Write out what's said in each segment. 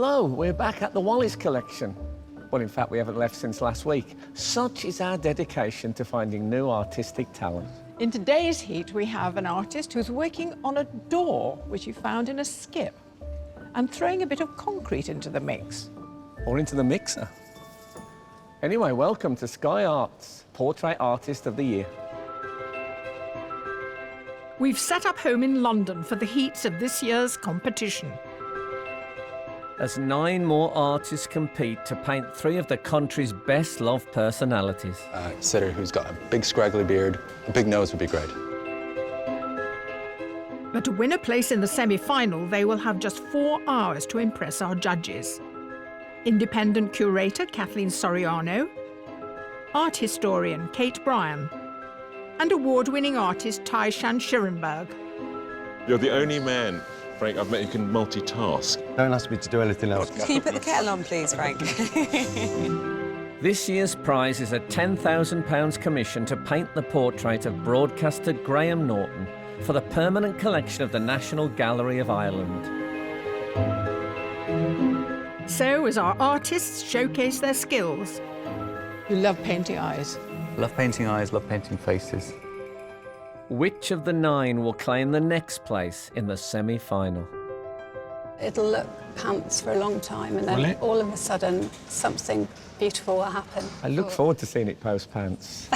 Hello, we're back at the Wallace Collection. Well, in fact, we haven't left since last week. Such is our dedication to finding new artistic talent. In today's heat, we have an artist who's working on a door, which he found in a skip, and throwing a bit of concrete into the mix. Or into the mixer. Anyway, welcome to Sky Arts, Portrait Artist of the Year. We've set up home in London for the heats of this year's competition. As 9 more artists compete to paint 3 of the country's best-loved personalities. A sitter who's got a big scraggly beard, a big nose would be great. But to win a place in the semi-final, they will have just 4 hours to impress our judges. Independent curator Kathleen Soriano, art historian Kate Bryan, and award-winning artist Tai-Shani Shirenberg. You're the only man, Frank, I've met who can multitask. Don't ask me to do anything else. Can you put the kettle on, please, Frank? This year's prize is a £10,000 commission to paint the portrait of broadcaster Graham Norton for the permanent collection of the National Gallery of Ireland. So, as our artists showcase their skills, you love painting eyes. Love painting eyes, love painting faces. Which of the 9 will claim the next place in the semi-final? It'll look pants for a long time, and then all of a sudden, something beautiful will happen. I look forward to seeing it post pants.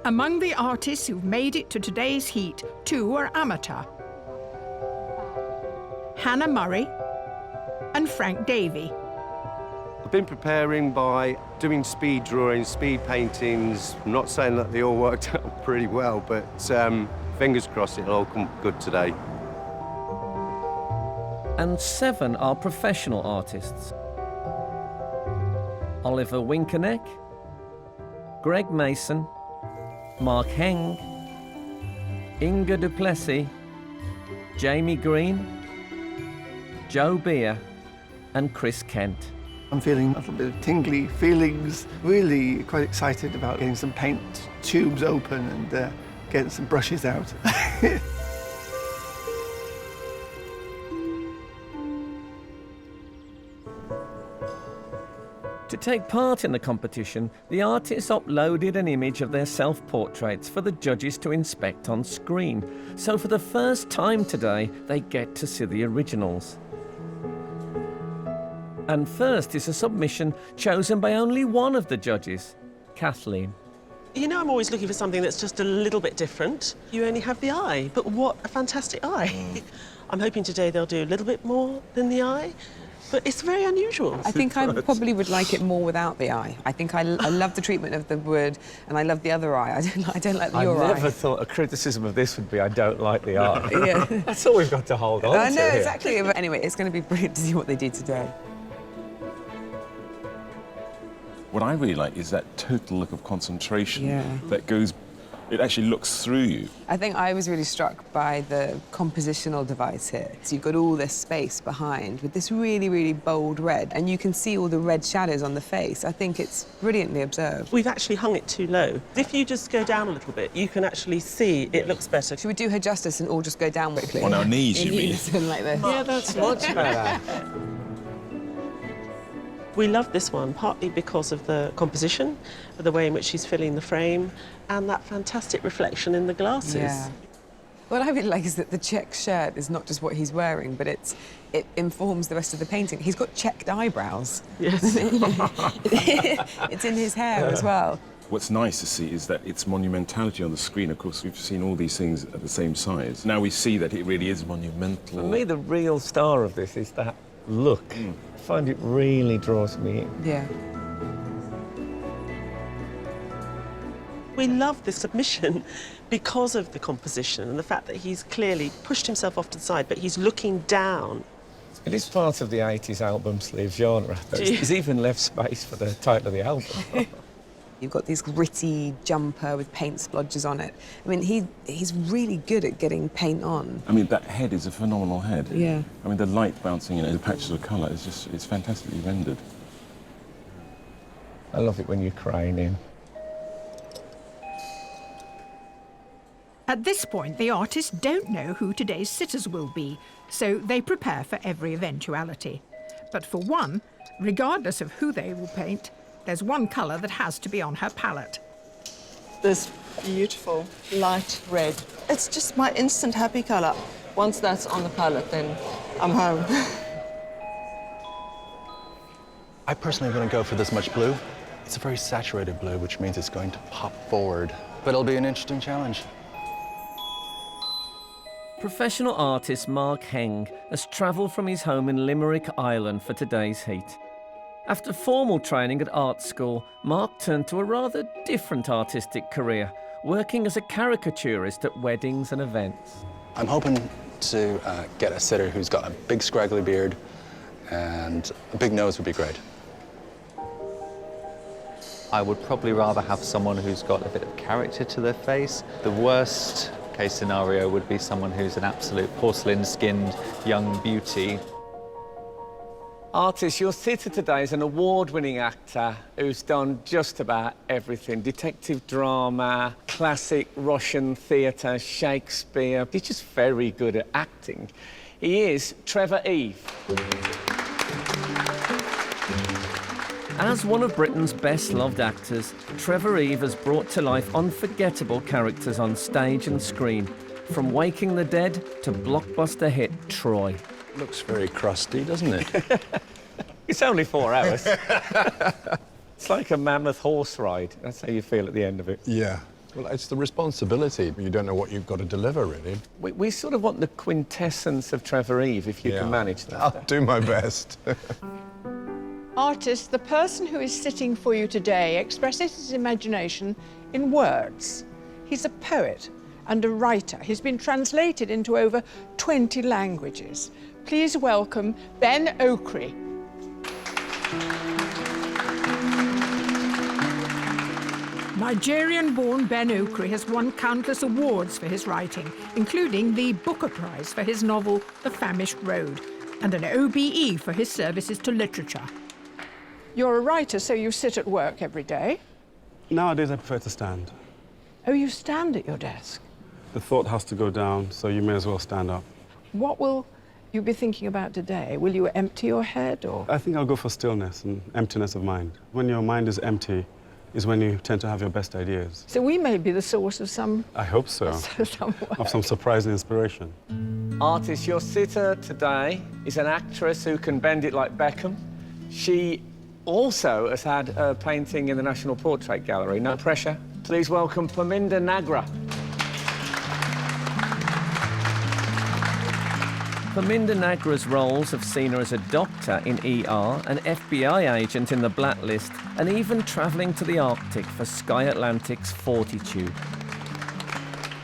Among the artists who've made it to today's heat, 2 are amateur. Hannah Murray and Frank Davey. I've been preparing by doing speed drawings, speed paintings. I'm not saying that they all worked out pretty well, but fingers crossed it'll all come good today. And 7 are professional artists. Oliver Winkerneck, Greg Mason, Mark Heng, Inga Duplessis, Jamie Green, Joe Beer and Chris Kent. I'm feeling a little bit of tingly feelings, really quite excited about getting some paint tubes open and getting some brushes out. To take part in the competition, the artists uploaded an image of their self-portraits for the judges to inspect on screen. So for the first time today, they get to see the originals. And first is a submission chosen by only one of the judges, Kathleen. You know, I'm always looking for something that's just a little bit different. You only have the eye, but what a fantastic eye. I'm hoping today they'll do a little bit more than the eye. But it's very unusual. I think I probably would like it more without the eye. I think I love the treatment of the wood, and I love the other eye. I don't like your eye. I never thought a criticism of this would be I don't like the eye. Yeah. That's all we've got to hold on to. I know, here. exactly. But anyway, it's going to be brilliant to see what they do today. What I really like is that total look of concentration that goes, it actually looks through you. I think I was really struck by the compositional device here. So you've got all this space behind with this really, really bold red, and you can see all the red shadows on the face. I think it's brilliantly observed. We've actually hung it too low. If you just go down a little bit, you can actually see it looks better. Should we do her justice and all just go down quickly? On our knees, you mean? Unison like this. Yeah, that's much better. We love this one, partly because of the composition, the way in which she's filling the frame, and that fantastic reflection in the glasses. Yeah. What I really like is that the check shirt is not just what he's wearing, but it informs the rest of the painting. He's got checked eyebrows. Yes. It's in his hair as well. What's nice to see is that it's monumentality on the screen. Of course, we've seen all these things at the same size. Now we see that it really is monumental. For me, the real star of this is that look. I find it really draws me in. Yeah. We love this submission because of the composition and the fact that he's clearly pushed himself off to the side, but he's looking down. It is part of the 80s album sleeve genre. There's even left space for the title of the album. You've got this gritty jumper with paint splodges on it. I mean, he's really good at getting paint on. I mean, that head is a phenomenal head. Yeah. I mean, the light bouncing in it, the patches of colour, it's fantastically rendered. I love it when you're crying in. At this point, the artists don't know who today's sitters will be, so they prepare for every eventuality. But for one, regardless of who they will paint, there's one colour that has to be on her palette. This beautiful light red. It's just my instant happy colour. Once that's on the palette, then I'm home. I personally wouldn't go for this much blue. It's a very saturated blue, which means it's going to pop forward. But it'll be an interesting challenge. Professional artist Mark Heng has travelled from his home in Limerick, Ireland for today's heat. After formal training at art school, Mark turned to a rather different artistic career, working as a caricaturist at weddings and events. I'm hoping to get a sitter who's got a big scraggly beard, and a big nose would be great. I would probably rather have someone who's got a bit of character to their face. The worst case scenario would be someone who's an absolute porcelain-skinned young beauty. Artist, your sitter today is an award-winning actor who's done just about everything. Detective drama, classic Russian theatre, Shakespeare. He's just very good at acting. He is Trevor Eve. As one of Britain's best-loved actors, Trevor Eve has brought to life unforgettable characters on stage and screen, from Waking the Dead to blockbuster hit Troy. Looks very crusty, doesn't it? It's only 4 hours. It's like a mammoth horse ride. That's how you feel at the end of it. Yeah. Well, it's the responsibility. You don't know what you've got to deliver, really. We sort of want the quintessence of Trevor Eve, if you can manage that. I'll do my best. Artist, the person who is sitting for you today expresses his imagination in words. He's a poet and a writer. He's been translated into over 20 languages. Please welcome Ben Okri. Nigerian-born Ben Okri has won countless awards for his writing, including the Booker Prize for his novel The Famished Road, and an OBE for his services to literature. You're a writer, so you sit at work every day? Nowadays, I prefer to stand. Oh, you stand at your desk? The thought has to go down, so you may as well stand up. What will you be thinking about today? Will you empty your head, or...? I think I'll go for stillness and emptiness of mind. When your mind is empty is when you tend to have your best ideas. So we may be the source of some... I hope so. Of some surprising inspiration. Artist, your sitter today is an actress who can bend it like Beckham. She also has had a painting in the National Portrait Gallery. No pressure. Please welcome Parminder Nagra. Parminder Nagra's roles have seen her as a doctor in ER, an FBI agent in the Blacklist, and even travelling to the Arctic for Sky Atlantic's Fortitude.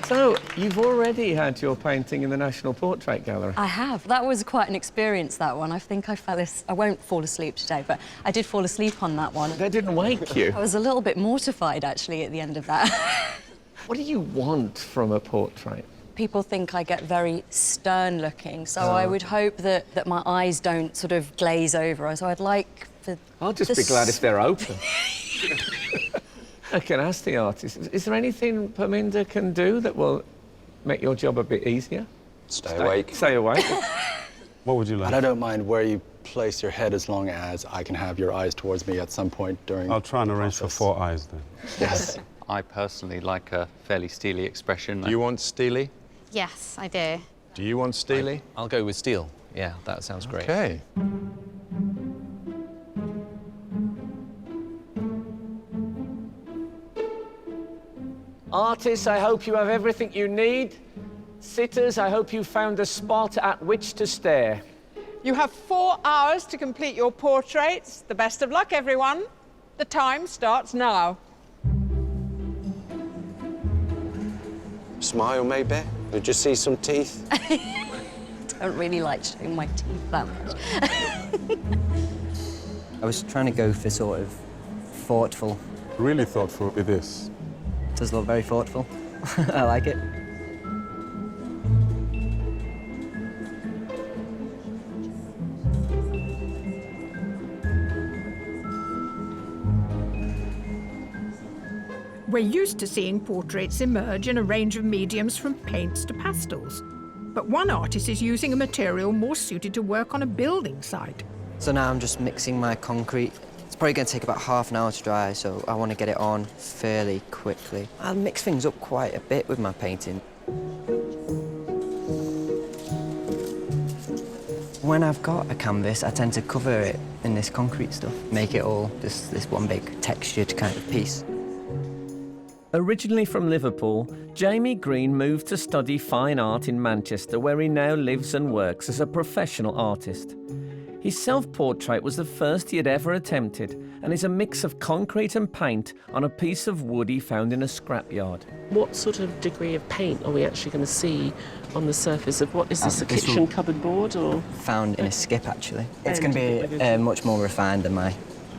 So, you've already had your painting in the National Portrait Gallery? I have. That was quite an experience, that one. I think I won't fall asleep today, but I did fall asleep on that one. They didn't wake you? I was a little bit mortified, actually, at the end of that. What do you want from a portrait? People think I get very stern-looking, so I would hope that my eyes don't sort of glaze over. So I'd like for... I'll just be glad if they're open. I can ask the artist, is there anything Parminder can do that will make your job a bit easier? Stay awake. Stay awake. What would you like? And I don't mind where you place your head as long as I can have your eyes towards me at some point during I'll try and arrange for 4 eyes, then. Yes. I personally like a fairly steely expression. Do you want steely? Yes, I do. Do you want steely? I'll go with steel. Yeah, that sounds great. Okay. Artists, I hope you have everything you need. Sitters, I hope you found a spot at which to stare. You have 4 hours to complete your portraits. The best of luck, everyone. The time starts now. Smile, maybe? Did you see some teeth? I don't really like showing my teeth that much. I was trying to go for sort of thoughtful Really thoughtful with this. It does look very thoughtful. I like it. We're used to seeing portraits emerge in a range of mediums from paints to pastels. But one artist is using a material more suited to work on a building site. So now I'm just mixing my concrete. It's probably going to take about half an hour to dry, so I want to get it on fairly quickly. I'll mix things up quite a bit with my painting. When I've got a canvas, I tend to cover it in this concrete stuff, make it all just this one big textured kind of piece. Originally from Liverpool, Jamie Green moved to study fine art in Manchester, where he now lives and works as a professional artist. His self-portrait was the first he had ever attempted and is a mix of concrete and paint on a piece of wood he found in a scrapyard. What sort of degree of paint are we actually going to see on the surface of what is this, a kitchen cupboard board or? Found in a skip, actually. It's going to be much more refined than my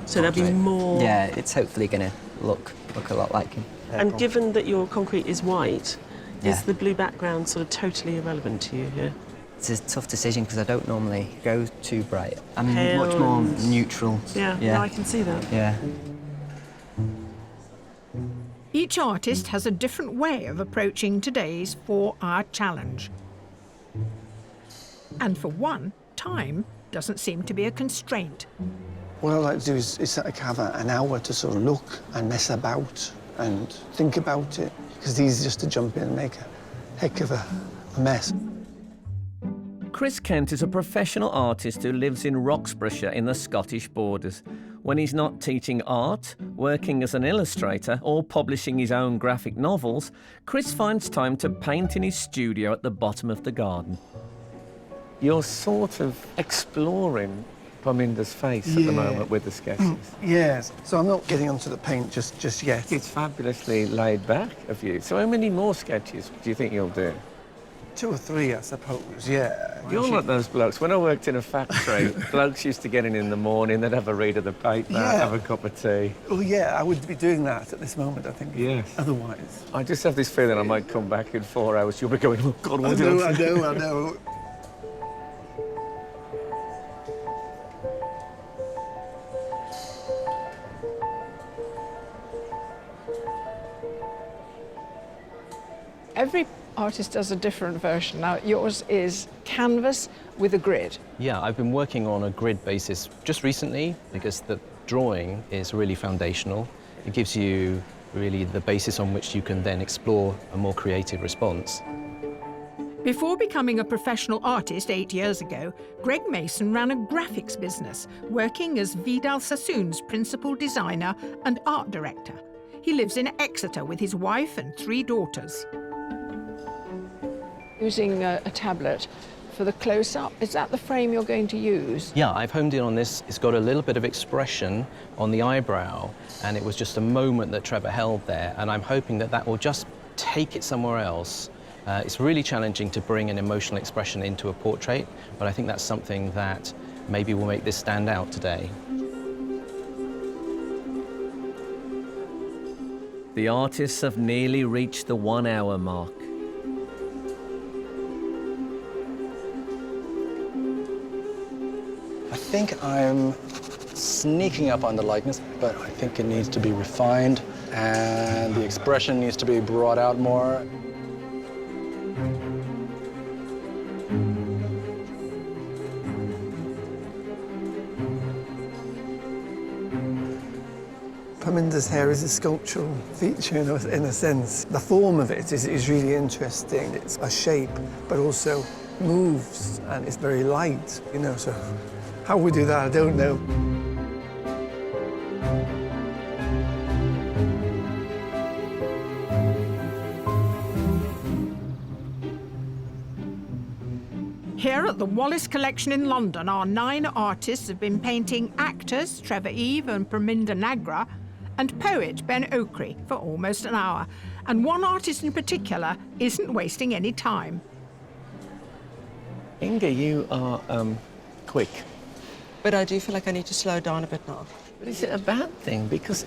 So there'll be more... Yeah, it's hopefully going to look a lot like him. And given that your concrete is white, is the blue background sort of totally irrelevant to you here? It's a tough decision because I don't normally go too bright. I'm Pale much more and- neutral. Yeah, no, I can see that. Yeah. Each artist has a different way of approaching today's 4-hour challenge. And for one, time doesn't seem to be a constraint. What I like to do is like have an hour to sort of look and mess about and think about it, because it's easy just to jump in and make a heck of a mess. Chris Kent is a professional artist who lives in Roxburghshire in the Scottish borders. When he's not teaching art, working as an illustrator, or publishing his own graphic novels, Chris finds time to paint in his studio at the bottom of the garden. You're sort of exploring Parminder's face at the moment with the sketches. Yes, so I'm not getting onto the paint just yet. It's fabulously laid back of you. So how many more sketches do you think you'll do? 2 or 3, I suppose, yeah. You're like those blokes. When I worked in a factory, blokes used to get in the morning, they'd have a read of the paper, have a cup of tea. Well, yeah, I would be doing that at this moment, I think. Yes. Otherwise. I just have this feeling I might come back in 4 hours. You'll be going, oh, God, what did I say? I know. Every artist does a different version. Now, yours is canvas with a grid. Yeah, I've been working on a grid basis just recently because the drawing is really foundational. It gives you really the basis on which you can then explore a more creative response. Before becoming a professional artist 8 years ago, Greg Mason ran a graphics business, working as Vidal Sassoon's principal designer and art director. He lives in Exeter with his wife and 3 daughters. Using a tablet for the close-up, is that the frame you're going to use? Yeah, I've homed in on this. It's got a little bit of expression on the eyebrow, and it was just a moment that Trevor held there, and I'm hoping that that will just take it somewhere else. It's really challenging to bring an emotional expression into a portrait, but I think that's something that maybe will make this stand out today. The artists have nearly reached the 1-hour mark. I think I'm sneaking up on the likeness, but I think it needs to be refined and the expression needs to be brought out more. Parminder's hair is a sculptural feature in a sense. The form of it is really interesting. It's a shape, but also moves, and it's very light, you know, so how we do that, I don't know. Here at the Wallace Collection in London, our 9 artists have been painting actors, Trevor Eve and Parminder Nagra, and poet Ben Okri for almost an hour. And one artist in particular isn't wasting any time. Inga, you are quick. But I do feel like I need to slow down a bit now. But is it a bad thing? Because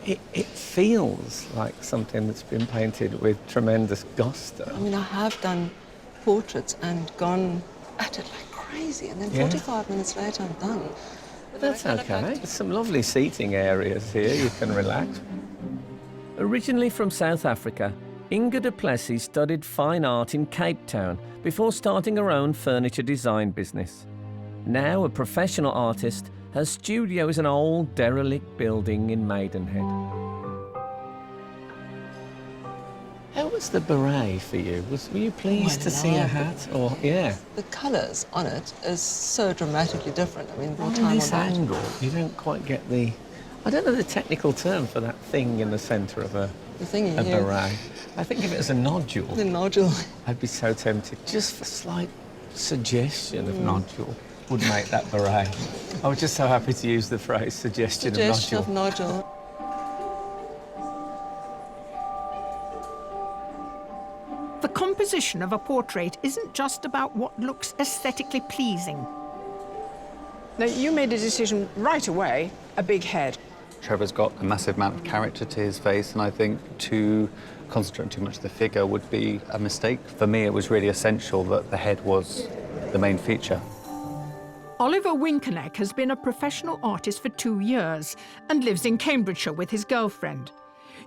it feels like something that's been painted with tremendous gusto. I mean, I have done portraits and gone at it like crazy, and then 45 minutes later I'm done. But That's okay. There's some lovely seating areas here. You can relax. Originally from South Africa, Inga du Plessis studied fine art in Cape Town before starting her own furniture design business. Now a professional artist, her studio is an old derelict building in Maidenhead. How was the beret for you? Were you pleased to see a hat? Or The colours on it is so dramatically different. I mean, more time on this on that. angle, you don't quite get the... I don't know the technical term for that thing in the centre of a beret. I think if it was a nodule... The nodule. I'd be so tempted. Just for slight suggestion of nodule would make that beret. I was just so happy to use the phrase suggestion of nodule. The composition of a portrait isn't just about what looks aesthetically pleasing. Now, you made a decision right away, a big head. Trevor's got a massive amount of character to his face, and I think to concentrate too much on the figure would be a mistake. For me, it was really essential that the head was the main feature. Oliver Winkeneck has been a professional artist for 2 years and lives in Cambridgeshire with his girlfriend.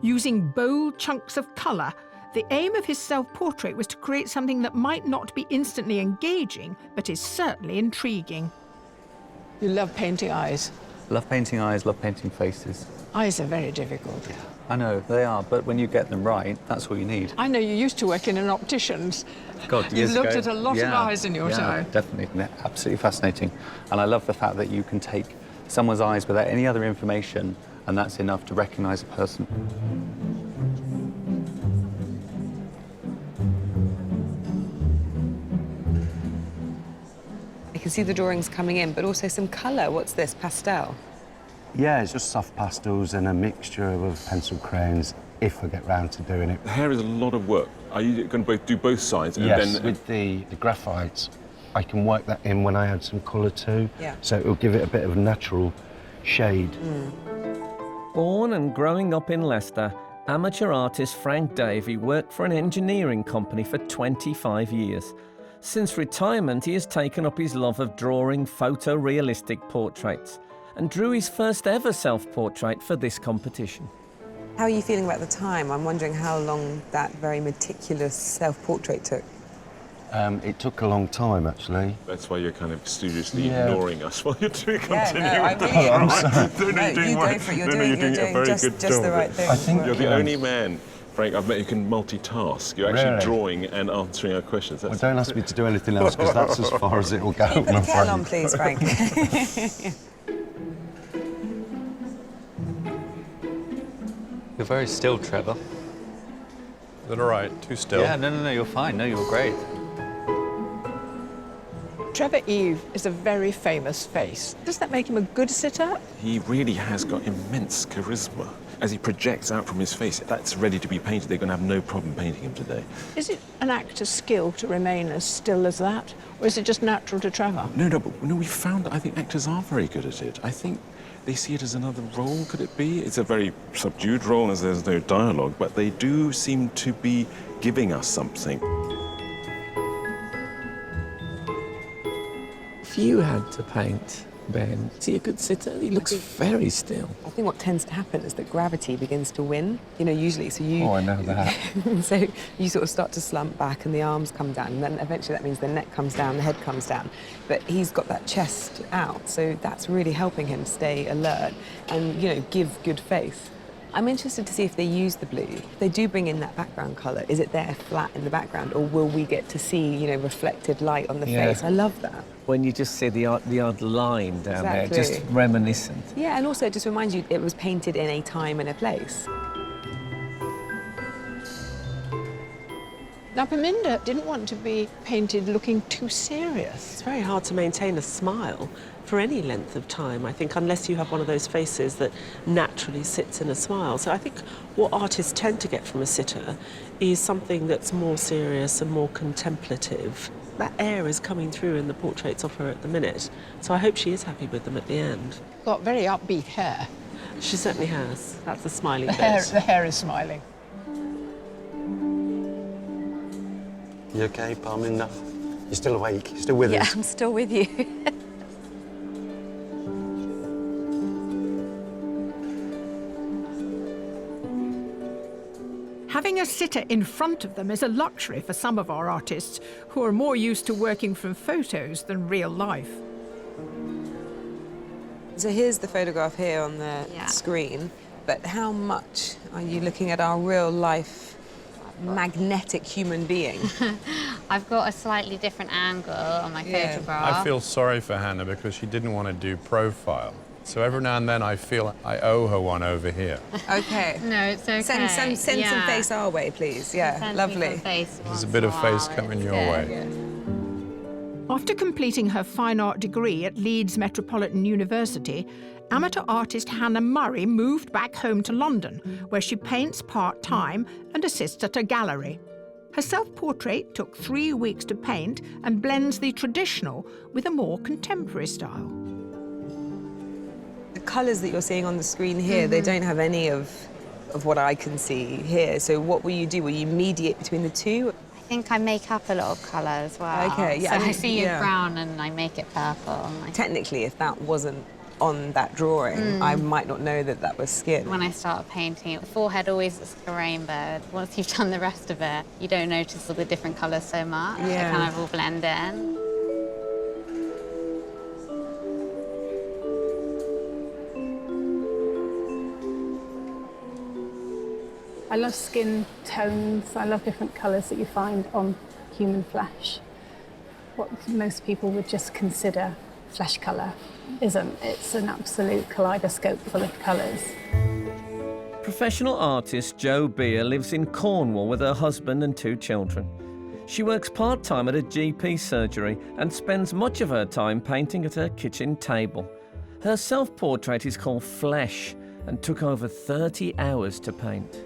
Using bold chunks of colour, the aim of his self-portrait was to create something that might not be instantly engaging, but is certainly intriguing. You love painting eyes. Love painting eyes, love painting faces. Eyes are very difficult. I know, they are, but when you get them right, that's all you need. I know you used to work in an optician's. God, You've years looked ago. at a lot of eyes in your time. Definitely. They're absolutely fascinating. And I love the fact that you can take someone's eyes without any other information, and that's enough to recognise a person. I can see the drawings coming in, but also some colour. What's this, pastel? Yeah, it's just soft pastels and a mixture of pencil crayons, if I get round to doing it. The hair is a lot of work. Are you going to do both sides? And Yes, then... with the graphites, I can work that in when I add some colour too. Yeah. So it'll give it a bit of natural shade. Born and growing up in Leicester, amateur artist Frank Davey worked for an engineering company for 25 years. Since retirement, he has taken up his love of drawing photorealistic portraits and drew his first ever self-portrait for this competition. How are you feeling about the time? I'm wondering how long that very meticulous self-portrait took. It took a long time, actually. That's why you're kind of studiously ignoring us while you're doing continuing. No, I'm really... I'm sorry. No, you go for it. You're doing just the right thing. I think you're the only man, Frank, I've met who can multitask. You're actually drawing and answering our questions. Well, don't ask me to do anything else, because that's as far as it'll go, Can you put I'm the kettle on, afraid. please, Frank? You're very still, Trevor. Is that all right? Too still? Yeah, no, you're fine. No, you were great. Trevor Eve is a very famous face. Does that make him a good sitter? He really has got immense charisma. As he projects out from his face, that's ready to be painted. They're going to have no problem painting him today. Is it an actor's skill to remain as still as that? Or is it just natural to Trevor? No, we found that I think actors are very good at it. I think they see it as another role, could it be? It's a very subdued role as there's no dialogue, but they do seem to be giving us something. If you had to paint Ben, is he a good sitter? He looks very still. I think what tends to happen is that gravity begins to win. You know, usually, so you... Oh, I know that. So you sort of start to slump back and the arms come down, and then eventually that means the neck comes down, the head comes down. But he's got that chest out, so that's really helping him stay alert and, you know, give good face. I'm interested to see if they use the blue. If they do bring in that background colour, is it there flat in the background, or will we get to see, you know, reflected light on the face? I love that. When you just see the odd line down there, Exactly. just reminiscent. Yeah, and also it just reminds you it was painted in a time and a place. Now, Parminder didn't want to be painted looking too serious. It's very hard to maintain a smile for any length of time, I think, unless you have one of those faces that naturally sits in a smile. So I think what artists tend to get from a sitter is something that's more serious and more contemplative. That air is coming through in the portraits of her at the minute, so I hope she is happy with them at the end. Got very upbeat hair. She certainly has. That's the smiling The hair is smiling. You okay, Parminder? You're still awake? You're still with us? Yeah, I'm still with you. Having a sitter in front of them is a luxury for some of our artists who are more used to working from photos than real life. So here's the photograph here on the screen, but how much are you looking at our real life magnetic human being? I've got a slightly different angle on my photograph. I feel sorry for Hannah because she didn't want to do profile. So every now and then I feel I owe her one over here. Okay. No, it's okay. Send some face our way, please. Yeah, lovely. There's a bit of face coming your way. After completing her fine art degree at Leeds Metropolitan University, amateur artist Hannah Murray moved back home to London, where she paints part-time and assists at a gallery. Her self-portrait took 3 weeks to paint and blends the traditional with a more contemporary style. The colours that you're seeing on the screen here, they don't have any of what I can see here. So what will you do? Will you mediate between the two? I think I make up a lot of colour as well. Okay, yeah. So I see it brown and I make it purple. Technically, if that wasn't on that drawing, I might not know that that was skin. When I start painting, the forehead always looks like a rainbow. Once you've done the rest of it, you don't notice all the different colours so much. Yeah. They kind of all blend in. I love skin tones. I love different colours that you find on human flesh. What most people would just consider flesh colour isn't. It's an absolute kaleidoscope full of colours. Professional artist Jo Beer lives in Cornwall with her husband and 2 children. She works part-time at a GP surgery and spends much of her time painting at her kitchen table. Her self-portrait is called Flesh and took over 30 hours to paint.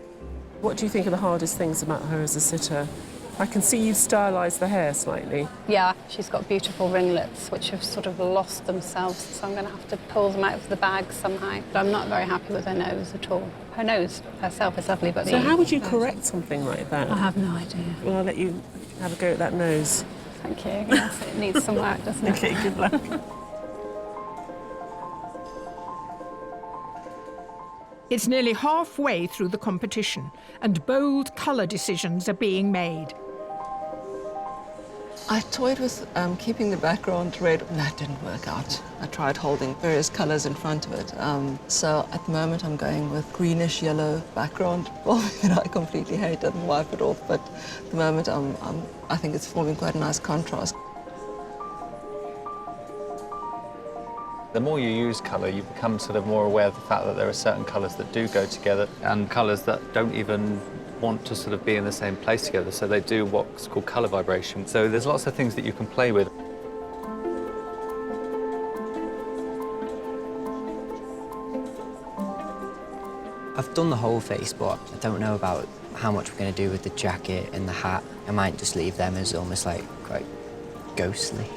What do you think are the hardest things about her as a sitter? I can see you've stylised the hair slightly. Yeah, she's got beautiful ringlets, which have sort of lost themselves, so I'm going to have to pull them out of the bag somehow. But I'm not very happy with her nose at all. Her nose herself is lovely, but So how would you correct something like that? I have no idea. Well, I'll let you have a go at that nose. Thank you. Yes, it needs some work, doesn't it? Okay, good luck. It's nearly halfway through the competition, and bold colour decisions are being made. I toyed with keeping the background red. That didn't work out. I tried holding various colours in front of it. So at the moment I'm going with greenish yellow background. Well, I completely hate it and wipe it off, but at the moment I think it's forming quite a nice contrast. The more you use colour, you become sort of more aware of the fact that there are certain colours that do go together and colours that don't even want to sort of be in the same place together, so they do what's called colour vibration. So there's lots of things that you can play with. I've done the whole face, but I don't know about how much we're going to do with the jacket and the hat. I might just leave them as almost like quite ghostly.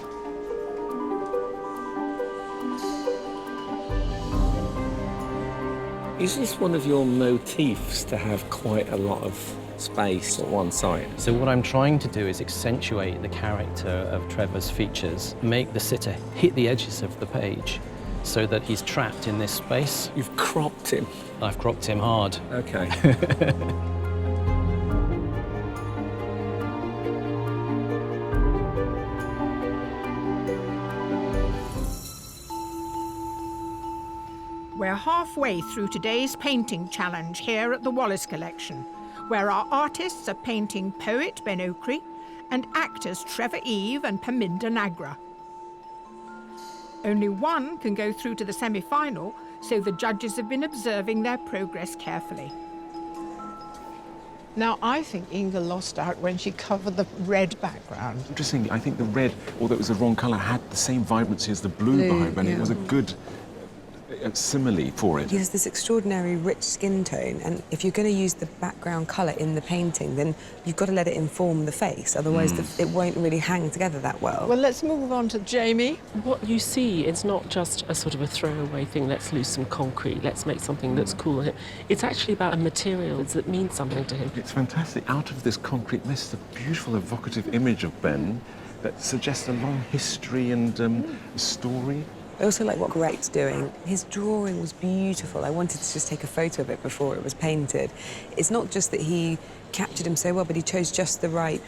Is this one of your motifs to have quite a lot of space at one side? So what I'm trying to do is accentuate the character of Trevor's features, make the sitter hit the edges of the page so that he's trapped in this space. You've cropped him? I've cropped him hard. Okay. We're halfway through today's painting challenge here at the Wallace Collection, where our artists are painting poet Ben Okri and actors Trevor Eve and Parminder Nagra. Only one can go through to the semi-final, so the judges have been observing their progress carefully. Now, I think Inga lost out when she covered the red background. Interesting, I think the red, although it was the wrong colour, had the same vibrancy as the blue vibe, and it was a good simile for it. He has this extraordinary rich skin tone, and if you're going to use the background colour in the painting, then you've got to let it inform the face, otherwise it won't really hang together that well. Well, let's move on to Jamie. What you see is not just a sort of a throwaway thing, let's lose some concrete, let's make something that's cool. It's actually about a material that means something to him. It's fantastic. Out of this concrete mist, a beautiful evocative image of Ben that suggests a long history and story. I also like what Gareth's doing. His drawing was beautiful. I wanted to just take a photo of it before it was painted. It's not just that he captured him so well, but he chose just the right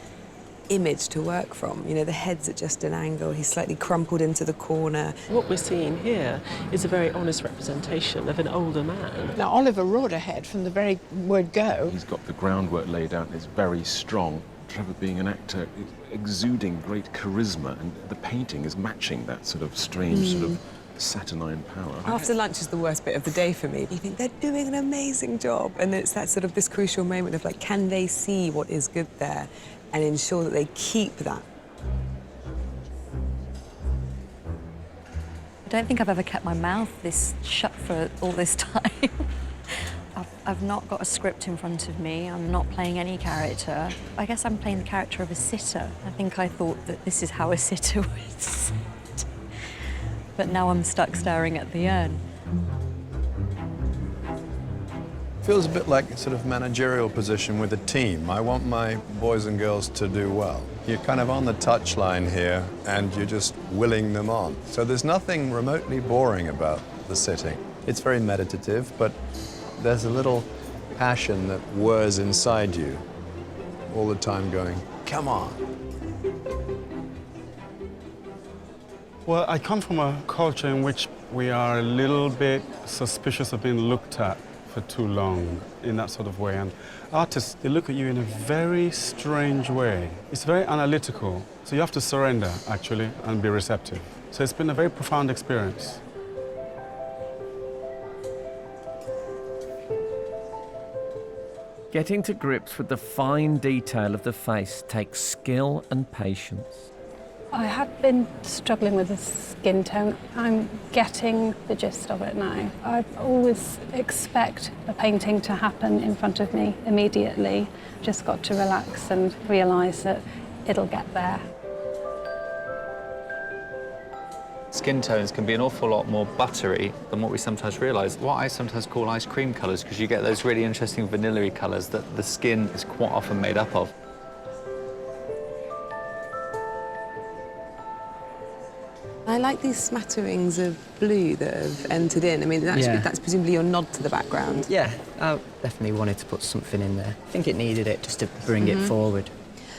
image to work from. You know, the head's at just an angle, he's slightly crumpled into the corner. What we're seeing here is a very honest representation of an older man. Now, Oliver roared ahead from the very word go. He's got the groundwork laid out and it's very strong. Trevor, being an actor, is exuding great charisma, and the painting is matching that sort of strange sort of saturnine power. After lunch is the worst bit of the day for me. You think they're doing an amazing job, and it's that sort of this crucial moment of like, can they see what is good there and ensure that they keep that? I don't think I've ever kept my mouth this shut for all this time. I've not got a script in front of me. I'm not playing any character. I guess I'm playing the character of a sitter. I think I thought that this is how a sitter would sit. But now I'm stuck staring at the urn. Feels a bit like a sort of managerial position with a team. I want my boys and girls to do well. You're kind of on the touchline here, and you're just willing them on. So there's nothing remotely boring about the sitting. It's very meditative, but there's a little passion that whirs inside you all the time going, come on. Well, I come from a culture in which we are a little bit suspicious of being looked at for too long in that sort of way. And artists, they look at you in a very strange way. It's very analytical. So you have to surrender, actually, and be receptive. So it's been a very profound experience. Getting to grips with the fine detail of the face takes skill and patience. I had been struggling with the skin tone. I'm getting the gist of it now. I always expect a painting to happen in front of me immediately. Just got to relax and realise that it'll get there. Skin tones can be an awful lot more buttery than what we sometimes realise. What I sometimes call ice cream colours, because you get those really interesting vanilla-y colours that the skin is quite often made up of. I like these smatterings of blue that have entered in. I mean, that's presumably your nod to the background. Yeah, I definitely wanted to put something in there. I think it needed it just to bring it forward.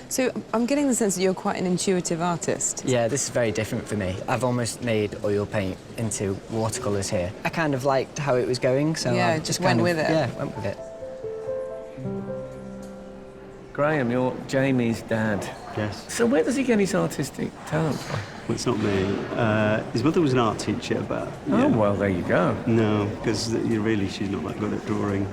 So I'm getting the sense that you're quite an intuitive artist. Yeah, this is very different for me. I've almost made oil paint into watercolours here. I kind of liked how it was going, so yeah, I just went with it. Yeah, went with it. Graham, you're Jamie's dad. Yes. So where does he get his artistic talent from? Well, it's not me. His mother was an art teacher, but... Oh, well, there you go. No, because really she's not that good at drawing.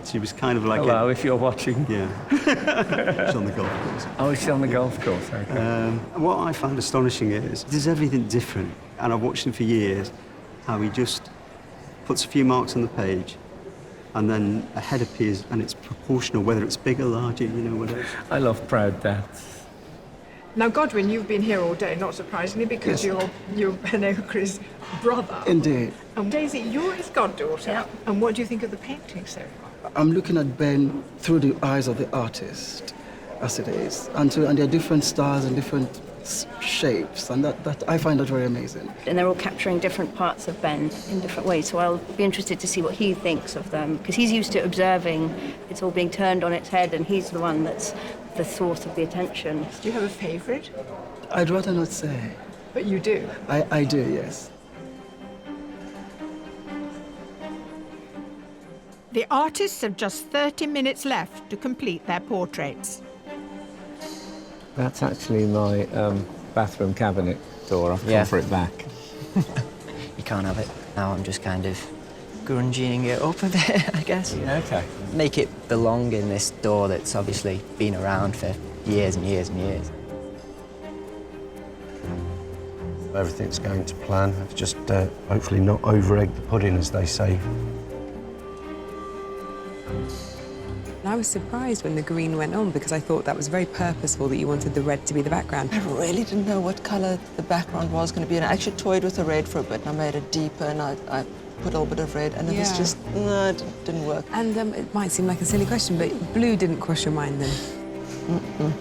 She was kind of like Hello, if you're watching. Yeah. She's on the golf course. Oh, she's on the golf course, okay. What I find astonishing is there's everything different, and I've watched him for years, how he just puts a few marks on the page, and then a head appears, and it's proportional, whether it's bigger, larger, you know, whatever. I love proud dads. Now, Godwin, you've been here all day, not surprisingly, because you're Okri's brother. Indeed. And Daisy, you're his goddaughter. Yeah. And what do you think of the painting so far? I'm looking at Ben through the eyes of the artist, as it is. And there are different styles and different shapes, and that I find that very amazing. And they're all capturing different parts of Ben in different ways, so I'll be interested to see what he thinks of them, because he's used to observing it's all being turned on its head, and he's the one that's the source of the attention. Do you have a favourite? I'd rather not say. But you do? I do, yes. The artists have just 30 minutes left to complete their portraits. That's actually my bathroom cabinet door. I've come for it back. You can't have it. Now I'm just kind of grunging it up a bit, I guess. Yeah, okay. Make it belong in this door that's obviously been around for years and years and years. Everything's going to plan. I've just hopefully not over-egg the pudding, as they say. I was surprised when the green went on because I thought that was very purposeful that you wanted the red to be the background. I really didn't know what colour the background was going to be, and I actually toyed with the red for a bit, and I made it deeper, and I put a little bit of red, and it was just, no, it didn't work. And it might seem like a silly question, but blue didn't cross your mind then? Mm-mm.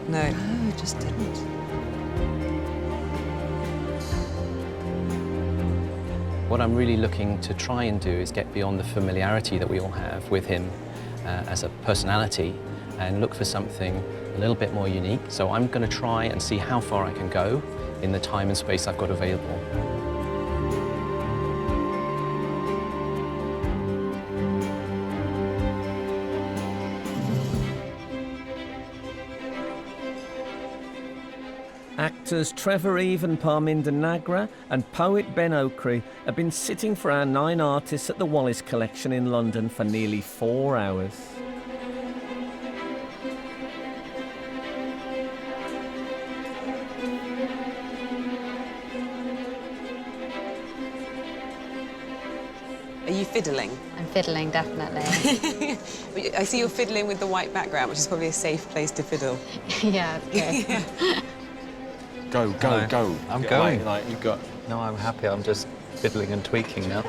No. No, it just didn't. What I'm really looking to try and do is get beyond the familiarity that we all have with him as a personality and look for something a little bit more unique. So I'm going to try and see how far I can go in the time and space I've got available. Actors Trevor Eve and Parminder Nagra and poet Ben Okri have been sitting for our 9 artists at the Wallace Collection in London for nearly 4 hours. Are you fiddling? I'm fiddling, definitely. I see you're fiddling with the white background, which is probably a safe place to fiddle. Yeah, it's good. Go, go, go. I'm Yeah, going. Like you've got... No, I'm happy. I'm just fiddling and tweaking now.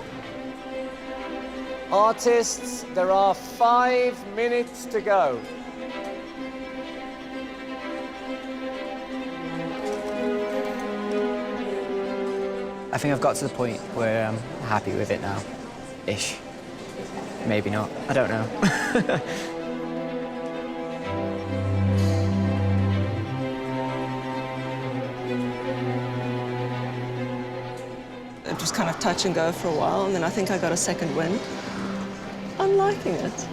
Artists, there are 5 minutes to go. I think I've got to the point where I'm happy with it now. Ish. Maybe not. I don't know. It was kind of touch and go for a while, and then I think I got a second wind. I'm liking it.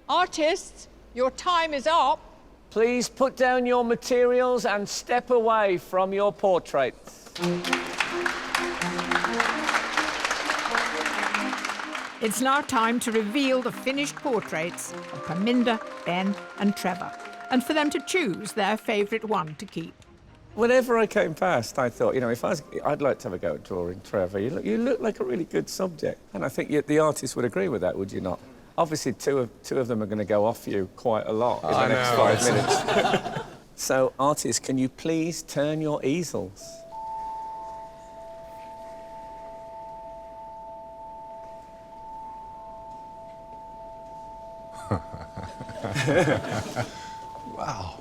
Artists, your time is up. Please put down your materials and step away from your portraits. It's now time to reveal the finished portraits of Parminder, Ben and Trevor, and for them to choose their favourite one to keep. Whenever I came past, I thought, you know, I'd like to have a go at drawing Trevor. You look like a really good subject. And I think the artist would agree with that, would you not? Obviously, two of them are going to go off you quite a lot in the next 5 minutes. So, artists, can you please turn your easels? Wow.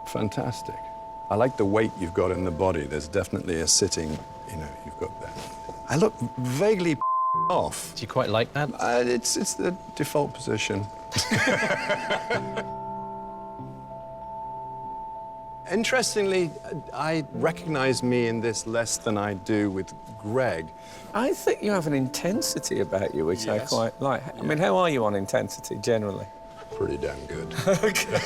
Fantastic. I like the weight you've got in the body. There's definitely a sitting, you know, you've got that. I look vaguely off. Do you quite like that? It's the default position. Interestingly, I recognize me in this less than I do with Greg. I think you have an intensity about you, which I quite like. I mean, how are you on intensity, generally? Pretty damn good. Okay.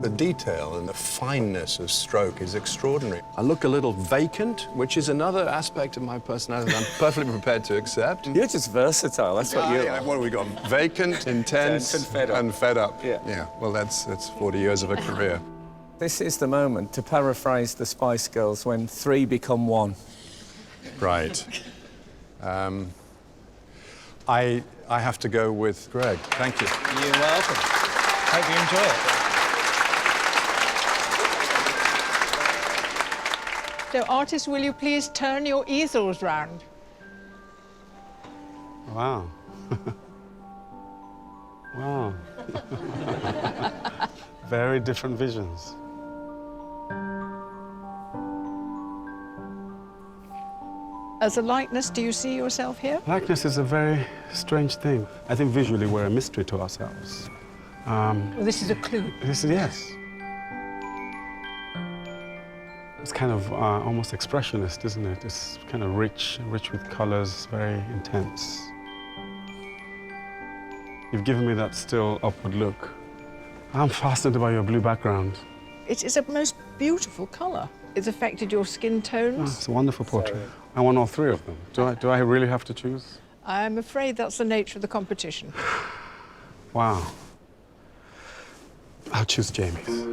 The detail and the fineness of stroke is extraordinary. I look a little vacant, which is another aspect of my personality I'm perfectly prepared to accept. You're just versatile, that's what you are. What have we got? Vacant, intense, and fed up. Yeah, well, that's 40 years of a career. This is the moment, to paraphrase the Spice Girls, when 3 become 1. Right. I have to go with Greg. Thank you. You're welcome. Hope you enjoy it. So, artists, will you please turn your easels round? Wow. Wow. Very different visions. As a likeness, do you see yourself here? Likeness is a very strange thing. I think visually we're a mystery to ourselves. Well, this is a clue. Yes. It's kind of almost expressionist, isn't it? It's kind of rich with colors, very intense. You've given me that still upward look. I'm fascinated by your blue background. It is a most beautiful colour. it's affected your skin tones. It's a wonderful portrait. I want all three of them. Do I really have to choose? I'm afraid that's the nature of the competition. Wow. I'll choose Jamie's.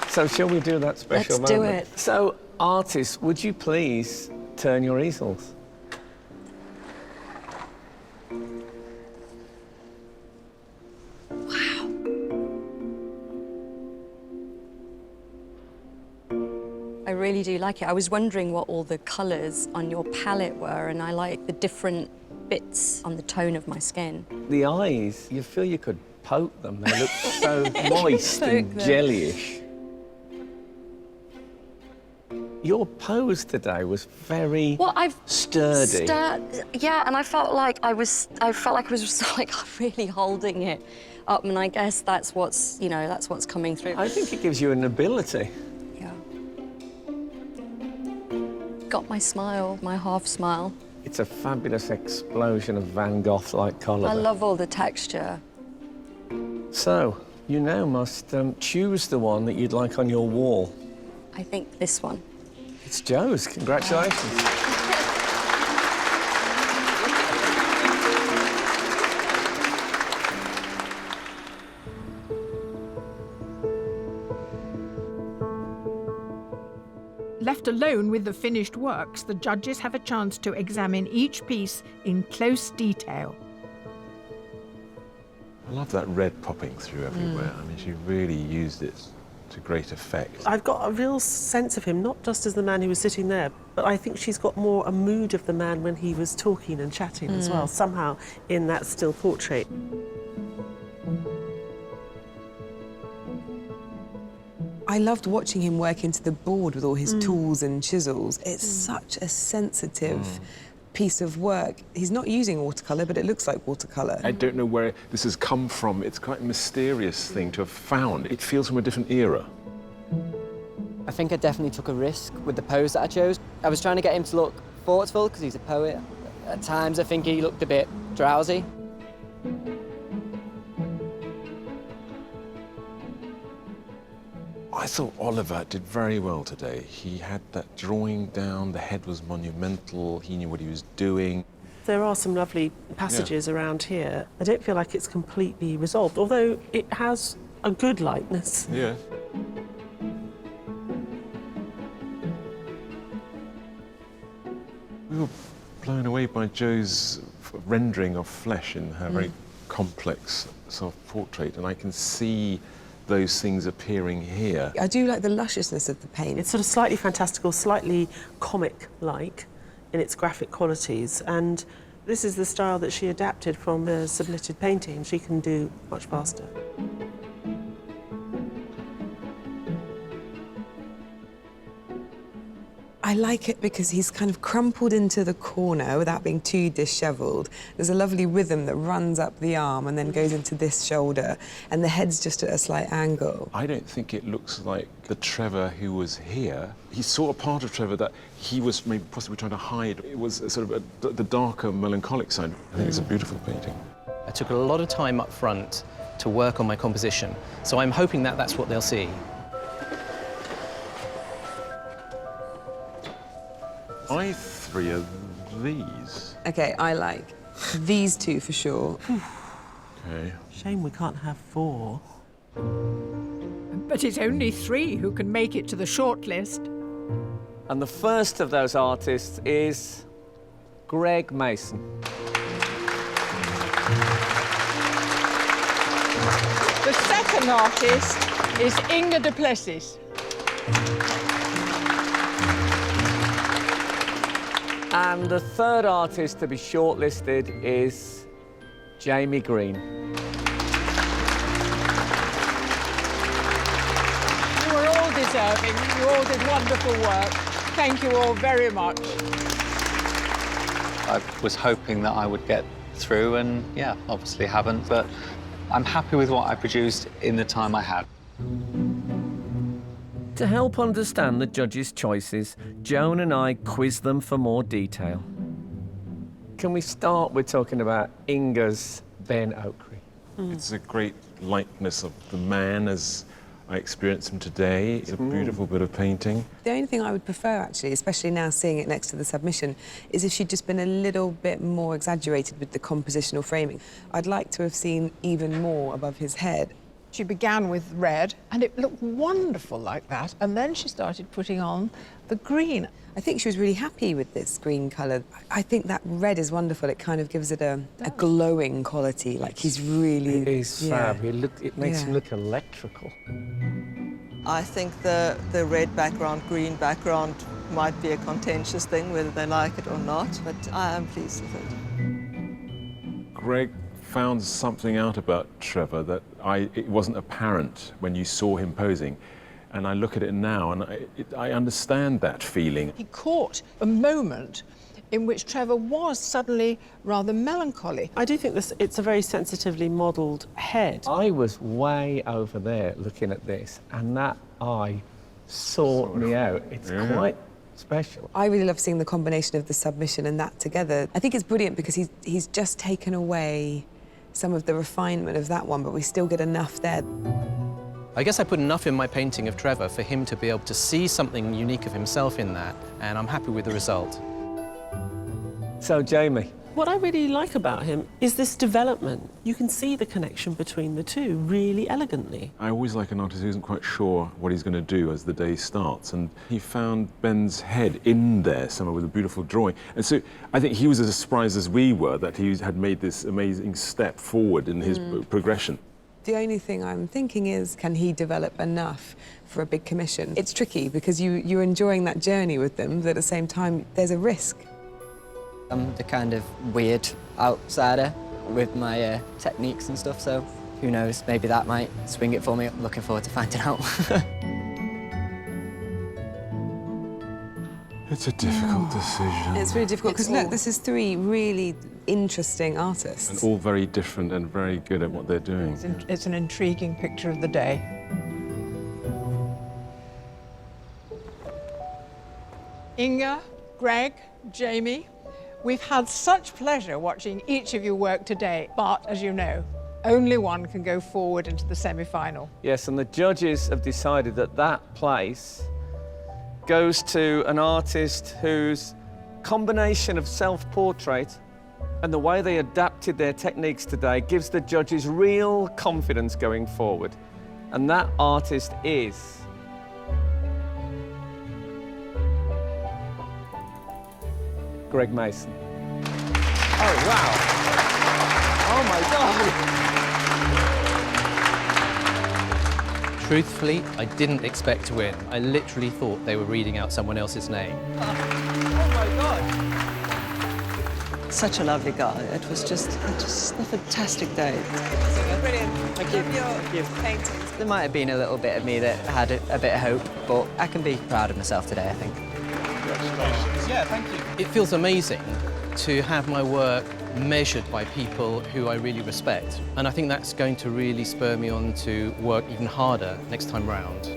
So shall we do that special Let's do moment? it. So, artists, would you please turn your easels? I really do like it. I was wondering what all the colours on your palette were, and I like the different bits on the tone of my skin. The eyes, you feel you could poke them. They look so moist and Poke them. jellyish. Your pose today was very sturdy. Yeah, and I felt like I was just like really holding it up, and I guess that's what's, you know, that's what's coming through. I think it gives you an ability. Got my smile, my half smile. It's a fabulous explosion of Van Gogh-like colour. I love all the texture. So, you now must choose the one that you'd like on your wall. I think this one. It's Joe's. Congratulations. Left alone with the finished works, the judges have a chance to examine each piece in close detail. I love that red popping through everywhere. I mean, she really used it to great effect. I've got a real sense of him, not just as the man who was sitting there, but I think she's got more a mood of the man when he was talking and chatting as well, somehow in that still portrait. I loved watching him work into the board with all his tools and chisels. It's such a sensitive piece of work. He's not using watercolour, but it looks like watercolour. I don't know where this has come from. It's quite a mysterious thing to have found. It feels from a different era. I think I definitely took a risk with the pose that I chose. I was trying to get him to look thoughtful because he's a poet. At times I think he looked a bit drowsy. I thought Oliver did very well today. He had that drawing down, the head was monumental, he knew what he was doing. There are some lovely passages around here. I don't feel like it's completely resolved, although it has a good likeness. Yeah. We were blown away by Jo's rendering of flesh in her very complex self-portrait, and I can see those things appearing here. I do like the lusciousness of the paint. It's sort of slightly fantastical, slightly comic-like in its graphic qualities, and this is the style that she adapted from the submitted painting. She can do much faster. I like it because he's kind of crumpled into the corner without being too dishevelled. There's a lovely rhythm that runs up the arm and then goes into this shoulder, and the head's just at a slight angle. I don't think it looks like the Trevor who was here. He saw a part of Trevor that he was maybe possibly trying to hide. It was sort of the darker, melancholic side. I think it's a beautiful painting. I took a lot of time up front to work on my composition, so I'm hoping that that's what they'll see. I three of these. OK, I like these two for sure. Okay. Shame we can't have 4. But it's only 3 who can make it to the shortlist. And the first of those artists is Greg Mason. The second artist is Inga de Plessis. And the third artist to be shortlisted is Jamie Green. You were all deserving. You all did wonderful work. Thank you all very much. I was hoping that I would get through, and yeah, obviously haven't, but I'm happy with what I produced in the time I had. To help understand the judges' choices, Joan and I quiz them for more detail. Can we start with talking about Inga's Ben Okri? It's a great likeness of the man as I experience him today. It's a beautiful bit of painting. The only thing I would prefer, actually, especially now seeing it next to the submission, is if she'd just been a little bit more exaggerated with the compositional framing. I'd like to have seen even more above his head. She began with red, and it looked wonderful like that, and then she started putting on the green. I think she was really happy with this green colour. I think that red is wonderful. It kind of gives it a glowing quality, like he's really... It is fab. It makes him look electrical. I think the red background, green background might be a contentious thing, whether they like it or not, but I am pleased with it. Greg found something out about Trevor that it wasn't apparent when you saw him posing. And I look at it now and I understand that feeling. He caught a moment in which Trevor was suddenly rather melancholy. I do think it's a very sensitively modelled head. I was way over there looking at this, and that eye sought me out. It's quite special. I really love seeing the combination of the submission and that together. I think it's brilliant because he's just taken away some of the refinement of that one, but we still get enough there. I guess I put enough in my painting of Trevor for him to be able to see something unique of himself in that, and I'm happy with the result. So, Jamie. What I really like about him is this development. You can see the connection between the two really elegantly. I always like an artist who isn't quite sure what he's going to do as the day starts, and he found Ben's head in there somewhere with a beautiful drawing. And so I think he was as surprised as we were that he had made this amazing step forward in his progression. The only thing I'm thinking is, can he develop enough for a big commission? It's tricky because you're enjoying that journey with them, but at the same time, there's a risk. I'm the kind of weird outsider with my techniques and stuff, so who knows, maybe that might swing it for me. I'm looking forward to finding out. It's a difficult decision. It's really difficult because, look, this is three really interesting artists. And all very different and very good at what they're doing. It's an intriguing picture of the day. Inga, Greg, Jamie, we've had such pleasure watching each of you work today, but as you know, only one can go forward into the semi-final. Yes, and the judges have decided that that place goes to an artist whose combination of self-portrait and the way they adapted their techniques today gives the judges real confidence going forward. And that artist is... Greg Mason. Oh, wow. Oh, my God. Truthfully, I didn't expect to win. I literally thought they were reading out someone else's name. Oh, my God. Such a lovely guy. It was just a fantastic day. Brilliant. Thank you. Love your paintings. There might have been a little bit of me that had a bit of hope, but I can be proud of myself today, I think. Congratulations. Yeah, thank you. It feels amazing to have my work measured by people who I really respect. And I think that's going to really spur me on to work even harder next time round.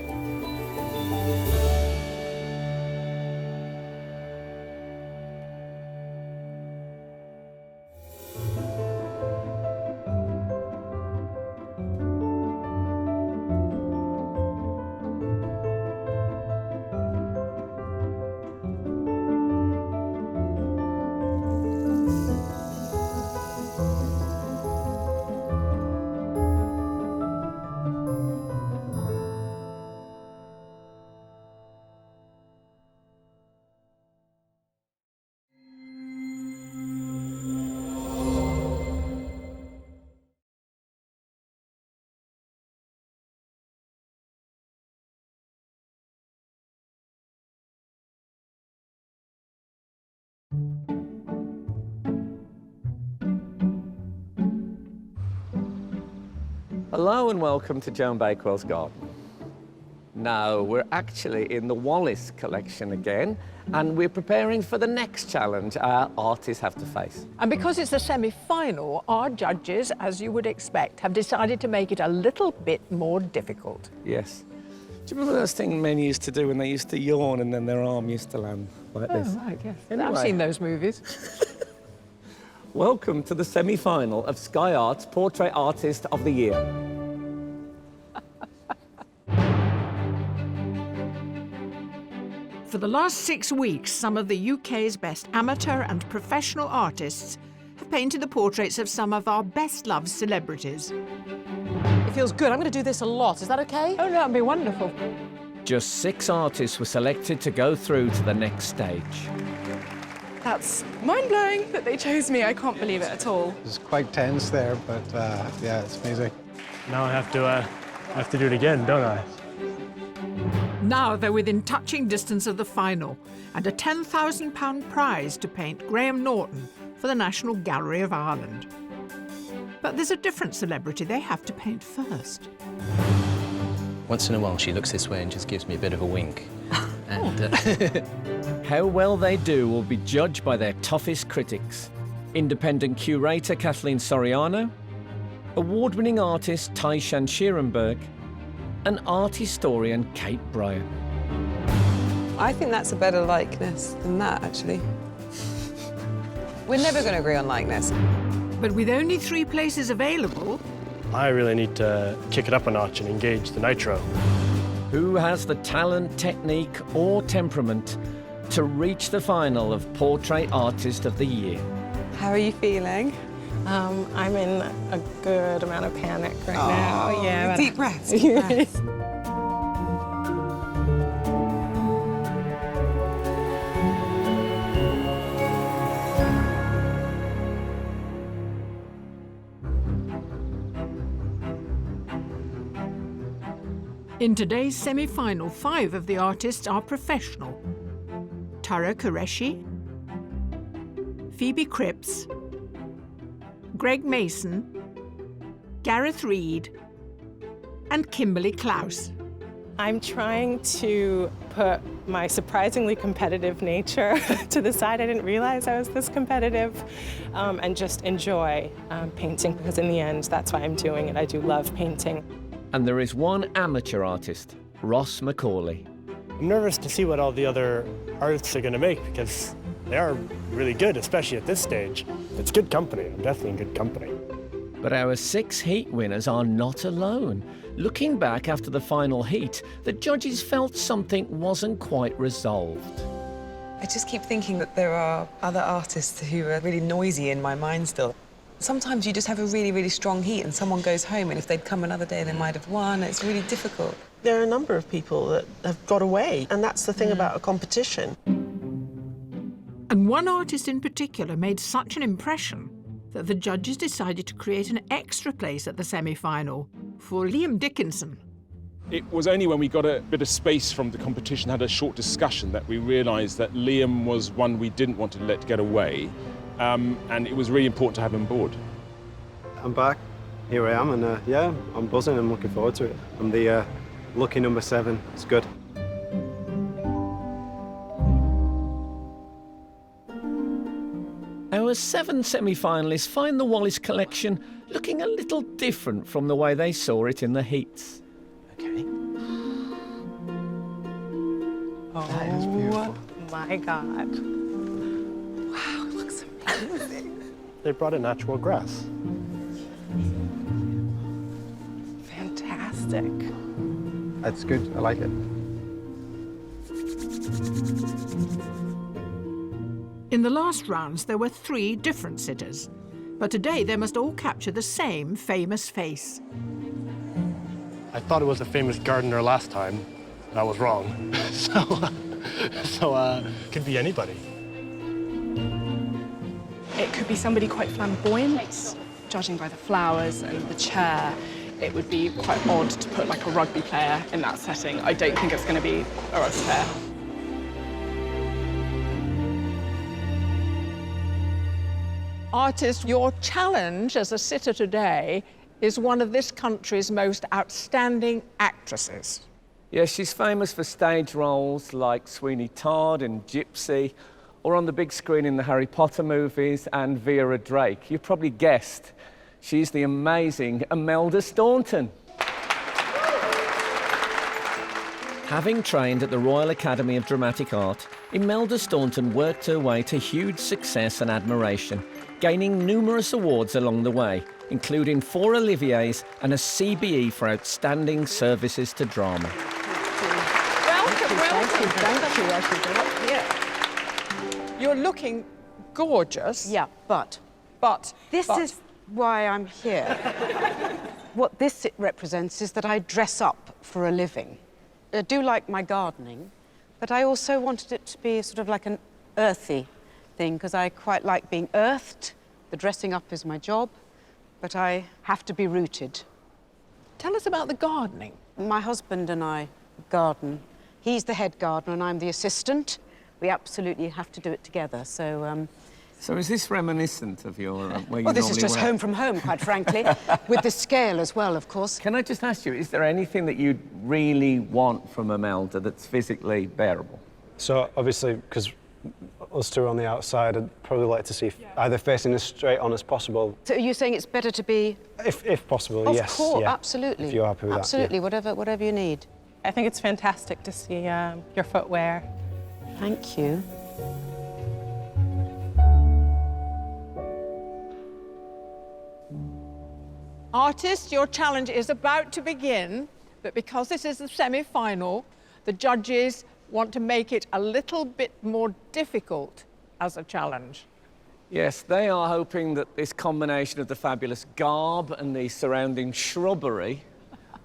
Hello and welcome to Joan Bakewell's garden. No, we're actually in the Wallace Collection again, and we're preparing for the next challenge our artists have to face. And because it's the semi-final, our judges, as you would expect, have decided to make it a little bit more difficult. Yes. Do you remember those things men used to do when they used to yawn and then their arm used to land like this? Oh, right, yes. Anyway. I've seen those movies. Welcome to the semi-final of Sky Arts Portrait Artist of the Year. For the last 6 weeks, some of the UK's best amateur and professional artists have painted the portraits of some of our best-loved celebrities. It feels good. I'm going to do this a lot. Is that okay? Oh, no, that'd be wonderful. Just 6 artists were selected to go through to the next stage. That's mind-blowing that they chose me. I can't believe it at all. It's quite tense there, but yeah, it's amazing. Now I have to do it again, don't I? Now they're within touching distance of the final and a £10,000 prize to paint Graham Norton for the National Gallery of Ireland. But there's a different celebrity they have to paint first. Once in a while, she looks this way and just gives me a bit of a wink. And, How well they do will be judged by their toughest critics. Independent curator Kathleen Soriano, award-winning artist Tai-Shani and art historian Kate Bryan. I think that's a better likeness than that, actually. We're never going to agree on likeness. But with only 3 places available... I really need to kick it up a notch and engage the nitro. Who has the talent, technique or temperament to reach the final of Portrait Artist of the Year? How are you feeling? I'm in a good amount of panic right now. Yeah. Deep breaths. Deep breaths. In today's semi-final, 5 of the artists are professional. Tara Qureshi, Phoebe Cripps, Greg Mason, Gareth Reed, and Kimberly Klaus. I'm trying to put my surprisingly competitive nature to the side. I didn't realize I was this competitive, and just enjoy painting, because in the end, that's why I'm doing it. I do love painting. And there is one amateur artist, Ross Macaulay. I'm nervous to see what all the other artists are going to make because they are really good, especially at this stage. It's good company. I'm definitely in good company. But our 6 heat winners are not alone. Looking back after the final heat, the judges felt something wasn't quite resolved. I just keep thinking that there are other artists who are really noisy in my mind still. Sometimes you just have a really, really strong heat and someone goes home, and if they'd come another day, they might have won. It's really difficult. There are a number of people that have got away, and that's the thing about a competition. And one artist in particular made such an impression that the judges decided to create an extra place at the semi-final for Liam Dickinson. It was only when we got a bit of space from the competition, had a short discussion, that we realised that Liam was one we didn't want to let get away, and it was really important to have him on board. I'm back. Here I am, and yeah, I'm buzzing. I'm looking forward to it. I'm the lucky number 7. It's good. Our 7 semi-finalists find the Wallace Collection looking a little different from the way they saw it in the heats. Okay. Oh, that is beautiful. My God. Wow, it looks amazing. They brought in natural grass. Fantastic. That's good. I like it. In the last rounds, there were 3 different sitters. But today, they must all capture the same famous face. I thought it was a famous gardener last time. I was wrong. so could be anybody. It could be somebody quite flamboyant. Judging by the flowers and the chair, it would be quite odd to put like a rugby player in that setting. I don't think it's going to be a rugby player. Artist, your challenge as a sitter today is one of this country's most outstanding actresses. Yes, she's famous for stage roles like Sweeney Todd and Gypsy, or on the big screen in the Harry Potter movies and Vera Drake. You probably guessed, she's the amazing Imelda Staunton. Having trained at the Royal Academy of Dramatic Art, Imelda Staunton worked her way to huge success and admiration, gaining numerous awards along the way, including 4 Oliviers and a CBE for outstanding services to drama. You're looking gorgeous. Yeah, but this is why I'm here. What this represents is that I dress up for a living. I do like my gardening, but I also wanted it to be sort of like an earthy thing, because I quite like being earthed. The dressing up is my job, but I have to be rooted. Tell us about the gardening. My husband and I garden. He's the head gardener and I'm the assistant. We absolutely have to do it together, so... So is this reminiscent of your... where you well, this is normally just work? home from home, quite frankly, with the scale as well, of course. Can I just ask you, is there anything that you'd really want from Imelda that's physically bearable? So, obviously, because us two are on the outside, I'd probably like to see either facing as straight on as possible. So are you saying it's better to be... If possible, yes. Of course, yeah. absolutely. If you're happy with absolutely, that. Absolutely, whatever you need. I think it's fantastic to see your footwear. Thank you. Artists, your challenge is about to begin, but because this is the semi-final, the judges want to make it a little bit more difficult as a challenge. Yes, they are hoping that this combination of the fabulous garb and the surrounding shrubbery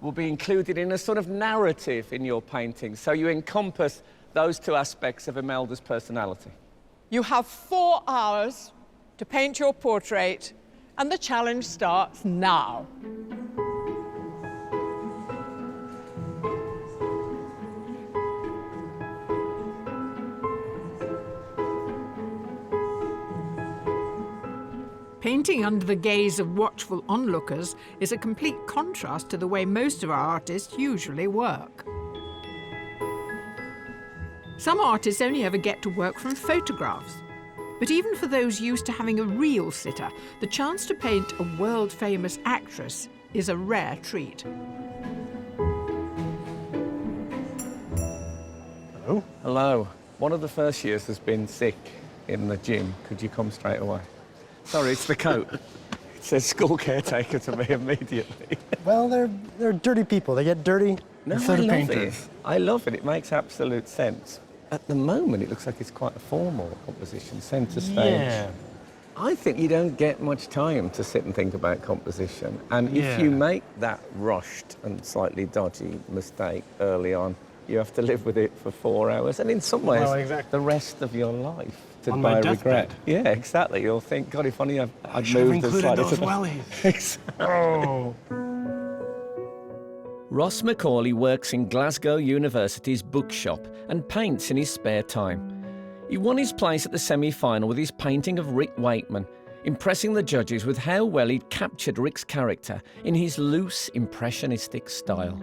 will be included in a sort of narrative in your painting, so you encompass those 2 aspects of Imelda's personality. You have 4 hours to paint your portrait, and the challenge starts now. Painting under the gaze of watchful onlookers is a complete contrast to the way most of our artists usually work. Some artists only ever get to work from photographs. But even for those used to having a real sitter, the chance to paint a world-famous actress is a rare treat. Hello. Hello. One of the first years has been sick in the gym. Could you come straight away? Sorry, it's the coat. It says school caretaker to me immediately. Well, they're dirty people. They get dirty. No, instead I of love painters. it. I love it. It makes absolute sense. At the moment, it looks like it's quite a formal composition, centre stage. Yeah. I think you don't get much time to sit and think about composition. And if Yeah. you make that rushed and slightly dodgy mistake early on, you have to live with it for 4 hours. And in some ways, Well, exactly. the rest of your life. On my by deathbed. regret. Yeah, exactly. You'll think, God, if only I'd should have moved included slightly those to the... wellies. Exactly. Oh. Ross Macaulay works in Glasgow University's bookshop and paints in his spare time. He won his place at the semi-final with his painting of Rick Wakeman, impressing the judges with how well he'd captured Rick's character in his loose, impressionistic style.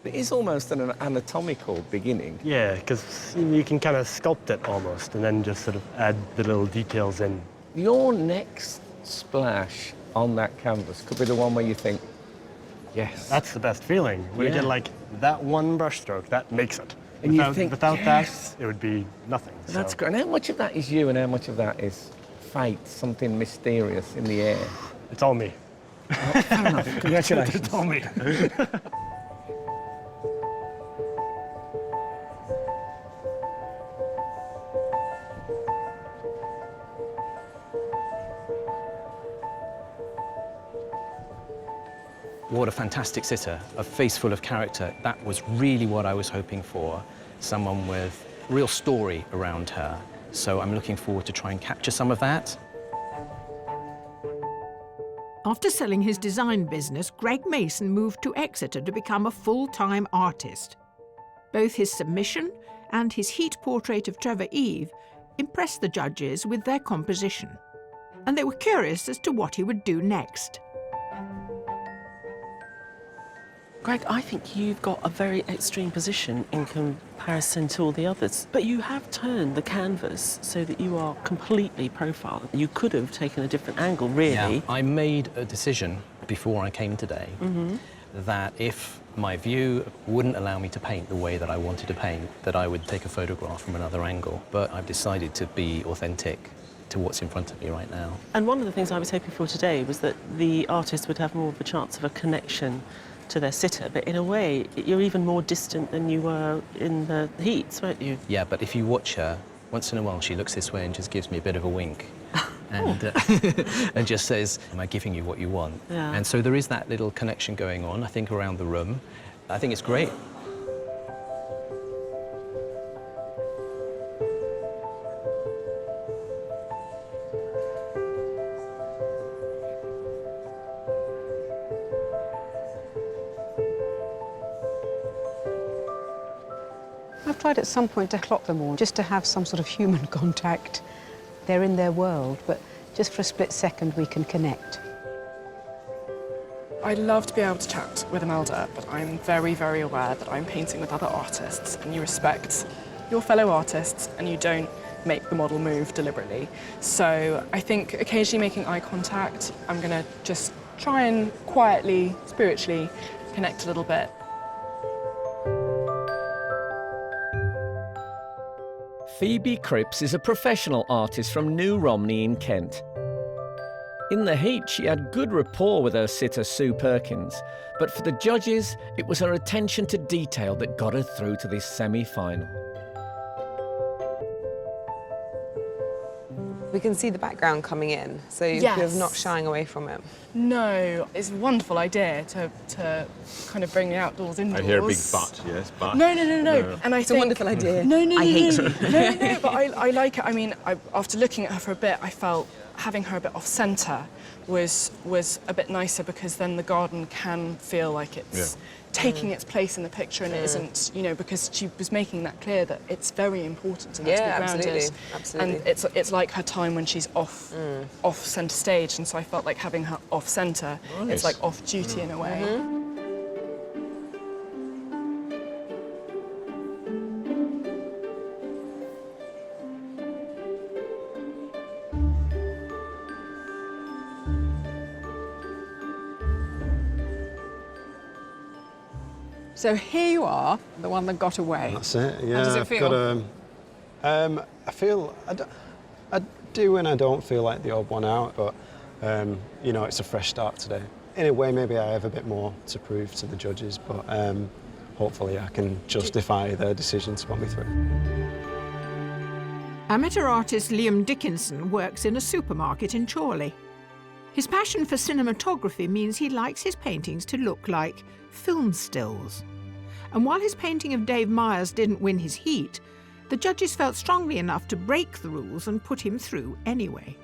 It is almost an anatomical beginning. Yeah, because you can kind of sculpt it almost, and then just sort of add the little details in. Your next splash on that canvas could be the one where you think, yes. That's the best feeling. When you Yeah. get like that one brushstroke, that makes it. And you think, without yes. that, it would be nothing. That's so. great. And how much of that is you and how much of that is fate, something mysterious in the air? It's all me. Fair enough. Congratulations. It's all me. What a fantastic sitter, a face full of character. That was really what I was hoping for, someone with real story around her. So I'm looking forward to try and capture some of that. After selling his design business, Greg Mason moved to Exeter to become a full-time artist. Both his submission and his heat portrait of Trevor Eve impressed the judges with their composition, and they were curious as to what he would do next. Greg, I think you've got a very extreme position in comparison to all the others. But you have turned the canvas so that you are completely profiled. You could have taken a different angle, really. Yeah, I made a decision before I came today that if my view wouldn't allow me to paint the way that I wanted to paint, that I would take a photograph from another angle. But I've decided to be authentic to what's in front of me right now. And one of the things I was hoping for today was that the artist would have more of a chance of a connection to their sitter, but in a way, you're even more distant than you were in the heats, weren't you? Yeah, but if you watch her, once in a while she looks this way and just gives me a bit of a wink. And, and just says, am I giving you what you want? Yeah. And so there is that little connection going on, I think, around the room. I think it's great. I've tried at some point to clock them all, just to have some sort of human contact. They're in their world, but just for a split second we can connect. I'd love to be able to chat with Imelda, but I'm very, very aware that I'm painting with other artists, and you respect your fellow artists and you don't make the model move deliberately. So I think occasionally making eye contact, I'm going to just try and quietly, spiritually connect a little bit. Phoebe Cripps is a professional artist from New Romney in Kent. In the heat, she had good rapport with her sitter Sue Perkins, but for the judges, it was her attention to detail that got her through to this semi-final. We can see the background coming in, so you're not shying away from it. No, it's a wonderful idea to kind of bring the outdoors indoors. I hear a big but, yes, but. No. And It's a wonderful idea. No, I hate you. No, but I like it. I mean, after looking at her for a bit, I felt having her a bit off-centre was a bit nicer, because then the garden can feel like it's taking its place in the picture, and it isn't, you know, because she was making that clear that it's very important to her to be grounded. Absolutely. And it's like her time when she's off centre stage, and so I felt like having her off centre, it's like off duty in a way. So here you are, the one that got away. That's it, yeah. How does it feel? I feel, I do and I don't feel like the odd one out, but, you know, it's a fresh start today. In a way, maybe I have a bit more to prove to the judges, but hopefully I can justify their decision to put me through. Amateur artist Liam Dickinson works in a supermarket in Chorley. His passion for cinematography means he likes his paintings to look like film stills. And while his painting of Dave Myers didn't win his heat, the judges felt strongly enough to break the rules and put him through anyway.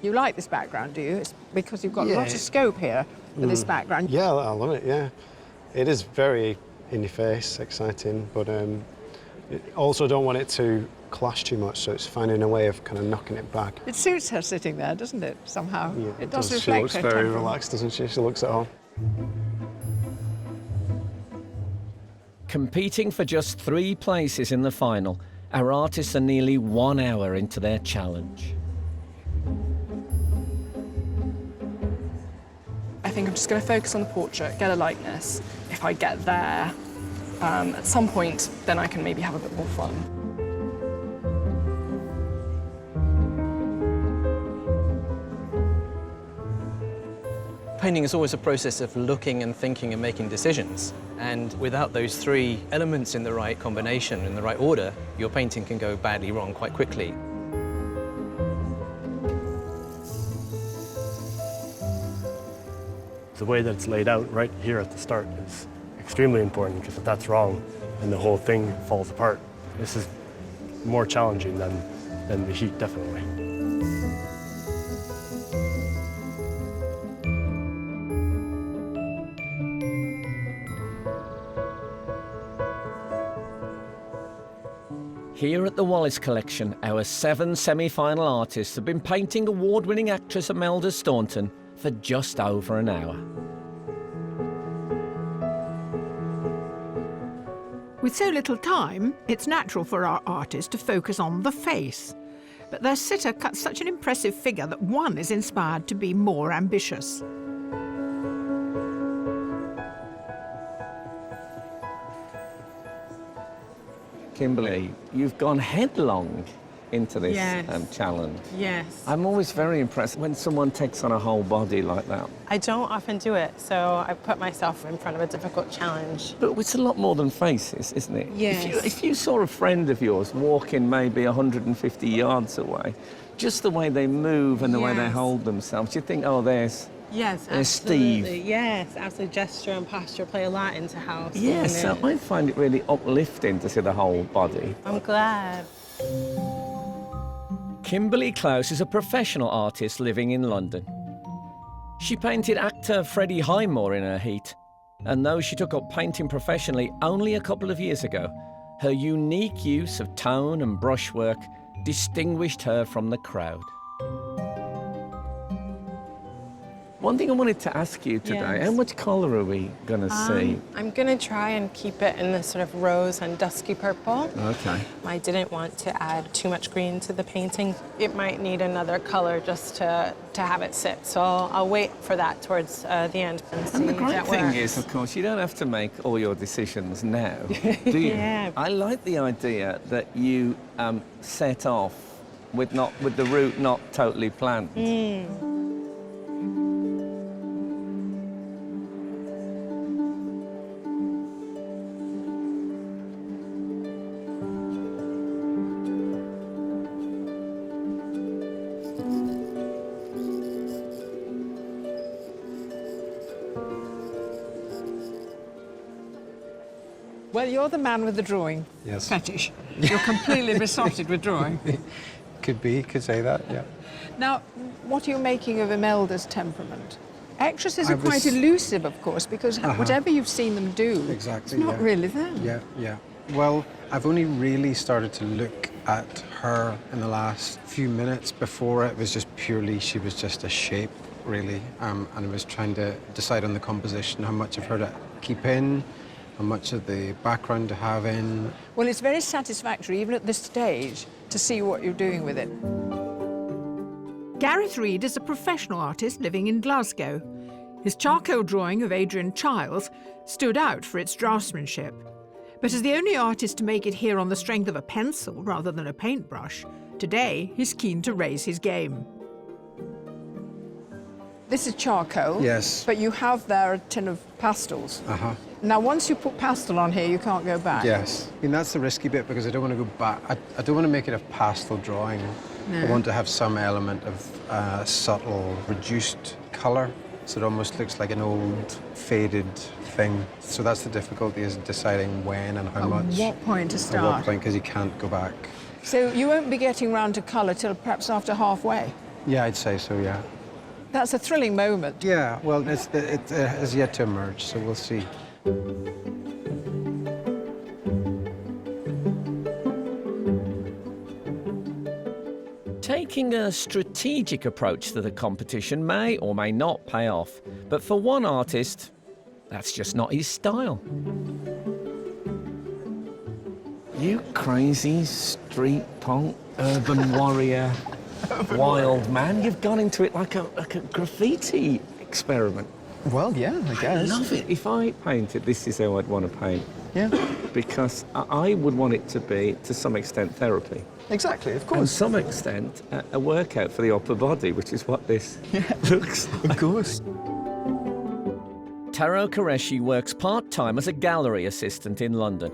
You like this background, do you? It's because you've got a lot of scope here for this background. Yeah, I love it, yeah. It is very in your face, exciting, but also don't want it to clash too much, so it's finding a way of kind of knocking it back. It suits her sitting there, doesn't it, somehow? Yeah, it does reflect She looks her very temperament. relaxed, doesn't she? She looks at home. Competing for just 3 places in the final, our artists are nearly 1 hour into their challenge. I think I'm just going to focus on the portrait, get a likeness. If I get there, at some point, then I can maybe have a bit more fun. Painting is always a process of looking and thinking and making decisions. And without those 3 elements in the right combination, in the right order, your painting can go badly wrong quite quickly. The way that it's laid out right here at the start is extremely important, because if that's wrong, then the whole thing falls apart. This is more challenging than the heat, definitely. Here at the Wallace Collection, our 7 semi-final artists have been painting award-winning actress Imelda Staunton for just over an hour. With so little time, it's natural for our artists to focus on the face. But their sitter cuts such an impressive figure that one is inspired to be more ambitious. Kimberly, you've gone headlong. into this Yes. challenge. Yes. I'm always very impressed when someone takes on a whole body like that. I don't often do it, so I put myself in front of a difficult challenge. But it's a lot more than faces, isn't it? Yes. If you saw a friend of yours walking maybe 150 yards away, just the way they move and the way they Yes. hold themselves, you think, oh, there's Yes, Steve. absolutely. Yes, absolutely. Gesture and posture play a lot into how. Yes, so I find it really uplifting to see the whole body. I'm glad. Kimberly Close is a professional artist living in London. She painted actor Freddie Highmore in her heat, and though she took up painting professionally only a couple of years ago, her unique use of tone and brushwork distinguished her from the crowd. One thing I wanted to ask you today, Yes. how much colour are we going to see? I'm going to try and keep it in this sort of rose and dusky purple. Okay. I didn't want to add too much green to the painting. It might need another color just to have it sit. So I'll wait for that towards the end and see And the if great that thing works. is, of course, you don't have to make all your decisions now, do you? Yeah. I like the idea that you set off with the route not totally planned. Well, you're the man with the drawing Yes. fetish. You're completely besotted with drawing. Could say that, yeah. Now, what are you making of Imelda's temperament? Actresses I are quite was- elusive, of course, because whatever you've seen them do, Exactly, it's not yeah. really them. Yeah. Well, I've only really started to look at her in the last few minutes. Before it was just purely, she was just a shape, really. And I was trying to decide on the composition, how much of her to keep in, how much of the background to have in. Well, it's very satisfactory, even at this stage, to see what you're doing with it. Gareth Reid is a professional artist living in Glasgow. His charcoal drawing of Adrian Chiles stood out for its draftsmanship. But as the only artist to make it here on the strength of a pencil rather than a paintbrush, today he's keen to raise his game. This is charcoal. Yes. But you have there a tin of pastels. Now, once you put pastel on here, you can't go back. Yes. I mean, that's the risky bit because I don't want to go back. I don't want to make it a pastel drawing. No. I want to have some element of subtle, reduced colour. So it almost looks like an old, faded thing. So that's the difficulty, is deciding when and how much. At what point to At start? what point, because you can't go back. So you won't be getting round to colour till perhaps after halfway. Yeah, I'd say so, yeah. That's a thrilling moment. Yeah, well, it has yet to emerge, so we'll see. Taking a strategic approach to the competition may or may not pay off, but for one artist, that's just not his style. You crazy street punk, urban warrior, wild man, you've gone into it like a graffiti experiment. Well, yeah, I guess. I love it. If I painted, this is how I'd want to paint. Yeah. Because I would want it to be, to some extent, therapy. Exactly, of And course. some extent, a workout for the upper body, which is what this looks like. Of course. Taro Qureshi works part-time as a gallery assistant in London.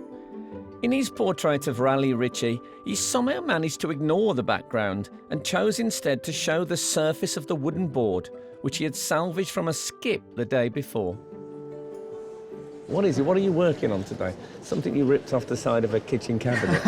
In his portrait of Raleigh Ritchie, he somehow managed to ignore the background and chose instead to show the surface of the wooden board, which he had salvaged from a skip the day before. What is it? What are you working on today? Something you ripped off the side of a kitchen cabinet?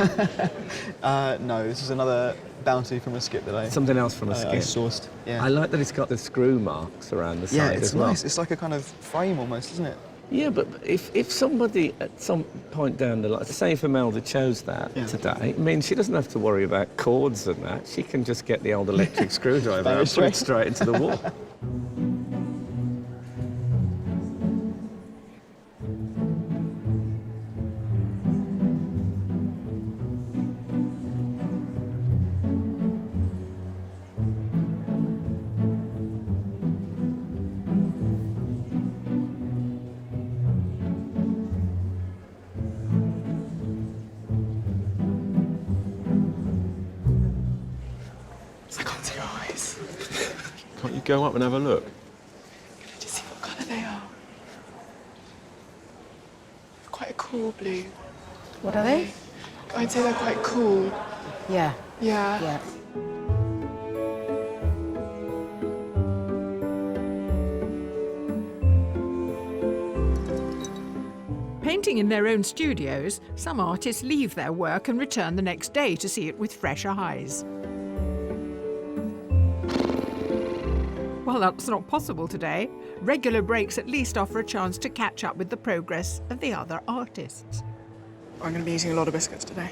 No, this is another bounty from a skip that I... Something else from a I skip? sourced, yeah. I like that it's got the screw marks around the Yeah, side it's as well. nice. It's like a kind of frame almost, isn't it? Yeah, but if somebody at some point down the line, say if Imelda chose that today, I mean, she doesn't have to worry about cords and that. She can just get the old electric screwdriver and put it straight into the wall. Can't you go up and have a look? Just see what colour they are. Quite a cool blue. What are they? I'd say they're quite cool. Yeah. Yeah. Yeah. Painting in their own studios, some artists leave their work and return the next day to see it with fresh eyes. Well, that's not possible today. Regular breaks at least offer a chance to catch up with the progress of the other artists. I'm going to be eating a lot of biscuits today.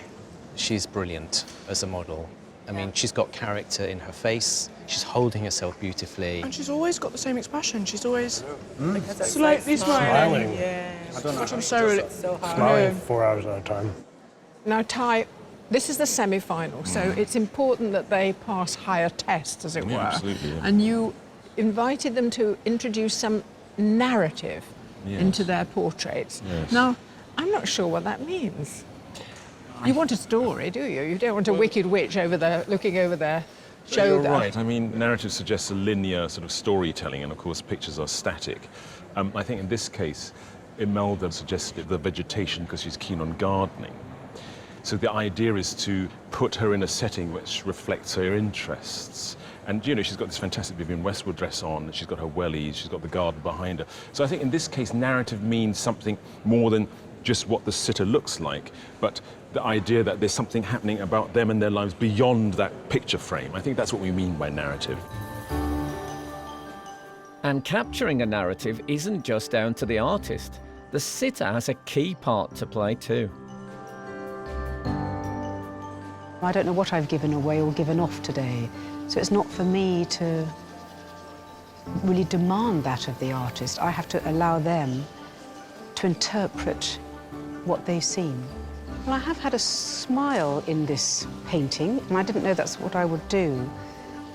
She's brilliant as a model. I mean, she's got character in her face. She's holding herself beautifully. And she's always got the same expression. She's always Because slightly smiling. Yeah. I don't know. I'm so Smiling 4 hours at a time. Now, Tai, this is the semi-final, so it's important that they pass higher tests, as it were. Absolutely. Yeah. And you invited them to introduce some narrative into their portraits. Yes. Now, I'm not sure what that means. You want a story, do you? You don't want a wicked witch over there, looking over their shoulder. You're right. I mean, narrative suggests a linear sort of storytelling, and of course, pictures are static. I think in this case, Imelda suggested the vegetation because she's keen on gardening. So the idea is to put her in a setting which reflects her interests. And, you know, she's got this fantastic Vivienne Westwood dress on, she's got her wellies, she's got the garden behind her. So I think in this case, narrative means something more than just what the sitter looks like, but the idea that there's something happening about them and their lives beyond that picture frame. I think that's what we mean by narrative. And capturing a narrative isn't just down to the artist. The sitter has a key part to play too. I don't know what I've given away or given off today, so it's not for me to really demand that of the artist. I have to allow them to interpret what they've seen. Well, I have had a smile in this painting, and I didn't know that's what I would do.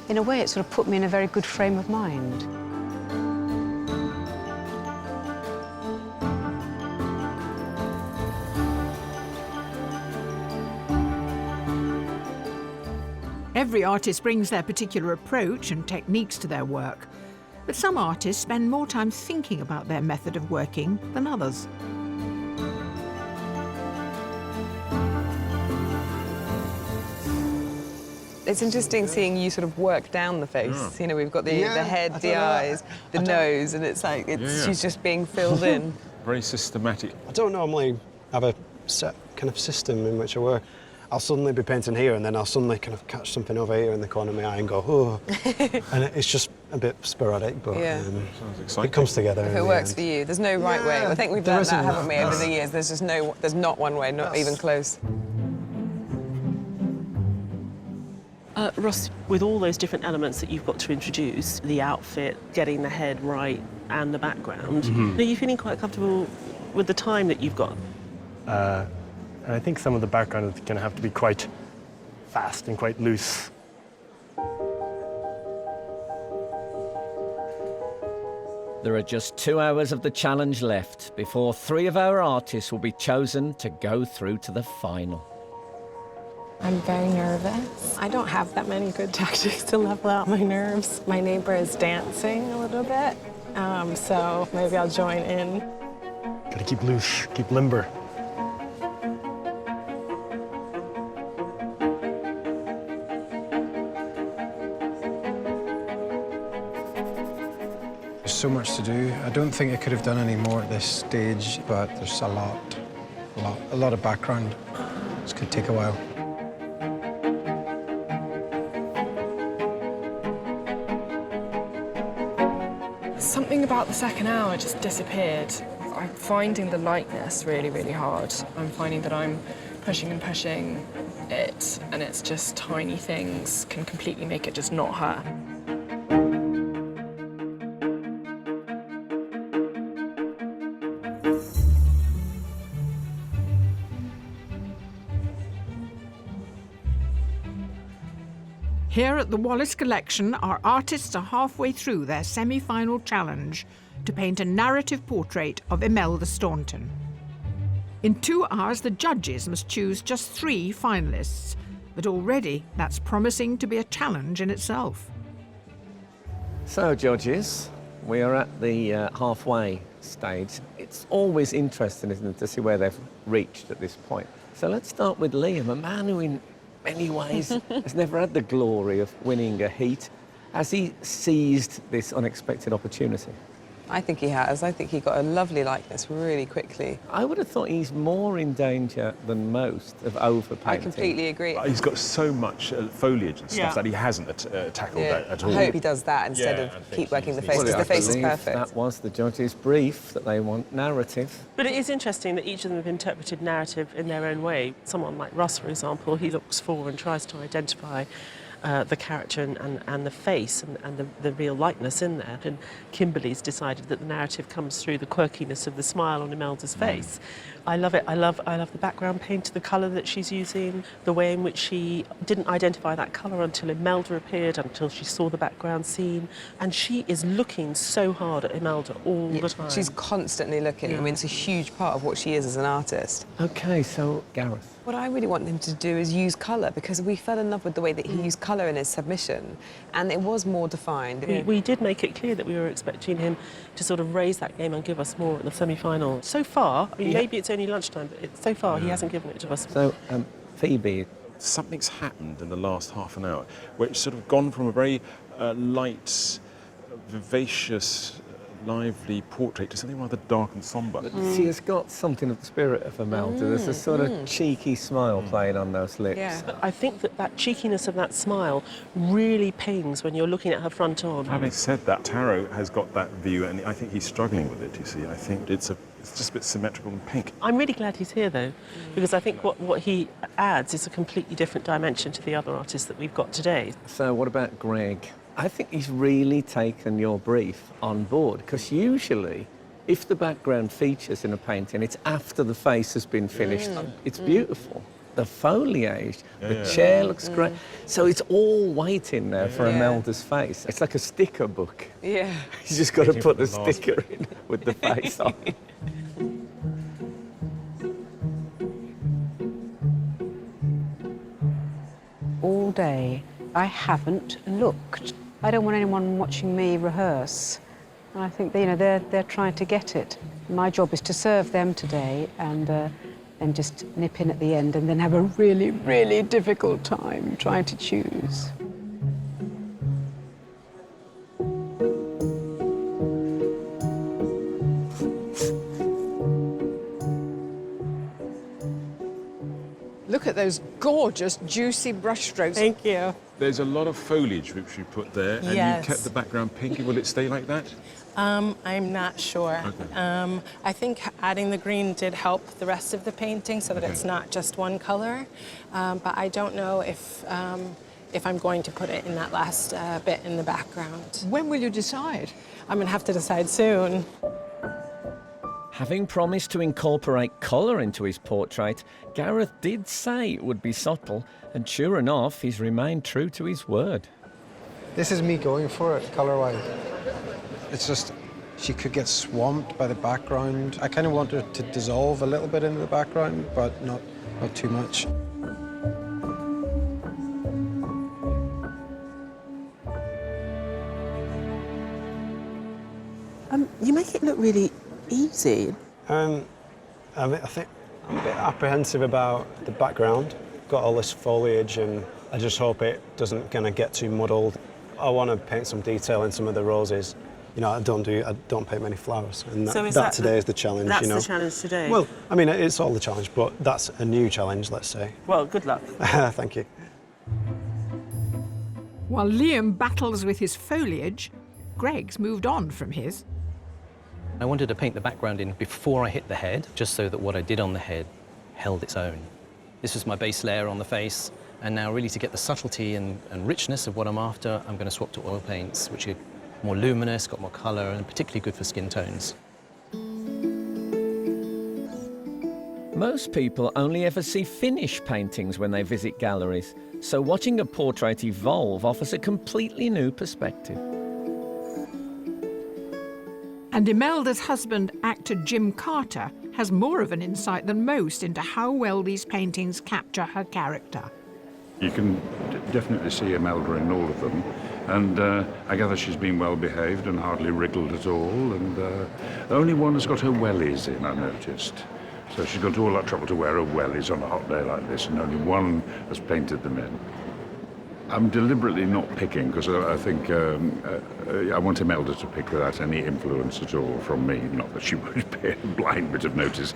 In a way, it sort of put me in a very good frame of mind. Every artist brings their particular approach and techniques to their work, but some artists spend more time thinking about their method of working than others. It's interesting seeing you sort of work down the face. You know, we've got the head, the eyes, the nose, and it's like she's just being filled in. Very systematic. I don't normally have a set kind of system in which I work. I'll suddenly be painting here, and then I'll suddenly kind of catch something over here in the corner of my eye and go, oh. And it's just a bit sporadic, but it comes together. If it works for you, there's no right way. I think we've learned that, haven't we, over the years? There's just there's not one way, not even close. Ross, with all those different elements that you've got to introduce, the outfit, getting the head right, and the background, are you feeling quite comfortable with the time that you've got? And I think some of the background is going to have to be quite fast and quite loose. There are just 2 hours of the challenge left before 3 of our artists will be chosen to go through to the final. I'm very nervous. I don't have that many good tactics to level out my nerves. My neighbor is dancing a little bit, so maybe I'll join in. Gotta keep loose, keep limber. There's so much to do. I don't think I could have done any more at this stage, but there's a lot of background. This could take a while. Something about the second hour just disappeared. I'm finding the lightness really, really hard. I'm finding that I'm pushing and pushing it, and it's just tiny things can completely make it just not her. Here at the Wallace Collection, our artists are halfway through their semi-final challenge to paint a narrative portrait of Imelda Staunton. In 2 hours, the judges must choose just 3 finalists, but already that's promising to be a challenge in itself. So, judges, we are at the halfway stage. It's always interesting, isn't it, to see where they've reached at this point. So let's start with Liam, a man who in many ways has never had the glory of winning a heat. Has he seized this unexpected opportunity? I think he has. I think he got a lovely likeness really quickly. I would have thought he's more in danger than most of overpainting. I completely agree. He's got so much foliage and stuff Yeah. that he hasn't tackled that at all. I hope he does that instead of keep working the face, because the face is perfect. That was the judge's brief, that they want narrative. But it is interesting that each of them have interpreted narrative in their own way. Someone like Russ, for example, he looks for and tries to identify the character and the face and the real likeness in there. And Kimberly's decided that the narrative comes through the quirkiness of the smile on Imelda's face. I love it. I love the background paint, the colour that she's using, the way in which she didn't identify that colour until Imelda appeared, until she saw the background scene. And she is looking so hard at Imelda all the time. She's constantly looking. I mean, it's a huge part of what she is as an artist. OK, so Gareth. What I really want him to do is use colour, because we fell in love with the way that he used colour in his submission, and it was more defined. We did make it clear that we were expecting him to sort of raise that game and give us more at the semi-final. So far, I mean, maybe it's only lunchtime, but so far he hasn't given it to us. So, Phoebe. Something's happened in the last half an hour, where it's sort of gone from a very light, vivacious, lively portrait to something rather dark and sombre. She has got something of the spirit of Imelda. There's a sort of cheeky smile playing on those lips. Yeah. I think that cheekiness of that smile really pings when you're looking at her front on. Having said that, Taro has got that view, and I think he's struggling with it, you see. I think it's just a bit symmetrical and pink. I'm really glad he's here, though, because I think what he adds is a completely different dimension to the other artists that we've got today. So what about Greg? I think he's really taken your brief on board, because usually, if the background features in a painting, it's after the face has been finished. It's beautiful. The foliage, the chair looks great. So it's all waiting there for Imelda's face. It's like a sticker book. Yeah. You just got to put the sticker in with the face on. All day, I haven't looked. I don't want anyone watching me rehearse. And I think, you know, they're trying to get it. My job is to serve them today and just nip in at the end and then have a really, really difficult time trying to choose. Look at those gorgeous, juicy brushstrokes. Thank you. There's a lot of foliage which you put there, and Yes. you kept the background pink. Will it stay like that? I'm not sure. Okay. I think adding the green did help the rest of the painting so that it's not just one color. But I don't know if I'm going to put it in that last bit in the background. When will you decide? I'm going to have to decide soon. Having promised to incorporate colour into his portrait, Gareth did say it would be subtle, and sure enough, he's remained true to his word. This is me going for it, colour-wise. It's just, she could get swamped by the background. I kind of want her to dissolve a little bit into the background, but not too much. You make it look really easy. I think I'm a bit apprehensive about the background. Got all this foliage, and I just hope it doesn't kind of get too muddled. I want to paint some detail in some of the roses. You know, I don't paint many flowers, and that today is the challenge. That's you know? the challenge today. Well, I mean, it's all the challenge, but that's a new challenge, let's say. Well, good luck. Thank you. While Liam battles with his foliage, Greg's moved on from his. I wanted to paint the background in before I hit the head, just so that what I did on the head held its own. This was my base layer on the face, and now really to get the subtlety and richness of what I'm after, I'm going to swap to oil paints, which are more luminous, got more colour, and particularly good for skin tones. Most people only ever see finished paintings when they visit galleries, so watching a portrait evolve offers a completely new perspective. And Imelda's husband, actor Jim Carter, has more of an insight than most into how well these paintings capture her character. You can definitely see Imelda in all of them. And I gather she's been well behaved and hardly wriggled at all. And only one has got her wellies in, I noticed. So she's gone to all that trouble to wear her wellies on a hot day like this, and only one has painted them in. I'm deliberately not picking because I think I want Imelda to pick without any influence at all from me. Not that she would pay a blind bit of notice.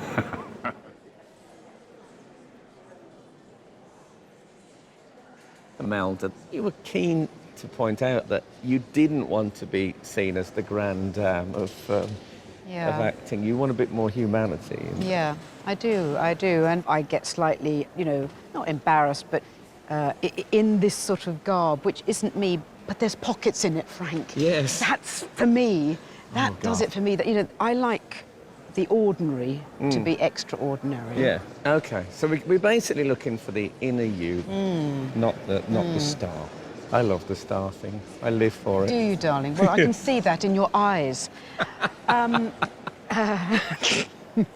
Imelda, you were keen to point out that you didn't want to be seen as the grand dame of acting. You want a bit more humanity. Yeah, I do. And I get slightly, you know, not embarrassed, but in this sort of garb, which isn't me, but there's pockets in it, Frank. Yes. That's, for me, that does it for me. That, you know, I like the ordinary to be extraordinary. Yeah, OK. So we're basically looking for the inner you, not the star. I love the star thing. I live for it. Do you, darling? Well, I can see that in your eyes.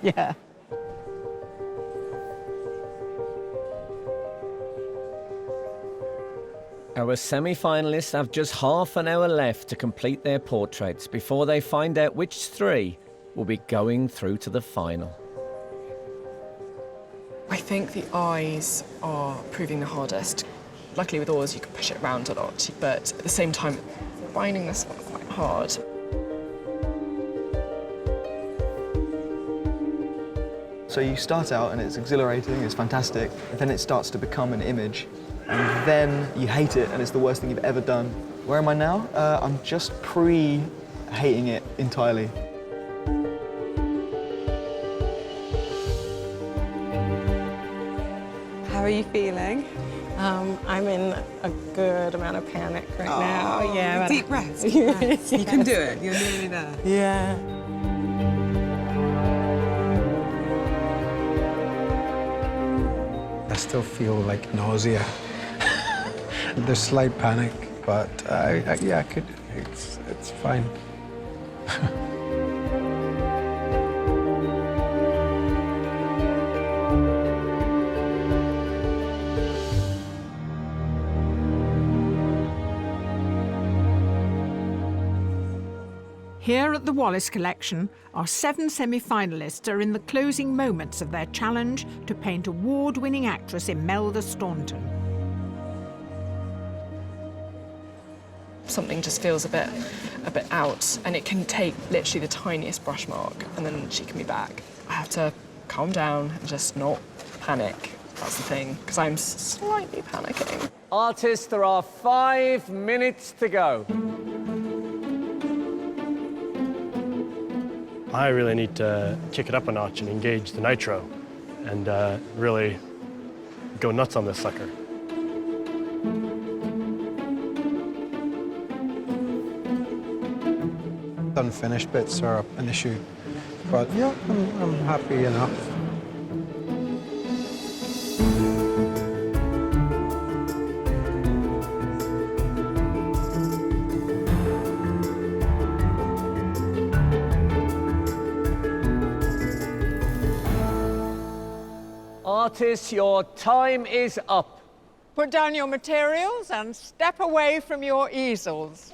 Yeah. Our semi-finalists have just half an hour left to complete their portraits before they find out which three will be going through to the final. I think the eyes are proving the hardest. Luckily with oars you can push it around a lot, but at the same time finding this one quite hard. So you start out and it's exhilarating, it's fantastic, and then it starts to become an image, and then you hate it and it's the worst thing you've ever done. Where am I now? I'm just pre-hating it entirely. How are you feeling? I'm in a good amount of panic right now. Yeah. Deep breaths. Deep breaths. You can do it. You're nearly there. Yeah. I still feel like nausea. There's slight panic, but yeah, it's fine. Here at the Wallace Collection, our 7 semi-finalists are in the closing moments of their challenge to paint award-winning actress Imelda Staunton. Something just feels a bit out, and it can take literally the tiniest brush mark, and then she can be back. I have to calm down and just not panic. That's the thing, because I'm slightly panicking. Artists, there are 5 minutes to go. I really need to kick it up a notch and engage the nitro and really go nuts on this sucker. Unfinished bits are an issue, but yeah, I'm happy enough. Artists, your time is up. Put down your materials and step away from your easels.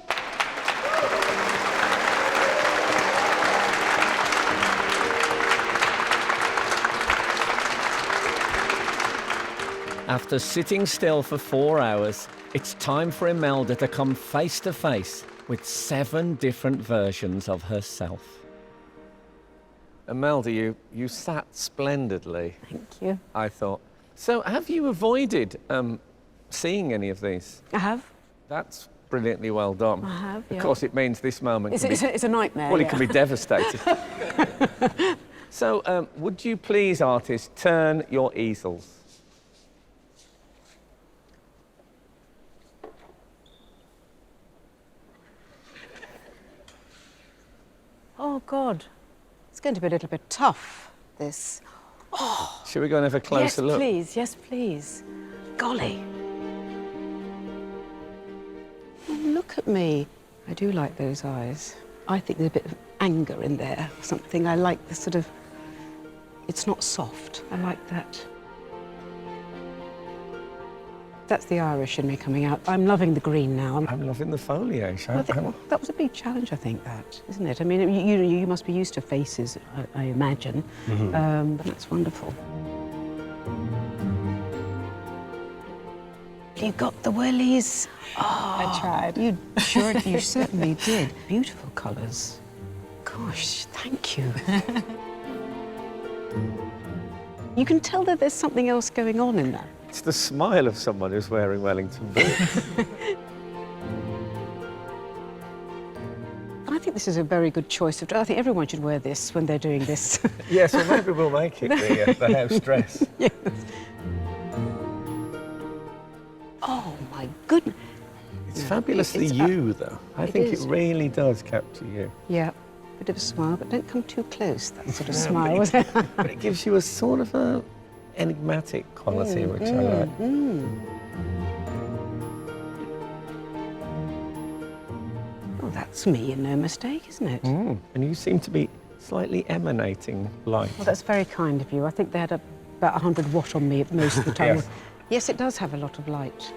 After sitting still for 4 hours, it's time for Imelda to come face to face with 7 different versions of herself. Imelda, you sat splendidly. Thank you. I thought. So, have you avoided seeing any of these? I have. That's brilliantly well done. I have, yeah. Of course, it means this moment It's a nightmare. Well, yeah. it can be devastating. So, would you please, artists, turn your easels? Oh, God. It's going to be a little bit tough, this. Oh. Shall we go and have a closer look? Yes, please. Golly. Oh, look at me. I do like those eyes. I think there's a bit of anger in there, or something. I like the sort of... It's not soft. I like that. That's the Irish in me coming out. I'm loving the green now. I'm loving the foliage. Well, that was a big challenge, I think, isn't it? I mean, you must be used to faces, I imagine. But that's wonderful. You got the wellies. Oh, I tried. You certainly did. Beautiful colours. Gosh, thank you. You can tell that there's something else going on in that. It's the smile of someone who's wearing Wellington boots. I think this is a very good choice of. I think everyone should wear this when they're doing this. Yes, well, maybe we'll make it the house dress. Yes. Oh, my goodness. It's fabulously you, though. I think it really does capture you. Yeah, bit of a smile, but don't come too close, that sort of No, smile. but it gives you a sort of a enigmatic quality, which I like. Oh, that's me and no mistake, isn't it? And you seem to be slightly emanating light. Well, that's very kind of you. I think they had about 100 watt on me most of the time. Yes. Yes, it does have a lot of light.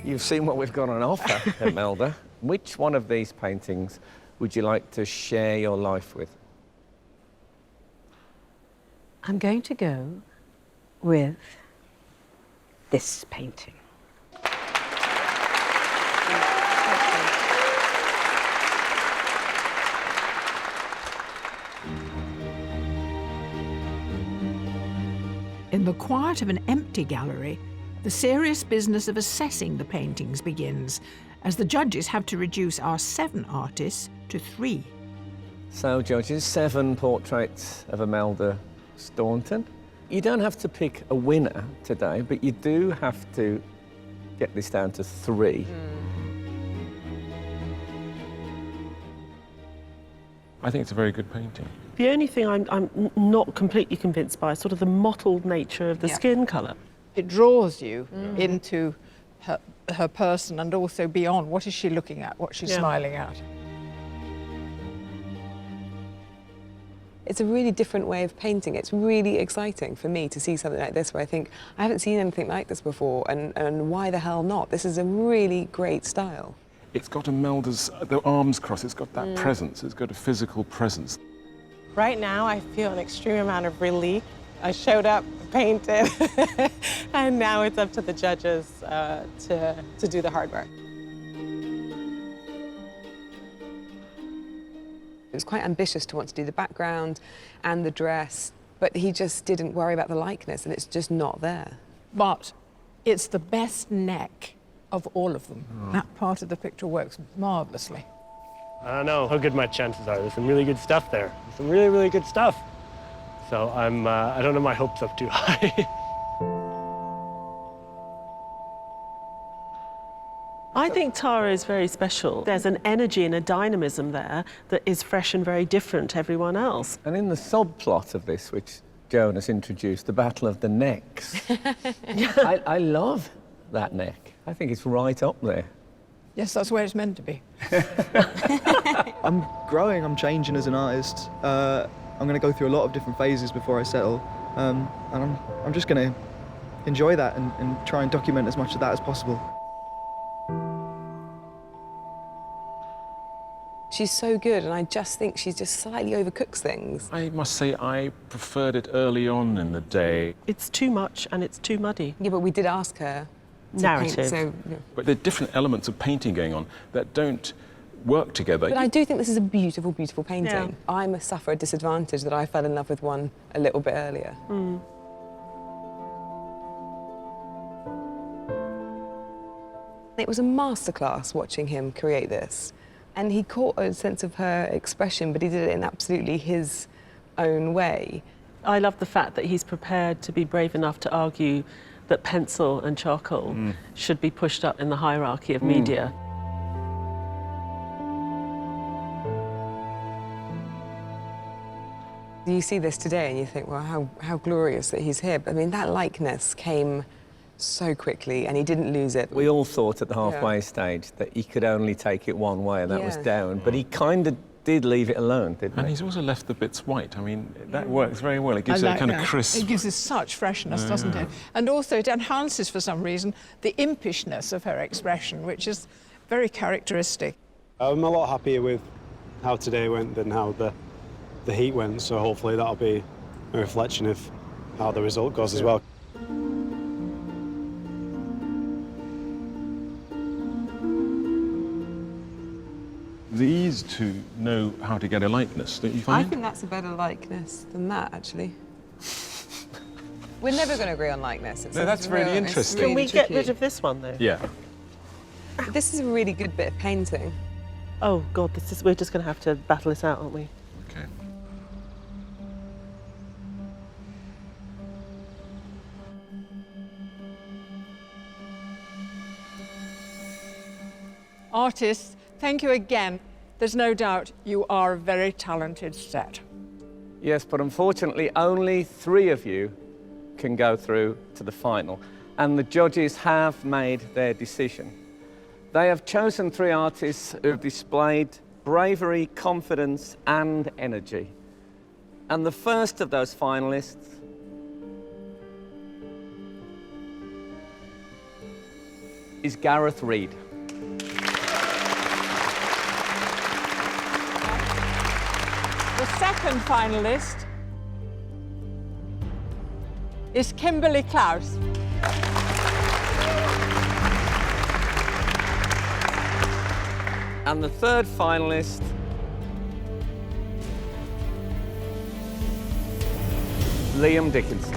You've seen what we've got on offer, Imelda. Which one of these paintings would you like to share your life with? I'm going to go with this painting. In the quiet of an empty gallery, the serious business of assessing the paintings begins, as the judges have to reduce our 7 artists to 3. So, judges, 7 portraits of Imelda Staunton. You don't have to pick a winner today, but you do have to get this down to 3. I think it's a very good painting. The only thing I'm not completely convinced by is sort of the mottled nature of the skin colour. It draws you into her person and also beyond. What is she looking at? What she's smiling at? It's a really different way of painting. It's really exciting for me to see something like this where I think, I haven't seen anything like this before, and why the hell not? This is a really great style. It's got Imelda's, the arms crossed, it's got that presence, it's got a physical presence. Right now, I feel an extreme amount of relief. I showed up, painted, and now it's up to the judges to do the hard work. It was quite ambitious to want to do the background and the dress, but he just didn't worry about the likeness, and it's just not there. But it's the best neck of all of them. That part of the picture works marvellously. I don't know how good my chances are. There's some really good stuff there. Some really, really good stuff. So I don't have my hopes up too high. I think Tara is very special. There's an energy and a dynamism there that is fresh and very different to everyone else. And in the subplot of this, which Joan has introduced, the battle of the necks, I love that neck. I think it's right up there. Yes, that's where it's meant to be. I'm growing, I'm changing as an artist. I'm going to go through a lot of different phases before I settle. And I'm just going to enjoy that and try and document as much of that as possible. She's so good, and I just think she just slightly overcooks things. I must say I preferred it early on in the day. It's too much and it's too muddy. Yeah, but we did ask her to narrative. paint, so, yeah. But there are different elements of painting going on that don't work together. But I do think this is a beautiful, beautiful painting. Yeah. I must suffer a disadvantage that I fell in love with one a little bit earlier. It was a masterclass watching him create this. And he caught a sense of her expression, but he did it in absolutely his own way. I love the fact that he's prepared to be brave enough to argue that pencil and charcoal should be pushed up in the hierarchy of media. You see this today and you think, well, how glorious that he's here. But I mean, that likeness came so quickly and he didn't lose it. We all thought at the halfway stage that he could only take it one way, and that was down. But he kind of did leave it alone, didn't And we? he's also left the bits white. I mean, that works very well. It gives it a kind of crisp... It gives it such freshness, doesn't it? And also it enhances, for some reason, the impishness of her expression, which is very characteristic. I'm a lot happier with how today went than how the heat went, so hopefully that'll be a reflection of how the result goes as well. These two know how to get a likeness, don't you I find? think that's a better likeness than that, actually. We're never going to agree on likeness. No, that's really interesting. Can we get rid of this one, though? Yeah. This is a really good bit of painting. Oh, God, we're just going to have to battle this out, aren't we? Okay. Artists, thank you again. There's no doubt you are a very talented set. Yes, but unfortunately only 3 of you can go through to the final, and the judges have made their decision. They have chosen 3 artists who have displayed bravery, confidence and energy. And the first of those finalists is Gareth Reed. The second finalist is Kimberly Klaus. And the third finalist Liam Dickinson.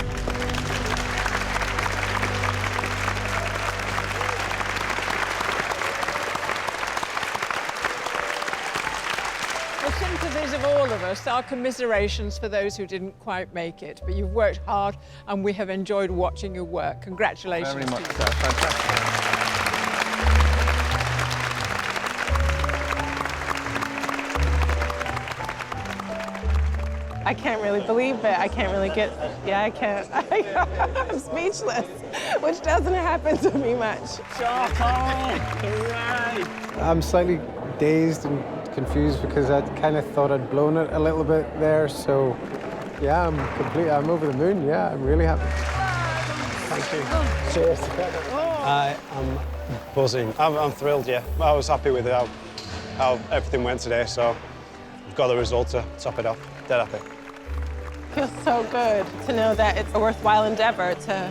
The sympathies of all of us, our commiserations for those who didn't quite make it. But you've worked hard and we have enjoyed watching your work. Congratulations. Very much to you. so. Fantastic. I can't really believe it. I can't really get, yeah, I can't. I'm speechless, which doesn't happen to me much. I'm slightly dazed and confused because I kind of thought I'd blown it a little bit there, so yeah, I'm over the moon, yeah, I'm really happy. Thank you. Cheers. I am buzzing. I'm thrilled, yeah. I was happy with how everything went today, so I've got the result to top it off. Dead happy. Feels so good to know that it's a worthwhile endeavor to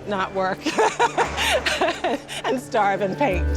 not work and starve and paint.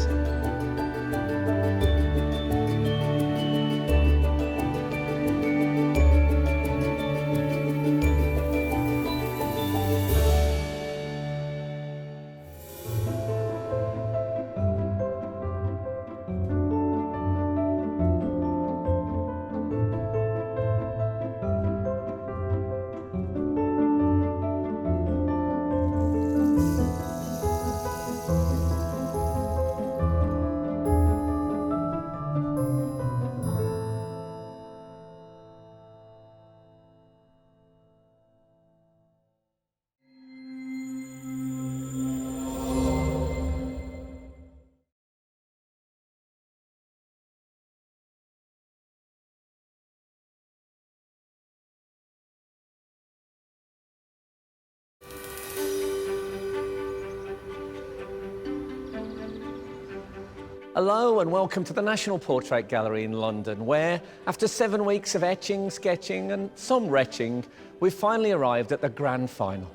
Hello and welcome to the National Portrait Gallery in London, where, after 7 weeks of etching, sketching and some retching, we've finally arrived at the grand final.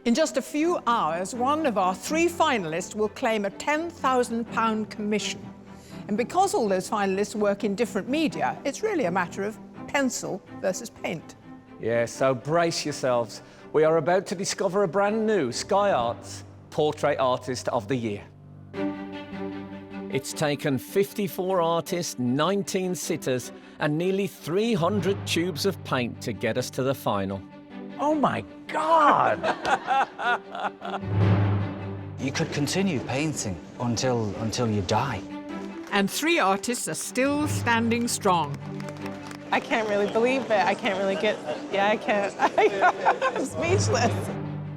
In just a few hours, one of our 3 finalists will claim a £10,000 commission. And because all those finalists work in different media, it's really a matter of pencil versus paint. Yeah, so brace yourselves. We are about to discover a brand new Sky Arts Portrait Artist of the Year. It's taken 54 artists, 19 sitters, and nearly 300 tubes of paint to get us to the final. Oh my God! You could continue painting until you die. And 3 artists are still standing strong. I can't really believe it. I can't really get, yeah, I can't. I'm speechless.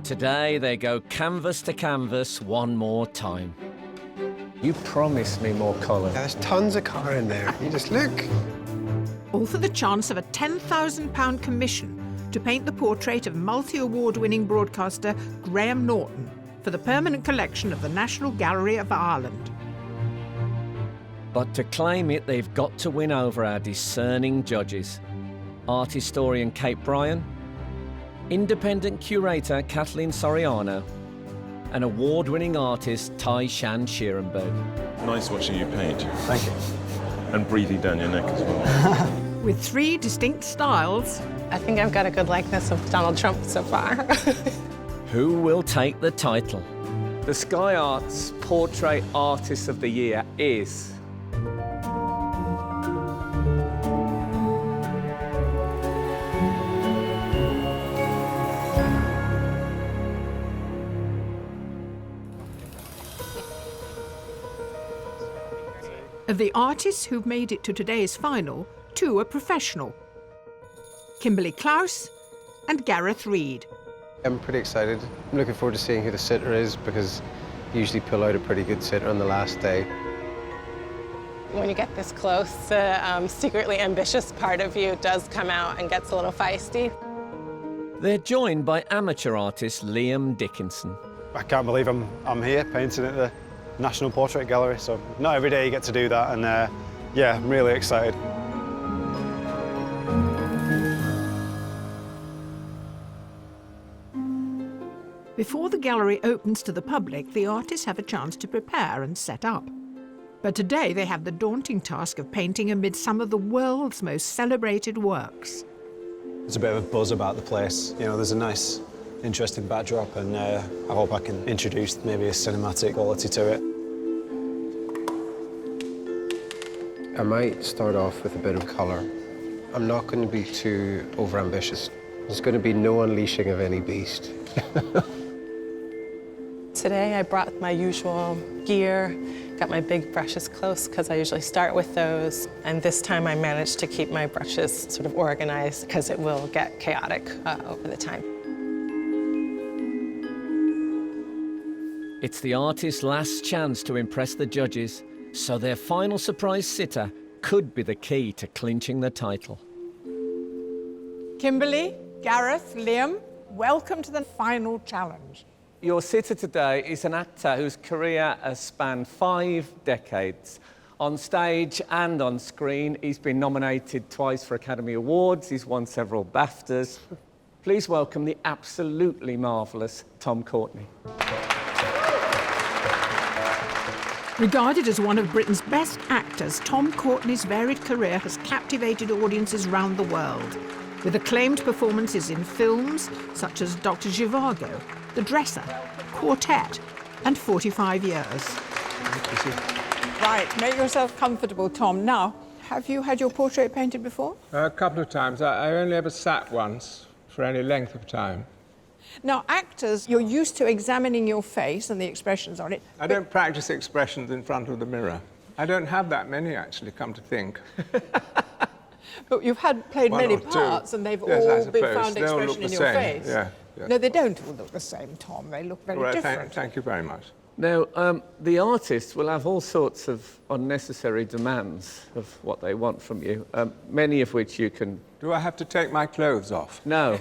Today they go canvas to canvas one more time. You promised me more colour. There's tons of colour in there. You just look. all for the chance of a £10,000 commission to paint the portrait of multi-award-winning broadcaster Graham Norton for the permanent collection of the National Gallery of Ireland. But to claim it, they've got to win over our discerning judges. Art historian Kate Bryan, independent curator Kathleen Soriano, and award-winning artist Tai-Shani Schierenberg. Nice watching you paint. Thank you. And breathing down your neck as well. With 3 distinct styles, I think I've got a good likeness of Donald Trump so far. Who will take the title? The Sky Arts Portrait Artist of the Year is... Of the artists who've made it to today's final, 2 are professional. Kimberly Klaus and Gareth Reid. I'm pretty excited. I'm looking forward to seeing who the sitter is because you usually pull out a pretty good sitter on the last day. When you get this close, the secretly ambitious part of you does come out and gets a little feisty. They're joined by amateur artist Liam Dickinson. I can't believe I'm here painting at the National Portrait Gallery, so not every day you get to do that, and yeah, I'm really excited. Before the gallery opens to the public, the artists have a chance to prepare and set up. But today they have the daunting task of painting amid some of the world's most celebrated works. There's a bit of a buzz about the place. You know, there's a nice, interesting backdrop, and I hope I can introduce maybe a cinematic quality to it. I might start off with a bit of colour. I'm not going to be too overambitious. There's going to be no unleashing of any beast. Today I brought my usual gear, got my big brushes close because I usually start with those, and this time I managed to keep my brushes sort of organized because it will get chaotic over the time. It's the artist's last chance to impress the judges, so their final surprise sitter could be the key to clinching the title. Kimberly, Gareth, Liam, welcome to the final challenge. Your sitter today is an actor whose career has spanned 5 decades. On stage and on screen, he's been nominated twice for Academy Awards, he's won several BAFTAs. Please welcome the absolutely marvellous Tom Courtenay. Regarded as one of Britain's best actors, Tom Courtenay's varied career has captivated audiences round the world, with acclaimed performances in films such as Dr. Zhivago, The Dresser, Quartet, and 45 Years. Right, make yourself comfortable, Tom. Now, have you had your portrait painted before? A couple of times. I only ever sat once for any length of time. Now, actors, you're used to examining your face and the expressions on it. I don't practice expressions in front of the mirror. I don't have that many, actually, come to think. But you've played One many or two. parts, and they've Yes, I all been suppose. found They all expression look in the your same. face. Yeah, yeah. No, they don't all look the same, Tom. They look very Well, different. thank you very much. Now, the artist will have all sorts of unnecessary demands of what they want from you, many of which you can... Do I have to take my clothes off? No.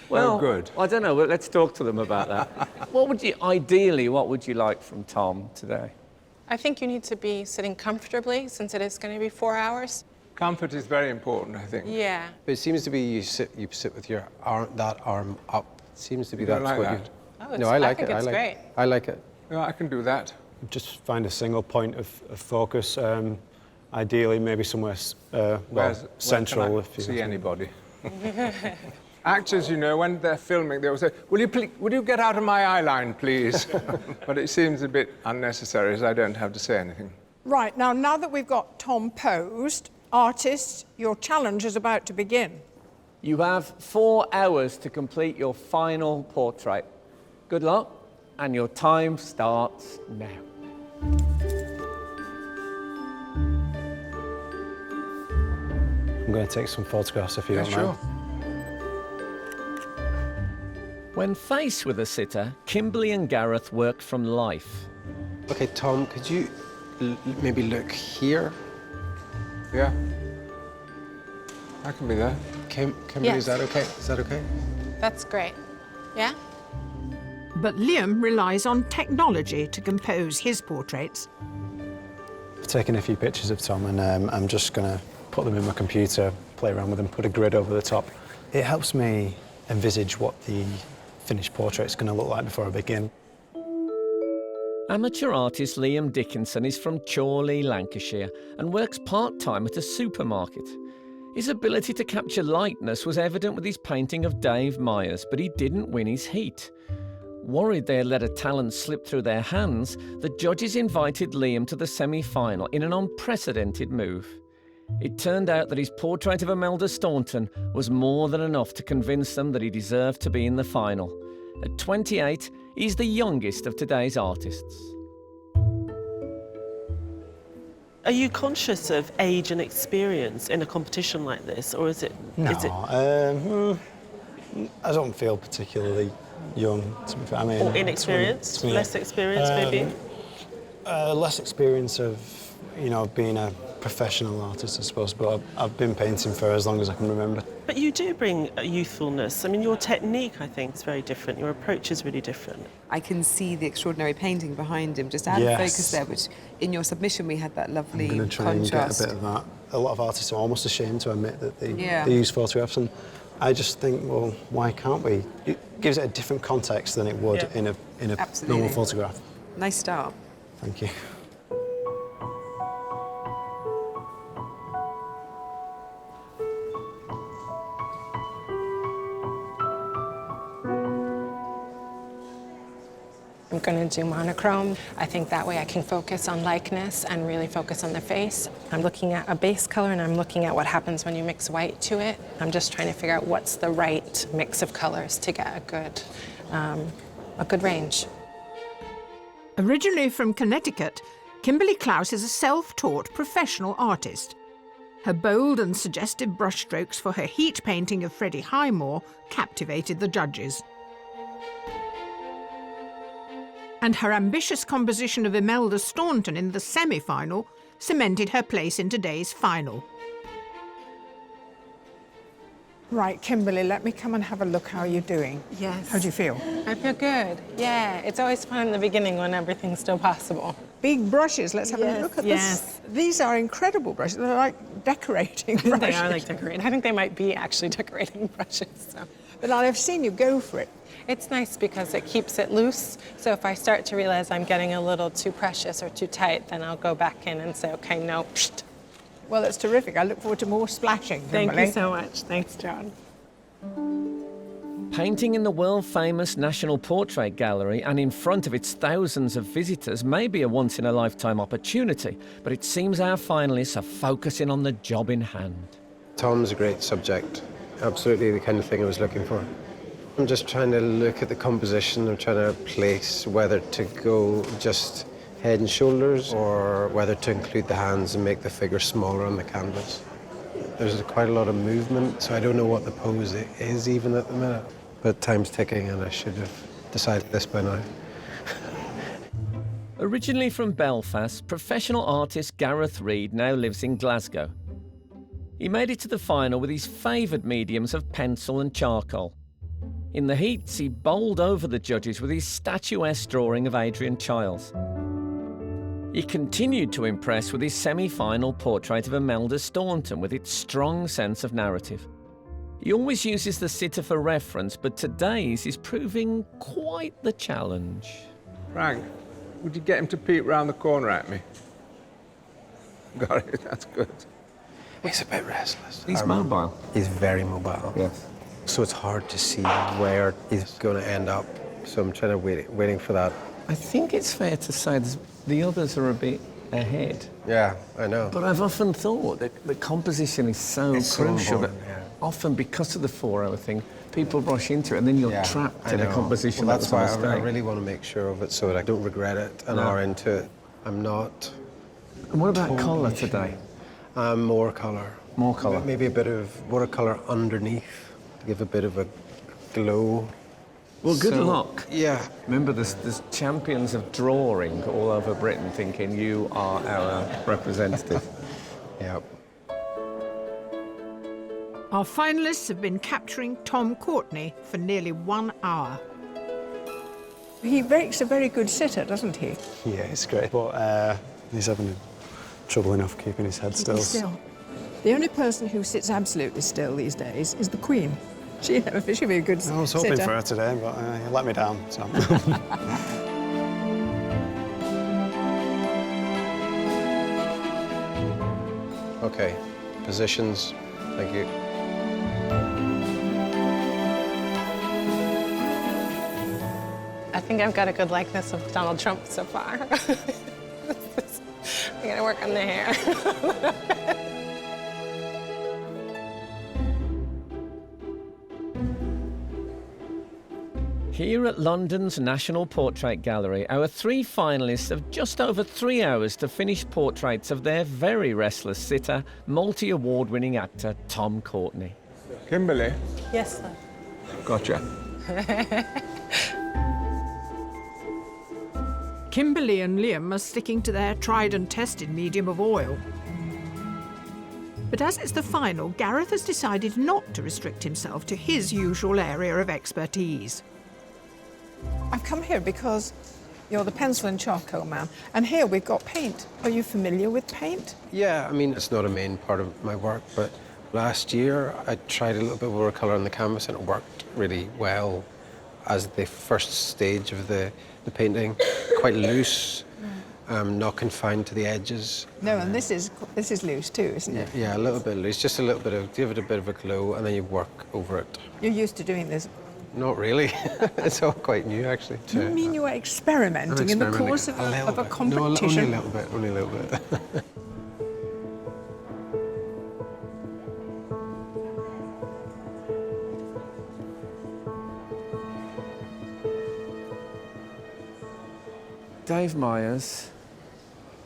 Well, oh, good. I don't know. Well, let's talk to them about that. What would you like from Tom today? I think you need to be sitting comfortably since it is going to be 4 hours. Comfort is very important, I think. Yeah. But it seems to be you sit with your that arm up. It seems to be You don't that's like what that? Oh, No, I like think it. it's I like great. I like it. Yeah, I can do that. Just find a single point of focus. Ideally, maybe somewhere central. Where if can I you see anybody. Actors, you know, when they're filming, they will say, would you get out of my eye line, please? But it seems a bit unnecessary, as I don't have to say anything. Right, now that we've got Tom posed, artists, your challenge is about to begin. You have 4 hours to complete your final portrait. Good luck, and your time starts now. I'm going to take some photographs if you don't mind. When faced with a sitter, Kimberly and Gareth worked from life. Okay, Tom, could you maybe look here? Yeah. I can be there. Kimberly, Yes. is that okay? Is that okay? That's great. Yeah? But Liam relies on technology to compose his portraits. I've taken a few pictures of Tom and I'm just going to put them in my computer, play around with them, put a grid over the top. It helps me envisage what the finished portrait's going to look like before I begin. Amateur artist Liam Dickinson is from Chorley, Lancashire, and works part-time at a supermarket. His ability to capture lightness was evident with his painting of Dave Myers, but he didn't win his heat. Worried they had let a talent slip through their hands, the judges invited Liam to the semi-final in an unprecedented move. It turned out that his portrait of Imelda Staunton was more than enough to convince them that he deserved to be in the final. At 28, he's the youngest of today's artists. Are you conscious of age and experience in a competition like this, or is it? No, Is it I don't feel particularly young, to be fair. I mean, or inexperienced? 28. Less experience, maybe? Less experience of, you know, being a professional artist, I suppose, but I've been painting for as long as I can remember. But you do bring a youthfulness. I mean, your technique, I think, is very different. Your approach is really different. I can see the extraordinary painting behind him, just out of focus there, which in your submission we had that lovely I'm going to try contrast. and get a bit of that. A lot of artists are almost ashamed to admit that they Yeah. use photographs, and I just think, well, why can't we? It gives it a different context than it would in a Absolutely. normal photograph. Nice start. Thank you. I'm going to do monochrome. I think that way I can focus on likeness and really focus on the face. I'm looking at a base color and I'm looking at what happens when you mix white to it. I'm just trying to figure out what's the right mix of colors to get a good range. Originally from Connecticut, Kimberly Klaus is a self-taught professional artist. Her bold and suggestive brushstrokes for her heat painting of Freddie Highmore captivated the judges. And her ambitious composition of Imelda Staunton in the semi-final cemented her place in today's final. Right, Kimberly, let me come and have a look. How are you doing? Yes. How do you feel? I feel good. Yeah, it's always fun in the beginning when everything's still possible. Big brushes. Let's have a look at this. These are incredible brushes. They're like decorating brushes. They are like decorating. I think they might be actually decorating brushes. So. But I've seen you go for it. It's nice because it keeps it loose. So if I start to realize I'm getting a little too precious or too tight, then I'll go back in and say, okay, no. Psht. Well, that's terrific. I look forward to more splashing, Thank Kimberly. you so much. Thanks, John. Painting in the world-famous National Portrait Gallery and in front of its thousands of visitors may be a once-in-a-lifetime opportunity, but it seems our finalists are focusing on the job in hand. Tom's a great subject. Absolutely the kind of thing I was looking for. I'm just trying to look at the composition. I'm trying to place whether to go just head and shoulders or whether to include the hands and make the figure smaller on the canvas. There's quite a lot of movement, so I don't know what the pose is even at the minute. But time's ticking and I should have decided this by now. Originally from Belfast, professional artist Gareth Reid now lives in Glasgow. He made it to the final with his favoured mediums of pencil and charcoal. In the heats, he bowled over the judges with his statuesque drawing of Adrian Chiles. He continued to impress with his semi-final portrait of Imelda Staunton with its strong sense of narrative. He always uses the sitter for reference, but today's is proving quite the challenge. Frank, would you get him to peep round the corner at me? Got it, that's good. He's a bit restless. He's mobile. He's very mobile. Yes. So it's hard to see where he's going to end up. So I'm trying to waiting for that. I think it's fair to say the others are a bit ahead. Yeah, I know. But I've often thought that the composition is so crucial that often because of the 4-hour thing, people rush into it and then you're trapped in a composition well, that's that was why a mistake. I really want to make sure of it so that I don't regret it and are into it. I'm not. And what about colour today? More colour. More colour. Maybe a bit of watercolour underneath to give a bit of a glow. Well, good luck. Yeah. Remember, there's champions of drawing all over Britain thinking you are our representative. Yeah. Our finalists have been capturing Tom Courtney for nearly 1 hour. He makes a very good sitter, doesn't he? Yeah, it's great. But he's having trouble enough keeping his head still. The only person who sits absolutely still these days is the Queen. She'd be a good sitter. I was hoping for her today, but he let me down, so... Okay, positions. Thank you. I think I've got a good likeness of Donald Trump so far. I gotta work on the hair. Here at London's National Portrait Gallery, our 3 finalists have just over 3 hours to finish portraits of their very restless sitter, multi-award-winning actor Tom Courtney. Kimberly? Yes, sir. Gotcha. Kimberly and Liam are sticking to their tried and tested medium of oil. But as it's the final, Gareth has decided not to restrict himself to his usual area of expertise. I've come here because you're the pencil and charcoal man, and here we've got paint. Are you familiar with paint? Yeah, I mean, it's not a main part of my work, but last year I tried a little bit of watercolour on the canvas and it worked really well as the first stage of the painting. Quite loose, not confined to the edges. No, and this is loose too, isn't it? Yeah, a little bit loose, just a little bit of, give it a bit of a glow, and then you work over it. You're used to doing this. Not really. It's all quite new, actually. You mean you were experimenting in the course of a competition? No, only a little bit. Dave Myers,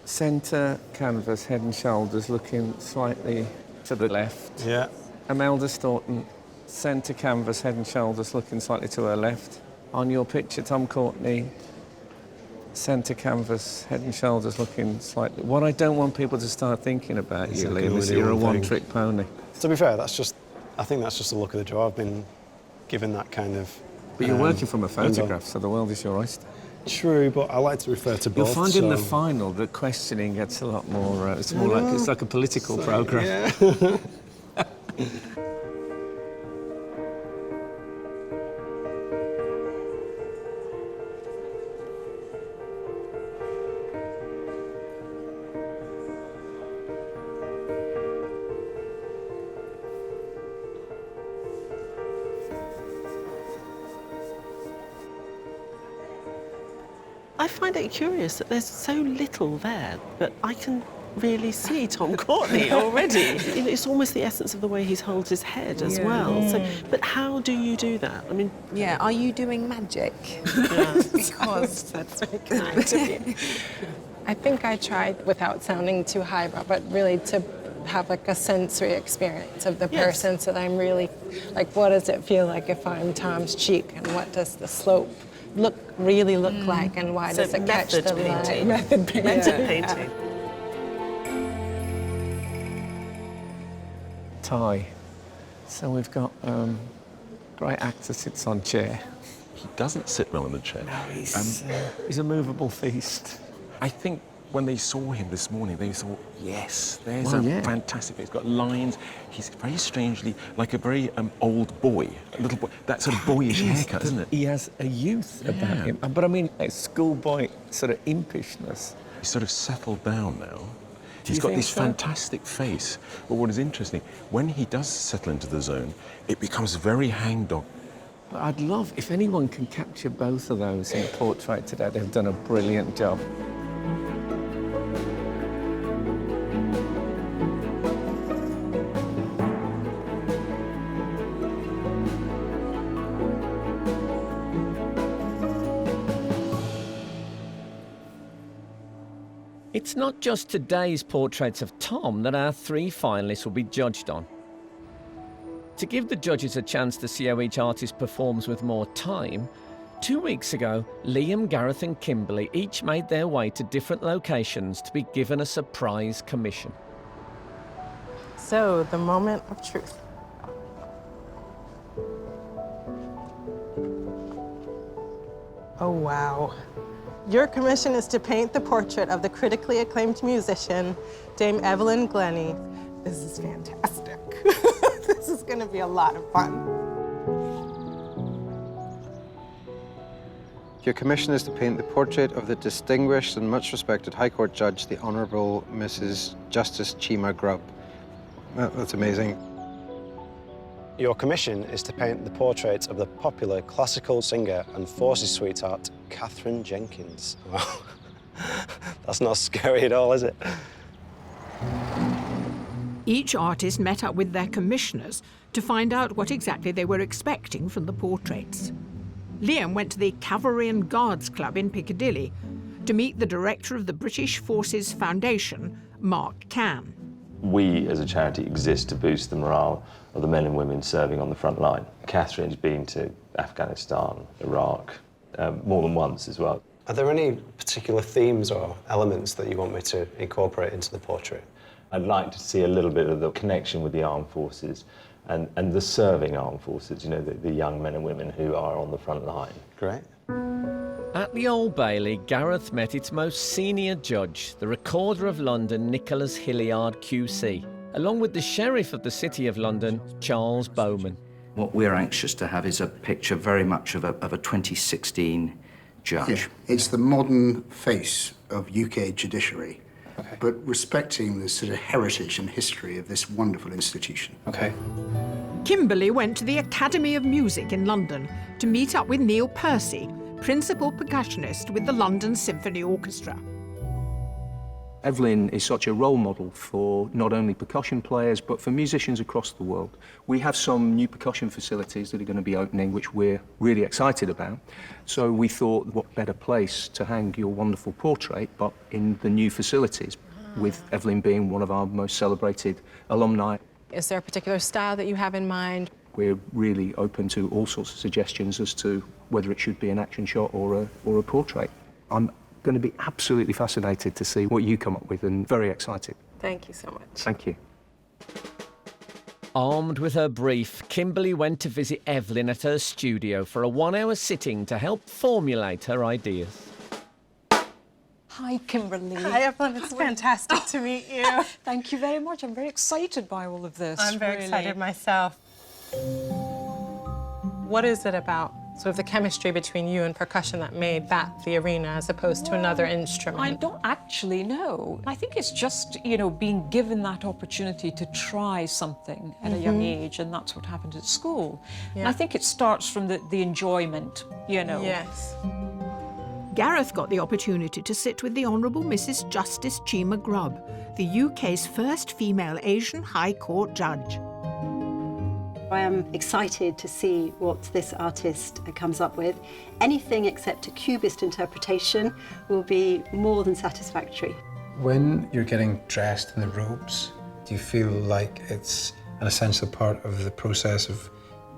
centre canvas, head and shoulders, looking slightly to the left. Yeah. Imelda Staunton, centre canvas, head and shoulders, looking slightly to her left. On your picture, Tom Courtney, centre canvas, head and shoulders, looking slightly... What I don't want people to start thinking about you, Liam, is you're a one-trick pony. To be fair, I think that's just the look of the draw. I've been given that kind of... But you're working from a photograph, so the world is your oyster. True, but I like to refer to both. You'll find in the final that questioning gets a lot more... it's more like it's like a political programme. Yeah. I find it curious that there's so little there, but I can really see Tom Courtney already. It's almost the essence of the way he holds his head as well. So, but how do you do that? I mean, yeah, are you doing magic? Yeah. Because that's very kind of you. I think I tried, without sounding too highbrow, but really to have like a sensory experience of the person, so that I'm really like, what does it feel like if I'm Tom's cheek, and what does the slope really look like, and why does it catch the light? Method painting. Method painting. Tai. So we've got great actor sits on chair. He doesn't sit well in the chair. No, he's a movable feast. I think when they saw him this morning, they thought, yes, there's fantastic. He's got lines. He's very strangely like a very old boy, a little boy. That sort of boyish haircut, isn't it? He has a youth about him. But I mean, a schoolboy sort of impishness. He's sort of settled down now. He's got this fantastic face. But what is interesting, when he does settle into the zone, it becomes very hangdog. But I'd love, if anyone can capture both of those in a portrait today, they've done a brilliant job. It's not just today's portraits of Tom that our 3 finalists will be judged on. To give the judges a chance to see how each artist performs with more time, 2 weeks ago, Liam, Gareth and Kimberly each made their way to different locations to be given a surprise commission. So, the moment of truth. Oh, wow. Your commission is to paint the portrait of the critically acclaimed musician, Dame Evelyn Glennie. This is fantastic. This is going to be a lot of fun. Your commission is to paint the portrait of the distinguished and much respected High Court Judge, the Honourable Mrs. Justice Chima Grubb. Well, that's amazing. Your commission is to paint the portrait of the popular classical singer and forces sweetheart, Catherine Jenkins. Wow. That's not scary at all, is it? Each artist met up with their commissioners to find out what exactly they were expecting from the portraits. Liam went to the Cavalry and Guards Club in Piccadilly to meet the director of the British Forces Foundation, Mark Cann. We, as a charity, exist to boost the morale of the men and women serving on the front line. Catherine's been to Afghanistan, Iraq, more than once as well. Are there any particular themes or elements that you want me to incorporate into the portrait? I'd like to see a little bit of the connection with the armed forces and the serving armed forces, you know, the young men and women who are on the front line. Great. At the Old Bailey, Gareth met its most senior judge, the Recorder of London, Nicholas Hilliard QC, along with the Sheriff of the City of London, Charles Bowman. What we're anxious to have is a picture very much of a 2016 judge. Yeah, it's the modern face of UK judiciary, but respecting the sort of heritage and history of this wonderful institution. Okay. Kimberly went to the Academy of Music in London to meet up with Neil Percy, principal percussionist with the London Symphony Orchestra. Evelyn is such a role model for not only percussion players, but for musicians across the world. We have some new percussion facilities that are going to be opening, which we're really excited about. So we thought, what better place to hang your wonderful portrait, but in the new facilities, with Evelyn being one of our most celebrated alumni. Is there a particular style that you have in mind? We're really open to all sorts of suggestions as to whether it should be an action shot or a portrait. I'm going to be absolutely fascinated to see what you come up with and very excited. Thank you so much. Thank you. Armed with her brief, Kimberly went to visit Evelyn at her studio for a 1-hour sitting to help formulate her ideas. Hi, Kimberly. Hi, Evelyn. It's fantastic to meet you. Thank you very much. I'm very excited by all of this. I'm very excited myself. What is it about sort of the chemistry between you and percussion that made that the arena as opposed to another instrument? I don't actually know. I think it's just, you know, being given that opportunity to try something at a young age, and that's what happened at school. Yeah. And I think it starts from the enjoyment, you know. Yes. Gareth got the opportunity to sit with the Honourable Mrs. Justice Chima Grubb, the UK's first female Asian High Court judge. I am excited to see what this artist comes up with. Anything except a cubist interpretation will be more than satisfactory. When you're getting dressed in the robes, do you feel like it's an essential part of the process of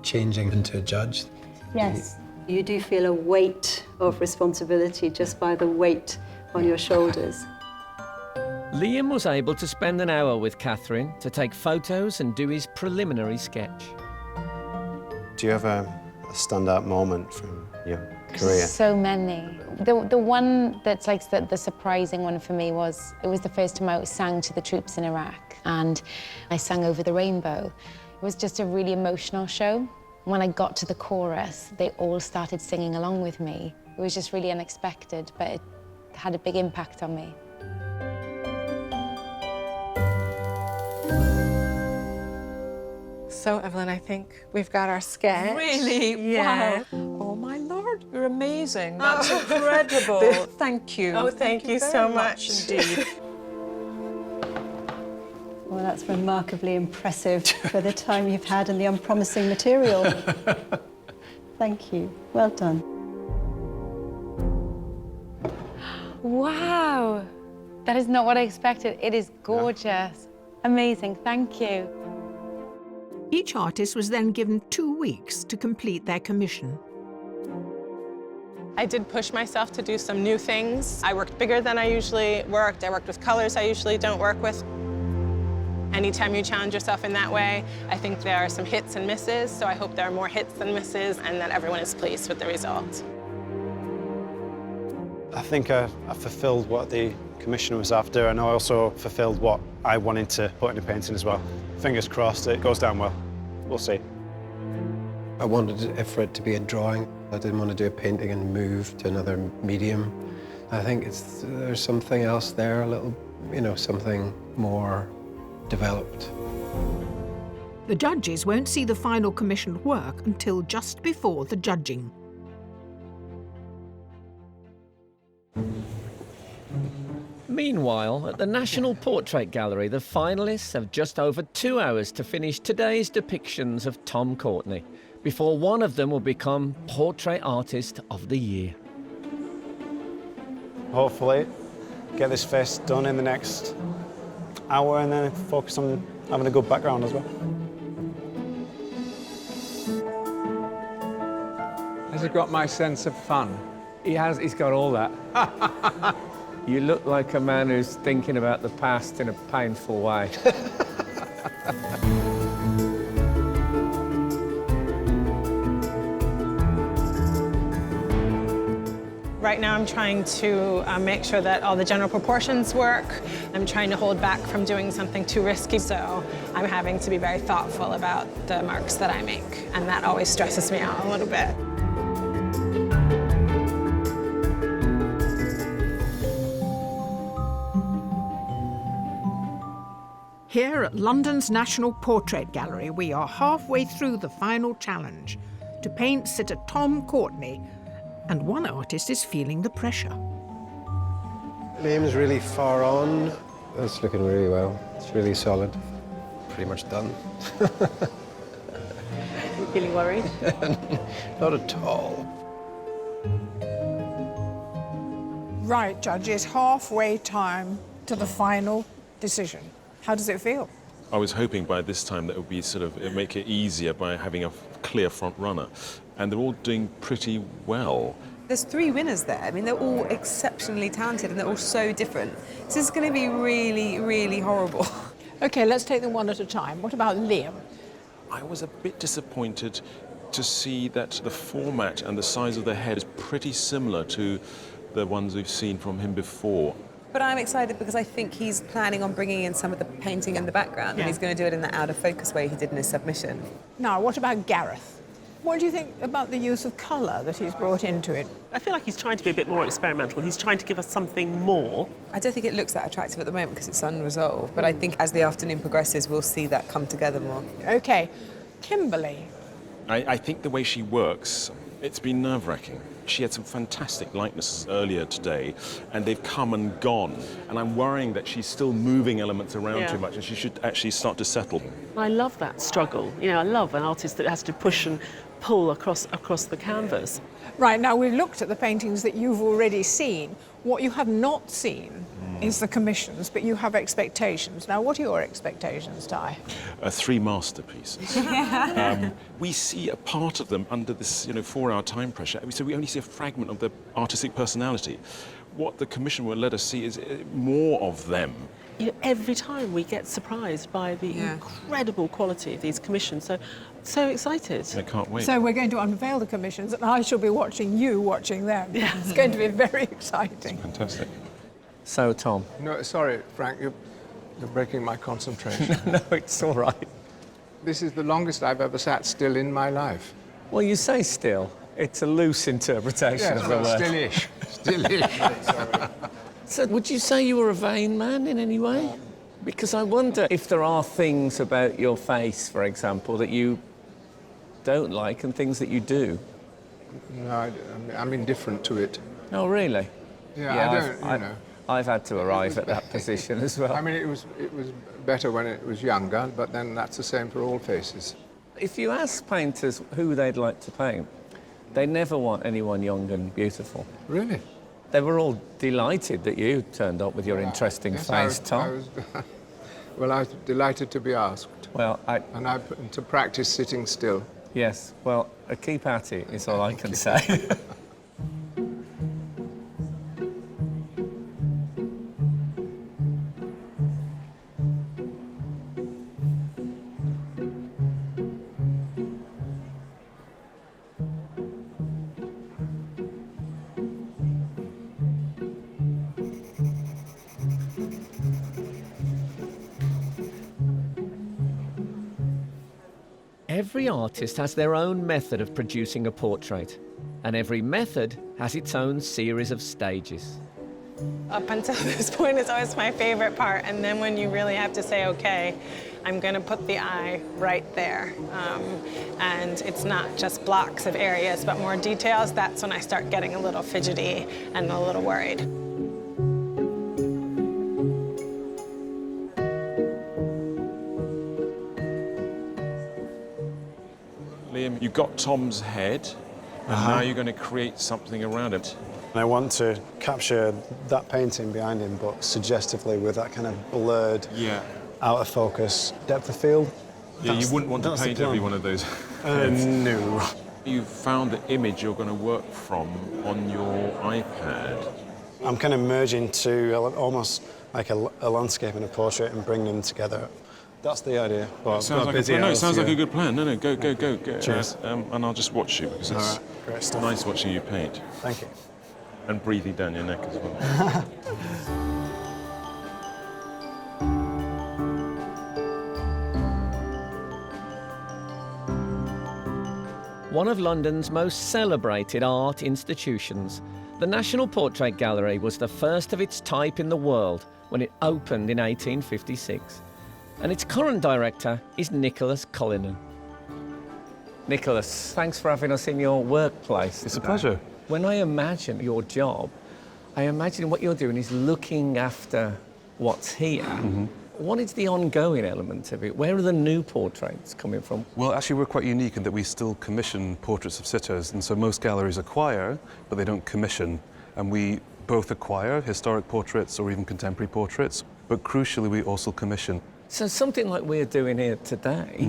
changing into a judge? Yes. You do feel a weight of responsibility just by the weight on your shoulders. Liam was able to spend an hour with Catherine to take photos and do his preliminary sketch. Do you have a standout moment from your career? So many. The one that's like the surprising one for me was, it was the first time I sang to the troops in Iraq, and I sang Over the Rainbow. It was just a really emotional show. When I got to the chorus, they all started singing along with me. It was just really unexpected, but it had a big impact on me. So, Evelyn, I think we've got our sketch. Really? Yeah. Wow. Oh, my Lord, you're amazing. That's incredible. Thank you. Oh, thank you so very much. indeed. Well, that's remarkably impressive for the time you've had and the unpromising material. Thank you. Well done. Wow. That is not what I expected. It is gorgeous. Amazing. Thank you. Each artist was then given 2 weeks to complete their commission. I did push myself to do some new things. I worked bigger than I usually worked. I worked with colors I usually don't work with. Anytime you challenge yourself in that way, I think there are some hits and misses, so I hope there are more hits than misses and that everyone is pleased with the result. I think I fulfilled what the commissioner was after, and I also fulfilled what I wanted to put in the painting as well. Fingers crossed it goes down well. We'll see. I wanted it for it to be a drawing. I didn't want to do a painting and move to another medium. I think there's something else there, a little, something more developed. The judges won't see the final commissioned work until just before the judging. Meanwhile, at the National Portrait Gallery, the finalists have just over 2 hours to finish today's depictions of Tom Courtenay, before one of them will become Portrait Artist of the Year. Hopefully, get this face done in the next hour and then focus on having a good background as well. Has it got my sense of fun? He has, he's got all that. You look like a man who's thinking about the past in a painful way. Right now I'm trying to make sure that all the general proportions work. I'm trying to hold back from doing something too risky, so I'm having to be very thoughtful about the marks that I make, and that always stresses me out a little bit. Here at London's National Portrait Gallery, we are halfway through the final challenge to paint sitter Tom Courtenay, and one artist is feeling the pressure. Name's really far on. It's looking really well. It's really solid. Pretty much done. Feeling worried? Not at all. Right, judges, halfway time to the final decision. How does it feel? I was hoping by this time that it would be it'd make it easier by having a clear front runner. And they're all doing pretty well. There's 3 winners there. I mean, they're all exceptionally talented and they're all so different. This is going to be really, really horrible. OK, let's take them one at a time. What about Liam? I was a bit disappointed to see that the format and the size of the head is pretty similar to the ones we've seen from him before. But I'm excited because I think he's planning on bringing in some of the painting in the background, and he's going to do it in the out of focus way he did in his submission. Now, what about Gareth? What do you think about the use of colour that he's brought into it? I feel like he's trying to be a bit more experimental. He's trying to give us something more. I don't think it looks that attractive at the moment because it's unresolved, but I think as the afternoon progresses, we'll see that come together more. OK. Kimberly. I think the way she works, it's been nerve-wracking. She had some fantastic likenesses earlier today, and they've come and gone. And I'm worrying that she's still moving elements around too much, and she should actually start to settle. I love that struggle. I love an artist that has to push and pull across the canvas. Right, now we've looked at the paintings that you've already seen. What you have not seen is the commissions, but you have expectations. Now, what are your expectations, Tai? 3 masterpieces. We see a part of them under this 4-hour time pressure, so we only see a fragment of the artistic personality. What the commission will let us see is more of them. Every time we get surprised by the incredible quality of these commissions, so excited. I can't wait. So we're going to unveil the commissions, and I shall be watching you watching them. Yeah. It's going to be very exciting. Fantastic. So, Tom. No, sorry, Frank, you're breaking my concentration. No, it's all right. This is the longest I've ever sat still in my life. Well, you say still. It's a loose interpretation of the word. Still-ish. Still-ish. So would you say you were a vain man in any way? Because I wonder if there are things about your face, for example, that you don't like and things that you do. No, I'm indifferent to it. Oh, really? Yeah, I don't, I've had to arrive at that position as well. I mean, it was better when it was younger, but then that's the same for all faces. If you ask painters who they'd like to paint, they never want anyone young and beautiful. Really? They were all delighted that you turned up with your interesting face, Tom. Well, I was delighted to be asked. Well, And I put into practice sitting still. Yes, well, keep at it is all I can say. Every artist has their own method of producing a portrait, and every method has its own series of stages. Up until this point is always my favorite part, and then when you really have to say, okay, I'm going to put the eye right there, and it's not just blocks of areas, but more details, that's when I start getting a little fidgety and a little worried. Liam, you got Tom's head, and now you're going to create something around it. I want to capture that painting behind him, but suggestively with that kind of blurred, out of focus depth of field. Yeah, you wouldn't want to paint every one of those heads. No. You've found the image you're going to work from on your iPad. I'm kind of merging two, almost like a landscape and a portrait, and bring them together. That's the idea. Well, Sounds like a good plan. No, go. Cheers. And I'll just watch you, because it's great stuff. nice watching you paint. Thank you. And breathing down your neck as well. One of London's most celebrated art institutions, the National Portrait Gallery was the first of its type in the world when it opened in 1856. And its current director is Nicholas Cullinan. Nicholas, thanks for having us in your workplace. It's a pleasure. When I imagine your job, I imagine what you're doing is looking after what's here. What is the ongoing element of it? Where are the new portraits coming from? Well, actually, we're quite unique in that we still commission portraits of sitters, and so most galleries acquire, but they don't commission. And we both acquire historic portraits or even contemporary portraits, but crucially, we also commission. So something like we're doing here today,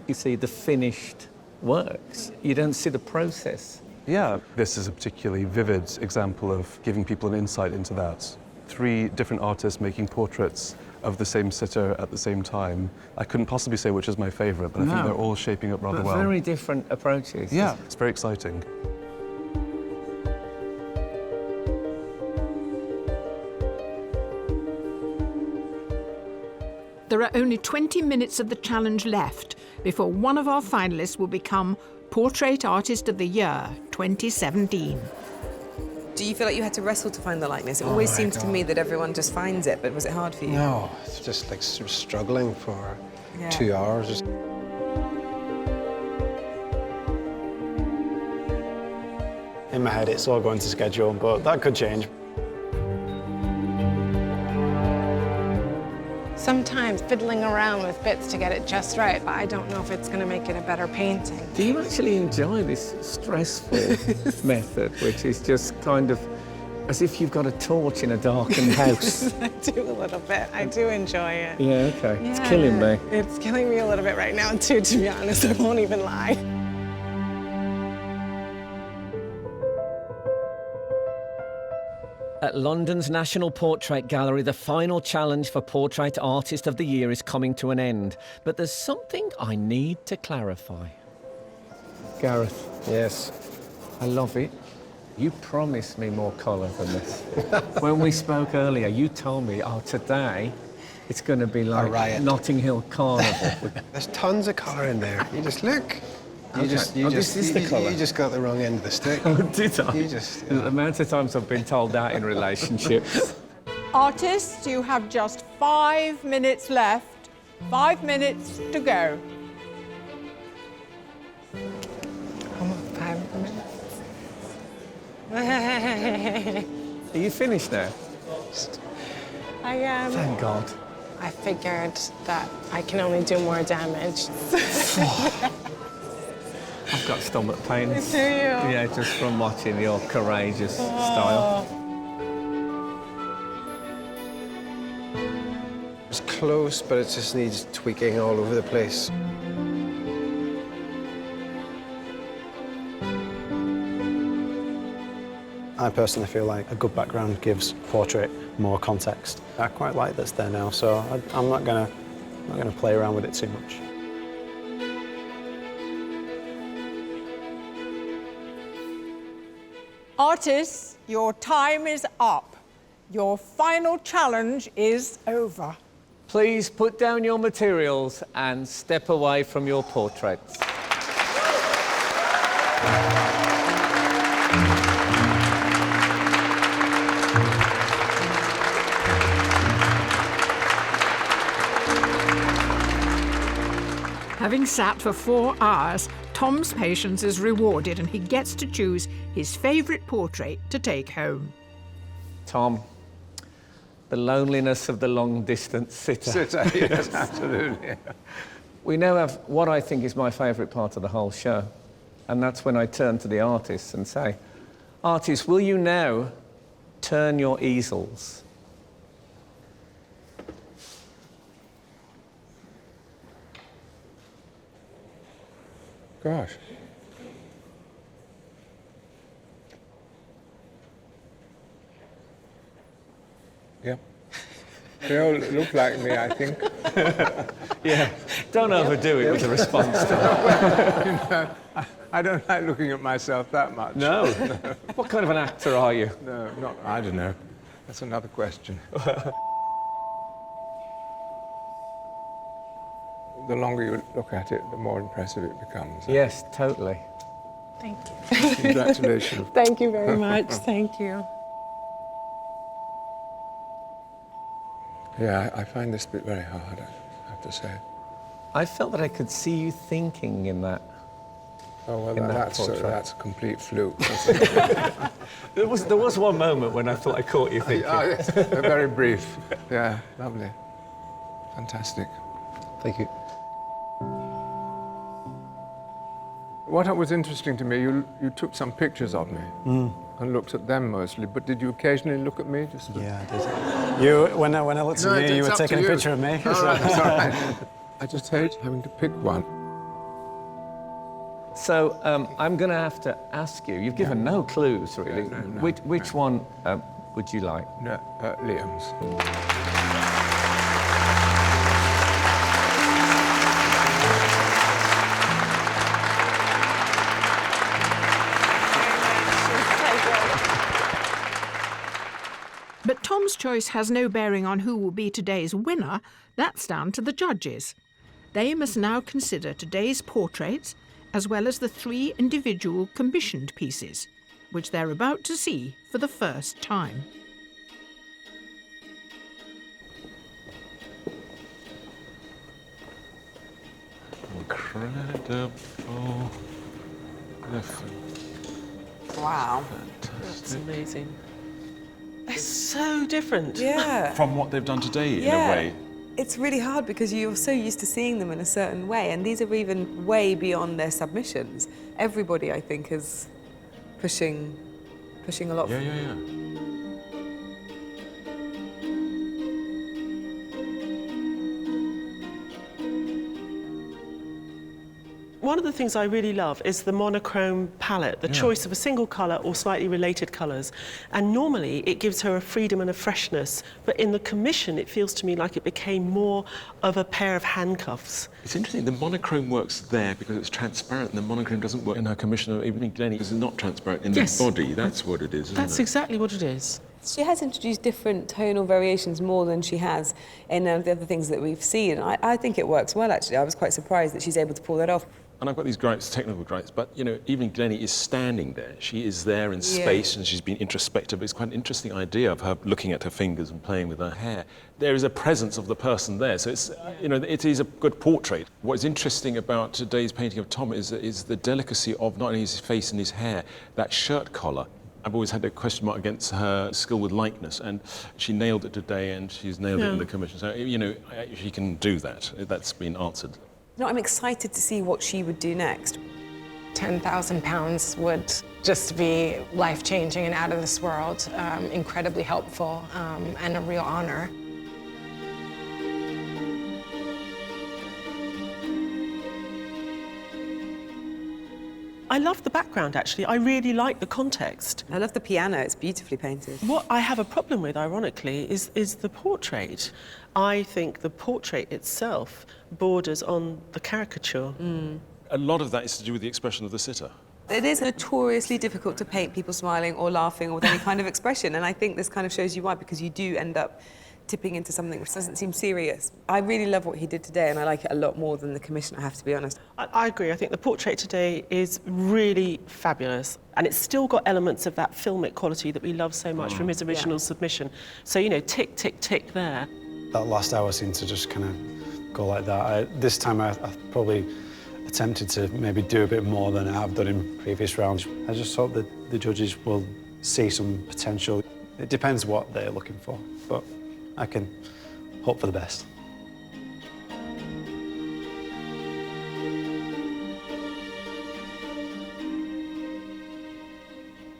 you see the finished works. You don't see the process. Yeah, this is a particularly vivid example of giving people an insight into that. 3 different artists making portraits of the same sitter at the same time. I couldn't possibly say which is my favourite, but I think they're all shaping up rather well. Very different approaches. Yeah, it's very exciting. There are only 20 minutes of the challenge left before one of our finalists will become Portrait Artist of the Year 2017. Do you feel like you had to wrestle to find the likeness? It always seems to me that everyone just finds it, but was it hard for you? No, it's just like sort of struggling for 2 hours. In my head, it's all going to schedule, but that could change. Sometimes fiddling around with bits to get it just right, but I don't know if it's going to make it a better painting. Do you actually enjoy this stressful method, which is just kind of as if you've got a torch in a darkened house? I do a little bit. I do enjoy it. Yeah, okay. It's killing me. It's killing me a little bit right now, too, to be honest. I won't even lie. At London's National Portrait Gallery, the final challenge for Portrait Artist of the Year is coming to an end. But there's something I need to clarify. Gareth. Yes. I love it. You promised me more colour than this. When we spoke earlier, you told me, oh, today it's going to be like Notting Hill Carnival. There's tons of colour in there. You just look. This is the colour. You just got the wrong end of the stick. Oh, did I? You just... The amount of times I've been told that in relationships. Artists, you have just 5 minutes left. 5 minutes to go. Come on, 5 minutes. Are you finished now? I am. Thank God. I figured that I can only do more damage. I've got stomach pains. Do you? Yeah, just from watching your courageous style. It's close, but it just needs tweaking all over the place. I personally feel like a good background gives portrait more context. I quite like that's there now, so I'm not gonna play around with it too much. Artists, your time is up. Your final challenge is over. Please put down your materials and step away from your portraits. Having sat for 4 hours, Tom's patience is rewarded and he gets to choose his favourite portrait to take home. Tom, the loneliness of the long-distance sitter. Yes, absolutely. We now have what I think is my favourite part of the whole show, and that's when I turn to the artists and say, artists, will you now turn your easels? Gosh. Yep. They all look like me, I think. Yeah, don't overdo it with the response to that. You know, I don't like looking at myself that much. No? What kind of an actor are you? No, not, I don't know. That's another question. The longer you look at it, the more impressive it becomes. Yes, totally. Thank you. Congratulations. Thank you very much. Thank you. Yeah, I find this bit very hard, I have to say. I felt that I could see you thinking in that. Oh, well, in that's a complete fluke. There was one moment when I thought I caught you thinking. Oh, yes. Very brief. Yeah, lovely. Fantastic. Thank you. What was interesting to me, you took some pictures of me and looked at them mostly, but did you occasionally look at me? Yeah, I did. When I looked at you, you were taking a picture of me. Oh, right, sorry. I just hate having to pick one. So I'm going to have to ask you, you've given no clues, really. No, which one would you like? No, Liam's. But Tom's choice has no bearing on who will be today's winner. That's down to the judges. They must now consider today's portraits as well as the 3 individual commissioned pieces, which they're about to see for the first time. Incredible. Wow. That's amazing. They're so different. Yeah. From what they've done today, in Yeah. a way. It's really hard because you're so used to seeing them in a certain way, and these are even way beyond their submissions. Everybody, I think, is pushing a lot. Yeah. One of the things I really love is the monochrome palette, the choice of a single colour or slightly related colours. And normally it gives her a freedom and a freshness, but in the commission it feels to me like it became more of a pair of handcuffs. It's interesting, the monochrome works there because it's transparent, and the monochrome doesn't work in her commission of Evening Glennie because it's not transparent in the body. That's what it is, isn't That's it? exactly what it is. She has introduced different tonal variations more than she has in the other things that we've seen. I think it works well, actually. I was quite surprised that she's able to pull that off. And I've got these gripes, technical gripes, but, you know, Evening Glennie is standing there. She is there in space, and she's been introspective. It's quite an interesting idea of her looking at her fingers and playing with her hair. There is a presence of the person there, so it's, you know, it is a good portrait. What's interesting about today's painting of Tom is the delicacy of not only his face and his hair, that shirt collar. I've always had a question mark against her skill with likeness, and she nailed it today, and she's nailed it in the commission. So, you know, she can do that. That's been answered. You know, I'm excited to see what she would do next. £10,000 would just be life-changing and out of this world, incredibly helpful, and a real honor. I love the background, actually. I really like the context. I love the piano. It's beautifully painted. What I have a problem with, ironically, is the portrait. I think the portrait itself borders on the caricature. A lot of that is to do with the expression of the sitter. It is notoriously difficult to paint people smiling or laughing or with any kind of expression, and I think this kind of shows you why, because you do end up tipping into something which doesn't seem serious. I really love what he did today, and I like it a lot more than the commission, I have to be honest. I agree. I think the portrait today is really fabulous, and it's still got elements of that filmic quality that we love so much from his original submission. So, you know, tick, tick, tick there. That last hour seemed to just kind of go like that. This time I probably attempted to maybe do a bit more than I've done in previous rounds. I just hope that the judges will see some potential. It depends what they're looking for, but I can hope for the best.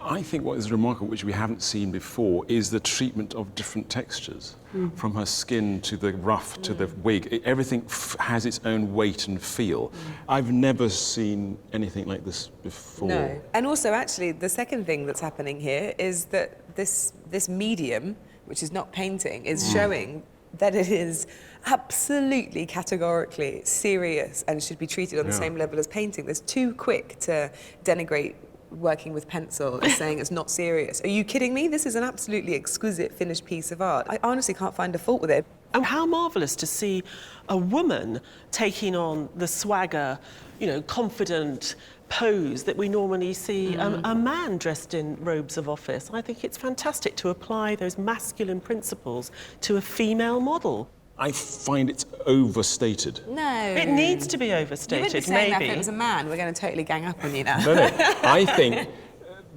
I think what is remarkable, which we haven't seen before, is the treatment of different textures. From her skin to the ruff to the wig. Everything has its own weight and feel. I've never seen anything like this before. No. And also, actually, the second thing that's happening here is that this medium, which is not painting, is showing that it is absolutely categorically serious and should be treated on the same level as painting. There's too quick to denigrate working with pencil as saying it's not serious. Are you kidding me? This is an absolutely exquisite finished piece of art. I honestly can't find a fault with it. And how marvellous to see a woman taking on the swagger, you know, confident pose that we normally see a man dressed in robes of office. I think it's fantastic to apply those masculine principles to a female model. I find it's overstated. No. It needs to be overstated, You wouldn't be saying maybe. that if it was a man. We're going to totally gang up on you now. No. I think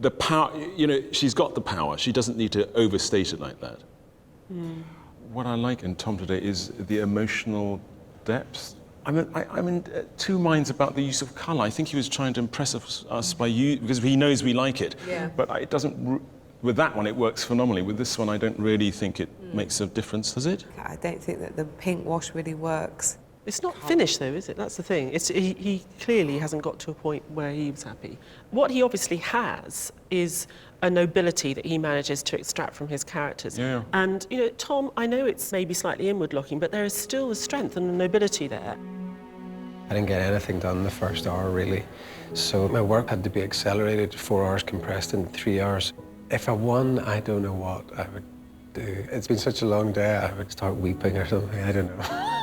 the power, you know, she's got the power. She doesn't need to overstate it like that. What I like in Tom today is the emotional depth. I'm in two minds about the use of colour. I think he was trying to impress us by because he knows we like it. Yeah. But it doesn't. With that one, it works phenomenally. With this one, I don't really think it makes a difference, does it? I don't think that the pink wash really works. It's not finished, though, is it? That's the thing. He clearly hasn't got to a point where he was happy. What he obviously has is a nobility that he manages to extract from his characters. Yeah. And, you know, Tom, I know it's maybe slightly inward-looking, but there is still a strength and a nobility there. I didn't get anything done in the first hour, really. So my work had to be accelerated, 4 hours compressed into 3 hours. If I won, I don't know what I would do. It's been such a long day, I would start weeping or something, I don't know.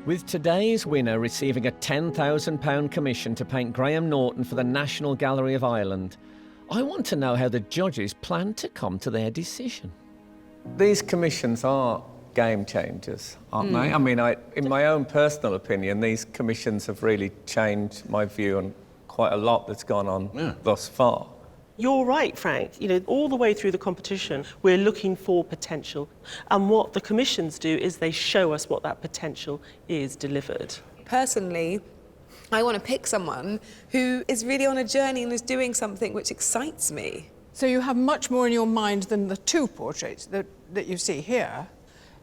With today's winner receiving a £10,000 commission to paint Graham Norton for the National Gallery of Ireland, I want to know how the judges plan to come to their decision. These commissions are game changers, aren't they? I mean, in my own personal opinion, these commissions have really changed my view on quite a lot that's gone on thus far. You're right, Frank. You know, all the way through the competition, we're looking for potential. And what the commissions do is they show us what that potential is delivered. Personally, I want to pick someone who is really on a journey and is doing something which excites me. So you have much more in your mind than the two portraits that you see here.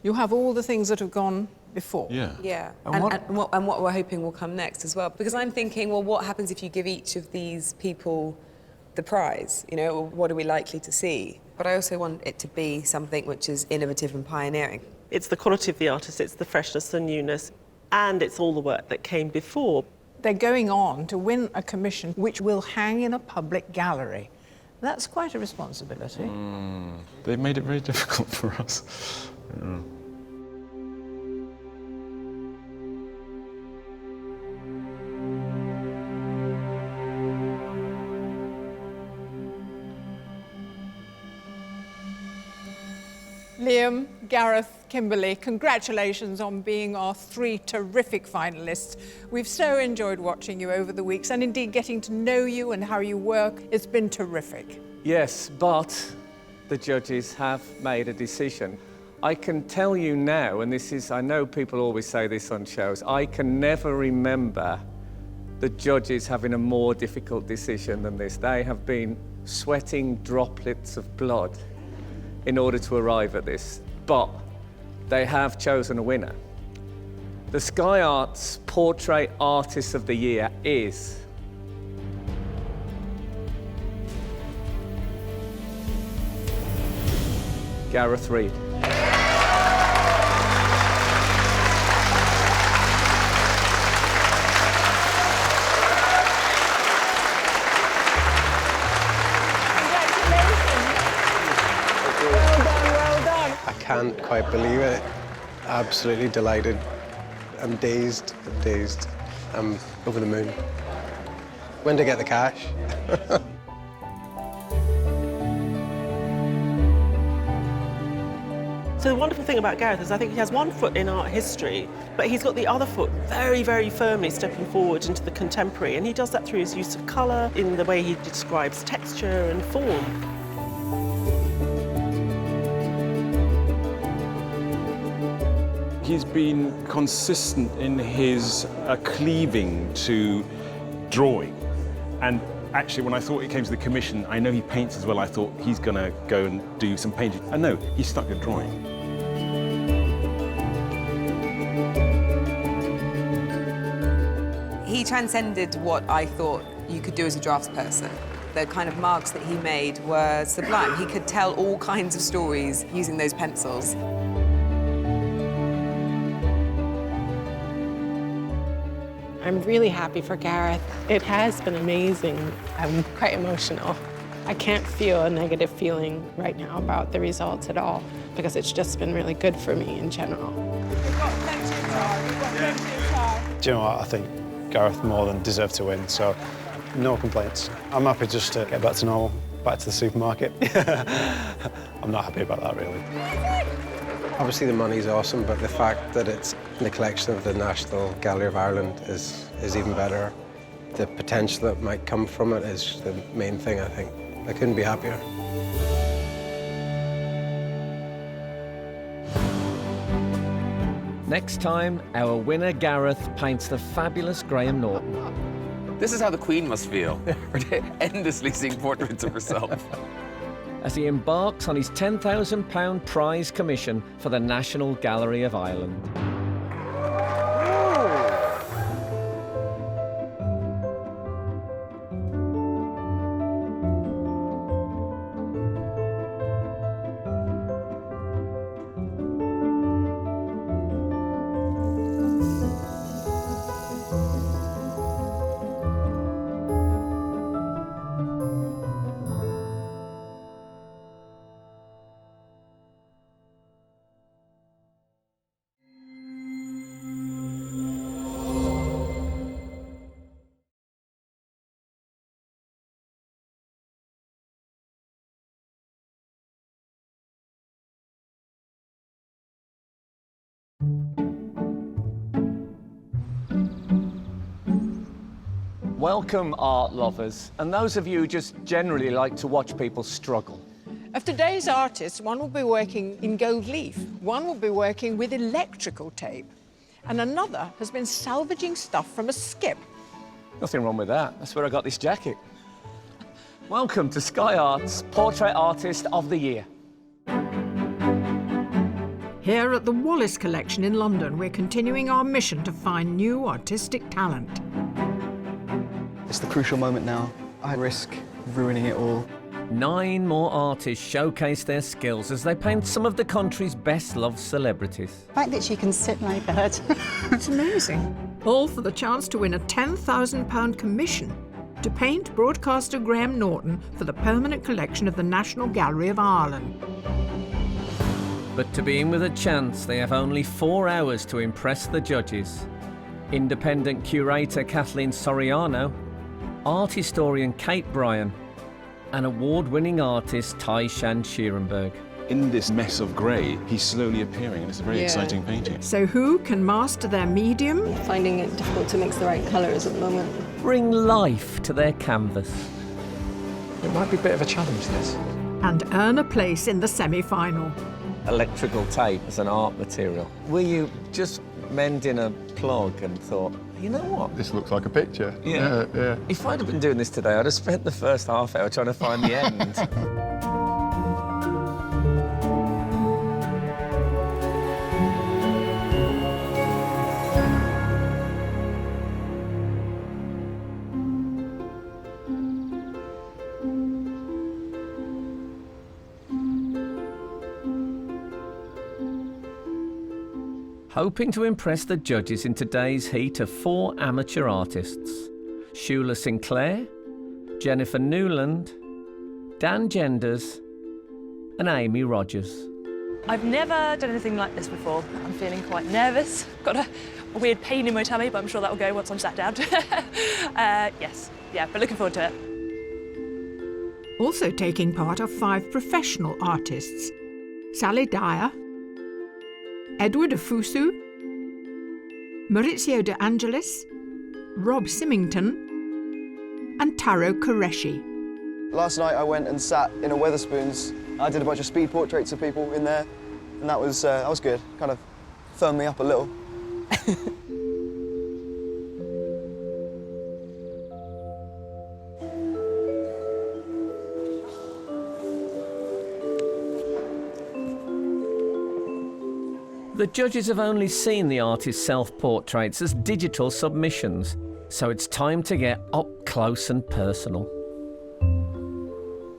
You have all the things that have gone before. Yeah, And and what we're hoping will come next as well. Because I'm thinking, well, what happens if you give each of these people the prize? You know, what are we likely to see? But I also want it to be something which is innovative and pioneering. It's the quality of the artist, it's the freshness, the newness, and it's all the work that came before. They're going on to win a commission which will hang in a public gallery. That's quite a responsibility. They've made it very difficult for us. Liam, Gareth, Kimberly, congratulations on being our 3 terrific finalists. We've so enjoyed watching you over the weeks and indeed getting to know you and how you work. It's been terrific. Yes, but the judges have made a decision. I can tell you now, and this is, I know people always say this on shows, I can never remember the judges having a more difficult decision than this. They have been sweating droplets of blood in order to arrive at this, but they have chosen a winner. The Sky Arts Portrait Artist of the Year is Gareth Eve. can't quite believe it. Absolutely delighted. I'm dazed, I'm over the moon. When to get the cash? So the wonderful thing about Gareth is I think he has one foot in art history, but he's got the other foot very, very firmly stepping forward into the contemporary, and he does that through his use of colour, in the way he describes texture and form. He's been consistent in his cleaving to drawing. And actually, when I thought it came to the commission, I know he paints as well, I thought he's going to go and do some painting. And no, he stuck to drawing. He transcended what I thought you could do as a draftsperson. The kind of marks that he made were sublime. He could tell all kinds of stories using those pencils. I'm really happy for Gareth. It has been amazing. I'm quite emotional. I can't feel a negative feeling right now about the results at all, because it's just been really good for me in general. We've got plenty of time. We've got plenty of time. Do you know what? I think Gareth more than deserved to win, so no complaints. I'm happy just to get back to normal, back to the supermarket. I'm not happy about that, really. Obviously the money's awesome, but the fact that it's in the collection of the National Gallery of Ireland is even better. The potential that might come from it is the main thing, I think. I couldn't be happier. Next time, our winner Gareth paints the fabulous Graham Norton. This is how the Queen must feel, endlessly seeing portraits of herself. As he embarks on his £10,000 prize commission for the National Gallery of Ireland. Welcome, art lovers, and those of you who just generally like to watch people struggle. Of today's artists, one will be working in gold leaf, one will be working with electrical tape, and another has been salvaging stuff from a skip. Nothing wrong with that. That's where I got this jacket. Welcome to Sky Art's Portrait Artist of the Year. Here at the Wallace Collection in London, we're continuing our mission to find new artistic talent. It's the crucial moment now. I risk ruining it all. 9 more artists showcase their skills as they paint some of the country's best-loved celebrities. The fact that she can sit like that. It's amazing. All for the chance to win a £10,000 commission to paint broadcaster Graham Norton for the permanent collection of the National Gallery of Ireland. But to be in with a chance, they have only 4 hours to impress the judges. Independent curator Kathleen Soriano, art historian Kate Bryan, and award-winning artist Tai-Shani. In this mess of grey, he's slowly appearing, and it's a very exciting painting. So who can master their medium? Finding it difficult to mix the right colours at the moment. Bring life to their canvas. It might be a bit of a challenge, this. And earn a place in the semi-final. Electrical tape as an art material. Were you just mending a plug and thought, you know what? This looks like a picture. Yeah. If I'd have been doing this today, I'd have spent the first half hour trying to find the end. Hoping to impress the judges in today's heat of 4 amateur artists: Shula Sinclair, Jennifer Newland, Dan Genders, and Amy Rogers. I've never done anything like this before. I'm feeling quite nervous. Got a weird pain in my tummy, but I'm sure that will go once I'm sat down. Yes, yeah, but looking forward to it. Also taking part are 5 professional artists: Sally Dyer, Edward Afusu, Maurizio De Angelis, Rob Symington, and Taro Qureshi. Last night I went and sat in a Wetherspoons. I did a bunch of speed portraits of people in there, and that was good. Kind of firmed me up a little. The judges have only seen the artist's self-portraits as digital submissions, so it's time to get up close and personal.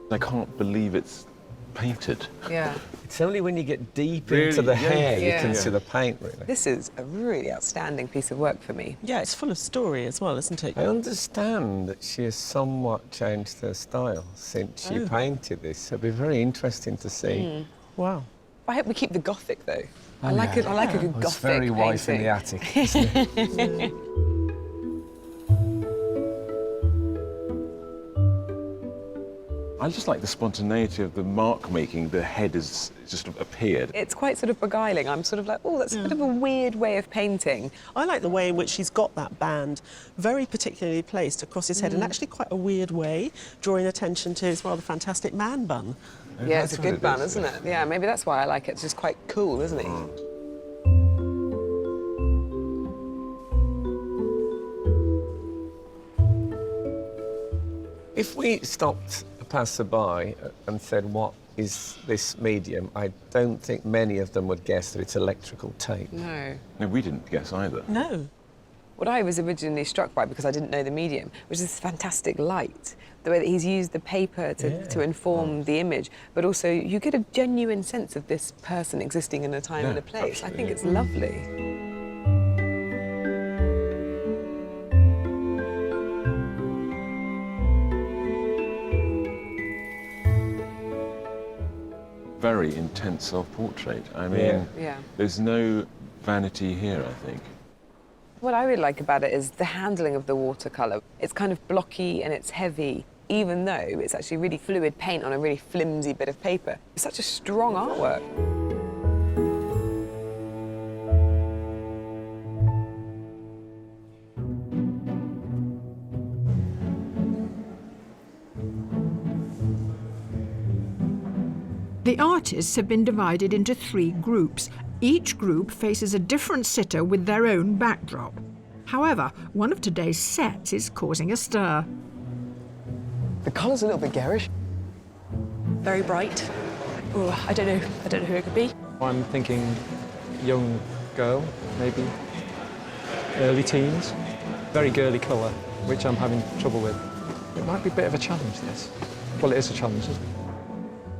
I can't believe it's painted. Yeah. It's only when you get deep Really? into the Yeah. hair you Yeah. can see the paint, really. This is a really outstanding piece of work for me. Yeah, it's full of story as well, isn't it? I understand that she has somewhat changed her style since she painted this. So it'll be very interesting to see. Wow. I hope we keep the Gothic, though. I like it. I like a good Gothic It's very wife in the painting. attic, isn't it? I just like the spontaneity of the mark making. The head has just appeared. It's quite sort of beguiling. I'm sort of like, oh, that's a bit of a weird way of painting. I like the way in which he's got that band very particularly placed across his head in actually quite a weird way, drawing attention to his rather fantastic man bun. Yeah, it's a good bun, isn't it? Yeah, maybe that's why I like it. It's just quite cool, isn't it? If we stopped a passerby and said, what is this medium, I don't think many of them would guess that it's electrical tape. No. No, we didn't guess either. No. What I was originally struck by, because I didn't know the medium, was this fantastic light. The way that he's used the paper to inform the image, but also you get a genuine sense of this person existing in a time and a place. I think it's lovely. Very intense self-portrait. I mean, there's no vanity here, I think. What I really like about it is the handling of the watercolour. It's kind of blocky and it's heavy, even though it's actually really fluid paint on a really flimsy bit of paper. It's such a strong artwork. The artists have been divided into 3 groups. Each group faces a different sitter with their own backdrop. However, one of today's sets is causing a stir. The colour's a little bit garish. Very bright. Oh, I don't know who it could be. I'm thinking young girl, maybe early teens. Very girly colour, which I'm having trouble with. It might be a bit of a challenge, this. Well, it is a challenge, isn't it?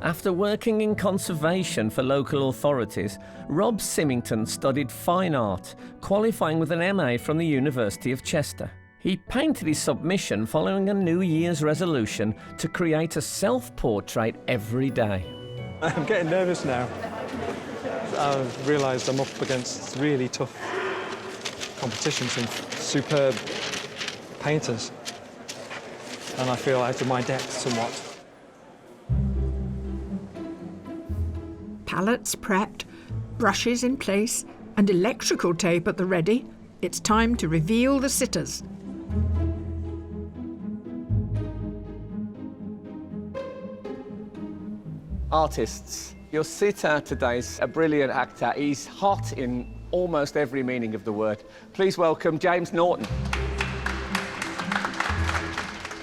After working in conservation for local authorities, Rob Symington studied fine art, qualifying with an MA from the University of Chester. He painted his submission following a New Year's resolution to create a self-portrait every day. I'm getting nervous now. I've realised I'm up against really tough competition, some superb painters, and I feel out of my depth somewhat. Palettes prepped, brushes in place, and electrical tape at the ready, it's time to reveal the sitters. Artists, your sitter today's a brilliant actor. He's hot in almost every meaning of the word. Please welcome James Norton.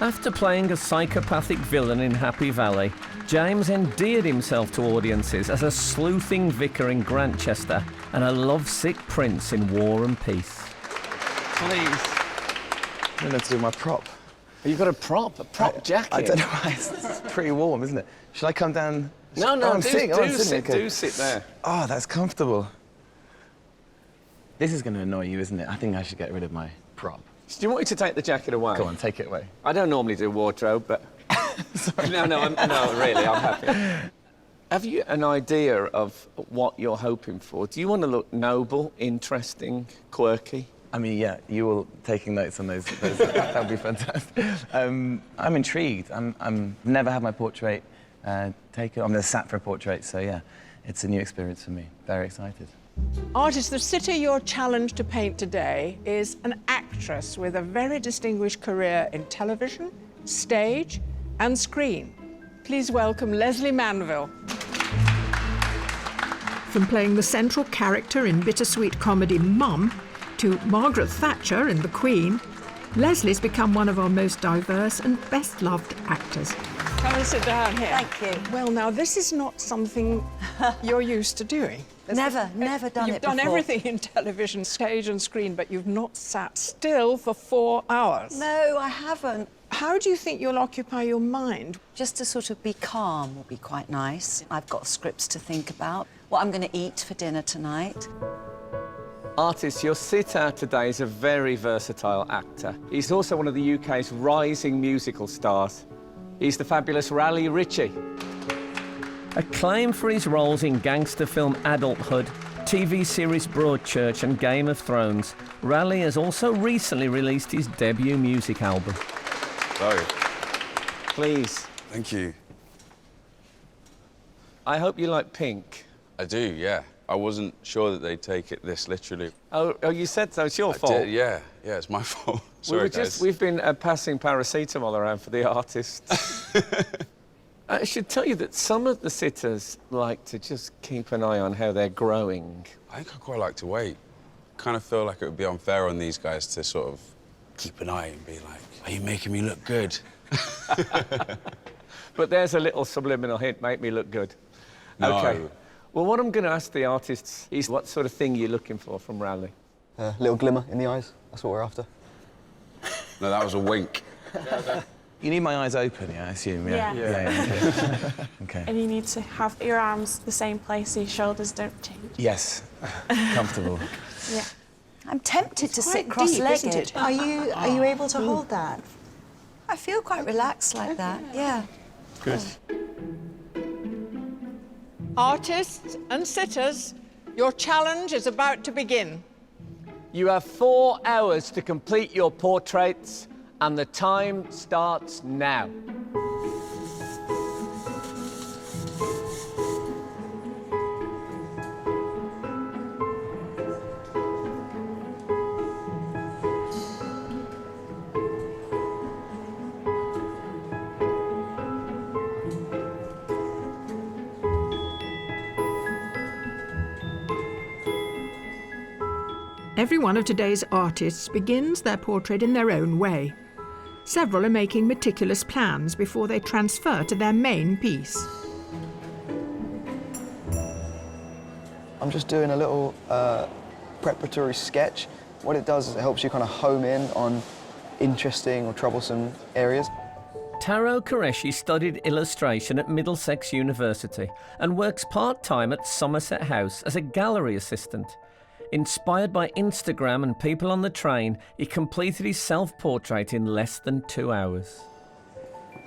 After playing a psychopathic villain in Happy Valley, James endeared himself to audiences as a sleuthing vicar in Grantchester and a lovesick prince in War and Peace. Please. I don't know to do my prop. You've got a prop jacket. I don't know why. It's pretty warm, isn't it? Should I come down? No, I'm sitting. do sit there. Oh, that's comfortable. This is going to annoy you, isn't it? I think I should get rid of my prop. Do you want me to take the jacket away? Go on, take it away. I don't normally do wardrobe, but... Sorry. No, really, I'm happy. Have you an idea of what you're hoping for? Do you want to look noble, interesting, quirky? I mean, yeah, you all taking notes on those that would be fantastic. I'm intrigued. I'm never had my portrait taken. I'm sat for a portrait, so yeah, it's a new experience for me. Very excited. Artist, the sitter you're challenged to paint today is an actress with a very distinguished career in television, stage, and screen. Please welcome Leslie Manville. From playing the central character in bittersweet comedy Mum to Margaret Thatcher in The Queen, Leslie's become one of our most diverse and best-loved actors. Come and sit down here. Thank you. Well, now, this is not something you're used to doing. Never done it You've done before. everything in television, stage and screen, but you've not sat still for 4 hours. No, I haven't. How do you think you'll occupy your mind? Just to sort of be calm will be quite nice. I've got scripts to think about, what I'm going to eat for dinner tonight. Artist, your sitter today is a very versatile actor. He's also one of the UK's rising musical stars. He's the fabulous Raleigh Ritchie. Acclaimed for his roles in gangster film Adulthood, TV series Broadchurch and Game of Thrones, Raleigh has also recently released his debut music album. Sorry. Please. Thank you. I hope you like pink. I do, yeah. I wasn't sure that they'd take it this literally. Oh, you said so. It's your fault. Did, yeah, it's my fault. Sorry, guys. We've been passing paracetamol around for the artists. I should tell you that some of the sitters like to just keep an eye on how they're growing. I think I quite like to wait. Kind of feel like it would be unfair on these guys to sort of keep an eye and be like, are you making me look good? But there's a little subliminal hint, make me look good. No. OK. Well, what I'm going to ask the artists is what sort of thing you're looking for from Raleigh? A little glimmer in the eyes. That's what we're after. No, that was a wink. You need my eyes open, yeah, I assume, yeah? Yeah. OK. And you need to have your arms the same place so your shoulders don't change. Yes. Comfortable. Yeah. I'm tempted to sit deep, cross-legged. isn't it? Are you able to hold that? I feel quite relaxed like that, yeah. Good. Artists and sitters, your challenge is about to begin. You have 4 hours to complete your portraits, and the time starts now. Every one of today's artists begins their portrait in their own way. Several are making meticulous plans before they transfer to their main piece. I'm just doing a little preparatory sketch. What it does is it helps you kind of home in on interesting or troublesome areas. Taro Qureshi studied illustration at Middlesex University and works part-time at Somerset House as a gallery assistant. Inspired by Instagram and people on the train, he completed his self-portrait in less than 2 hours.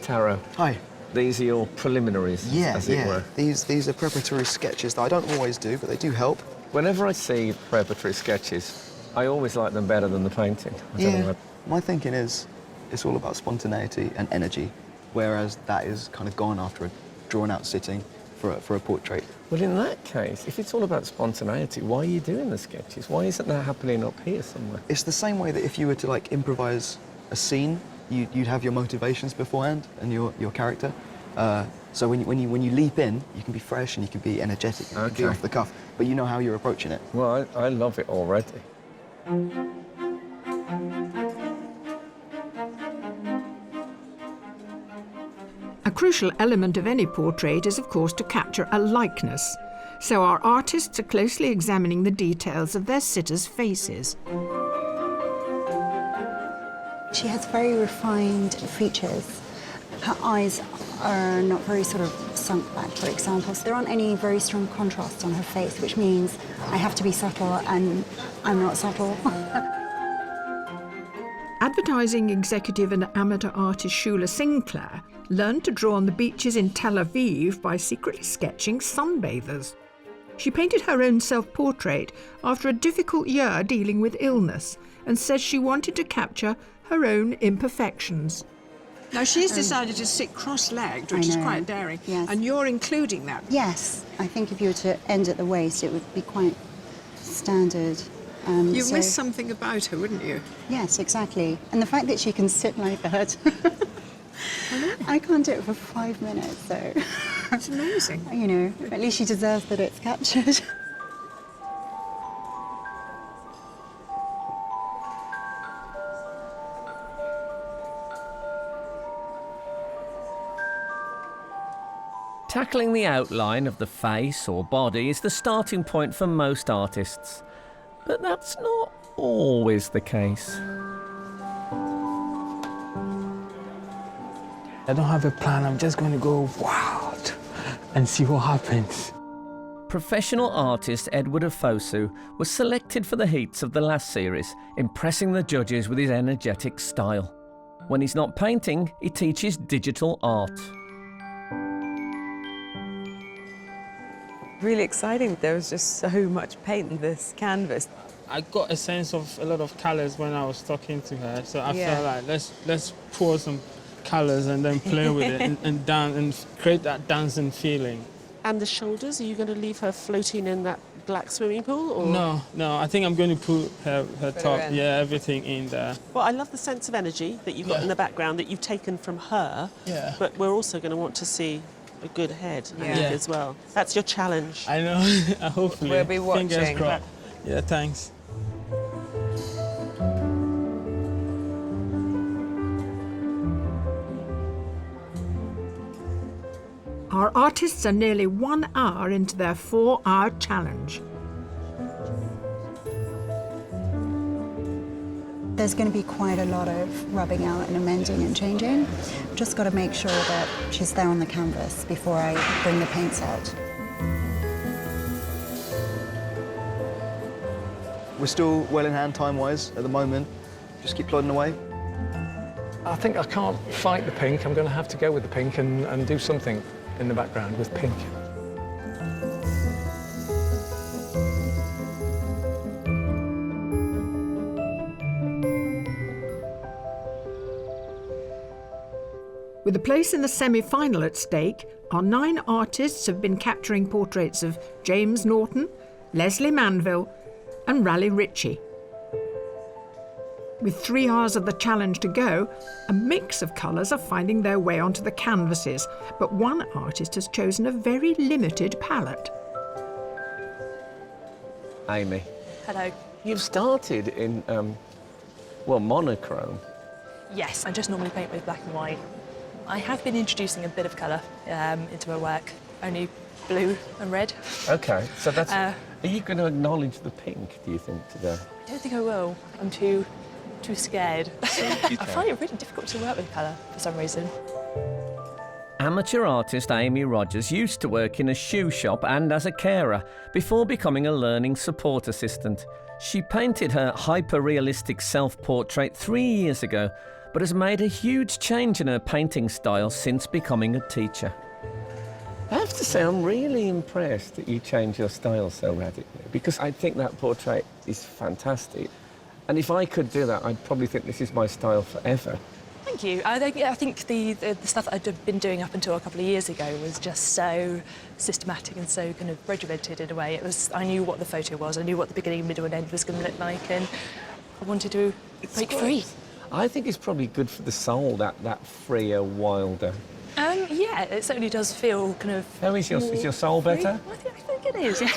Taro. Hi. These are your preliminaries, as it were. These are preparatory sketches that I don't always do, but they do help. Whenever I see preparatory sketches, I always like them better than the painting. I don't know. My thinking is it's all about spontaneity and energy, whereas that is kind of gone after a drawn-out sitting for a portrait. Well, in that case, if it's all about spontaneity, why are you doing the sketches? Why isn't that happening up here somewhere? It's the same way that if you were to like improvise a scene, you'd have your motivations beforehand and your character. So when you leap in, you can be fresh and you can be energetic, and you can be off the cuff, but you know how you're approaching it. Well, I love it already. A crucial element of any portrait is, of course, to capture a likeness. So our artists are closely examining the details of their sitters' faces. She has very refined features. Her eyes are not very sort of sunk back, for example. So there aren't any very strong contrasts on her face, which means I have to be subtle, and I'm not subtle. Advertising executive and amateur artist Shula Sinclair learned to draw on the beaches in Tel Aviv by secretly sketching sunbathers. She painted her own self-portrait after a difficult year dealing with illness and says she wanted to capture her own imperfections. Now, she's decided to sit cross-legged, which is quite daring, and you're including that. Yes, I think if you were to end at the waist, it would be quite standard. You'd miss something about her, wouldn't you? Yes, exactly. And the fact that she can sit like that, I can't do it for 5 minutes, so... It's amazing. You know, at least she deserves that it's captured. Tackling the outline of the face or body is the starting point for most artists. But that's not always the case. I don't have a plan, I'm just going to go wild and see what happens. Professional artist Edward Afosu was selected for the heats of the last series, impressing the judges with his energetic style. When he's not painting, he teaches digital art. Really exciting. There was just so much paint in this canvas. I got a sense of a lot of colours when I was talking to her, so I felt like let's pour some colours and then play with it and dance and create that dancing feeling. And the shoulders, are you going to leave her floating in that black swimming pool? Or? No, I think I'm going to put her top, everything in there. Well, I love the sense of energy that you've got in the background that you've taken from her, but we're also going to want to see a good head as well. That's your challenge. I know, hopefully. We'll be watching. Fingers crossed. Yeah, thanks. Our artists are nearly 1 hour into their 4-hour challenge. There's going to be quite a lot of rubbing out and amending and changing. Just got to make sure that she's there on the canvas before I bring the paints out. We're still well in hand time-wise at the moment. Just keep plodding away. I think I can't fight the pink. I'm going to have to go with the pink and do something in the background with pink. With a place in the semi-final at stake, our 9 artists have been capturing portraits of James Norton, Leslie Manville and Raleigh Ritchie. With 3 hours of the challenge to go, a mix of colours are finding their way onto the canvases, but one artist has chosen a very limited palette. Amy. Hello. You've started in, monochrome. Yes, I just normally paint with black and white. I have been introducing a bit of colour into my work, only blue and red. OK, so that's... are you going to acknowledge the pink, do you think, today? I don't think I will. I'm too scared. I find it really difficult to work with colour for some reason. Amateur artist Amy Rogers used to work in a shoe shop and as a carer before becoming a learning support assistant. She painted her hyper-realistic self-portrait 3 years ago, but has made a huge change in her painting style since becoming a teacher. I have to say, I'm really impressed that you changed your style so radically, because I think that portrait is fantastic. And if I could do that, I'd probably think this is my style forever. Thank you. I think the stuff that I'd been doing up until a couple of years ago was just so systematic and so kind of regimented in a way. I knew what the photo was, I knew what the beginning, middle and end was going to look like, and I wanted to break free. I think it's probably good for the soul, that freer, wilder. Yeah, it certainly does feel kind of... How is your soul better? I think it is, yeah.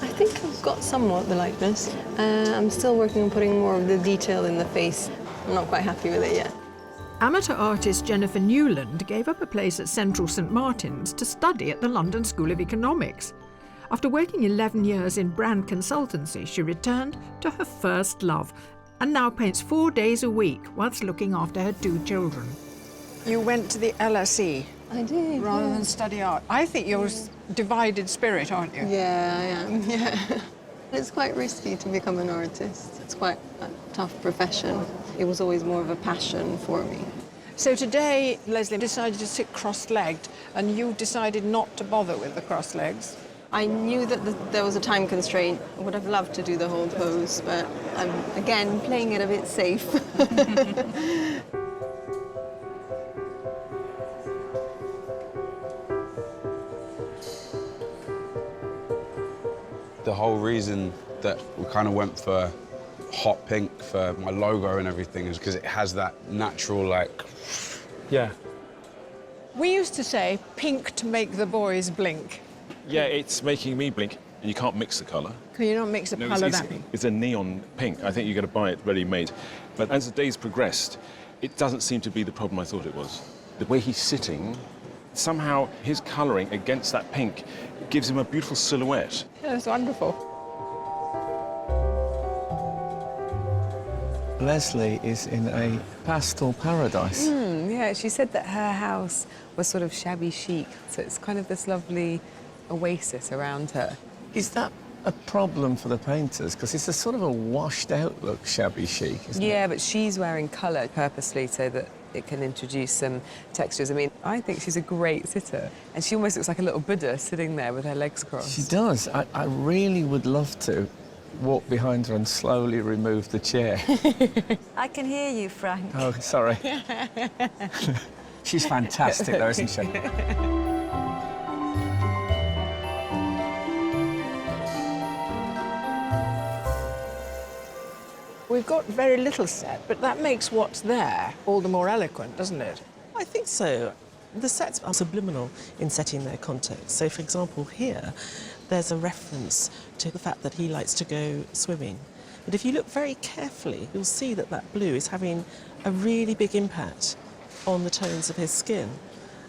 I think I've got somewhat the likeness. I'm still working on putting more of the detail in the face. I'm not quite happy with it yet. Amateur artist Jennifer Newland gave up a place at Central St Martin's to study at the London School of Economics. After working 11 years in brand consultancy, she returned to her first love and now paints 4 days a week whilst looking after her 2 children. You went to the LSE. I did. Rather than study art. I think you're divided spirit, aren't you? Yeah, I am, yeah. It's quite risky to become an artist. It's quite a tough profession. It was always more of a passion for me. So today, Leslie decided to sit cross-legged, and you decided not to bother with the cross legs. I knew that there was a time constraint. I would have loved to do the whole pose, but I'm, again, playing it a bit safe. The whole reason that we kind of went for hot pink for my logo and everything is because it has that natural, like... Yeah. We used to say pink to make the boys blink. Yeah, it's making me blink, and you can't mix the colour. Can you not mix a colour that big? It's a neon pink. I think you've got to buy it ready-made. But as the days progressed, it doesn't seem to be the problem I thought it was. The way he's sitting, somehow his colouring against that pink gives him a beautiful silhouette. Yeah, that's wonderful. Leslie is in a pastel paradise. Yeah, she said that her house was sort of shabby chic, so it's kind of this lovely oasis around her. Is that a problem for the painters? Because it's a sort of a washed-out look, shabby chic, isn't it? Yeah, but she's wearing colour purposely so that it can introduce some textures. I mean, I think she's a great sitter, and she almost looks like a little Buddha sitting there with her legs crossed. She does. I really would love to walk behind her and slowly remove the chair. I can hear you, Frank. Oh, sorry. She's fantastic, though, isn't she? We've got very little set, but that makes what's there all the more eloquent, doesn't it? I think so. The sets are subliminal in setting their context. So, for example, here, there's a reference to the fact that he likes to go swimming. But if you look very carefully, you'll see that that blue is having a really big impact on the tones of his skin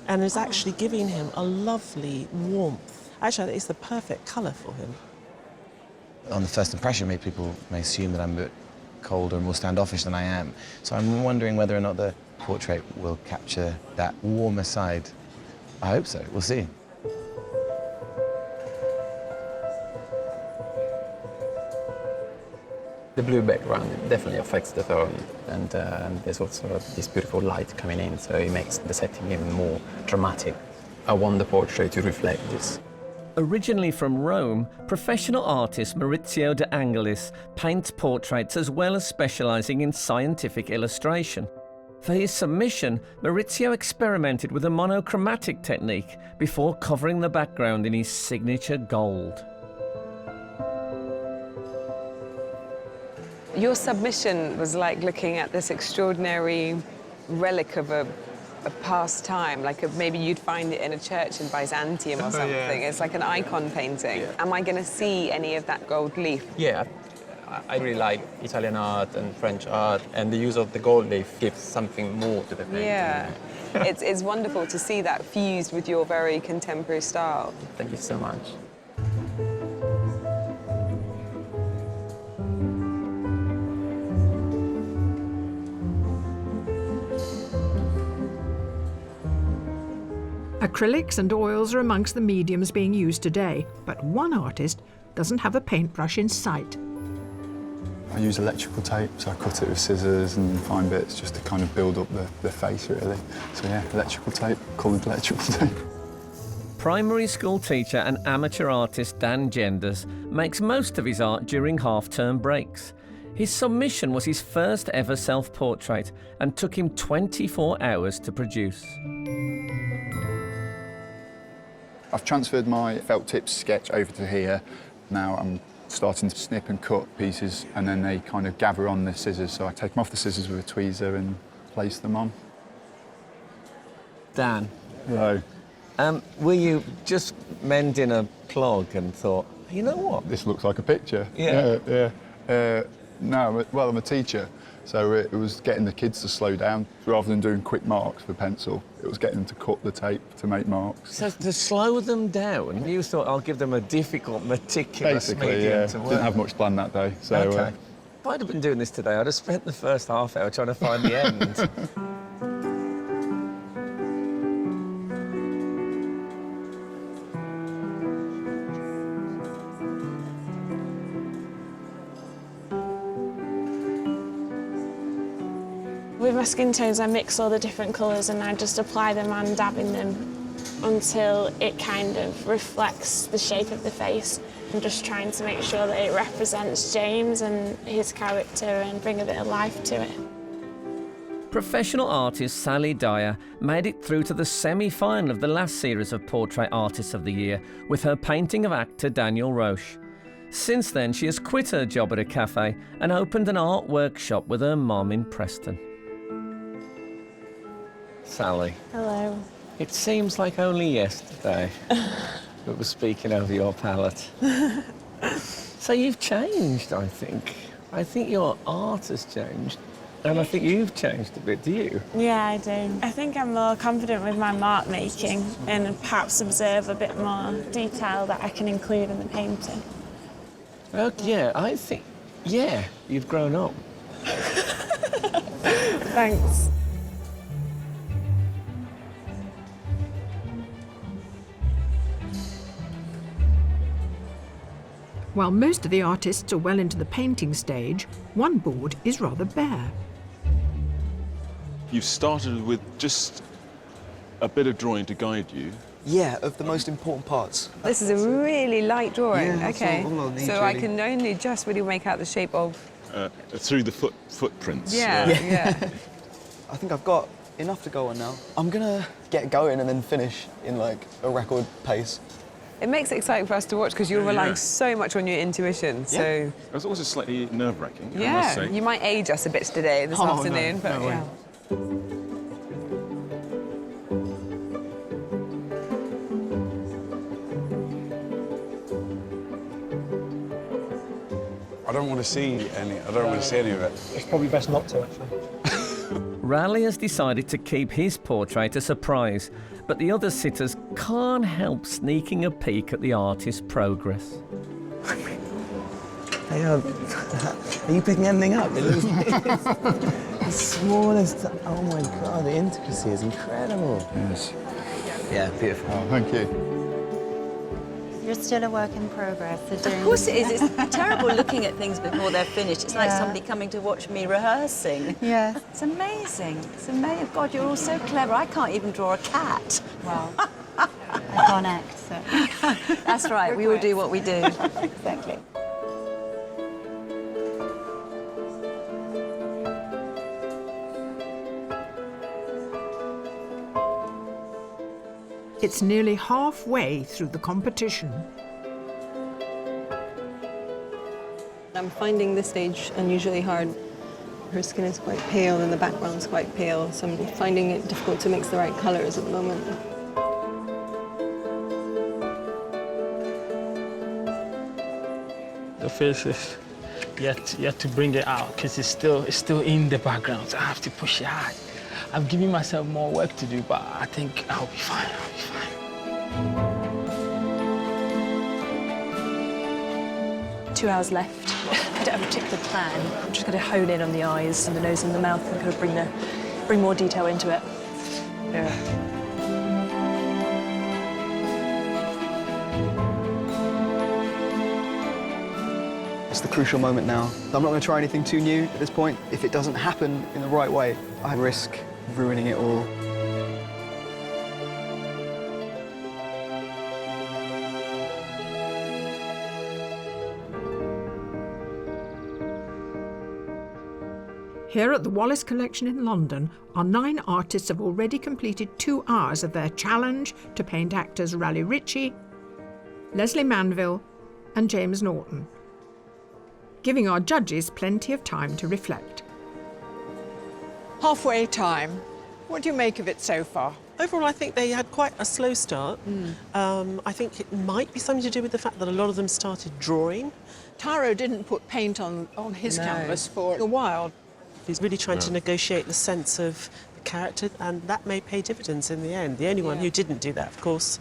and is actually giving him a lovely warmth. Actually, it's the perfect colour for him. On the first impression, maybe people may assume that I'm a bit colder and more standoffish than I am. So I'm wondering whether or not the portrait will capture that warmer side. I hope so. We'll see. The blue background definitely affects the tone, and there's also this beautiful light coming in, so it makes the setting even more dramatic. I want the portrait to reflect this. Originally from Rome, professional artist Maurizio De Angelis paints portraits as well as specialising in scientific illustration. For his submission, Maurizio experimented with a monochromatic technique before covering the background in his signature gold. Your submission was like looking at this extraordinary relic of a past time, like maybe you'd find it in a church in Byzantium or something. Yeah. It's like an icon painting. Yeah. Am I going to see any of that gold leaf? Yeah, I really like Italian art and French art, and the use of the gold leaf gives something more to the painting. Yeah, it's wonderful to see that fused with your very contemporary style. Thank you so much. Acrylics and oils are amongst the mediums being used today, but one artist doesn't have a paintbrush in sight. I use electrical tape, so I cut it with scissors and fine bits just to kind of build up the face, really. So yeah, electrical tape, coloured electrical tape. Primary school teacher and amateur artist Dan Genders makes most of his art during half-term breaks. His submission was his first ever self-portrait and took him 24 hours to produce. I've transferred my felt tips sketch over to here. Now I'm starting to snip and cut pieces, and then they kind of gather on the scissors. So I take them off the scissors with a tweezer and place them on. Dan. Hello. Were you just mending a plug and thought, you know what? This looks like a picture. Yeah. No, well, I'm a teacher, so it was getting the kids to slow down. Rather than doing quick marks with pencil, it was getting them to cut the tape to make marks. So to slow them down, you thought, I'll give them a difficult, meticulous medium to work. Didn't have much planned that day, so... Okay. If I'd have been doing this today, I'd have spent the first half hour trying to find the end. With my skin tones, I mix all the different colours and I just apply them and dab in them until it kind of reflects the shape of the face. I'm just trying to make sure that it represents James and his character and bring a bit of life to it. Professional artist Sally Dyer made it through to the semi-final of the last series of Portrait Artists of the Year with her painting of actor Daniel Roche. Since then, she has quit her job at a cafe and opened an art workshop with her mum in Preston. Sally. Hello. It seems like only yesterday we were speaking over your palette. So you've changed, I think. I think your art has changed. And I think you've changed a bit, do you? Yeah, I do. I think I'm more confident with my mark making and perhaps observe a bit more detail that I can include in the painting. Well, yeah, I think, yeah, you've grown up. Thanks. While most of the artists are well into the painting stage, one board is rather bare. You've started with just a bit of drawing to guide you. Yeah, of the most important parts. This is a really light drawing. Yeah, that's okay. all I need, So I really. can only just really make out the shape of... Through the footprints. Yeah, yeah. I think I've got enough to go on now. I'm gonna get going and then finish in like a record pace. It makes it exciting for us to watch because you're relying so much on your intuition. So It was also slightly nerve-wracking, I must say. you might age us a bit today, this afternoon, but no yeah. I don't want to see any. I don't want to see any of it. It's probably best not to, actually. Raleigh has decided to keep his portrait a surprise, but the other sitters can't help sneaking a peek at the artist's progress. Hey, are you picking anything up? It looks the smallest. Oh my God, the intricacy is incredible. Yes. Yeah, beautiful. Oh, thank you. You're still a work in progress. Of course it is. It's terrible looking at things before they're finished. It's like somebody coming to watch me rehearsing. Yeah. It's amazing. It's amazing. God, you're all so clever. I can't even draw a cat. Well, I can't act, so... That's right. We all do what we do. Exactly. It's nearly halfway through the competition. I'm finding this stage unusually hard. Her skin is quite pale and the background's quite pale, so I'm finding it difficult to mix the right colours at the moment. The face is yet to bring it out because it's still in the background, so I have to push it hard. I'm giving myself more work to do, but I think I'll be fine. I'll be fine. 2 hours left. I don't have a particular plan. I'm just going to hone in on the eyes and the nose and the mouth and kind of bring more detail into it. Yeah. It's the crucial moment now. I'm not going to try anything too new at this point. If it doesn't happen in the right way, I risk ruining it all. Here at the Wallace Collection in London, our 9 artists have already completed 2 hours of their challenge to paint actors Raleigh Ritchie, Leslie Manville and James Norton, giving our judges plenty of time to reflect. Halfway time. What do you make of it so far? Overall, I think they had quite a slow start. I think it might be something to do with the fact that a lot of them started drawing. Taro didn't put paint on his No. canvas for a while. He's really trying to negotiate the sense of the character, and that may pay dividends in the end. The only one who didn't do that, of course,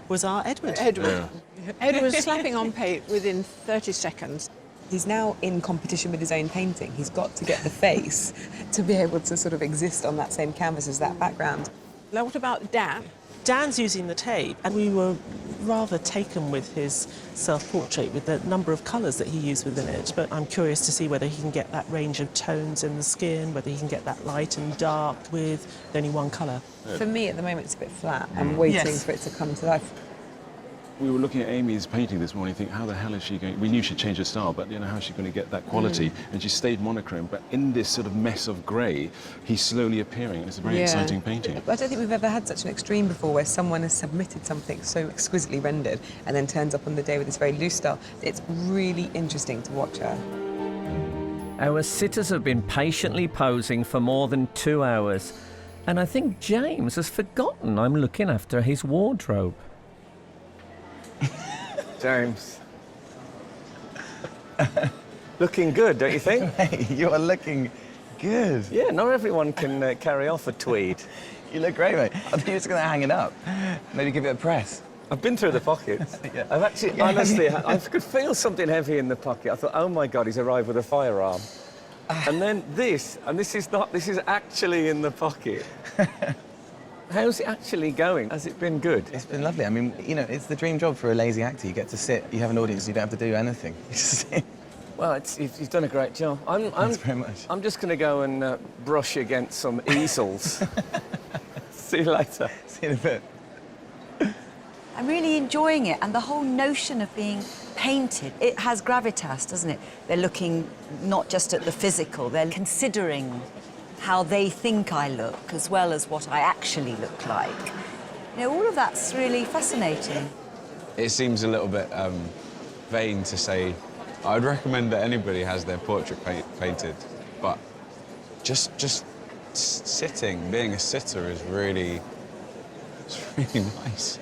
was our Edward. Edward was slapping on paint within 30 seconds. He's now in competition with his own painting. He's got to get the face to be able to sort of exist on that same canvas as that background. Now, what about Dan? Dan's using the tape, and we were rather taken with his self-portrait, with the number of colours that he used within it. But I'm curious to see whether he can get that range of tones in the skin, whether he can get that light and dark with only one colour. For me, at the moment, it's a bit flat. I'm waiting for it to come to life. We were looking at Amy's painting this morning, think, how the hell is she going? We knew she'd change her style, but you know, how's she going to get that quality? And she stayed monochrome, but in this sort of mess of grey, he's slowly appearing. It's a very exciting painting. I don't think we've ever had such an extreme before, where someone has submitted something so exquisitely rendered and then turns up on the day with this very loose style. It's really interesting to watch her. Our sitters have been patiently posing for more than 2 hours, and I think James has forgotten I'm looking after his wardrobe. James. Looking good, don't you think? Hey, you are looking good. Yeah, not everyone can carry off a tweed. You look great, mate. I think you're just going to hang it up. Maybe give it a press. I've been through the pockets. Yeah. I've actually, honestly, I could feel something heavy in the pocket. I thought, oh my God, he's arrived with a firearm. And then this is actually in the pocket. How's it actually going? Has it been good? It's been lovely. I mean, you know, it's the dream job for a lazy actor. You get to sit, you have an audience, you don't have to do anything. You just sit. Well, you've done a great job. Thanks very much. I'm just going to go and brush against some easels. See you later. See you in a bit. I'm really enjoying it, and the whole notion of being painted, it has gravitas, doesn't it? They're looking not just at the physical, they're considering how they think I look, as well as what I actually look like. You know, all of that's really fascinating. It seems a little bit vain to say, I'd recommend that anybody has their portrait painted, but just sitting, being a sitter is really, it's really nice.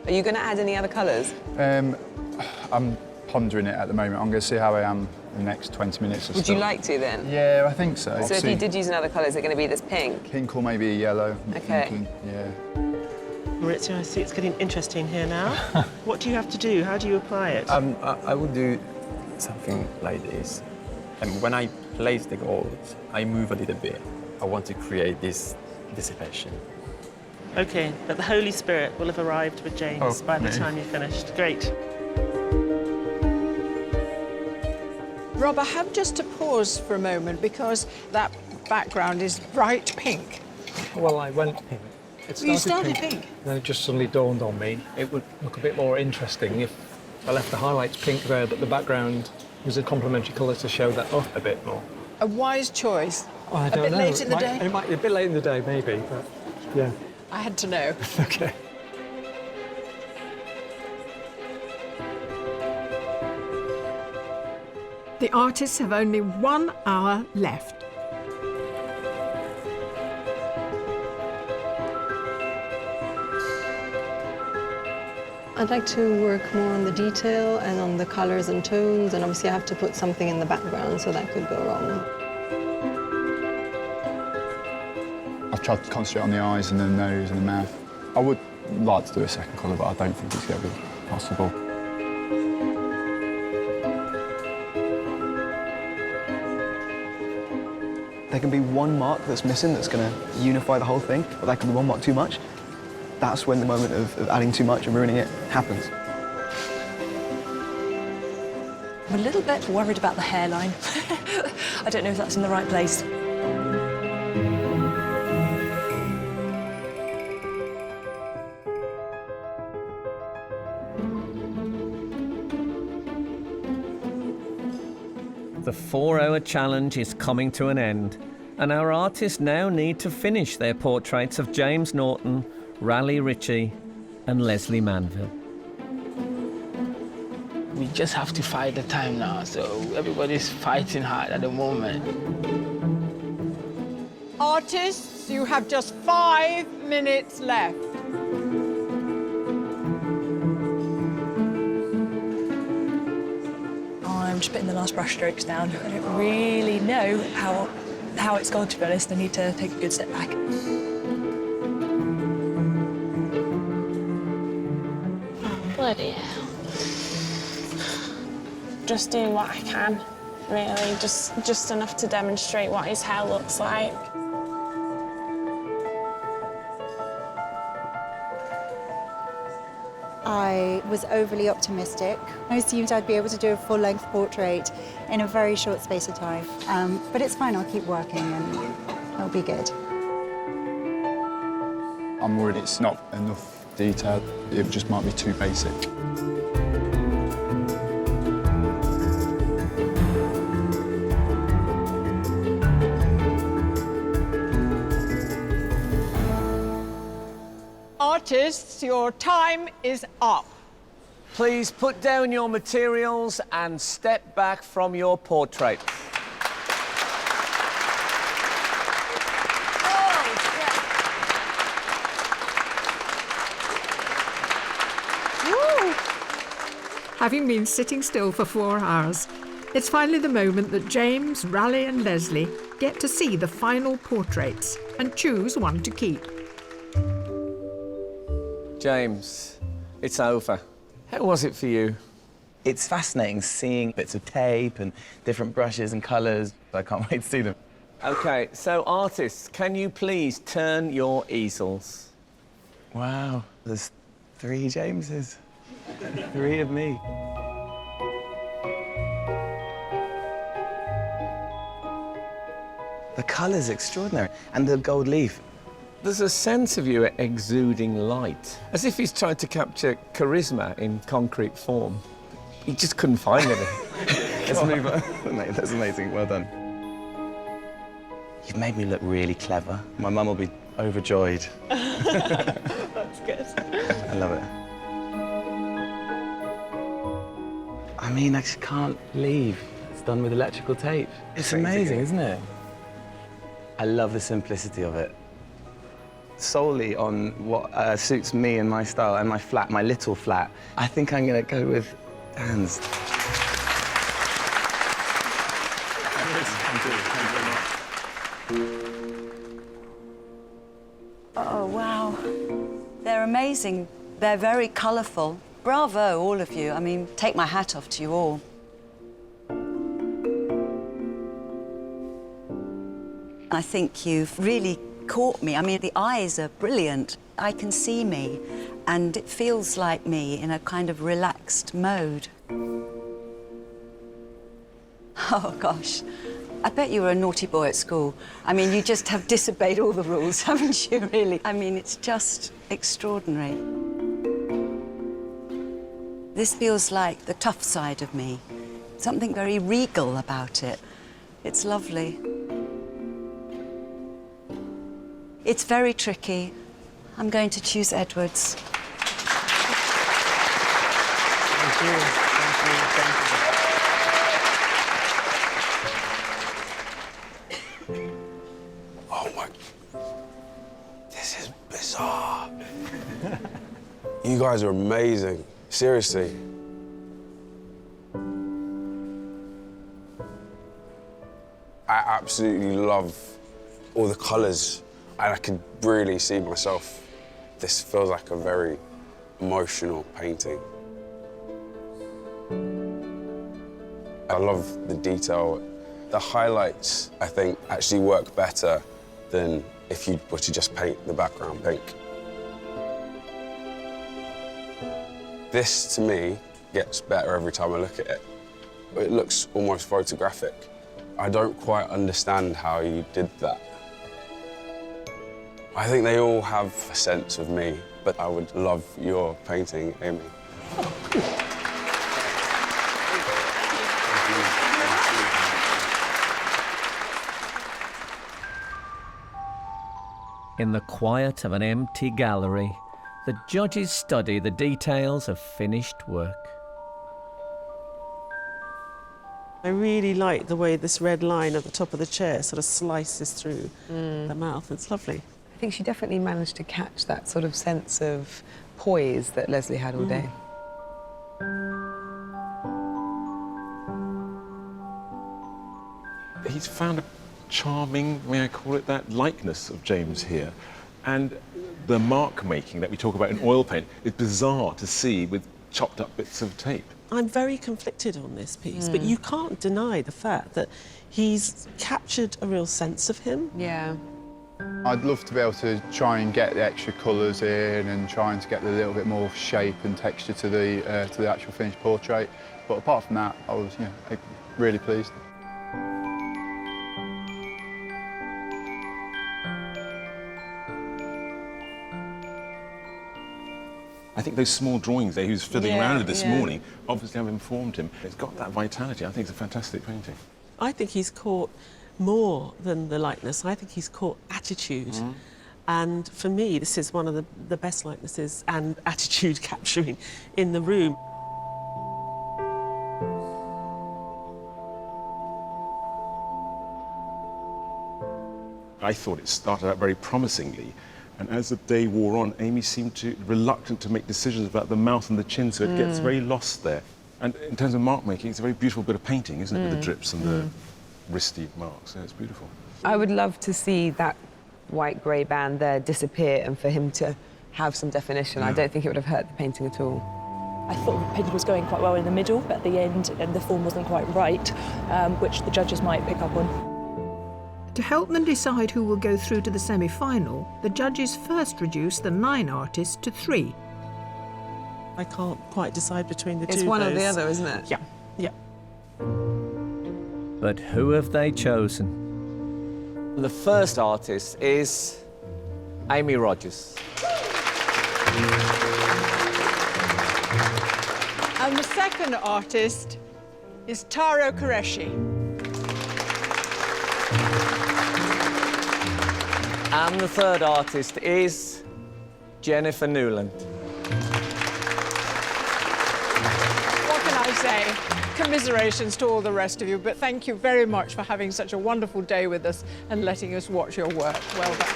Are you going to add any other colours? I'm pondering it at the moment. I'm going to see how I am in the next 20 minutes or so. Would you like to, then? Yeah, I think so. So if you did use another colour, is it going to be this pink? Pink or maybe a yellow. OK. Thinking, yeah. Maurizio, I see it's getting interesting here now. What do you have to do? How do you apply it? I would do something like this. And when I place the gold, I move a little bit. I want to create this dissipation. OK, but the Holy Spirit will have arrived with James by the time you've finished. Great. Rob, I have just to pause for a moment because that background is bright pink. Well, I went pink. You started pink? Then it just suddenly dawned on me it would look a bit more interesting if I left the highlights pink there, but the background was a complementary colour to show that up a bit more. A wise choice. Oh, I don't know. A bit late in the day? It might be a bit late in the day, maybe, but yeah. I had to know. OK. The artists have only 1 hour left. I'd like to work more on the detail and on the colours and tones, and obviously I have to put something in the background, so that could go wrong. I've tried to concentrate on the eyes and the nose and the mouth. I would like to do a second colour, but I don't think it's going to be possible. There can be one mark that's missing that's going to unify the whole thing, but that can be one mark too much. That's when the moment of adding too much and ruining it happens. I'm a little bit worried about the hairline. I don't know if that's in the right place. The 4-hour challenge is coming to an end, and our artists now need to finish their portraits of James Norton, Raleigh Ritchie and Leslie Manville. We just have to fight the time now, so everybody's fighting hard at the moment. Artists, you have just 5 minutes left. I'm just putting the last brush strokes down. I don't really know how it's gone, to be honest. I need to take a good step back. Bloody hell. Just doing what I can, really. Just enough to demonstrate what his hair looks like. I was overly optimistic. I assumed I'd be able to do a full-length portrait in a very short space of time. But it's fine, I'll keep working and it'll be good. I'm worried it's not enough detail. It just might be too basic. Artists, your time is up. Please put down your materials and step back from your portraits. Having been sitting still for 4 hours, it's finally the moment that James, Raleigh and Leslie get to see the final portraits and choose one to keep. James, it's over. How was it for you? It's fascinating seeing bits of tape and different brushes and colours. I can't wait to see them. OK, so artists, can you please turn your easels? Wow, there's 3 Jameses. 3 of me. The colour's extraordinary, and the gold leaf. There's a sense of you exuding light, as if he's tried to capture charisma in concrete form. He just couldn't find anything. Let's move on. Mate, that's amazing, well done. You've made me look really clever. My mum will be overjoyed. That's good. I love it. I mean, I just can't believe it's done with electrical tape. It's amazing, isn't it? I love the simplicity of it. Solely on what suits me and my style and my flat, my little flat, I think I'm going to go with Dan's. Oh, wow. They're amazing. They're very colourful. Bravo, all of you. I mean, take my hat off to you all. I think you've really caught me. I mean, the eyes are brilliant. I can see me, and it feels like me in a kind of relaxed mode. Oh, gosh. I bet you were a naughty boy at school. I mean, you just have disobeyed all the rules, haven't you, really? I mean, it's just extraordinary. This feels like the tough side of me. Something very regal about it. It's lovely. It's very tricky. I'm going to choose Edwards. Thank you. Oh my... This is bizarre. You guys are amazing. Seriously. I absolutely love all the colours, and I can really see myself. This feels like a very emotional painting. I love the detail. The highlights, I think, actually work better than if you were to just paint the background pink. This, to me, gets better every time I look at it. It looks almost photographic. I don't quite understand how you did that. I think they all have a sense of me, but I would love your painting, Amy. In the quiet of an empty gallery, the judges study the details of finished work. I really like the way this red line at the top of the chair sort of slices through the mouth. It's lovely. I think she definitely managed to catch that sort of sense of poise that Leslie had all day. he's found a charming, may I call it that, likeness of James here. And the mark making that we talk about in oil paint is bizarre to see with chopped up bits of tape. I'm very conflicted on this piece, but you can't deny the fact that he's captured a real sense of him. Yeah. I'd love to be able to try and get the extra colours in and trying to get a little bit more shape and texture to the actual finished portrait. But apart from that, I was really pleased. I think those small drawings there he was fiddling around with this morning obviously have informed him. It's got that vitality. I think it's a fantastic painting. I think he's caught more than the likeness. I think he's caught attitude. And for me, this is one of the best likenesses and attitude capturing in the room. I thought it started out very promisingly, and as the day wore on, Amy seemed reluctant to make decisions about the mouth and the chin, so it gets very lost there. And in terms of mark making, it's a very beautiful bit of painting, isn't it, with the drips and the wristy marks, so it's beautiful. I would love to see that white-grey band there disappear and for him to have some definition. I don't think it would have hurt the painting at all. I thought the painting was going quite well in the middle, but at the end, and the form wasn't quite right, which the judges might pick up on. To help them decide who will go through to the semi-final, the judges first reduced the 9 artists to 3. I can't quite decide between the two. It's one or the other, isn't it? Yeah, yeah. But who have they chosen? The first artist is Amy Rogers. And the second artist is Taro Qureshi. And the third artist is Jennifer Newland. What can I say? Commiserations to all the rest of you, but thank you very much for having such a wonderful day with us and letting us watch your work. Well done.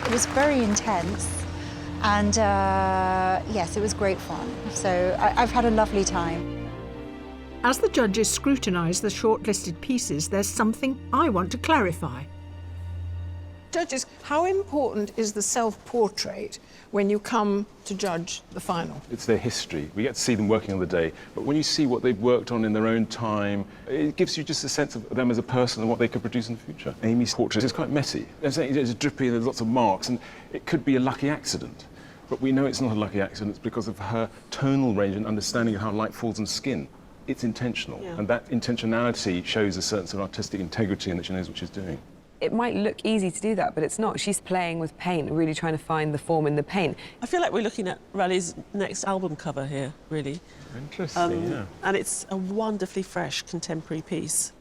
It was very intense, and yes, it was great fun. So I've had a lovely time. As the judges scrutinise the shortlisted pieces, there's something I want to clarify. Judges, how important is the self-portrait when you come to judge the final? It's their history. We get to see them working on the day, but when you see what they've worked on in their own time, it gives you just a sense of them as a person and what they could produce in the future. Amy's portrait is quite messy. It's drippy, there's lots of marks, and it could be a lucky accident. But we know it's not a lucky accident, it's because of her tonal range and understanding of how light falls on skin. It's intentional, and that intentionality shows a certain sort of artistic integrity and that she knows what she's doing. It might look easy to do that, but it's not. She's playing with paint, really trying to find the form in the paint. I feel like we're looking at Raleigh's next album cover here, really. Interesting, yeah. And it's a wonderfully fresh contemporary piece.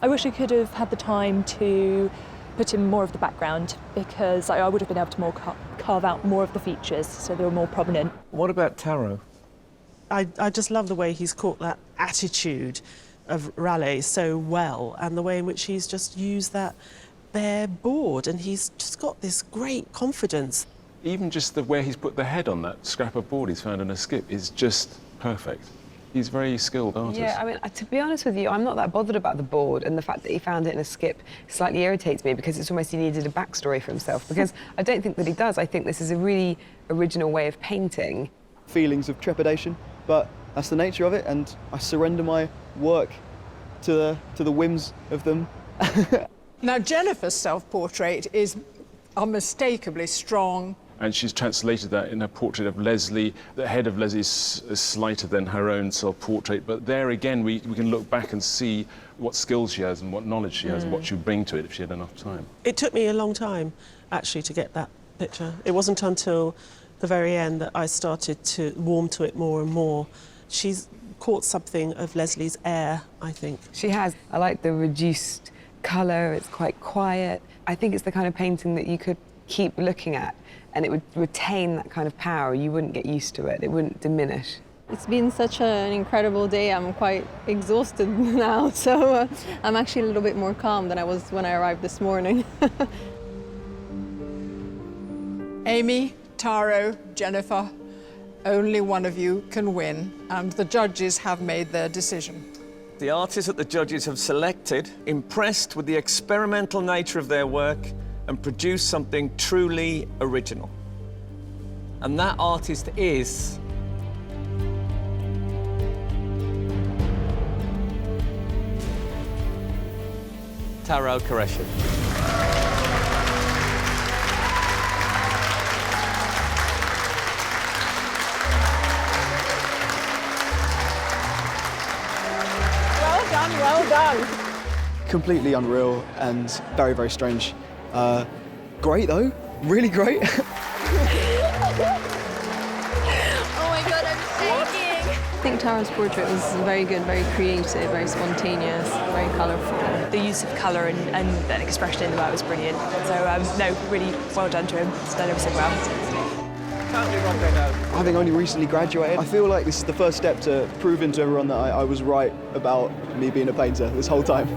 I wish I could have had the time to put in more of the background, because I would have been able to carve out more of the features so they were more prominent. What about Taro? I just love the way he's caught that attitude of Raleigh so well, and the way in which he's just used that bare board, and he's just got this great confidence. Even just the way he's put the head on that scrap of board he's found in a skip is just perfect. He's a very skilled artist. Yeah, I mean, to be honest with you, I'm not that bothered about the board, and the fact that he found it in a skip slightly irritates me, because it's almost he needed a backstory for himself, because I don't think that he does. I think this is a really original way of painting. Feelings of trepidation, but that's the nature of it, and I surrender my work to the whims of them. Now, Jennifer's self-portrait is unmistakably strong. And she's translated that in her portrait of Leslie. The head of Leslie is slighter than her own self-portrait, but there again we can look back and see what skills she has and what knowledge she has and what she would bring to it if she had enough time. It took me a long time, actually, to get that picture. It wasn't until the very end that I started to warm to it more and more. She's caught something of Leslie's air, I think. She has. I like the reduced colour, it's quite quiet. I think it's the kind of painting that you could keep looking at and it would retain that kind of power. You wouldn't get used to it, it wouldn't diminish. It's been such an incredible day. I'm quite exhausted now, so I'm actually a little bit more calm than I was when I arrived this morning. Amy, Taro, Jennifer, Only one of you can win, and the judges have made their decision. The artists that the judges have selected, impressed with the experimental nature of their work, and produced something truly original. And that artist is... Taro Koreshi. Well done. Completely unreal and very, very strange. Great though, really great. Oh my God, I'm shaking. I think Tara's portrait was very good, very creative, very spontaneous, very colourful. The use of colour and expression in the work was brilliant. So, no, really well done to him. He's done everything well. Having only recently graduated, I feel like this is the first step to proving to everyone that I was right about me being a painter this whole time.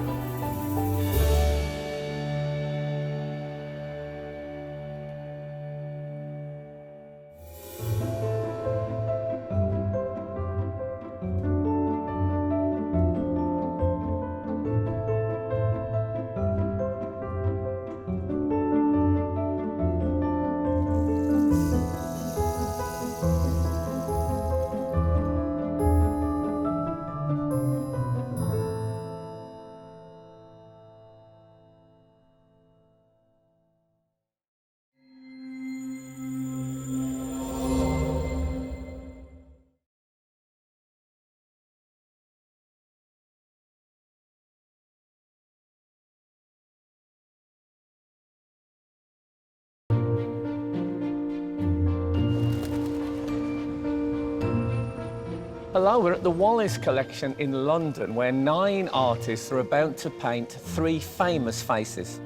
Hello, we're at the Wallace Collection in London, where 9 artists are about to paint 3 famous faces.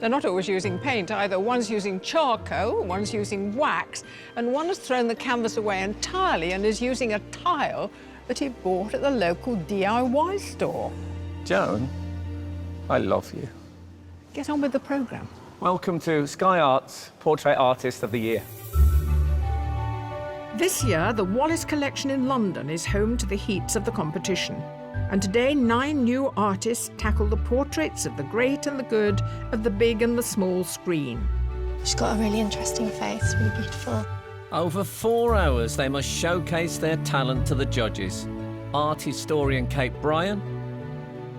They're not always using paint either. One's using charcoal, one's using wax, and one has thrown the canvas away entirely and is using a tile that he bought at the local DIY store. Joan, I love you. Get on with the programme. Welcome to Sky Arts Portrait Artist of the Year. This year, the Wallace Collection in London is home to the heats of the competition. And today, 9 new artists tackle the portraits of the great and the good, of the big and the small screen. She's got a really interesting face, really beautiful. Over 4 hours, they must showcase their talent to the judges. Art historian Kate Bryan,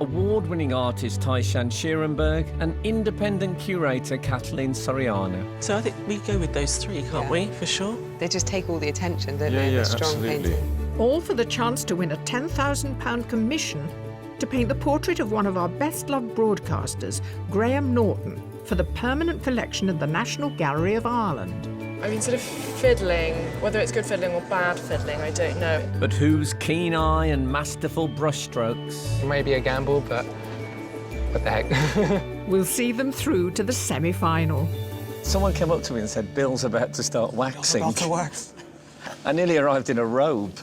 award-winning artist Tai-Shani Schierenberg, and independent curator Kathleen Soriano. So I think we go with those 3, can't we, for sure? They just take all the attention, don't they? The strong painting. All for the chance to win a £10,000 commission to paint the portrait of one of our best-loved broadcasters, Graham Norton, for the permanent collection of the National Gallery of Ireland. I mean, sort of fiddling, whether it's good fiddling or bad fiddling, I don't know. But whose keen eye and masterful brushstrokes? It may be a gamble, but what the heck? We'll see them through to the semi-final. Someone came up to me and said, Bill's about to start waxing. About to wax. I nearly arrived in a robe.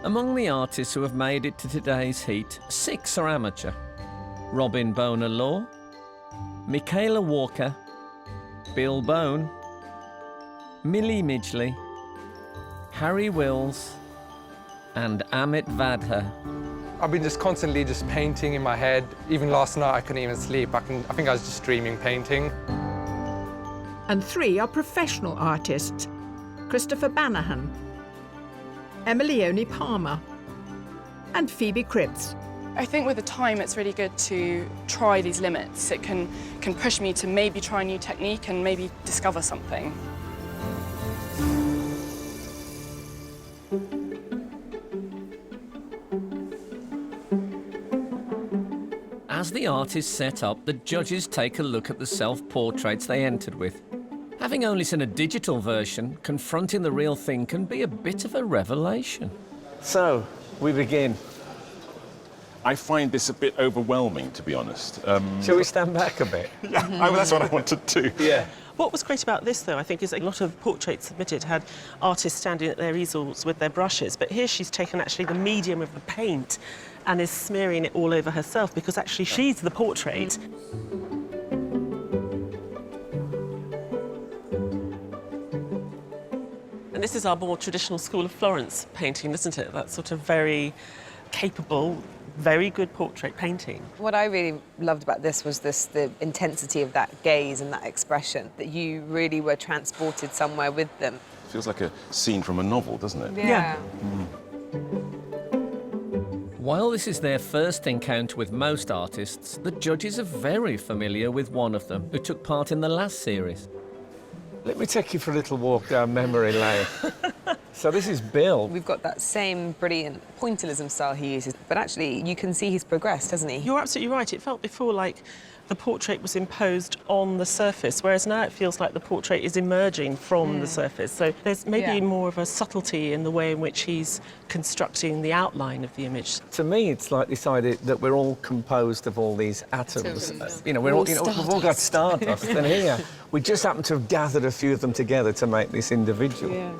Among the artists who have made it to today's heat, 6 are amateur. Robin Bonar-Law, Michaela Walker, Bill Bone, Millie Midgley, Harry Wills, and Amit Vadher. I've been just constantly just painting in my head. Even last night I couldn't even sleep. I think I was just dreaming painting. And 3 are professional artists: Christopher Banahan, Emilione Palmer, and Phoebe Cripps. I think with the time it's really good to try these limits. It can push me to maybe try a new technique and maybe discover something. As the artists set up, the judges take a look at the self-portraits they entered with. Having only seen a digital version, confronting the real thing can be a bit of a revelation. So, we begin. I find this a bit overwhelming, to be honest. Shall we stand back a bit? Yeah, that's what I want to do. Yeah. What was great about this, though, I think, is a lot of portraits submitted had artists standing at their easels with their brushes, but here she's taken actually the medium of the paint and is smearing it all over herself, because actually she's the portrait. And this is our more traditional School of Florence painting, isn't it? That sort of very capable, very good portrait painting. What I really loved about this was the intensity of that gaze and that expression, that you really were transported somewhere with them. Feels like a scene from a novel, doesn't it? Yeah. While this is their first encounter with most artists, the judges are very familiar with one of them who took part in the last series. Let me take you for a little walk down memory lane. So this is Bill. We've got that same brilliant pointillism style he uses, but actually you can see he's progressed, hasn't he? You're absolutely right. It felt before like the portrait was imposed on the surface, whereas now it feels like the portrait is emerging from the surface. So there's maybe more of a subtlety in the way in which he's constructing the outline of the image. To me, it's like this idea that we're all composed of all these atoms. You know, we've all got stardust, and here we just happen to have gathered a few of them together to make this individual. Yeah.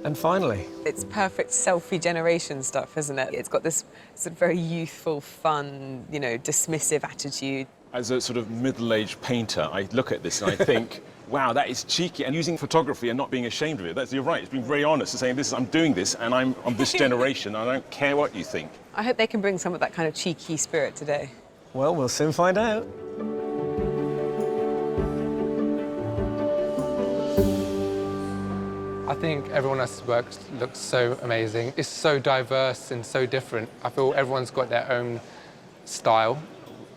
And finally, it's perfect selfie generation stuff, isn't it? It's got this sort of very youthful, fun, you know, dismissive attitude. As a sort of middle-aged painter, I look at this and I think, wow, that is cheeky. And using photography and not being ashamed of it, you're right. It's being very honest and saying, I'm doing this and I'm this generation. I don't care what you think. I hope they can bring some of that kind of cheeky spirit today. Well, we'll soon find out. I think everyone else's work looks so amazing. It's so diverse and so different. I feel everyone's got their own style,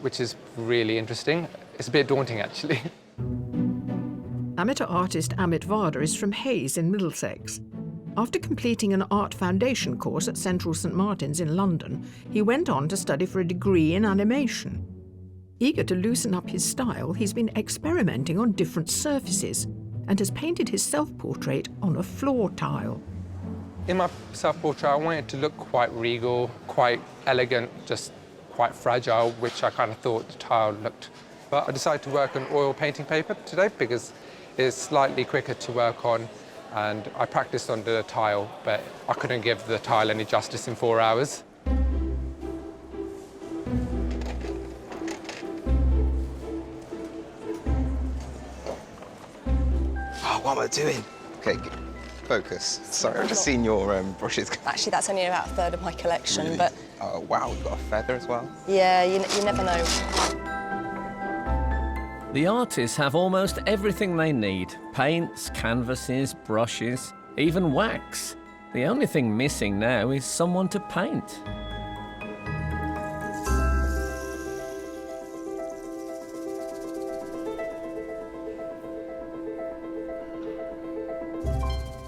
which is really interesting. It's a bit daunting, actually. Amateur artist Amit Varda is from Hayes in Middlesex. After completing an art foundation course at Central St Martin's in London, he went on to study for a degree in animation. Eager to loosen up his style, he's been experimenting on different surfaces and has painted his self-portrait on a floor tile. In my self-portrait, I wanted to look quite regal, quite elegant, just quite fragile, which I kind of thought the tile looked. But I decided to work on oil painting paper today because it's slightly quicker to work on, and I practiced on the tile, but I couldn't give the tile any justice in 4 hours. What am I doing? Okay, focus. Sorry, I've just seen your brushes. Actually, that's only about a third of my collection, Really? but... Oh, wow, you've got a feather as well. Yeah, you never know. The artists have almost everything they need. Paints, canvases, brushes, even wax. The only thing missing now is someone to paint.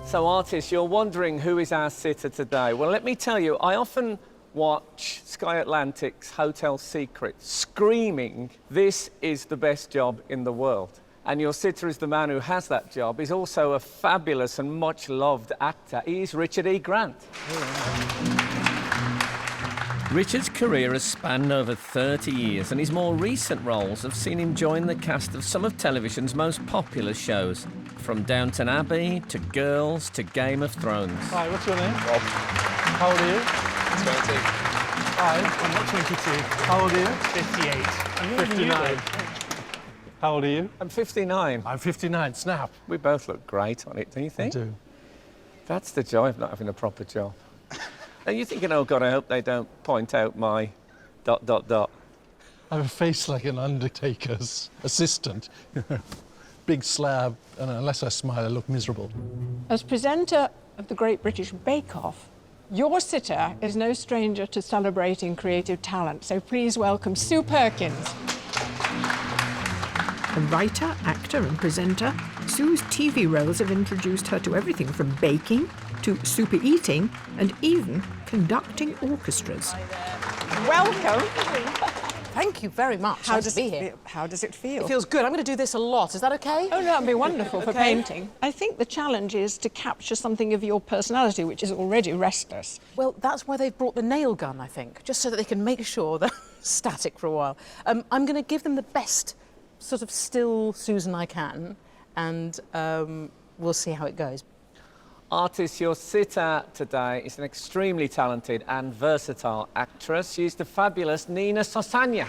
So, artists, you're wondering who is our sitter today. Well, let me tell you, I often watch Sky Atlantic's Hotel Secret screaming, this is the best job in the world. And your sitter is the man who has that job. He's also a fabulous and much-loved actor. He's Richard E. Grant. Richard's career has spanned over 30 years, and his more recent roles have seen him join the cast of some of television's most popular shows, from Downton Abbey to Girls to Game of Thrones. Hi, what's your name? Rob. How old are you? 22. Hi, I'm not 22. How old are you? 58. I'm 59. How old are you? I'm 59. I'm 59, snap. We both look great on it, don't you think? I do. That's the joy of not having a proper job. Are you thinking, oh God, I hope they don't point out my ... I have a face like an undertaker's assistant. Big slab, and unless I smile, I look miserable. As presenter of the Great British Bake Off, your sitter is no stranger to celebrating creative talent, so please welcome Sue Perkins. A writer, actor and presenter, Sue's TV roles have introduced her to everything from baking to super eating and even conducting orchestras. Welcome. Thank you very much. How Nice does to be here. How does it feel? It feels good. I'm going to do this a lot. Is that okay? Oh, no, that'd be wonderful for Okay. painting. I think the challenge is to capture something of your personality, which is already restless. Well, that's why they've brought the nail gun, I think, just so that they can make sure that static for a while. I'm going to give them the best sort of still Susan I can, and we'll see how it goes. Artist, your sitter today is an extremely talented and versatile actress. She's the fabulous Nina Sosanya.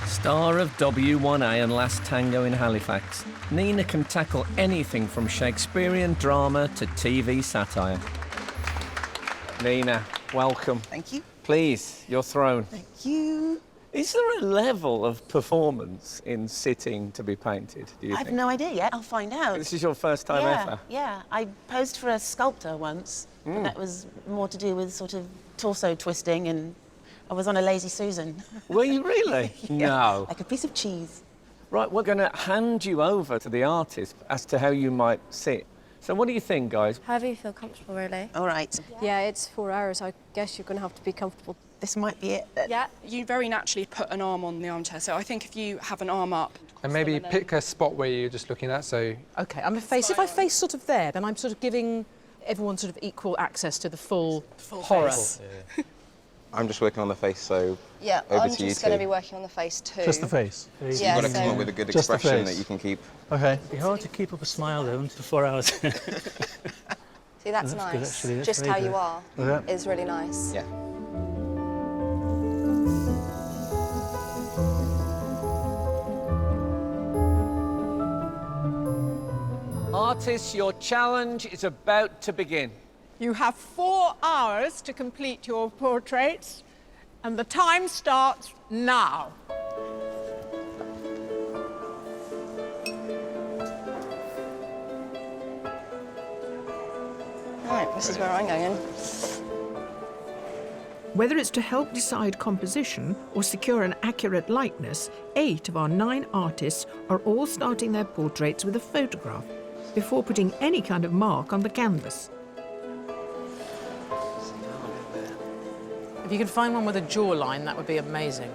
Star of W1A and Last Tango in Halifax, Nina can tackle anything from Shakespearean drama to TV satire. Nina, welcome. Thank you. Please, your throne. Thank you. Is there a level of performance in sitting to be painted, do you I think? have no idea yet. I'll find out. This is your first time ever? Yeah. I posed for a sculptor once. But that was more to do with sort of torso twisting, and I was on a lazy Susan. Were you really? Yeah, No. like a piece of cheese. Right, we're going to hand you over to the artist as to how you might sit. So what do you think, guys? However you feel comfortable, really. All right. Yeah, it's 4 hours. I guess you're going to have to be comfortable. This might be it then. Yeah, you very naturally put an arm on the armchair. So I think if you have an arm up... And maybe pick a spot where you're just looking at, so... OK, I'm a face. If I face sort of there, then I'm sort of giving everyone sort of equal access to the full horror. Yeah. I'm just working on the face, so Yeah, over I'm to you just going to two. be working on the face too. Just the face? So Yeah, you've got to come up with a good expression that you can keep. OK. It'd be hard to keep up a smile, though, for 4 hours. See, that's That's nice. good, actually. That's Just very how good. you are Yeah. is really nice. Yeah. Artists, your challenge is about to begin. You have 4 hours to complete your portraits, and the time starts now. Right, this is where I'm going in. Whether it's to help decide composition or secure an accurate likeness, 8 of our 9 artists are all starting their portraits with a photograph before putting any kind of mark on the canvas. If you could find one with a jawline, that would be amazing.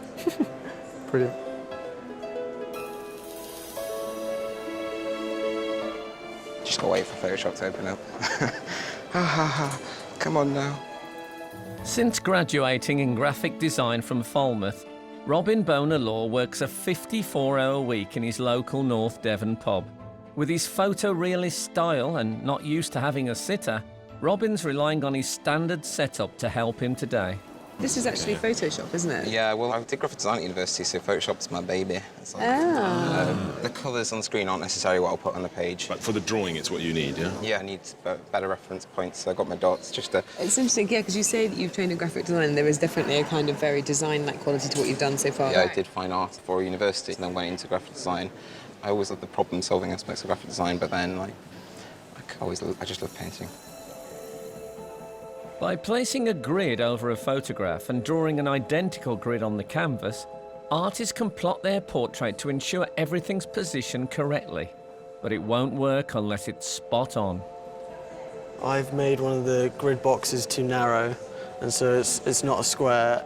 Brilliant. Just gotta wait for Photoshop to open up. Come on now. Since graduating in graphic design from Falmouth, Robin Bonar-Law works a 54-hour week in his local North Devon pub. With his photorealist style and not used to having a sitter, Robin's relying on his standard setup to help him today. This is actually Photoshop, isn't it? Yeah, well, I did graphic design at university, so Photoshop's my baby. It's like, the colours on the screen aren't necessarily what I'll put on the page. But for the drawing, it's what you need, yeah? Yeah, I need better reference points, so I got my dots just to... It's interesting, yeah, because you say that you've trained in graphic design, and there is definitely a kind of very design-like quality to what you've done so far. Yeah, I did fine art for university, and then went into graphic design. I always loved the problem-solving aspects of graphic design, but then, like, I just love painting. By placing a grid over a photograph and drawing an identical grid on the canvas, artists can plot their portrait to ensure everything's positioned correctly. But it won't work unless it's spot on. I've made one of the grid boxes too narrow, and so it's not a square.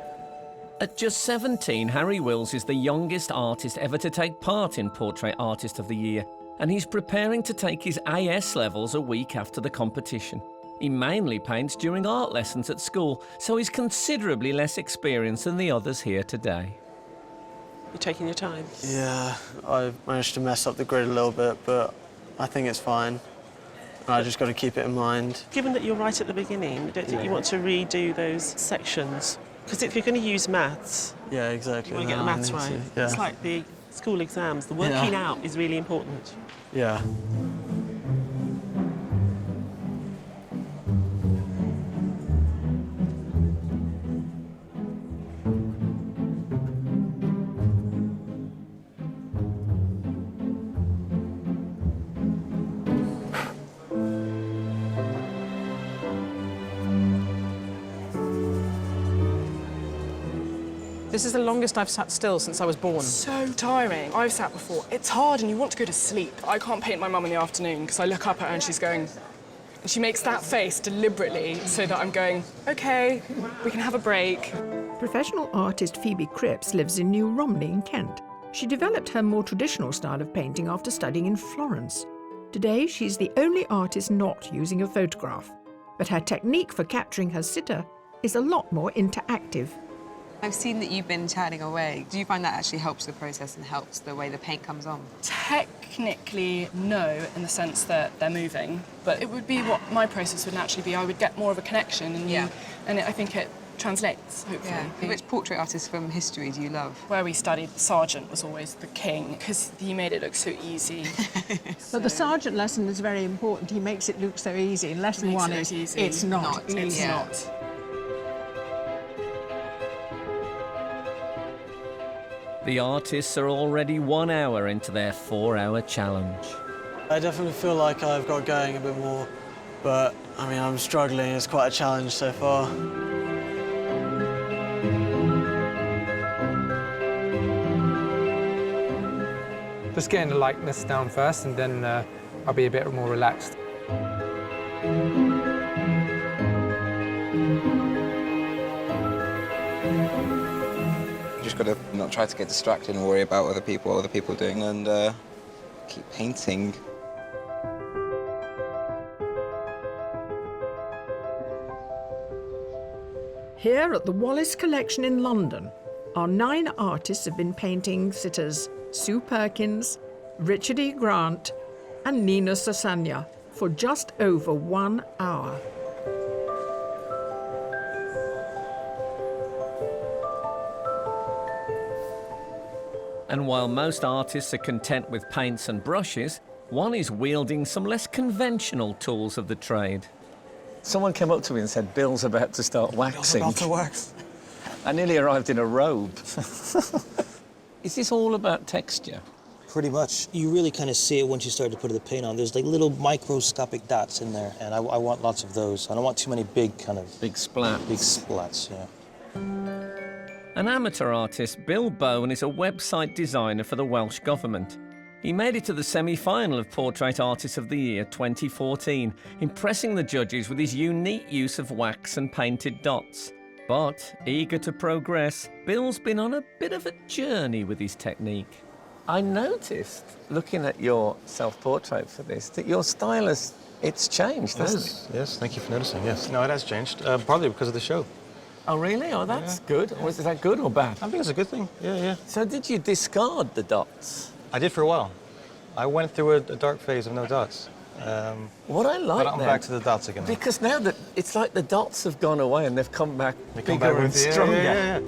At just 17, Harry Wills is the youngest artist ever to take part in Portrait Artist of the Year, and he's preparing to take his AS levels a week after the competition. He mainly paints during art lessons at school, so he's considerably less experienced than the others here today. You're taking your time? Yeah, I've managed to mess up the grid a little bit, but I think it's fine. I just got to keep it in mind. Given that you're right at the beginning, I don't think you want to redo those sections. Because if you're going to use maths, Yeah, exactly. you want to get the No, I maths need right. to, yeah. It's like the school exams. The working out is really important. Yeah. This is the longest I've sat still since I was born. So tiring. I've sat before. It's hard and you want to go to sleep. I can't paint my mum in the afternoon because I look up at her and she's going... And she makes that face deliberately so that I'm going, OK, we can have a break. Professional artist Phoebe Cripps lives in New Romney in Kent. She developed her more traditional style of painting after studying in Florence. Today, she's the only artist not using a photograph. But her technique for capturing her sitter is a lot more interactive. I've seen that you've been chatting away. Do you find that actually helps the process and helps the way the paint comes on? Technically, no, in the sense that they're moving, but it would be what my process would naturally be. I would get more of a connection, and I think it translates, hopefully. Yeah. Which portrait artist from history do you love? Where we studied, Sargent was always the king, because he made it look so easy. But the Sargent lesson is very important. He makes it look so easy. And lesson one is, it's not easy. It's not. The artists are already 1 hour into their 4-hour challenge. I definitely feel like I've got going a bit more, but I mean, I'm struggling. It's quite a challenge so far. Just getting the likeness down first, and then I'll be a bit more relaxed. Just got to not try to get distracted and worry about other people, what other people are doing, and keep painting. Here at the Wallace Collection in London, our 9 artists have been painting sitters Sue Perkins, Richard E. Grant, and Nina Sasanya for just over 1 hour. And while most artists are content with paints and brushes, one is wielding some less conventional tools of the trade. Someone came up to me and said, Bill's about to start waxing. Bill's about to wax. I nearly arrived in a robe. Is this all about texture? Pretty much. You really kind of see it once you start to put the paint on. There's like little microscopic dots in there, and I want lots of those. I don't want too many big splats. Big splats, yeah. An amateur artist, Bill Bowen is a website designer for the Welsh Government. He made it to the semi-final of Portrait Artist of the Year 2014, impressing the judges with his unique use of wax and painted dots. But, eager to progress, Bill's been on a bit of a journey with his technique. I noticed, looking at your self-portrait for this, that your style it's changed, hasn't it? Yes, thank you for noticing, yes. No, it has changed, partly because of the show. Oh, really? Oh, that's good. Or is that good or bad? I think it's a good thing, yeah. So did you discard the dots? I did for a while. I went through a dark phase of no dots. What I like But I'm back to the dots again. Because now that it's like the dots have gone away and they've come back bigger and stronger. Yeah.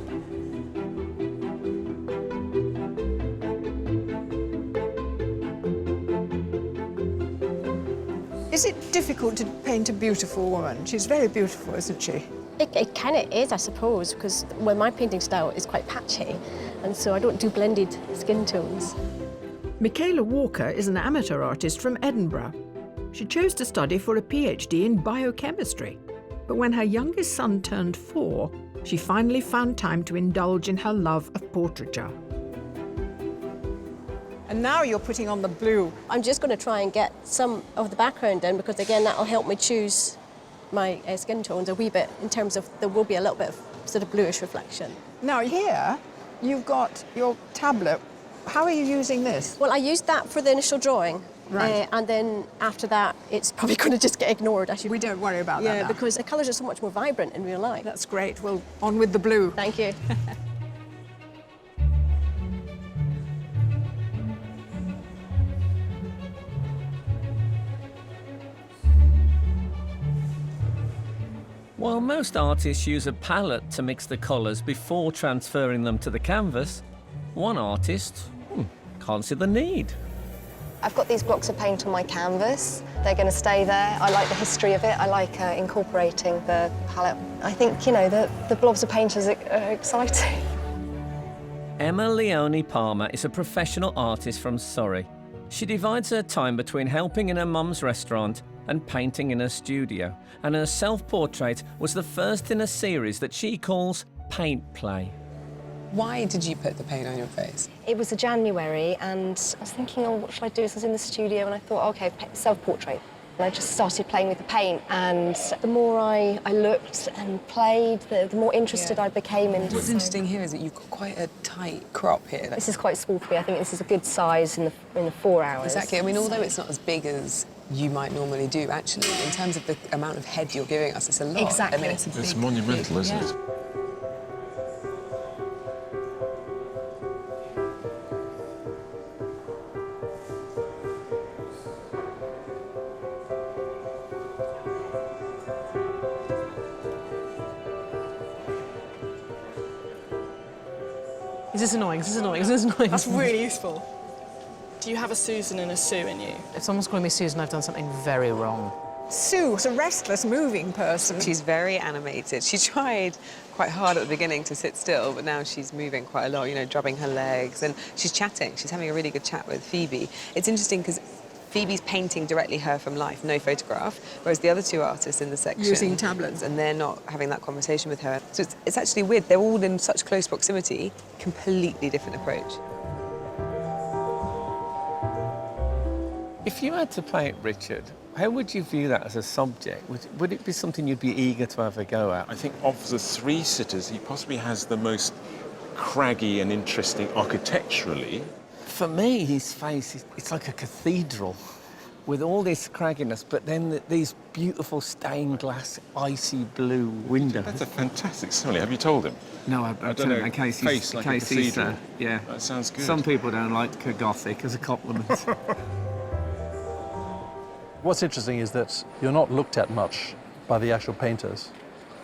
Is it difficult to paint a beautiful woman? She's very beautiful, isn't she? It kind of is, I suppose, because my painting style is quite patchy, and so I don't do blended skin tones. Michaela Walker is an amateur artist from Edinburgh. She chose to study for a PhD in biochemistry, but when her youngest son turned 4, she finally found time to indulge in her love of portraiture. And now you're putting on the blue. I'm just going to try and get some of the background in, because again, that'll help me choose my skin tones a wee bit, in terms of there will be a little bit of sort of bluish reflection. Now here, you've got your tablet. How are you using this? Well, I used that for the initial drawing. Right. And then after that, it's probably going to just get ignored. We don't worry about that Yeah, now. because the colours are so much more vibrant in real life. That's great. Well, on with the blue. Thank you. While most artists use a palette to mix the colours before transferring them to the canvas, one artist can't see the need. I've got these blocks of paint on my canvas. They're going to stay there. I like the history of it. I like incorporating the palette. I think, you know, the blobs of paint are exciting. Emma Leone Palmer is a professional artist from Surrey. She divides her time between helping in her mum's restaurant and painting in her studio, and her self-portrait was the first in a series that she calls Paint Play. Why did you put the paint on your face? It was a January, and I was thinking, oh, what should I do? So I was in the studio, and I thought, OK, self-portrait. And I just started playing with the paint, and the more I looked and played, the more interested I became in. What's interesting here is that you've got quite a tight crop here. This is quite small for me. I think this is a good size in the 4 hours. Exactly. I mean, although it's not as big as you might normally do. Actually, in terms of the amount of head you're giving us, it's a lot. Exactly. I mean, it's a It's big, monumental, big, isn't yeah. it? Is this annoying? Is this annoying? Is this annoying? That's really useful. Do you have a Susan and a Sue in you? If someone's calling me Susan, I've done something very wrong. Sue is a restless, moving person. She's very animated. She tried quite hard at the beginning to sit still, but now she's moving quite a lot, you know, drubbing her legs, and she's chatting. She's having a really good chat with Phoebe. It's interesting because Phoebe's painting directly her from life, no photograph, whereas the other two artists in the section... Using tablets. And they're not having that conversation with her. So it's actually weird. They're all in such close proximity, completely different approach. If you had to paint Richard, how would you view that as a subject? Would it be something you'd be eager to have a go at? I think of the three sitters, he possibly has the most craggy and interesting architecturally. For me, his face, it's like a cathedral with all this cragginess, but then these beautiful stained glass, icy blue windows. That's a fantastic simile. Have you told him? No, I don't know. In case Face like a cathedral. Yeah. That sounds good. Some people don't like Gothic as a compliment. What's interesting is that you're not looked at much by the actual painters.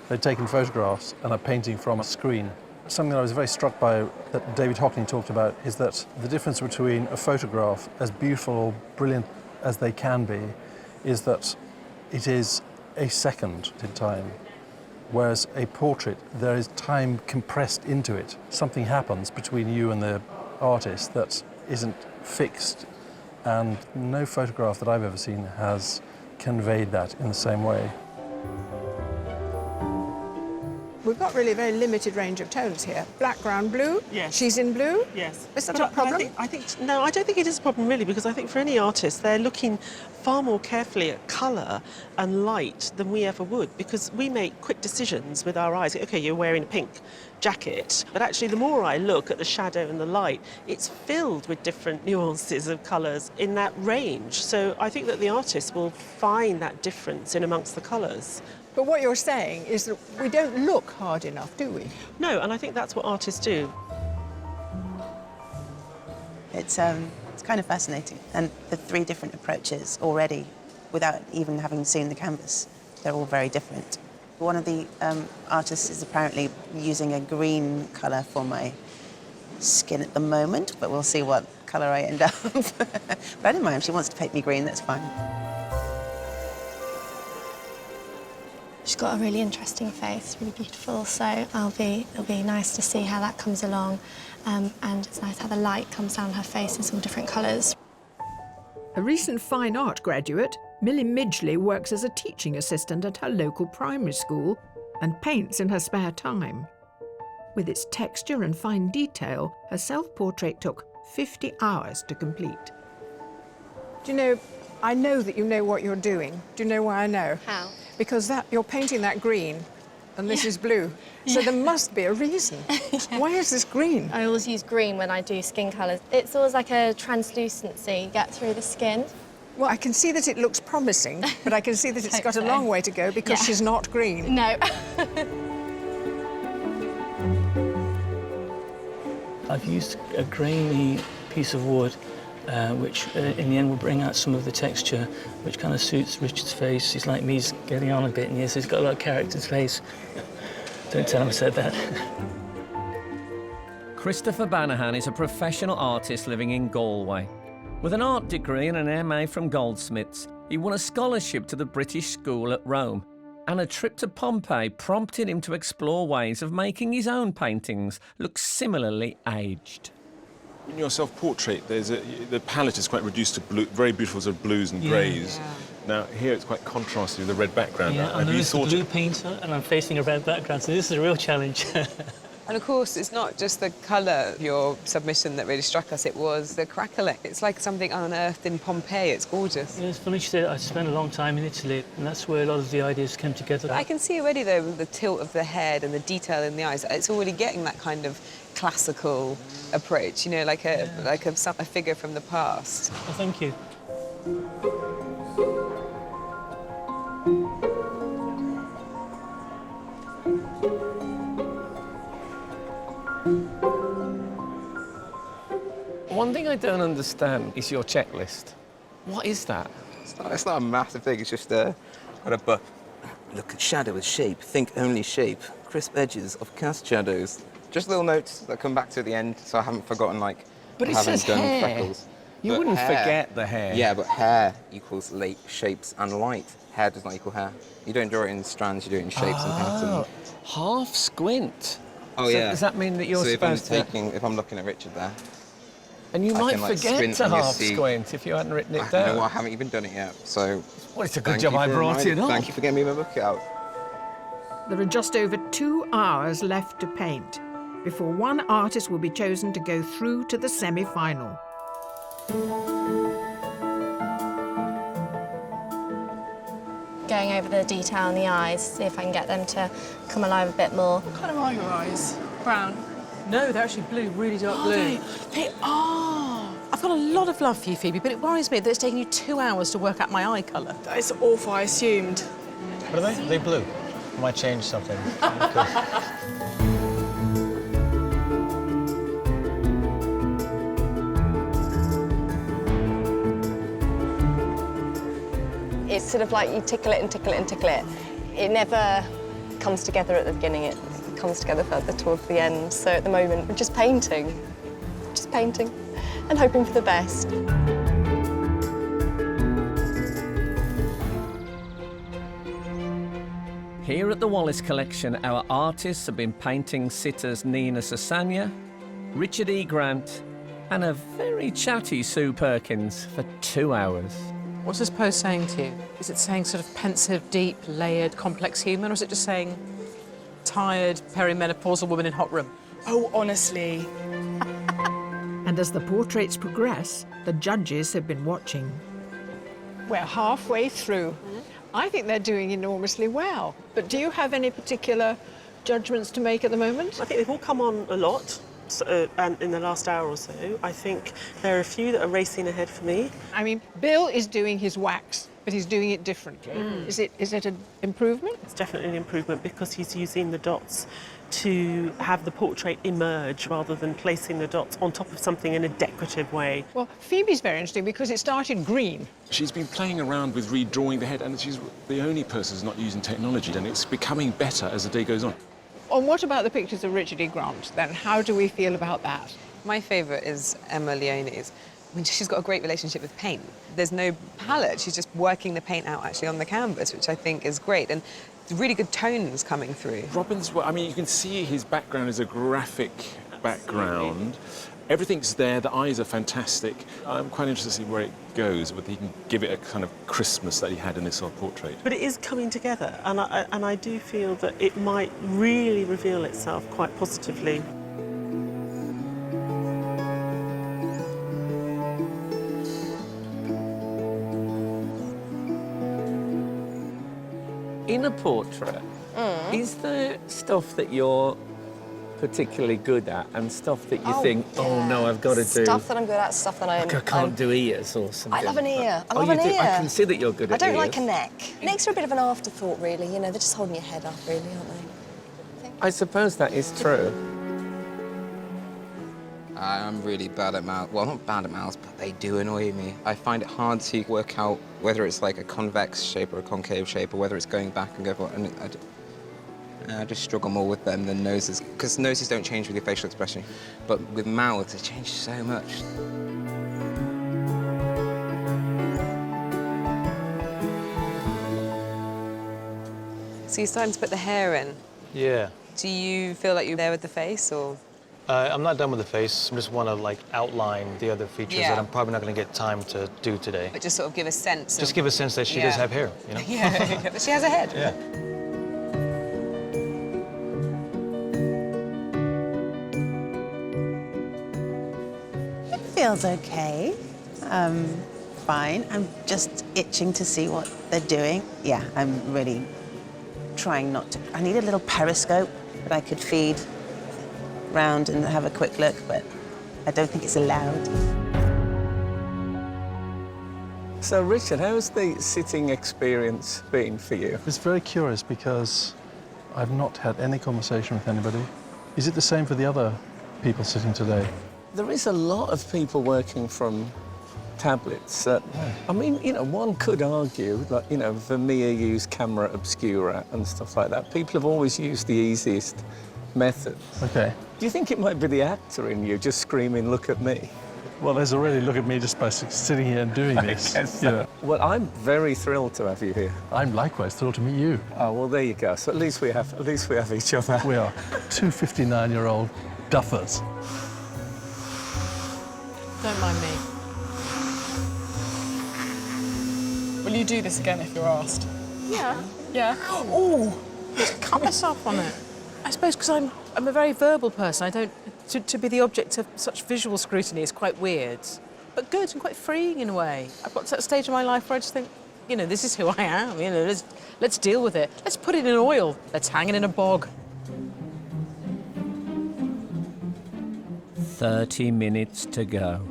They've taken photographs and are painting from a screen. Something that I was very struck by that David Hockney talked about is that the difference between a photograph, as beautiful, brilliant as they can be, is that it is a second in time, whereas a portrait, there is time compressed into it. Something happens between you and the artist that isn't fixed, and no photograph that I've ever seen has conveyed that in the same way. We've got really a very limited range of tones here. Black, brown, blue. Yes. She's in blue. Yes. Is that But a problem? no, I don't think it is a problem really, because I think for any artist, they're looking far more carefully at colour and light than we ever would, because we make quick decisions with our eyes. OK, you're wearing a pink jacket, but actually the more I look at the shadow and the light, it's filled with different nuances of colours in that range. So I think that the artist will find that difference in amongst the colours. But what you're saying is that we don't look hard enough, do we? No, and I think that's what artists do. It's kind of fascinating. And the three different approaches already, without even having seen the canvas, they're all very different. One of the artists is apparently using a green colour for my skin at the moment, but we'll see what colour I end up. But I don't mind, if she wants to paint me green, that's fine. She's got a really interesting face, really beautiful, so it'll be nice to see how that comes along, and it's nice how the light comes down her face in some different colours. A recent fine art graduate, Millie Midgley works as a teaching assistant at her local primary school and paints in her spare time. With its texture and fine detail, her self-portrait took 50 hours to complete. Do you know, I know that you know what you're doing. Do you know why I know? How? Because you're painting that green, and this is blue. So there must be a reason. Why is this green? I always use green when I do skin colours. It's always like a translucency you get through the skin. Well, I can see that it looks promising, but I can see that it's got a long way to go because she's not green. No. I've used a grainy piece of wood which in the end will bring out some of the texture, which kind of suits Richard's face. He's like me, he's getting on a bit, and yes, he's got a lot of character to his face. Don't tell him I said that. Christopher Banahan is a professional artist living in Galway. With an art degree and an MA from Goldsmiths, he won a scholarship to the British School at Rome, and a trip to Pompeii prompted him to explore ways of making his own paintings look similarly aged. In your self-portrait, the palette is quite reduced to blue, very beautiful sort of blues and greys. Yeah. Now, here it's quite contrasty with the red background. Yeah, I'm a blue painter and I'm facing a red background, so this is a real challenge. And of course, it's not just the colour of your submission that really struck us, it was the crackling. It's like something unearthed in Pompeii, it's gorgeous. Yeah, it's funny you say that. I spent a long time in Italy, and that's where a lot of the ideas came together. I can see already, though, the tilt of the head and the detail in the eyes. It's already getting that kind of classical approach, you know, like a figure from the past. Oh, thank you. I don't understand is your checklist. What is that? It's not a massive thing, it's just got a book. Look at shadow as shape, think only shape, crisp edges of cast shadows. Just little notes that come back to the end, so I haven't forgotten, like, But I it haven't says done hair. freckles. You But wouldn't hair- forget the hair. Yeah, but hair equals shapes and light. Hair does not equal hair. You don't draw it in strands, you do it in shapes and patterns. Half squint. Oh, So yeah. does that mean that you're so supposed if I'm looking at Richard there, And you I might can, like, forget squint to and you'll half see- squint if you hadn't written it I down. know I haven't even done it yet, so... Well, it's a good thank job you I for brought reminding- it up. Thank you for getting me my book out. There are just over 2 hours left to paint before one artist will be chosen to go through to the semi-final. Going over the detail in the eyes, see if I can get them to come alive a bit more. What colour are your eyes? Brown? No, they're actually blue, really dark Are blue. they are. I've got a lot of love for you, Phoebe, but it worries me that it's taken you 2 hours to work out my eye colour. That is awful, I assumed. What are they? They're blue. I might change something. It's sort of like you tickle it and tickle it and tickle it. It never comes together at the beginning, it comes together further towards the end. So at the moment, we're just painting and hoping for the best. Here at the Wallace Collection, our artists have been painting sitters Nina Sasanya, Richard E. Grant, and a very chatty Sue Perkins for 2 hours. What's this pose saying to you? Is it saying sort of pensive, deep, layered, complex human, or is it just saying tired, perimenopausal woman in hot room? Oh, honestly. And as the portraits progress, the judges have been watching. We're halfway through. I think they're doing enormously well. But do you have any particular judgments to make at the moment? I think they've all come on a lot. And in the last hour or so, I think there are a few that are racing ahead for me. I mean, Bill is doing his wax, but he's doing it differently. Is it an improvement? It's definitely an improvement because he's using the dots to have the portrait emerge rather than placing the dots on top of something in a decorative way. Well, Phoebe's very interesting because it started green. She's been playing around with redrawing the head, and she's the only person who's not using technology, and it's becoming better as the day goes on. And what about the pictures of Richard E. Grant, then? How do we feel about that? My favourite is Emma Leone's. I mean, she's got a great relationship with paint. There's no palette. She's just working the paint out actually on the canvas, which I think is great. And really good tones coming through. Robin's, I mean, you can see his background is a graphic background. Everything's there, the eyes are fantastic. I'm quite interested to see where it goes, whether he can give it a kind of Christmas that he had in this portrait. But it is coming together, and I do feel that it might really reveal itself quite positively. In a portrait, is there stuff that you're particularly good at and stuff that you think, oh no, I've got to do? Stuff that I'm good at, stuff that I can't do ears or something. I love an ear. I Oh, love you an do? ear. I can see that you're good I at don't ears. like a neck. Necks are a bit of an afterthought, really. You know, they're just holding your head up, really, aren't they? I suppose that is true. I'm really bad at mouths. Well, not bad at mouths, but they do annoy me. I find it hard to work out whether it's like a convex shape or a concave shape, or whether it's going back and go forward. And I just struggle more with them than noses, because noses don't change with your facial expression, but with mouths, they change so much. So you're starting to put the hair in. Yeah. Do you feel like you're there with the face, or? I'm not done with the face. I just want to like outline the other features Yeah. that I'm probably not going to get time to do today. But just sort of give a sense. Just of... give a sense that she does have hair, you know? Yeah, but she has a head. Yeah. It feels okay. Fine. I'm just itching to see what they're doing. Yeah, I'm really trying not to. I need a little periscope that I could feed round and have a quick look, but I don't think it's allowed. So, Richard, how's the sitting experience been for you? It's very curious because I've not had any conversation with anybody. Is it the same for the other people sitting today? There is a lot of people working from tablets. I mean, you know, one could argue, like, you know, Vermeer used camera obscura and stuff like that. People have always used the easiest method. Okay. Do you think it might be the actor in you just screaming, "Look at me"? Well, there's already look at me just by sitting here and doing this. So. Well, I'm very thrilled to have you here. I'm likewise thrilled to meet you. Oh, well, there you go. So at least we have each other. We are two 59-year-old duffers. Don't mind me. Will you do this again if you're asked? Yeah. Yeah? Oh, just cut myself on it. I suppose because I'm a very verbal person. I don't... To be the object of such visual scrutiny is quite weird, but good and quite freeing in a way. I've got to that stage of my life where I just think, you know, this is who I am, you know, let's deal with it. Let's put it in oil. Let's hang it in a bog. 30 minutes to go.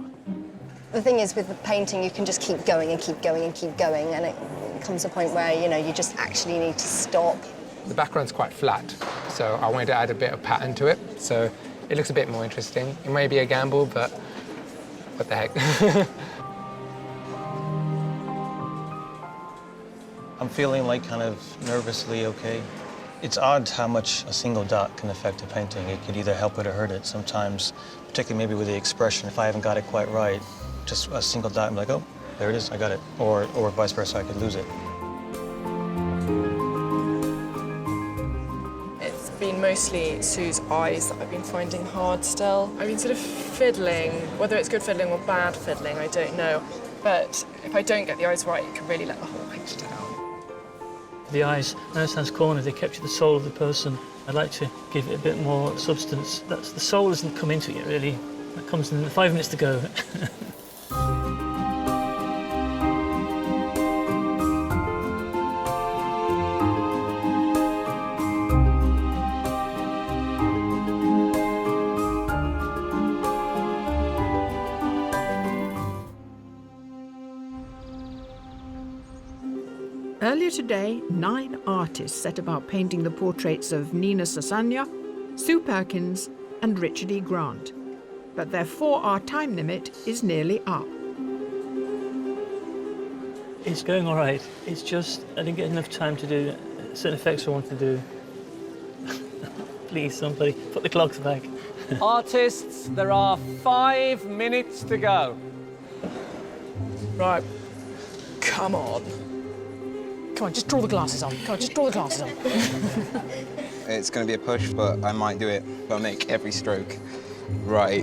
The thing is, with the painting, you can just keep going and keep going and keep going, and it comes a point where, you know, you just actually need to stop. The background's quite flat, so I wanted to add a bit of pattern to it, so it looks a bit more interesting. It may be a gamble, but what the heck. I'm feeling like kind of nervously okay. It's odd how much a single dot can affect a painting. It could either help it or hurt it. Sometimes, particularly maybe with the expression, if I haven't got it quite right, just a single dot, I'm like, oh, there it is, I got it. Or vice versa, I could lose it. It's been mostly Sue's eyes that I've been finding hard still. I've been sort of fiddling, whether it's good fiddling or bad fiddling, I don't know. But if I don't get the eyes right, it can really let the whole picture down. The eyes, I know it sounds corny, they capture the soul of the person. I'd like to give it a bit more substance. The soul hasn't come into it yet, really. That comes in 5 minutes to go. Earlier today, 9 artists set about painting the portraits of Nina Sasanya, Sue Perkins and Richard E. Grant. But their 4-hour time limit is nearly up. It's going all right. It's just I didn't get enough time to do certain effects I wanted to do. Please, somebody, put the clocks back. Artists, there are 5 minutes to go. Right. Come on. Come on, just draw the glasses on. Come on, just draw the glasses on. It's going to be a push, but I might do it. I'll make every stroke right.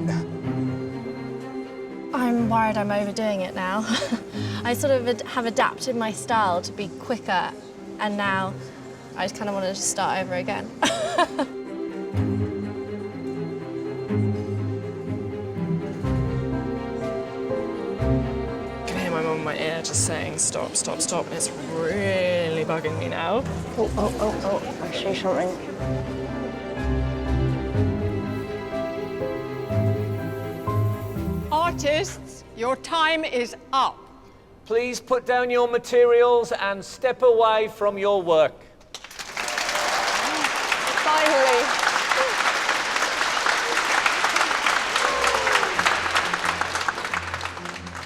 I'm worried I'm overdoing it now. I sort of have adapted my style to be quicker, and now I just kind of want to just start over again. My mum in my ear just saying stop, stop, stop, and it's really bugging me now. Oh, I see something. Artists, your time is up. Please put down your materials and step away from your work. Finally.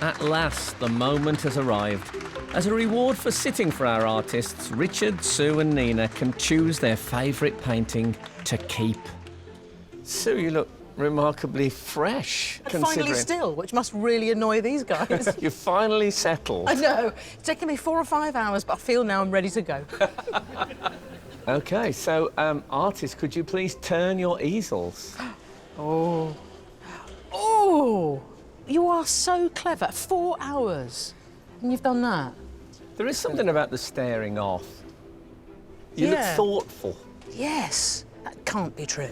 At last, the moment has arrived. As a reward for sitting for our artists, Richard, Sue and Nina can choose their favourite painting to keep. Sue, you look remarkably fresh, Finally still, which must really annoy these guys. You're finally settled. I know. It's taken me 4 or 5 hours, but I feel now I'm ready to go. OK, so, artists, could you please turn your easels? Oh. Oh! You are so clever. 4 hours. And you've done that. There is something about the staring off. You look thoughtful. Yes. That can't be true.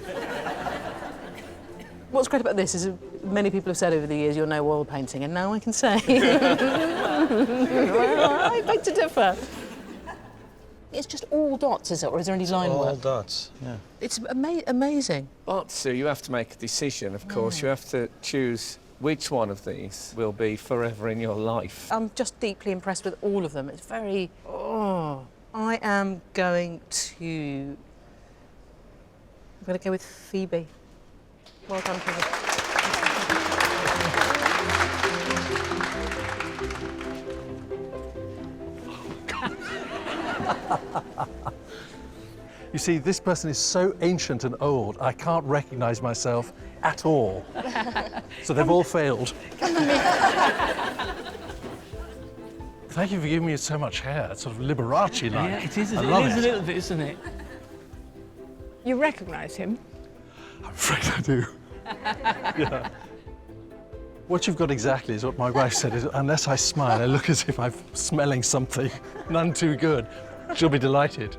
What's great about this is many people have said over the years you're no oil painting, and now I can say I beg to differ. It's just all dots, is it, or is there any line work? All dots, yeah. It's amazing. But, Sue, you have to make a decision, of course. You have to choose which one of these will be forever in your life. I'm just deeply impressed with all of them. It's very... Oh. I am going to... I'm going to go with Phoebe. Well done, Phoebe. You see, this person is so ancient and old, I can't recognize myself at all. So they've all failed. Thank you for giving me so much hair. It's sort of Liberace-like. Yeah, it is. I love It is it. a little bit, isn't it? You recognise him? I'm afraid I do. Yeah. What you've got exactly is what my wife said, is unless I smile, I look as if I'm smelling something none too good. She'll be delighted.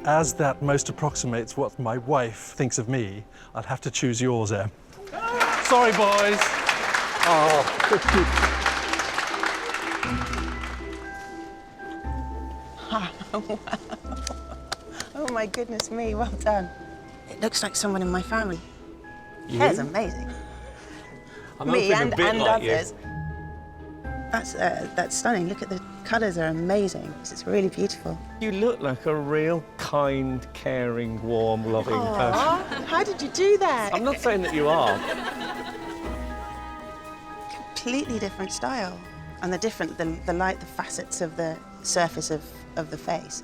As that most approximates what my wife thinks of me, I'll have to choose yours, Em. Sorry, boys. Oh. Wow. Oh my goodness me, well done. It looks like someone in my family. You? Hair's amazing. I'm Me hoping a bit and like others. That's stunning. Look at the colours are amazing. It's really beautiful. You look like a real kind, caring, warm, loving person. How did you do that? I'm not saying that you are. Completely different style. And the light, the facets of the surface of the face.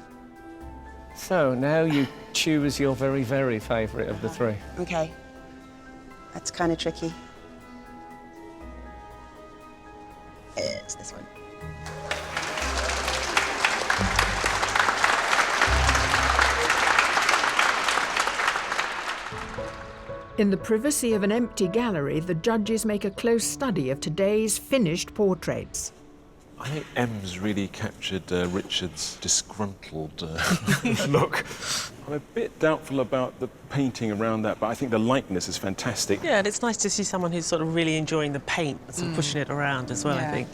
So now you choose your very, very favourite of the three. Okay. That's kind of tricky. It's this one. In the privacy of an empty gallery, the judges make a close study of today's finished portraits. I think Em's really captured Richard's disgruntled look. I'm a bit doubtful about the painting around that, but I think the likeness is fantastic. Yeah, and it's nice to see someone who's sort of really enjoying the paint and sort of pushing it around as well, I think.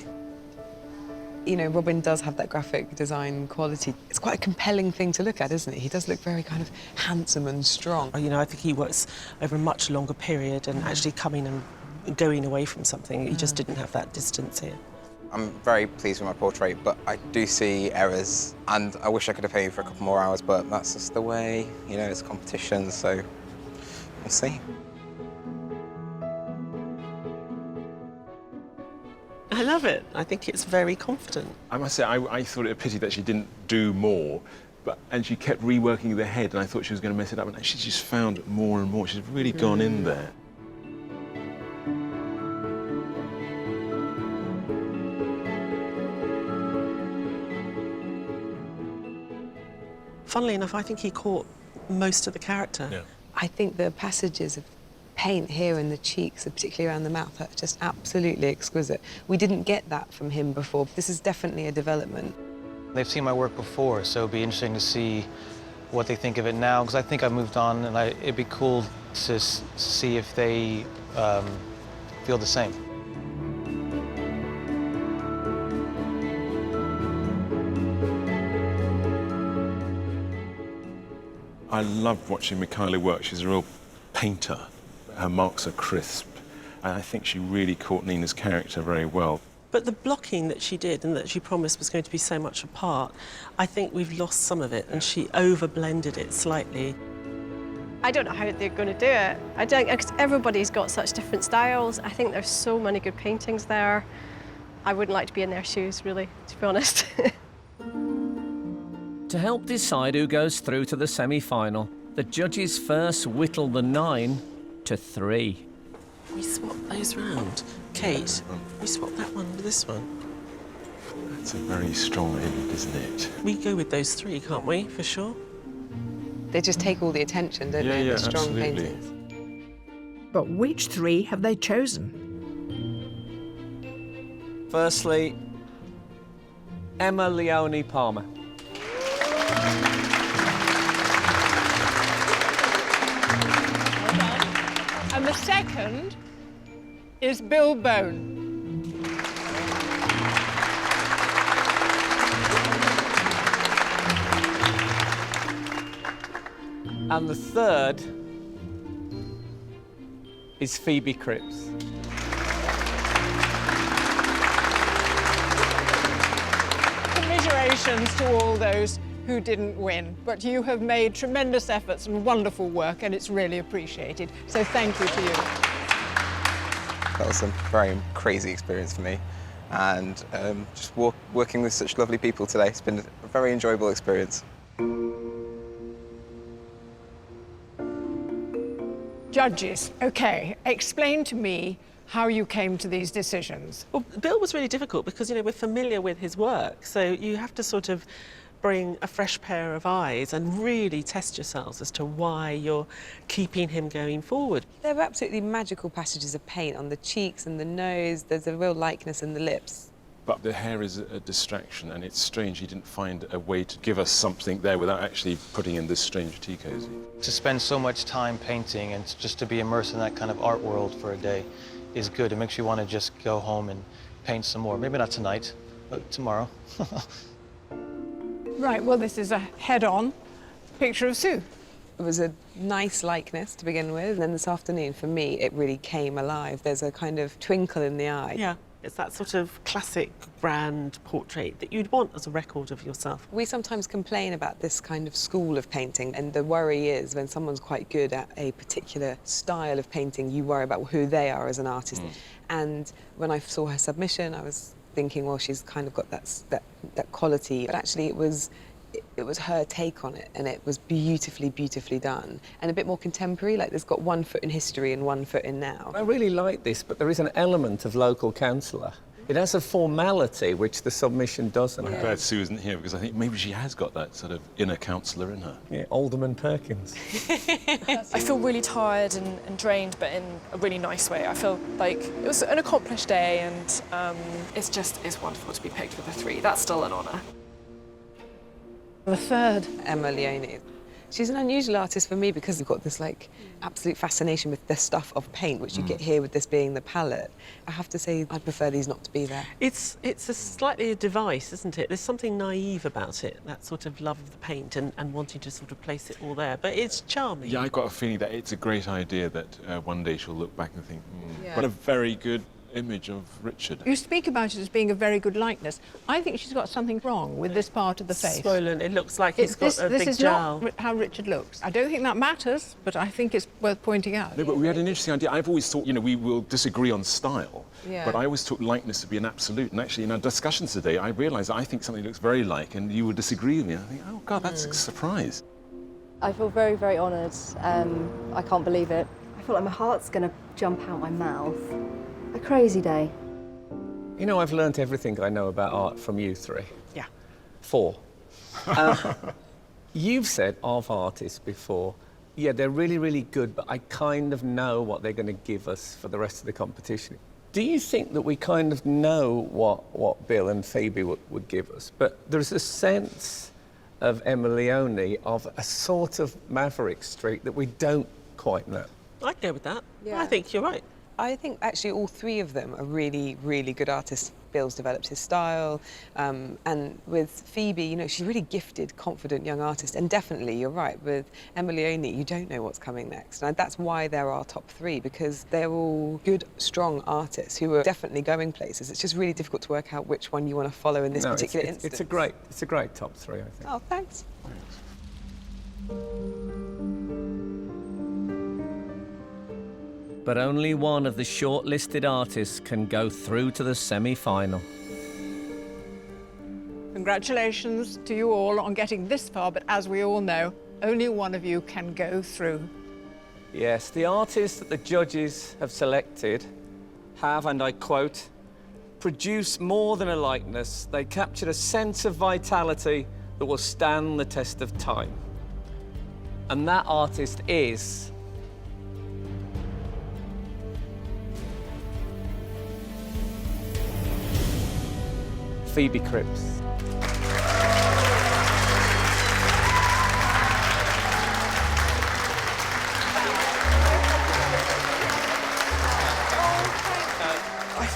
You know, Robin does have that graphic design quality. It's quite a compelling thing to look at, isn't it? He does look very kind of handsome and strong. You know, I think he works over a much longer period and actually coming and going away from something. He just didn't have that distance here. I'm very pleased with my portrait, but I do see errors, and I wish I could have painted for a couple more hours, but that's just the way, you know, it's competition, so we'll see. I love it. I think it's very confident. I must say, I thought it a pity that she didn't do more, and she kept reworking the head, and I thought she was going to mess it up, and she just found more and more. She's really gone in there. Funnily enough, I think he caught most of the character. Yeah. I think the passages of paint here in the cheeks, particularly around the mouth, are just absolutely exquisite. We didn't get that from him before. This is definitely a development. They've seen my work before, so it'd be interesting to see what they think of it now, because I think I've moved on, and it'd be cool to see if they feel the same. I love watching Michaela work. She's a real painter. Her marks are crisp, and I think she really caught Nina's character very well. But the blocking that she did and that she promised was going to be so much apart, I think we've lost some of it, and she over-blended it slightly. I don't know how they're going to do it. I don't, because everybody's got such different styles. I think there's so many good paintings there. I wouldn't like to be in their shoes, really, to be honest. To help decide who goes through to the semi-final, the judges first whittle the 9 to 3. We swap those round. Kate, we swap that one with this one. That's a very strong end, isn't it? We go with those 3, can't we, for sure? They just take all the attention, don't they? The strong paintings. But which 3 have they chosen? Firstly, Emma Leone Palmer. And the second is Bill Bone. And the third is Phoebe Cripps. Commiserations to all those who didn't win, but you have made tremendous efforts and wonderful work, and it's really appreciated. So thank you to you. That was a very crazy experience for me. And just working with such lovely people today, it's been a very enjoyable experience. Judges, OK, explain to me how you came to these decisions. Well, Bill was really difficult because, we're familiar with his work, so you have to sort of bring a fresh pair of eyes and really test yourselves as to why you're keeping him going forward. There were absolutely magical passages of paint on the cheeks and the nose. There's a real likeness in the lips. But the hair is a distraction, and it's strange he didn't find a way to give us something there without actually putting in this strange tea cozy. To spend so much time painting and just to be immersed in that kind of art world for a day is good. It makes you want to just go home and paint some more. Maybe not tonight, but tomorrow. Right, well, this is a head-on picture of Sue. It was a nice likeness to begin with, and then this afternoon, for me, it really came alive. There's a kind of twinkle in the eye. Yeah, it's that sort of classic brand portrait that you'd want as a record of yourself. We sometimes complain about this kind of school of painting, and the worry is when someone's quite good at a particular style of painting, you worry about who they are as an artist. And when I saw her submission, I was thinking, well, she's kind of got that quality, but actually it was her take on it, and it was beautifully, beautifully done, and a bit more contemporary. Like, there's got one foot in history and one foot in now. I really like this, but there is an element of local councillor. It has a formality which the submission doesn't. I'm glad Sue isn't here, because I think maybe she has got that sort of inner councillor in her. Yeah, Alderman Perkins. I feel really tired and drained, but in a really nice way. I feel like it was an accomplished day, and it's wonderful to be picked with a 3. That's still an honour. The third. Emma Leone. She's an unusual artist for me because you've got this, like, absolute fascination with the stuff of paint, which you get here with this being the palette. I have to say, I'd prefer these not to be there. It's a slightly a device, isn't it? There's something naive about it, that sort of love of the paint and wanting to sort of place it all there. But it's charming. Yeah, I got a feeling that it's a great idea that one day she'll look back and think, Yeah. what a very good image of Richard. You speak about it as being a very good likeness. I think she's got something wrong with this part of the face. Swollen. It looks like he's got a big This is jowl. not how Richard looks. I don't think that matters, but I think it's worth pointing out. No, but we had an interesting idea. I've always thought, we will disagree on style, but I always took likeness to be an absolute. And actually, in our discussions today, I realised I think something looks very like, and you would disagree with me. And I think, oh, God, that's a surprise. I feel very, very honoured. I can't believe it. I feel like my heart's going to jump out my mouth. A crazy day. I've learnt everything I know about art from you 3. Yeah. 4. You've said of artists before, yeah, they're really, really good, but I kind of know what they're going to give us for the rest of the competition. Do you think that we kind of know what Bill and Phoebe would give us? But there's a sense of Emma Leone of a sort of maverick streak that we don't quite know. I'd go with that. Yeah. I think you're right. I think actually all 3 of them are really, really good artists. Bill's developed his style, and with Phoebe, she's a really gifted, confident young artist. And definitely, you're right, with Emma Leone, you don't know what's coming next. And that's why they're our top 3, because they're all good, strong artists who are definitely going places. It's just really difficult to work out which one you want to follow in this particular instance. It's a great top 3, I think. Oh, thanks. But only one of the shortlisted artists can go through to the semi-final. Congratulations to you all on getting this far, but as we all know, only one of you can go through. Yes, the artists that the judges have selected have, and I quote, produced more than a likeness. They captured a sense of vitality that will stand the test of time. And that artist is... Phoebe Cripps. I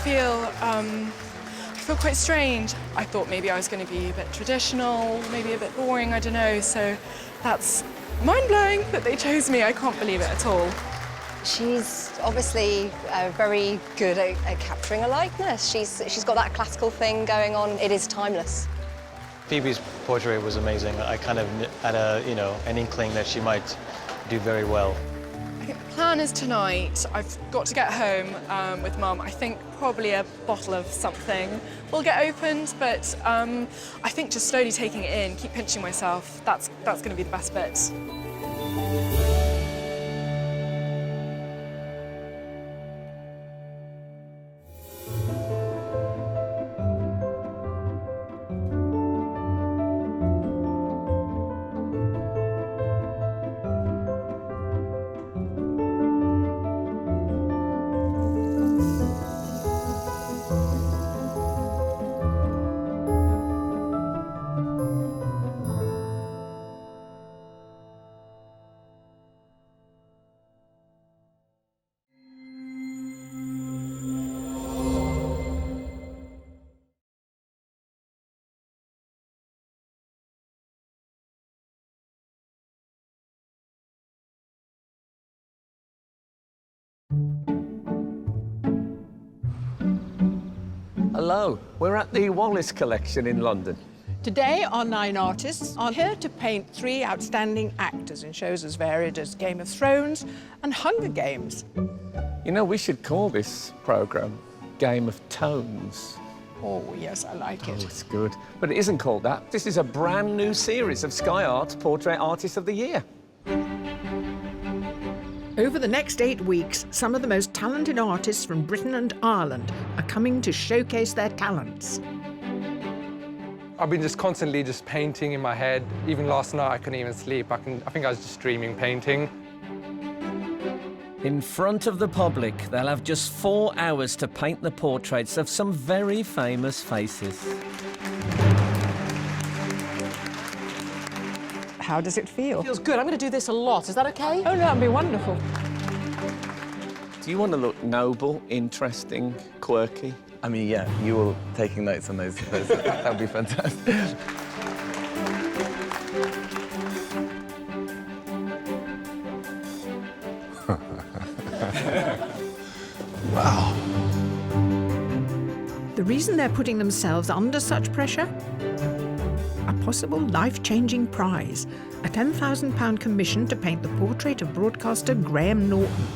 feel quite strange. I thought maybe I was going to be a bit traditional, maybe a bit boring, I don't know. So that's mind-blowing that they chose me. I can't believe it at all. She's obviously very good at capturing a likeness. She's got that classical thing going on. It is timeless. Phoebe's portrait was amazing. I kind of had an inkling that she might do very well. I think the plan is tonight. I've got to get home with Mum. I think probably a bottle of something will get opened, but I think just slowly taking it in, keep pinching myself, that's going to be the best bit. Hello, we're at the Wallace Collection in London. Today, our 9 artists are here to paint 3 outstanding actors in shows as varied as Game of Thrones and Hunger Games. You know, we should call this programme Game of Tones. Oh, yes, I like it. Oh, it's good. But it isn't called that. This is a brand new series of Sky Art's Portrait Artist of the Year. Over the next 8 weeks, some of the most talented artists from Britain and Ireland are coming to showcase their talents. I've been just constantly just painting in my head. Even last night, I couldn't even sleep. I think I was just dreaming painting. In front of the public, they'll have just 4 hours to paint the portraits of some very famous faces. How does it feel? Feels good. I'm going to do this a lot. Is that okay? Oh, no, that'd be wonderful. Do you want to look noble, interesting, quirky? I mean, yeah, you all taking notes on those that would be fantastic. Wow. The reason they're putting themselves under such pressure? A possible life-changing prize, a £10,000 commission to paint the portrait of broadcaster Graham Norton.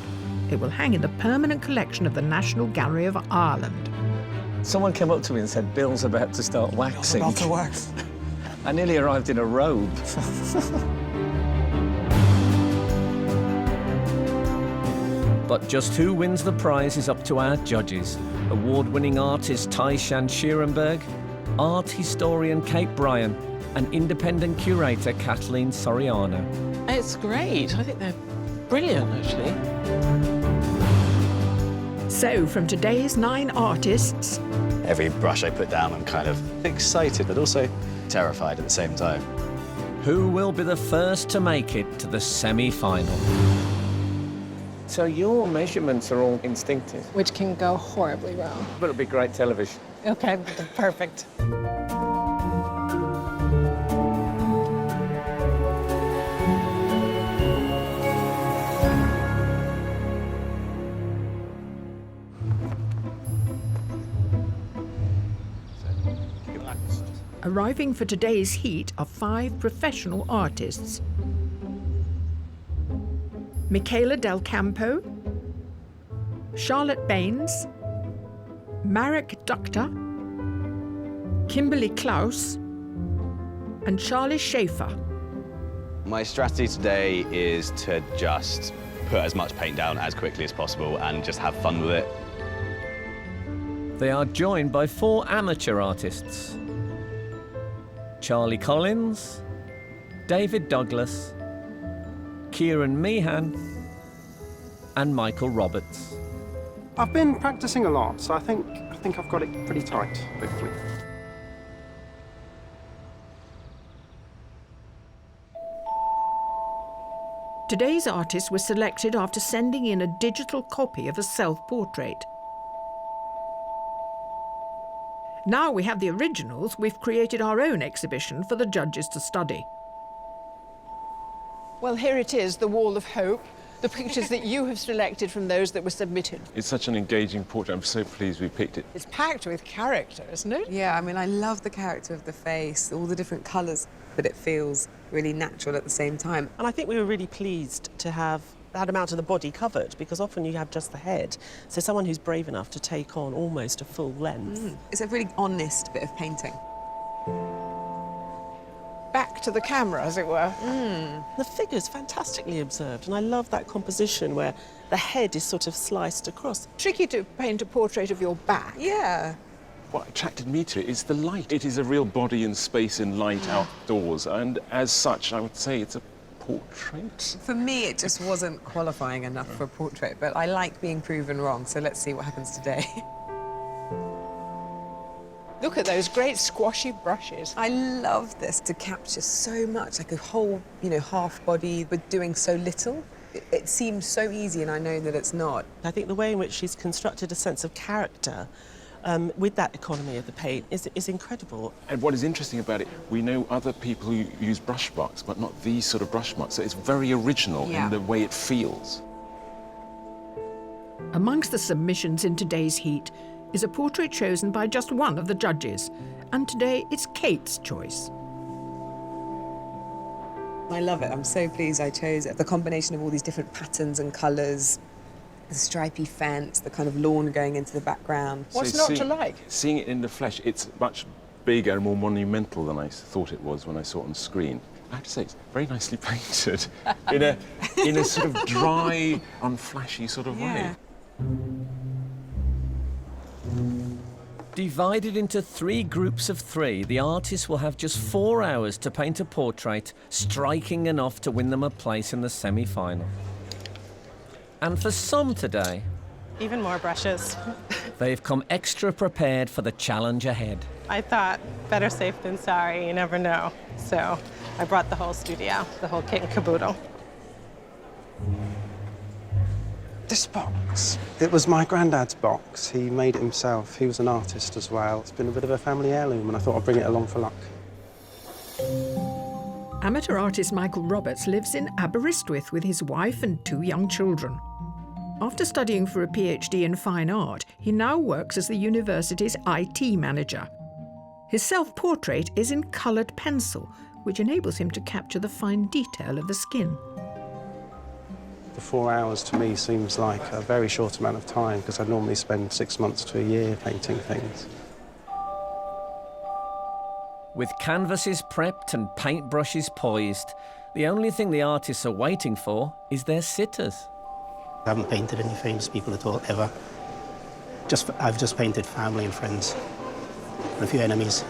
It will hang in the permanent collection of the National Gallery of Ireland. Someone came up to me and said, Bill's about to start waxing. About to wax. I nearly arrived in a robe. But just who wins the prize is up to our judges. Award-winning artist Tai-Shani Sheerenberg, art historian Kate Bryan, and independent curator Kathleen Soriano. It's great. I think they're brilliant, actually. So, from today's 9 artists... Every brush I put down, I'm kind of excited, but also terrified at the same time. Who will be the first to make it to the semi-final? So your measurements are all instinctive? Which can go horribly wrong. But it'll be great television. Okay, perfect. Arriving for today's heat are 5 professional artists. Michaela Del Campo, Charlotte Baines, Marek Ducter, Kimberly Klaus, and Charlie Schaefer. My strategy today is to just put as much paint down as quickly as possible and just have fun with it. They are joined by 4 amateur artists. Charlie Collins, David Douglas, Kieran Meehan, and Michael Roberts. I've been practicing a lot, so I think I've got it pretty tight, hopefully. Today's artists were selected after sending in a digital copy of a self-portrait. Now we have the originals, we've created our own exhibition for the judges to study. Well, here it is, the Wall of Hope, the pictures that you have selected from those that were submitted. It's such an engaging portrait. I'm so pleased we picked it. It's packed with character, isn't it? Yeah, I mean, I love the character of the face, all the different colours, but it feels really natural at the same time. And I think we were really pleased to have that amount of the body covered, because often you have just the head. So someone who's brave enough to take on almost a full length. It's a really honest bit of painting. Back to the camera, as it were. The figure's fantastically observed, and I love that composition where the head is sort of sliced across. Tricky to paint a portrait of your back. Yeah. What attracted me to it is the light. It is a real body in space and light outdoors, and as such, I would say it's a portrait. For me, it just wasn't qualifying enough for a portrait, but I like being proven wrong, so let's see what happens today. Look at those great squashy brushes. I love this, to capture so much, like a whole, half body, but doing so little. It seems so easy, and I know that it's not. I think the way in which she's constructed a sense of character with that economy of the paint is incredible. And what is interesting about it, we know other people who use brush marks, but not these sort of brush marks. So it's very original in the way it feels. Amongst the submissions in today's heat is a portrait chosen by just one of the judges, and today it's Kate's choice. I love it. I'm so pleased I chose it. The combination of all these different patterns and colours, the stripy fence, the kind of lawn going into the background. What's not to like? Seeing it in the flesh, it's much bigger and more monumental than I thought it was when I saw it on screen. I have to say, it's very nicely painted in a sort of dry, unflashy sort of way. Divided into 3 groups of 3, the artists will have just 4 hours to paint a portrait, striking enough to win them a place in the semi-final. And for some today, even more brushes. they've come extra prepared for the challenge ahead. I thought, better safe than sorry, you never know. So I brought the whole studio, the whole kit and caboodle. This box. It was my granddad's box. He made it himself. He was an artist as well. It's been a bit of a family heirloom, and I thought I'd bring it along for luck. Amateur artist Michael Roberts lives in Aberystwyth with his wife and 2 young children. After studying for a PhD in fine art, he now works as the university's IT manager. His self-portrait is in coloured pencil, which enables him to capture the fine detail of the skin. The 4 hours to me seems like a very short amount of time, because I normally spend 6 months to a year painting things. With canvases prepped and paintbrushes poised, the only thing the artists are waiting for is their sitters. I haven't painted any famous people at all, ever. I've just painted family and friends, and a few enemies.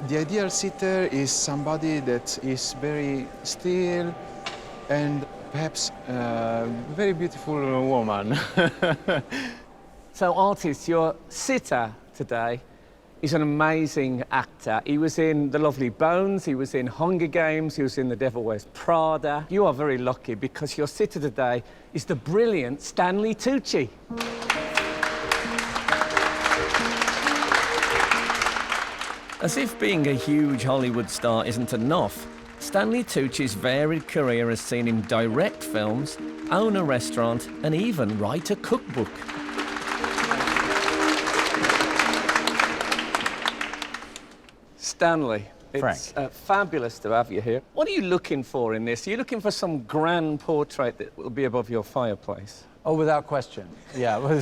The ideal sitter is somebody that is very still and perhaps a very beautiful woman. So, artists, your sitter today is an amazing actor. He was in The Lovely Bones, he was in Hunger Games, he was in The Devil Wears Prada. You are very lucky because your sitter today is the brilliant Stanley Tucci. As if being a huge Hollywood star isn't enough, Stanley Tucci's varied career has seen him direct films, own a restaurant, and even write a cookbook. Stanley, it's fabulous to have you here. What are you looking for in this? Are you looking for some grand portrait that will be above your fireplace? Oh, without question. Yeah,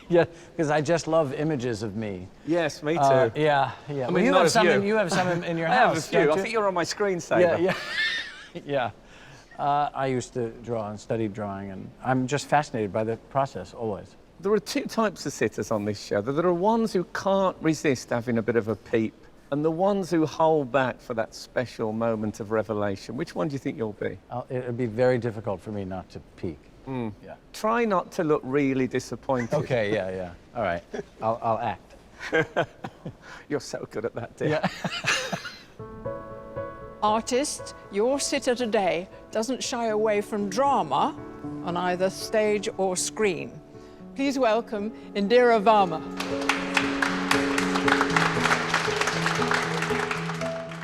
yeah, because I just love images of me. Yes, me too. Yeah. I mean, Well, you have some. You have some in your house. I have a few. Don't I you? think you're on my screensaver. Yeah. I used to draw and studied drawing, and I'm just fascinated by the process always. There are 2 types of sitters on this show. There are ones who can't resist having a bit of a peep, and the ones who hold back for that special moment of revelation. Which one do you think you'll be? It'll be very difficult for me not to peek. Yeah. Try not to look really disappointed. Okay, yeah. All right, I'll act. You're so good at that, dear. Yeah. Artist, your sitter today doesn't shy away from drama on either stage or screen. Please welcome Indira Varma.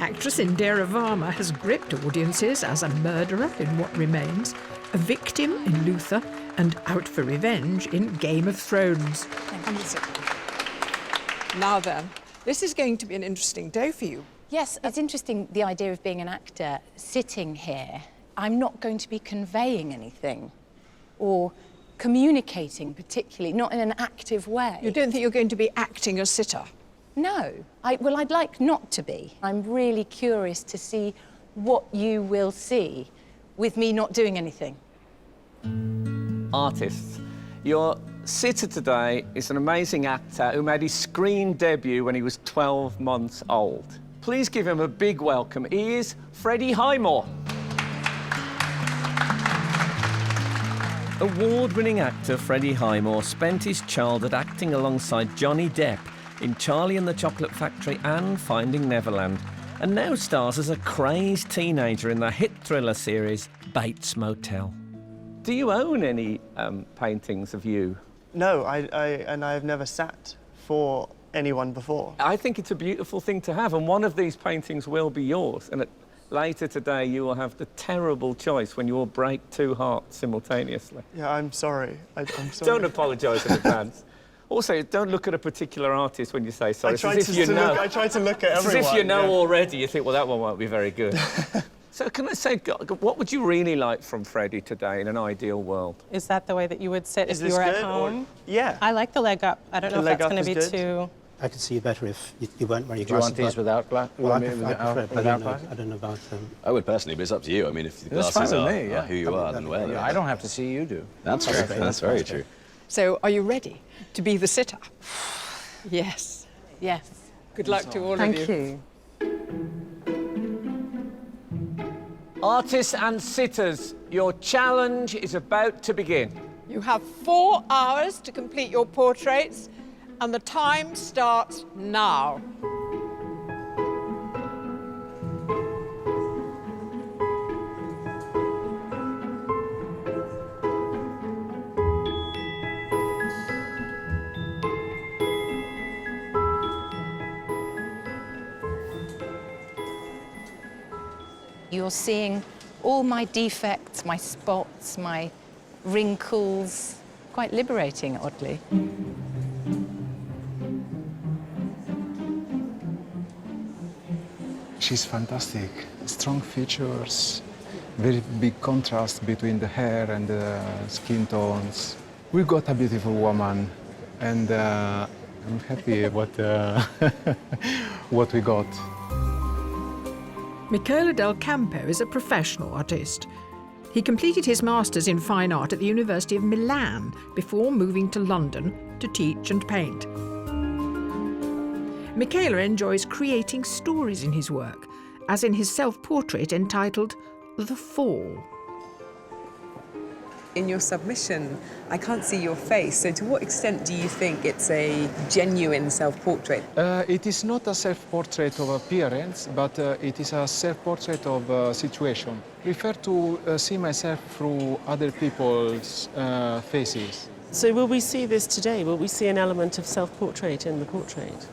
Actress Indira Varma has gripped audiences as a murderer in What Remains, a victim in Luther, and out for revenge in Game of Thrones. Now then, this is going to be an interesting day for you. Yes, it's interesting, the idea of being an actor sitting here I'm not going to be conveying anything or communicating particularly, not in an active way. You don't think you're going to be acting a sitter? No. Well, I'd like not to be. I'm really curious to see what you will see with me not doing anything. Artists, your sitter today is an amazing actor who made his screen debut when he was 12 months old. Please give him a big welcome. He is Freddie Highmore. Award-winning actor Freddie Highmore spent his childhood acting alongside Johnny Depp in Charlie and the Chocolate Factory and Finding Neverland, and now stars as a crazed teenager in the hit thriller series Bates Motel. Do you own any paintings of you? No, I've never sat for anyone before. I think it's a beautiful thing to have, and one of these paintings will be yours. And later today, you will have the terrible choice when you will break two hearts simultaneously. Yeah, I'm sorry. I'm sorry. Don't apologise in advance. Also, don't look at a particular artist when you say sorry. I try to look at everyone. As if you know already, you think, well, that one won't be very good. So can I say, what would you really like from Freddie today in an ideal world? Is that the way that you would sit Is if you were this at good, or- home? Yeah. I like the leg up. I don't know if that's going to be too... I could see you better if you weren't wearing glasses. Do you want these without glasses? Well, I prefer it, but I don't know about them. I would personally, but it's up to you. I mean, if the That's glasses fine with are, me, yeah. are who you are, then wear them. I don't have to see you do. That's true. That's very true. So, are you ready to be the sitter? Yes. Yes. Good luck to all of Thank you. Artists and sitters, your challenge is about to begin. You have 4 hours to complete your portraits, and the time starts now. You're seeing all my defects, my spots, my wrinkles. Quite liberating, oddly. She's fantastic. Strong features, very big contrast between the hair and the skin tones. We got a beautiful woman, and I'm happy what what we got. Michele Del Campo is a professional artist. He completed his Masters in Fine Art at the University of Milan before moving to London to teach and paint. Michele enjoys creating stories in his work, as in his self-portrait entitled The Fall. In your submission, I can't see your face, so to what extent do you think it's a genuine self-portrait? It is not a self-portrait of appearance, but it is a self-portrait of situation. I prefer to see myself through other people's faces. So will we see this today? Will we see an element of self-portrait in the portrait?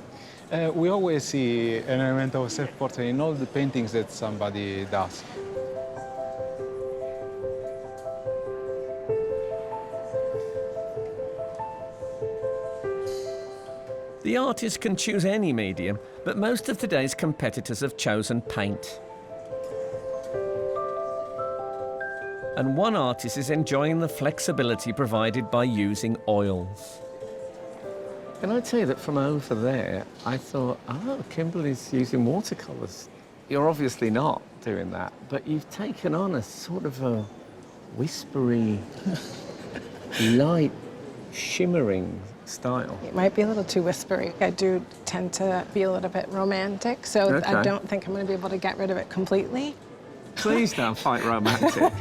We always see an element of self-portrait in all the paintings that somebody does. The artist can choose any medium, but most of today's competitors have chosen paint. And one artist is enjoying the flexibility provided by using oils. Can I tell you that from over there, I thought, oh, Kimberly's using watercolours. You're obviously not doing that, but you've taken on a sort of a whispery, light, shimmering style. It might be a little too whispery. I do tend to be a little bit romantic, so Okay. I don't think I'm going to be able to get rid of it completely. Please don't fight romantic.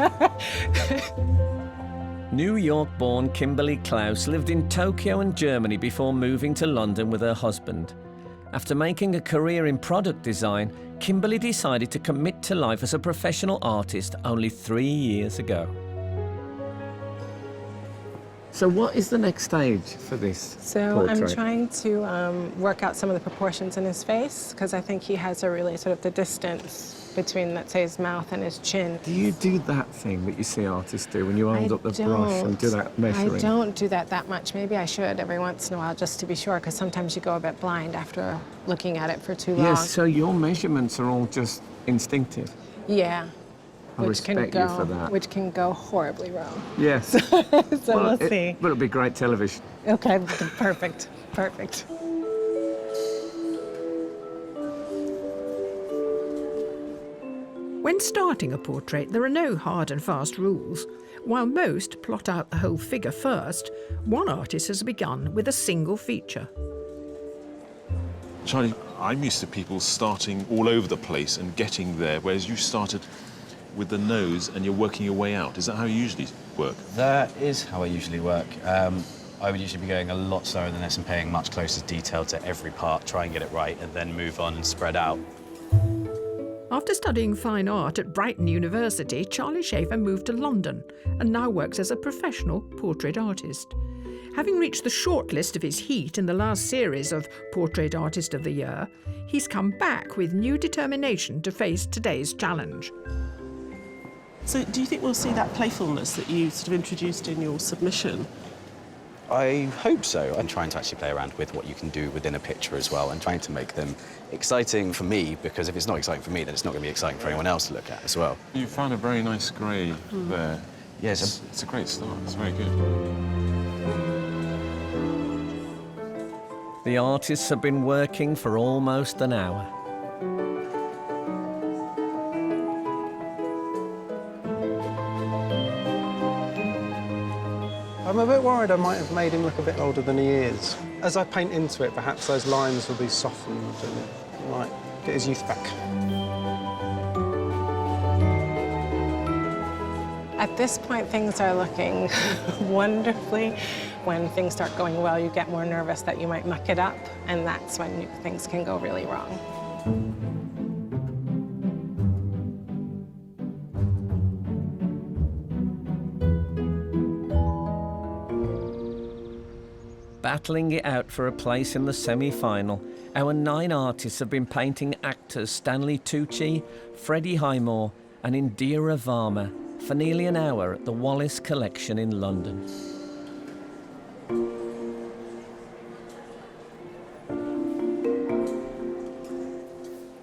New York-born Kimberly Klaus lived in Tokyo and Germany before moving to London with her husband. After making a career in product design, Kimberly decided to commit to life as a professional artist only 3 years ago. So what is the next stage for this So portrait? I'm trying to work out some of the proportions in his face, because I think he has a really sort of the distance between, let's say, his mouth and his chin. Do you do that thing that you see artists do when you hold up the brush and do that measuring? I don't do that much. Maybe I should every once in a while, just to be sure, because sometimes you go a bit blind after looking at it for too long. Yes, so your measurements are all just instinctive. Yeah. I respect you for that. Which can go horribly wrong. Yes. So we'll see. But it'll be great television. Okay, perfect, perfect. When starting a portrait, there are no hard and fast rules. While most plot out the whole figure first, one artist has begun with a single feature. Charlie, I'm used to people starting all over the place and getting there, whereas you started with the nose and you're working your way out. Is that how you usually work? That is how I usually work. I would usually be going a lot slower than this and paying much closer detail to every part, try and get it right, and then move on and spread out. After studying fine art at Brighton University, Charlie Schaefer moved to London and now works as a professional portrait artist. Having reached the shortlist of his heat in the last series of Portrait Artist of the Year, he's come back with new determination to face today's challenge. So do you think we'll see that playfulness that you sort of introduced in your submission? I hope so. I'm trying to actually play around with what you can do within a picture as well and trying to make them exciting for me, because if it's not exciting for me, then it's not going to be exciting for anyone else to look at as well. You found a very nice grey there. Yes. It's a great start. It's very good. The artists have been working for almost an hour. I'm a bit worried I might have made him look a bit older than he is. As I paint into it, perhaps those lines will be softened and he might get his youth back. At this point, things are looking wonderfully. When things start going well, you get more nervous that you might muck it up, and that's when things can go really wrong. Battling it out for a place in the semi-final, our 9 artists have been painting actors Stanley Tucci, Freddie Highmore and Indira Varma for nearly an hour at the Wallace Collection in London.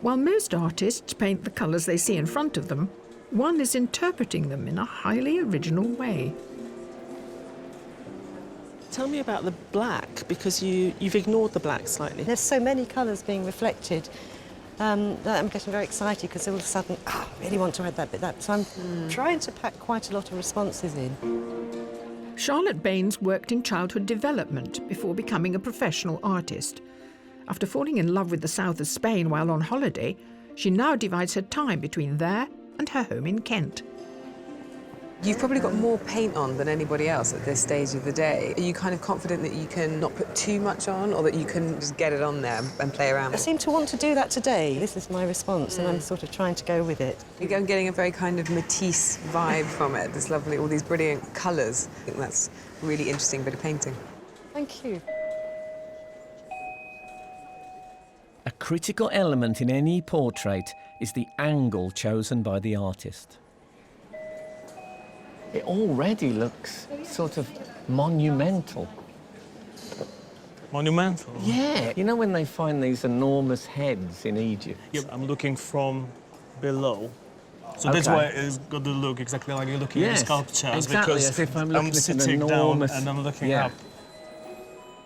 While most artists paint the colours they see in front of them, one is interpreting them in a highly original way. Tell me about the black, because you've ignored the black slightly. There's so many colours being reflected that I'm getting very excited, because all of a sudden, I really want to add that bit. So I'm trying to pack quite a lot of responses in. Charlotte Baines worked in childhood development before becoming a professional artist. After falling in love with the south of Spain while on holiday, she now divides her time between there and her home in Kent. You've probably got more paint on than anybody else at this stage of the day. Are you kind of confident that you can not put too much on, or that you can just get it on there and play around? I seem to want to do that today. This is my response, and I'm sort of trying to go with it. You're getting a very kind of Matisse vibe from it. This lovely, all these brilliant colours. I think that's a really interesting bit of painting. Thank you. A critical element in any portrait is the angle chosen by the artist. It already looks sort of monumental. Monumental? Yeah. You know when they find these enormous heads in Egypt? Yeah, I'm looking from below. So that's why it's got the look exactly like you're looking at the sculptures. Exactly, because as if I'm looking at an sitting enormous... down and I'm looking up.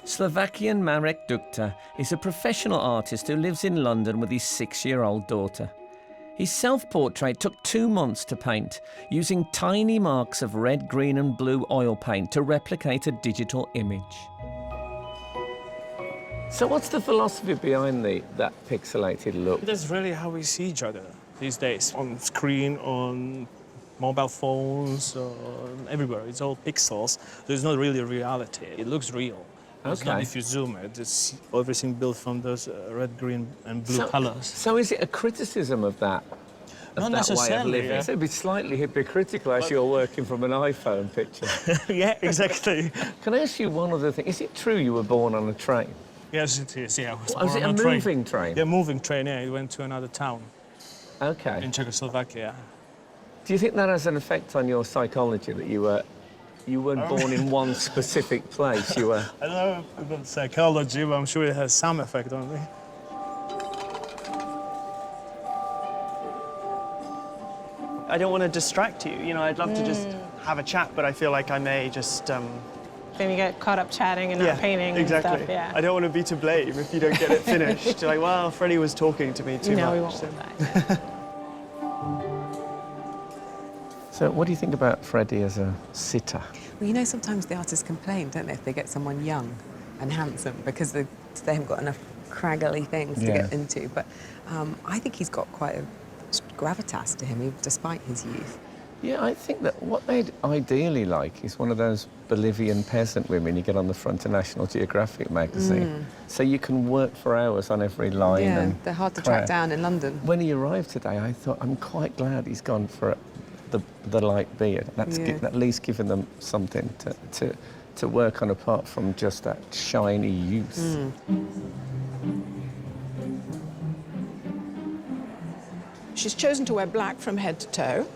Slovakian Marek Dukta is a professional artist who lives in London with his 6-year-old daughter. His self-portrait took 2 months to paint, using tiny marks of red, green and blue oil paint to replicate a digital image. So what's the philosophy behind that pixelated look? That's really how we see each other these days. On screen, on mobile phones, everywhere. It's all pixels. There's not really a reality. It looks real. It's not if you zoom it. It's everything built from those red, green and blue colours. So is it a criticism of that? Not that way of living? yeah. So it'd be slightly hypocritical as you're working from an iPhone picture. Yeah, exactly. Can I ask you one other thing? Is it true you were born on a train? Yes, it is, yeah. Was it a moving train? Yeah, moving train, yeah. It went to another town. Okay. In Czechoslovakia. Do you think that has an effect on your psychology, that you weren't born in one specific place? You were... I don't know about psychology, but I'm sure it has some effect on me. I don't want to distract you. You know, I'd love to just have a chat, but I feel like I may just... Then you get caught up chatting and not painting exactly. and stuff, yeah. I don't want to be to blame if you don't get it finished. You're like, well, Freddie was talking to me too much. No, we won't want that. So what do you think about Freddie as a sitter? Well, you know, sometimes the artists complain, don't they, if they get someone young and handsome because they haven't got enough craggly things to get into. But I think he's got quite a gravitas to him, despite his youth. Yeah, I think that what they'd ideally like is one of those Bolivian peasant women you get on the front of National Geographic magazine. So you can work for hours on every line. Yeah, and they're hard to track down in London. When he arrived today, I thought, I'm quite glad he's gone for the light beard. That's at least given them something to work on apart from just that shiny youth. She's chosen to wear black from head to toe.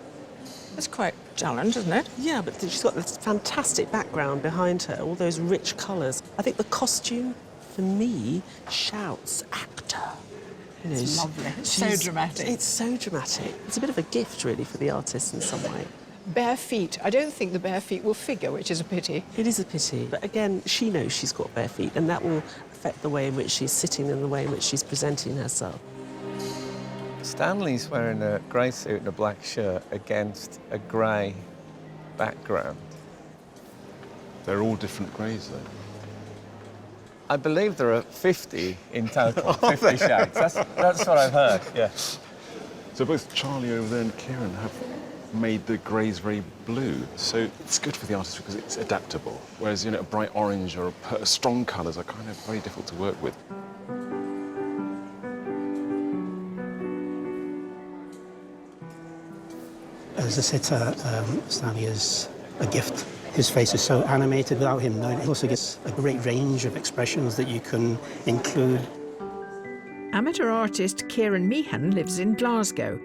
That's quite a challenge, isn't it? Yeah, but she's got this fantastic background behind her, all those rich colours. I think the costume, for me, shouts actor. You know, It's lovely. It's so dramatic. It's so dramatic. It's a bit of a gift, really, for the artist in some way. Bare feet. I don't think the bare feet will figure, which is a pity. It is a pity. But again, she knows she's got bare feet, and that will affect the way in which she's sitting and the way in which she's presenting herself. Stanley's wearing a grey suit and a black shirt against a grey background. They're all different greys, though. I believe there are 50 in total, 50 shades. That's what I've heard, yeah. So both Charlie over there and Kieran have made the greys very blue. So it's good for the artist because it's adaptable. Whereas, you know, a bright orange or strong colours are kind of very difficult to work with. As a sitter, Stanley is a gift. His face is so animated without him knowing. He also gets a great range of expressions that you can include. Amateur artist Kieran Meehan lives in Glasgow.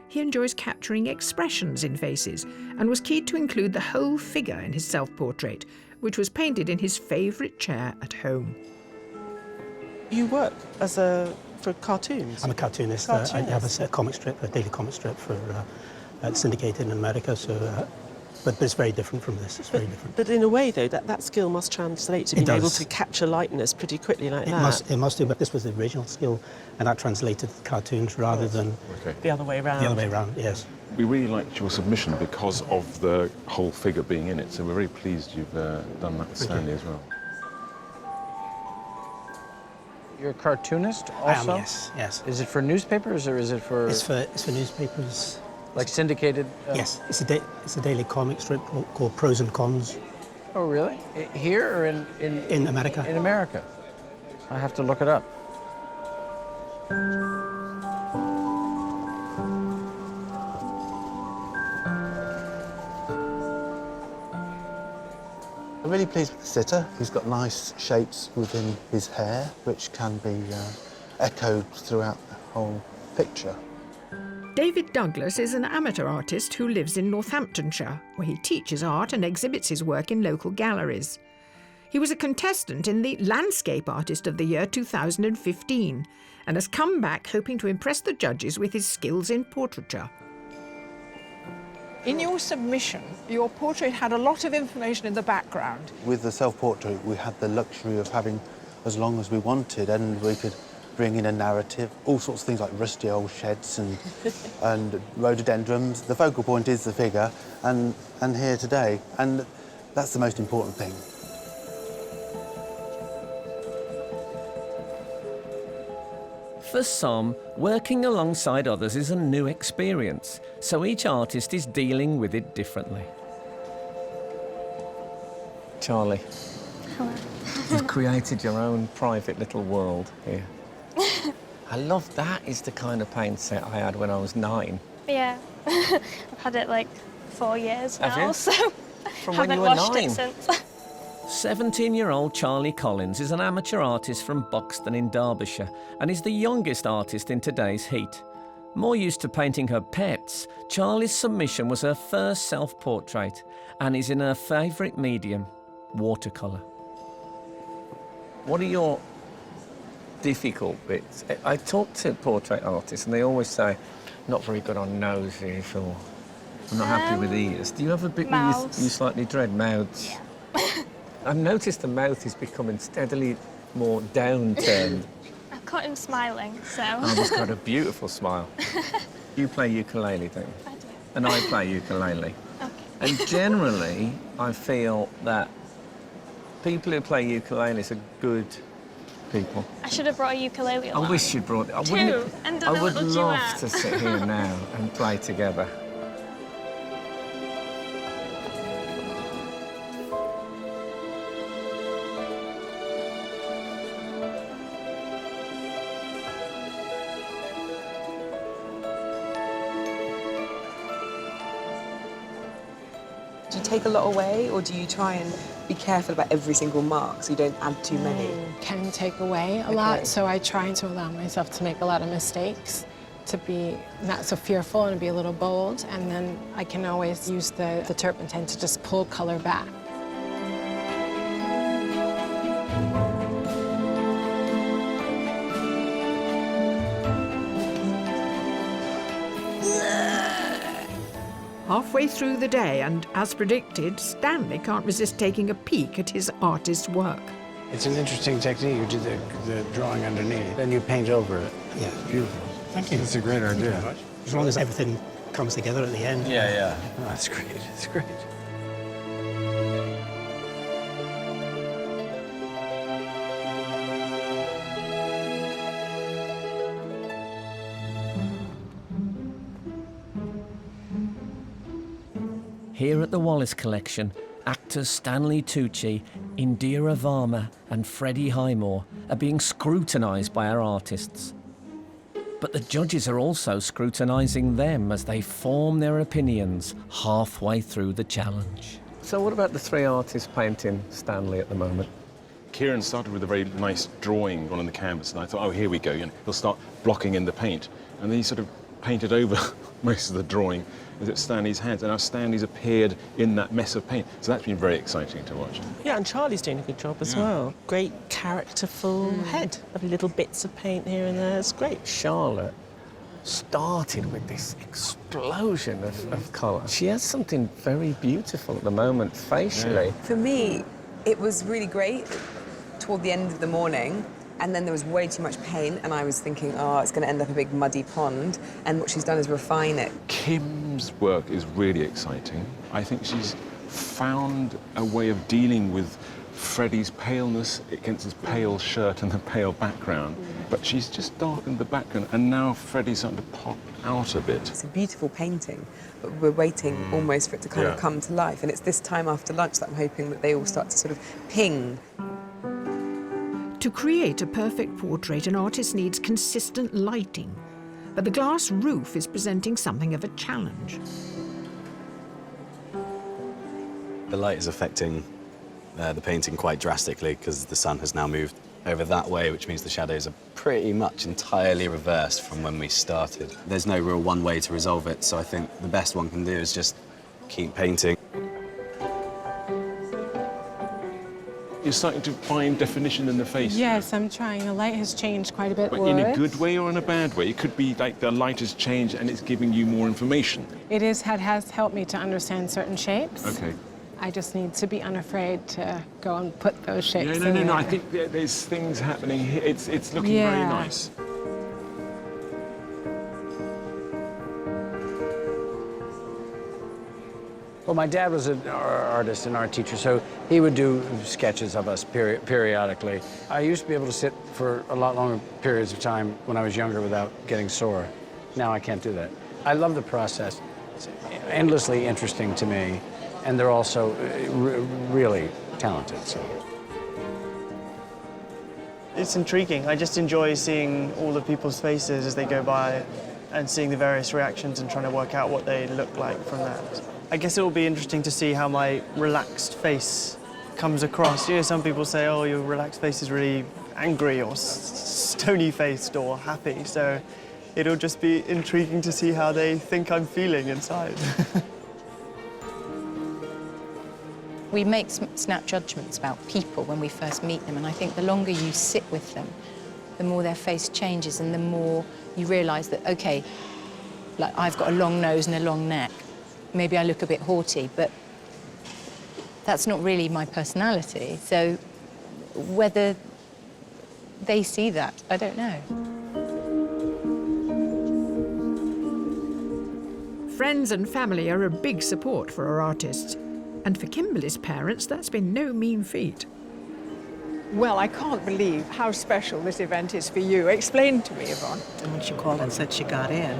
He enjoys capturing expressions in faces and was keen to include the whole figure in his self-portrait, which was painted in his favourite chair at home. You work for cartoons? I'm a cartoonist. I have a comic strip, a daily comic strip for syndicated in America, so, but it's very different from this. It's very different. But in a way, though, that skill must translate to being able to capture lightness pretty quickly like that. It must do, but this was the original skill, and that translated to cartoons rather than... The other way around. The other way around, yes. We really liked your submission because of the whole figure being in it, so we're very pleased you've done that with Stanley as well. You're a cartoonist also? I am, yes. Is it for newspapers or is it for... It's for newspapers. Like syndicated? Yes, it's a daily comic strip called Pros and Cons. Oh, really? Here or in America? In America. I have to look it up. I'm really pleased with the sitter. He's got nice shapes within his hair, which can be echoed throughout the whole picture. David Douglas is an amateur artist who lives in Northamptonshire, where he teaches art and exhibits his work in local galleries. He was a contestant in the Landscape Artist of the Year 2015 and has come back hoping to impress the judges with his skills in portraiture. In your submission, your portrait had a lot of information in the background. With the self-portrait, we had the luxury of having as long as we wanted, and we could bring in a narrative, all sorts of things like rusty old sheds and rhododendrons. The focal point is the figure and here today, and that's the most important thing. For some, working alongside others is a new experience, so each artist is dealing with it differently. Charlie. Hello. You've created your own private little world here. I love that. Is the kind of paint set I had when I was 9. Yeah. I've had it like 4 years Have now, you? so From when haven't you were washed 9? it since. 17-year-old Charlie Collins is an amateur artist from Buxton in Derbyshire and is the youngest artist in today's heat. More used to painting her pets, Charlie's submission was her first self-portrait and is in her favourite medium, watercolour. What are your difficult bits? I talk to portrait artists and they always say, not very good on noses or I'm not happy with ears. Do you have a bit where you slightly dread mouths? Yeah. I've noticed the mouth is becoming steadily more downturned. I've caught him smiling, so... Oh, he's got a beautiful smile. You play ukulele, don't you? I do. And I play ukulele. Okay. And generally, I feel that people who play ukuleles are good people. I should have brought a ukulele along. I wish you'd brought it. Two, and done I a would little love duet. to sit here now and play together. Do you take a lot away, or do you try and be careful about every single mark so you don't add too many? Can take away a lot, so I try to allow myself to make a lot of mistakes, to be not so fearful and be a little bold, and then I can always use the turpentine to just pull color back. Halfway through the day, and as predicted, Stanley can't resist taking a peek at his artist's work. It's an interesting technique. You do the drawing underneath, then you paint over it. Yeah. Beautiful. Thank you. That's a great Thank you idea. very much. As long as everything comes together at the end. Yeah. Oh, that's great. It's great. Here at the Wallace Collection, actors Stanley Tucci, Indira Varma and Freddie Highmore are being scrutinised by our artists. But the judges are also scrutinising them as they form their opinions halfway through the challenge. So what about the three artists painting Stanley at the moment? Kieran started with a very nice drawing on the canvas, and I thought, oh, here we go. You know, he'll start blocking in the paint. And then he sort of painted over most of the drawing with Stanley's hands, and now Stanley's appeared in that mess of paint. So that's been very exciting to watch. Yeah, and Charlie's doing a good job as well. Great characterful head of little bits of paint here and there. It's great. Charlotte started with this explosion of colour. She has something very beautiful at the moment, facially. For me, it was really great toward the end of the morning, and then there was way too much paint, and I was thinking, oh, it's going to end up a big muddy pond. And what she's done is refine it. Kim's work is really exciting. I think she's found a way of dealing with Freddie's paleness against his pale shirt and the pale background. But she's just darkened the background, and now Freddie's starting to pop out a bit. It's a beautiful painting, but we're waiting almost for it to kind of come to life. And it's this time after lunch that I'm hoping that they all start to sort of ping. To create a perfect portrait, an artist needs consistent lighting, but the glass roof is presenting something of a challenge. The light is affecting the painting quite drastically because the sun has now moved over that way, which means the shadows are pretty much entirely reversed from when we started. There's no real one way to resolve it, so I think the best one can do is just keep painting. You're starting to find definition in the face. Yes, I'm trying. The light has changed quite a bit. But in a good way or in a bad way? It could be like the light has changed and it's giving you more information. It has helped me to understand certain shapes. Okay. I just need to be unafraid to go and put those shapes Yeah, in no. there. I think there's things happening here. It's looking very nice. Well, my dad was an artist and art teacher, so he would do sketches of us periodically. I used to be able to sit for a lot longer periods of time when I was younger without getting sore. Now I can't do that. I love the process. It's endlessly interesting to me, and they're also really talented. So. It's intriguing. I just enjoy seeing all of people's faces as they go by and seeing the various reactions and trying to work out what they look like from that. I guess it will be interesting to see how my relaxed face comes across. You know, some people say, oh, your relaxed face is really angry or stony-faced or happy, so it'll just be intriguing to see how they think I'm feeling inside. We make snap judgments about people when we first meet them, and I think the longer you sit with them, the more their face changes and the more you realise that, OK, like I've got a long nose and a long neck. maybe I look a bit haughty, but that's not really my personality. So whether they see that, I don't know. Friends and family are a big support for our artists. And for Kimberly's parents, that's been no mean feat. Well, I can't believe how special this event is for you. Explain to me, Yvonne. And when she called and said she got in,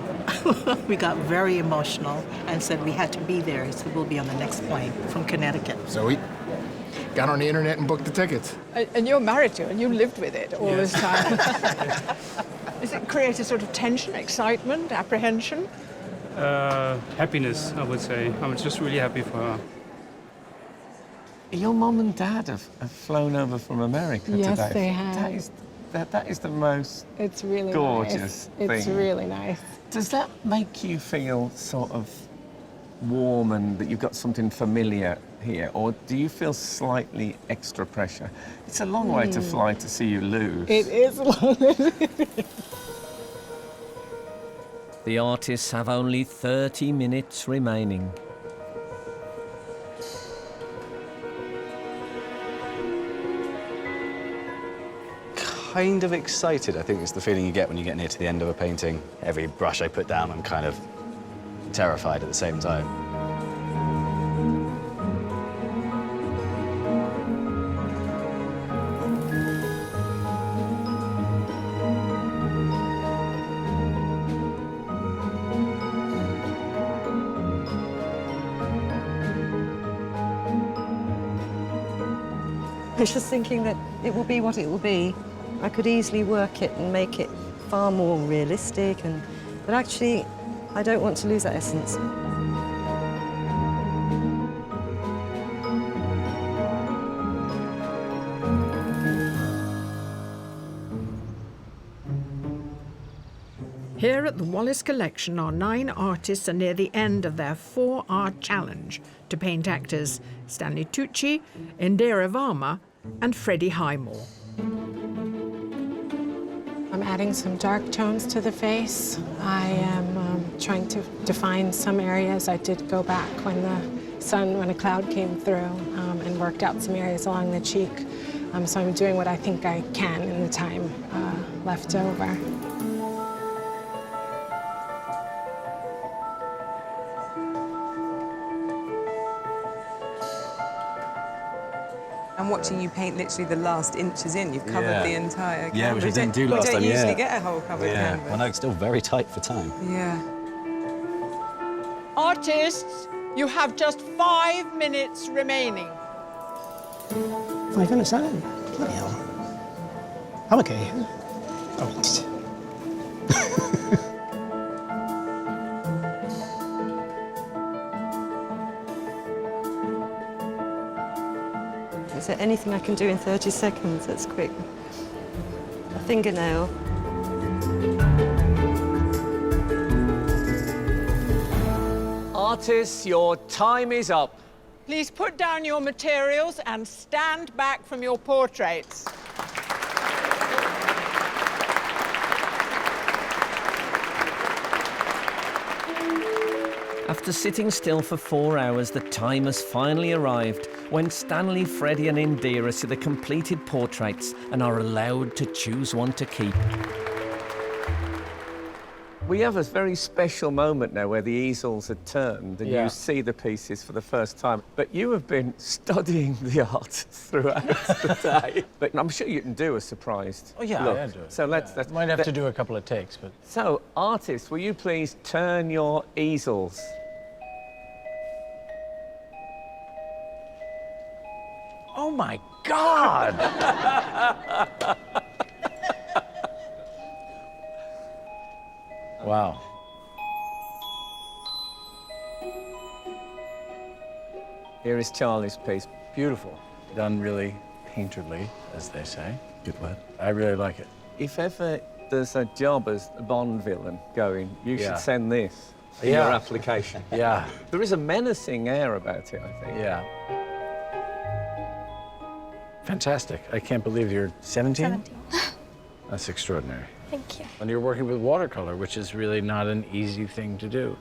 we got very emotional and said we had to be there. He said, we'll be on the next plane from Connecticut. So we got on the internet and booked the tickets. And you're married to it, and you lived with it all this time. Does it create a sort of tension, excitement, apprehension? Happiness, I would say. I'm just really happy for her. Your mum and dad have flown over from America today. Yes, they have. That is the most It's really gorgeous nice. thing. It's really nice. Does that make you feel sort of warm and that you've got something familiar here, or do you feel slightly extra pressure? It's a long way to fly to see you lose. It is long. The artists have only 30 minutes remaining. Kind of excited, I think is the feeling you get when you get near to the end of a painting. Every brush I put down, I'm kind of terrified at the same time. I was just thinking that it will be what it will be. I could easily work it and make it far more realistic, but actually, I don't want to lose that essence. Here at the Wallace Collection, our 9 artists are near the end of their 4-hour challenge to paint actors Stanley Tucci, Indira Varma and Freddie Highmore. I'm adding some dark tones to the face. I am trying to define some areas. I did go back when a cloud came through and worked out some areas along the cheek. So I'm doing what I think I can in the time left over. I'm watching you paint literally the last inches in. You've covered the entire canvas. Yeah, which I didn't do last time. You don't usually get a whole covered canvas. Well, no, it's still very tight for time. Yeah. Artists, you have just 5 minutes remaining. 5 minutes, Alan? Bloody hell. I'm okay. Oh, Is there anything I can do in 30 seconds that's quick? A fingernail. Artists, your time is up. Please put down your materials and stand back from your portraits. After sitting still for 4 hours, the time has finally arrived when Stanley, Freddie and Indira see the completed portraits and are allowed to choose one to keep. We have a very special moment now where the easels are turned and you see the pieces for the first time. But you have been studying the art throughout the day. But I'm sure you can do a surprised Oh, yeah, look. I do it. So let's Might have to do a couple of takes, but... So, artists, will you please turn your easels? Oh, my God! Wow. Here is Charlie's piece. Beautiful. Done really painterly, as they say. Good word. I really like it. If ever there's a job as a Bond villain going, you should send this in your application. Yeah. There is a menacing air about it, I think. Yeah. Fantastic. I can't believe you're 17? 17. That's extraordinary. Thank you. And you're working with watercolor, which is really not an easy thing to do.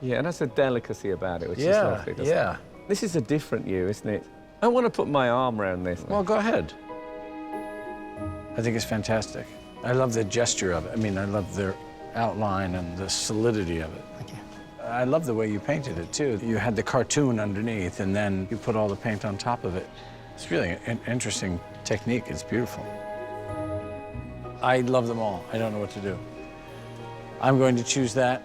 Yeah, and that's a delicacy about it, which is lovely, doesn't it? This is a different you, isn't it? I want to put my arm around this. Well, go ahead. I think it's fantastic. I love the gesture of it. I mean, I love the outline and the solidity of it. Thank you. I love the way you painted it, too. You had the cartoon underneath, and then you put all the paint on top of it. It's really an interesting technique. It's beautiful. I love them all. I don't know what to do. I'm going to choose that.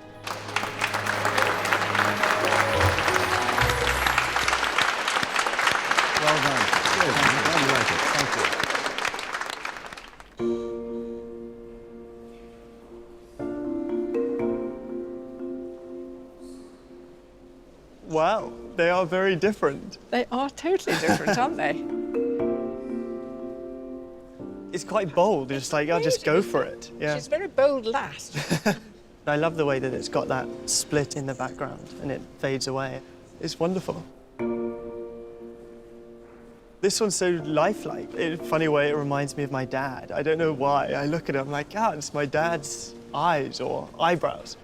Well done. Good. I like it. Thank you. Wow, they are very different. They are totally different, aren't they? It's quite bold. It's like, I'll just go for it. Yeah. She's very bold last. I love the way that it's got that split in the background and it fades away. It's wonderful. This one's so lifelike. In a funny way, it reminds me of my dad. I don't know why. I look at it, I'm like, God, it's my dad's eyes or eyebrows.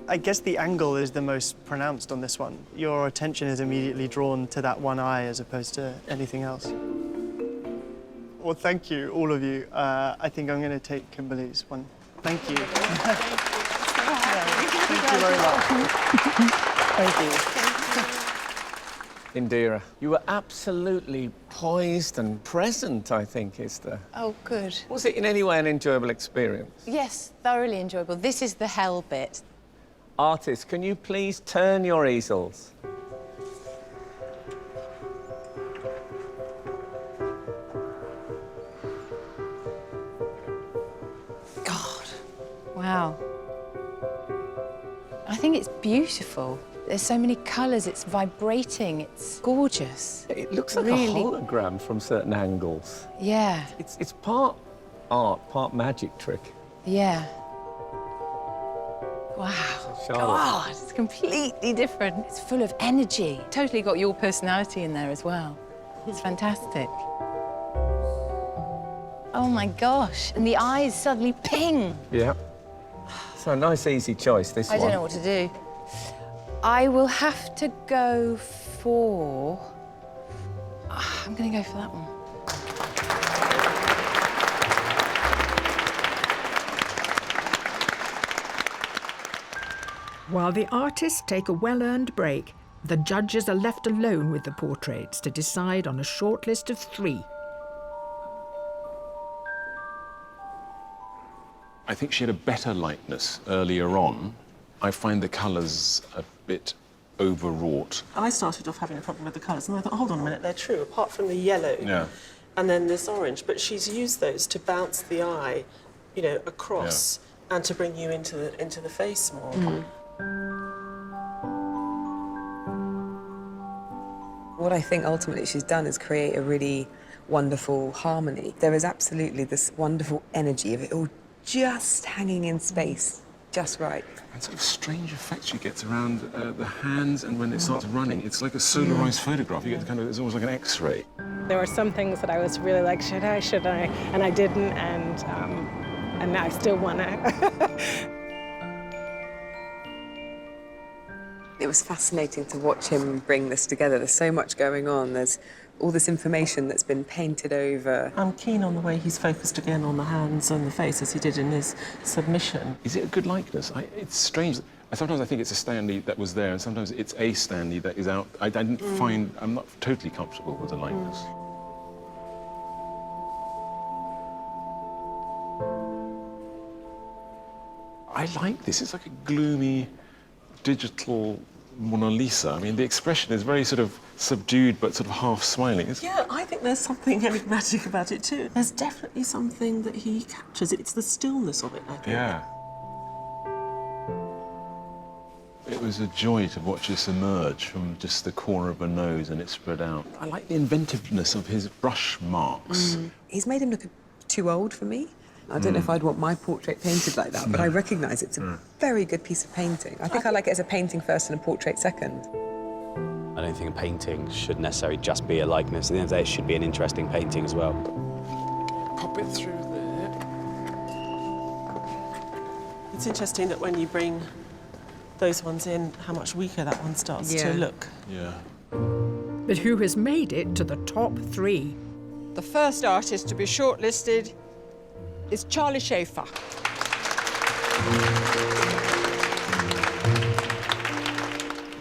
I guess the angle is the most pronounced on this one. Your attention is immediately drawn to that one eye as opposed to anything else. Well, thank you, all of you. I think I'm going to take Kimberly's one. Thank you. Thank you very much. Thank you. Indira, you were absolutely poised and present, I think, is the... Oh, good. Was it in any way an enjoyable experience? Yes, thoroughly enjoyable. This is the hell bit. Artists, can you please turn your easels? God. Wow. I think it's beautiful. There's so many colours, it's vibrating, it's gorgeous. It looks like really... a hologram from certain angles. Yeah. It's part art, part magic trick. Yeah. Wow. Charlotte. God, it's completely different. It's full of energy. Totally got your personality in there as well. It's fantastic. Oh my gosh. And the eyes suddenly ping. Yeah. So a nice, easy choice, this one. I don't know what to do. I will have to go for... I'm going to go for that one. While the artists take a well-earned break, the judges are left alone with the portraits to decide on a shortlist of 3. I think she had a better likeness earlier on. I find the colours a bit overwrought. I started off having a problem with the colours, and I thought, hold on a minute, they're true, apart from the yellow and then this orange. But she's used those to bounce the eye, you know, across and to bring you into the face more. What I think ultimately she's done is create a really wonderful harmony. There is absolutely this wonderful energy of it all just hanging in space, just right. And sort of strange effects she gets around the hands, and when it starts running, it's like a solarized photograph. You get the kind of, it's almost like an X-ray. There were some things that I was really like, should I? And I didn't, and now I still want to. It was fascinating to watch him bring this together. There's so much going on. There's all this information that's been painted over. I'm keen on the way he's focused again on the hands and the face, as he did in his submission. Is it a good likeness? It's strange. Sometimes I think it's a Stanley that was there, and sometimes it's a Stanley that is out. I didn't find... I'm not totally comfortable with the likeness. I like this. It's like a gloomy, digital Mona Lisa. I mean, the expression is very sort of subdued, but sort of half smiling. Yeah, I think there's something enigmatic about it too. There's definitely something that he captures. It's the stillness of it, I think. Yeah. It was a joy to watch this emerge from just the corner of a nose and it spread out. I like the inventiveness of his brush marks. He's made him look too old for me. I don't know if I'd want my portrait painted like that, but I recognise it's a very good piece of painting. I think I like it as a painting first and a portrait second. I don't think a painting should necessarily just be a likeness. At the end of the day, it should be an interesting painting as well. Pop it through there. It's interesting that when you bring those ones in, how much weaker that one starts to look. Yeah. But who has made it to the top 3? The first artist to be shortlisted is Charlie Schaefer.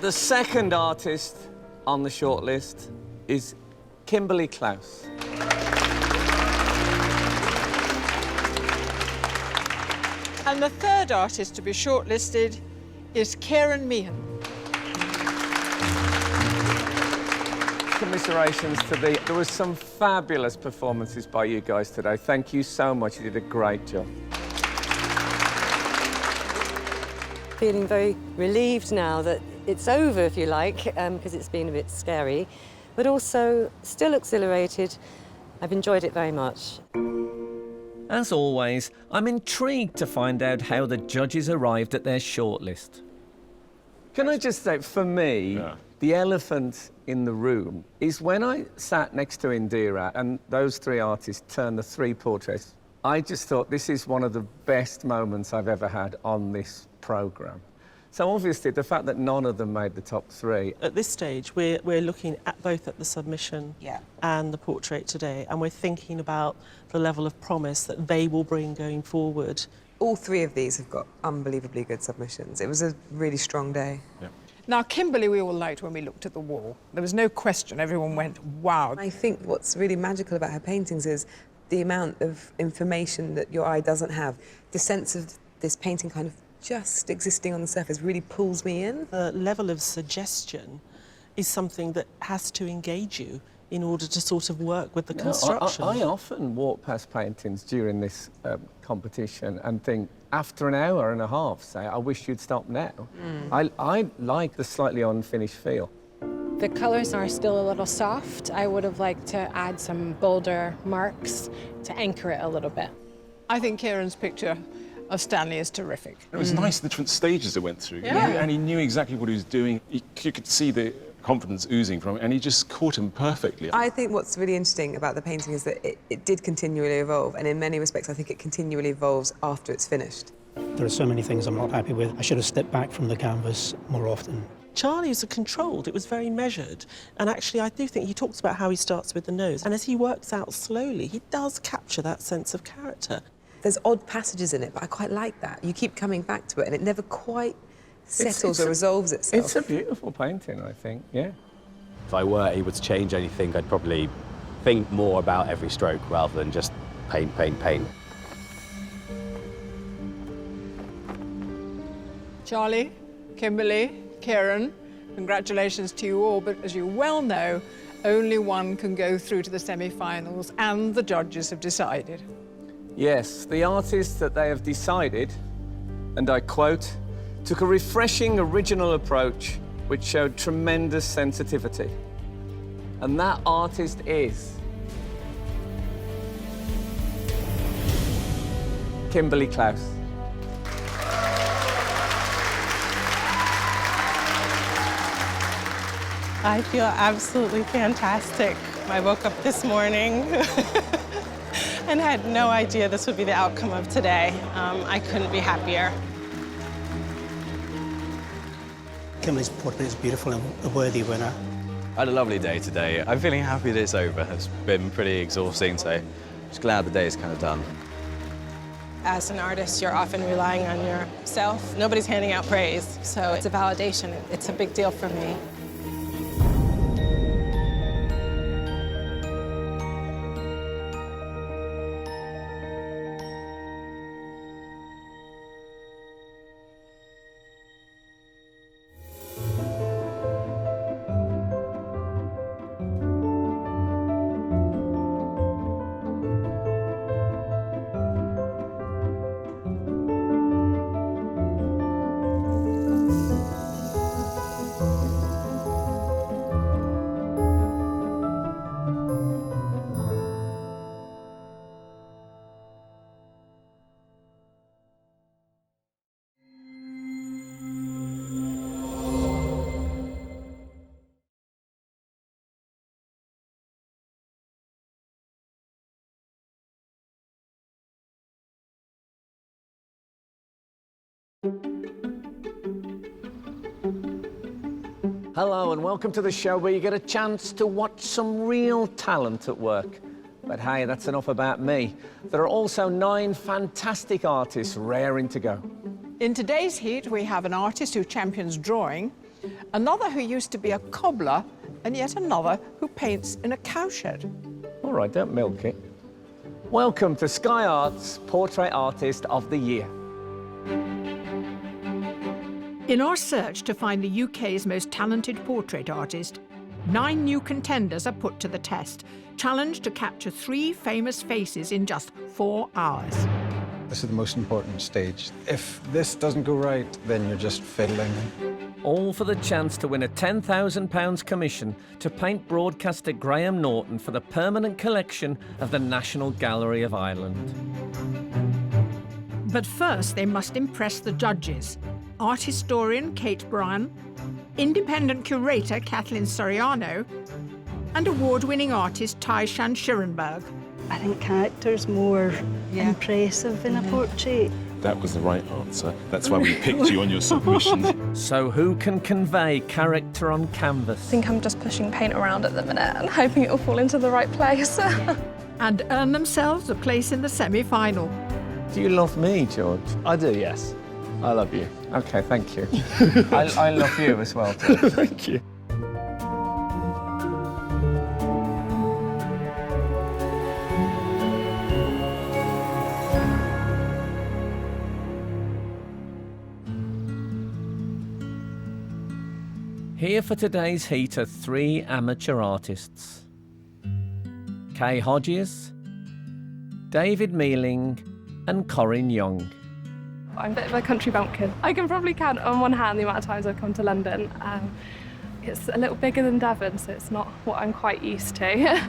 The second artist on the shortlist is Kimberly Klaus. And the third artist to be shortlisted is Kieran Meehan. Commiserations to there was some fabulous performances by you guys today. Thank you so much. You did a great job. Feeling very relieved now that it's over, if you like, because it's been a bit scary, but also still exhilarated. I've enjoyed it very much. As always, I'm intrigued to find out how the judges arrived at their shortlist. Can I just say, for me, the elephant in the room is when I sat next to Indira and those 3 artists turned the 3 portraits. I just thought this is one of the best moments I've ever had on this programme. So obviously, the fact that none of them made the top 3. At this stage, we're looking at both at the submission and the portrait today, and we're thinking about the level of promise that they will bring going forward. All 3 of these have got unbelievably good submissions. It was a really strong day. Yeah. Now, Kimberly, we all liked when we looked at the wall. There was no question. Everyone went, wow. I think what's really magical about her paintings is the amount of information that your eye doesn't have. The sense of this painting kind of just existing on the surface really pulls me in. The level of suggestion is something that has to engage you in order to sort of work with the construction. I often walk past paintings during this competition and think, after an hour and a half, say, I wish you'd stop now. I like the slightly unfinished feel. The colours are still a little soft. I would have liked to add some bolder marks to anchor it a little bit. I think Kieran's picture of Stanley is terrific. It was nice, the different stages it went through. Yeah. And he knew exactly what he was doing. You could see the confidence oozing from him, and he just caught him perfectly. I think what's really interesting about the painting is that it did continually evolve, and in many respects, I think it continually evolves after it's finished. There are so many things I'm not happy with. I should have stepped back from the canvas more often. Charlie was controlled, it was very measured. And actually, I do think he talks about how he starts with the nose. And as he works out slowly, he does capture that sense of character. There's odd passages in it, but I quite like that. You keep coming back to it, and it never quite settles or resolves itself. It's a beautiful painting, I think, yeah. If I were able to change anything, I'd probably think more about every stroke rather than just paint, paint, paint. Charlie, Kimberly, Kieran, congratulations to you all, but as you well know, only one can go through to the semi-finals, and the judges have decided. Yes, the artists that they have decided, and I quote, took a refreshing original approach which showed tremendous sensitivity. And that artist is Kimberly Klaus. I feel absolutely fantastic. I woke up this morning and had no idea this would be the outcome of today. I couldn't be happier. Kimberly's portrait is beautiful and a worthy winner. I had a lovely day today. I'm feeling happy that it's over. It's been pretty exhausting, so just glad the day is kind of done. As an artist, you're often relying on yourself. Nobody's handing out praise, so it's a validation. It's a big deal for me. Hello and welcome to the show where you get a chance to watch some real talent at work. But hey, that's enough about me. There are also 9 fantastic artists raring to go. In today's heat, we have an artist who champions drawing, another who used to be a cobbler, and yet another who paints in a cowshed. All right, don't milk it. Welcome to Sky Arts Portrait Artist of the Year. In our search to find the UK's most talented portrait artist, 9 new contenders are put to the test, challenged to capture 3 famous faces in just 4 hours. This is the most important stage. If this doesn't go right, then you're just fiddling. All for the chance to win a £10,000 commission to paint broadcaster Graham Norton for the permanent collection of the National Gallery of Ireland. But first, they must impress the judges. Art historian Kate Bryan, independent curator Kathleen Soriano, and award-winning artist Tai-Shani Shirenberg. I think character's more impressive in a portrait. That was the right answer. That's why we picked you on your submission. So who can convey character on canvas? I think I'm just pushing paint around at the minute and hoping it'll fall into the right place. And earn themselves a place in the semi-final. Do you love me, George? I do, yes. I love you. Okay, thank you. I love you as well, too. Thank you. Here for today's heat are 3 amateur artists. Kay Hodges, David Mealing and Corinne Young. I'm a bit of a country bumpkin. I can probably count on one hand the amount of times I've come to London. It's a little bigger than Devon, so it's not what I'm quite used to.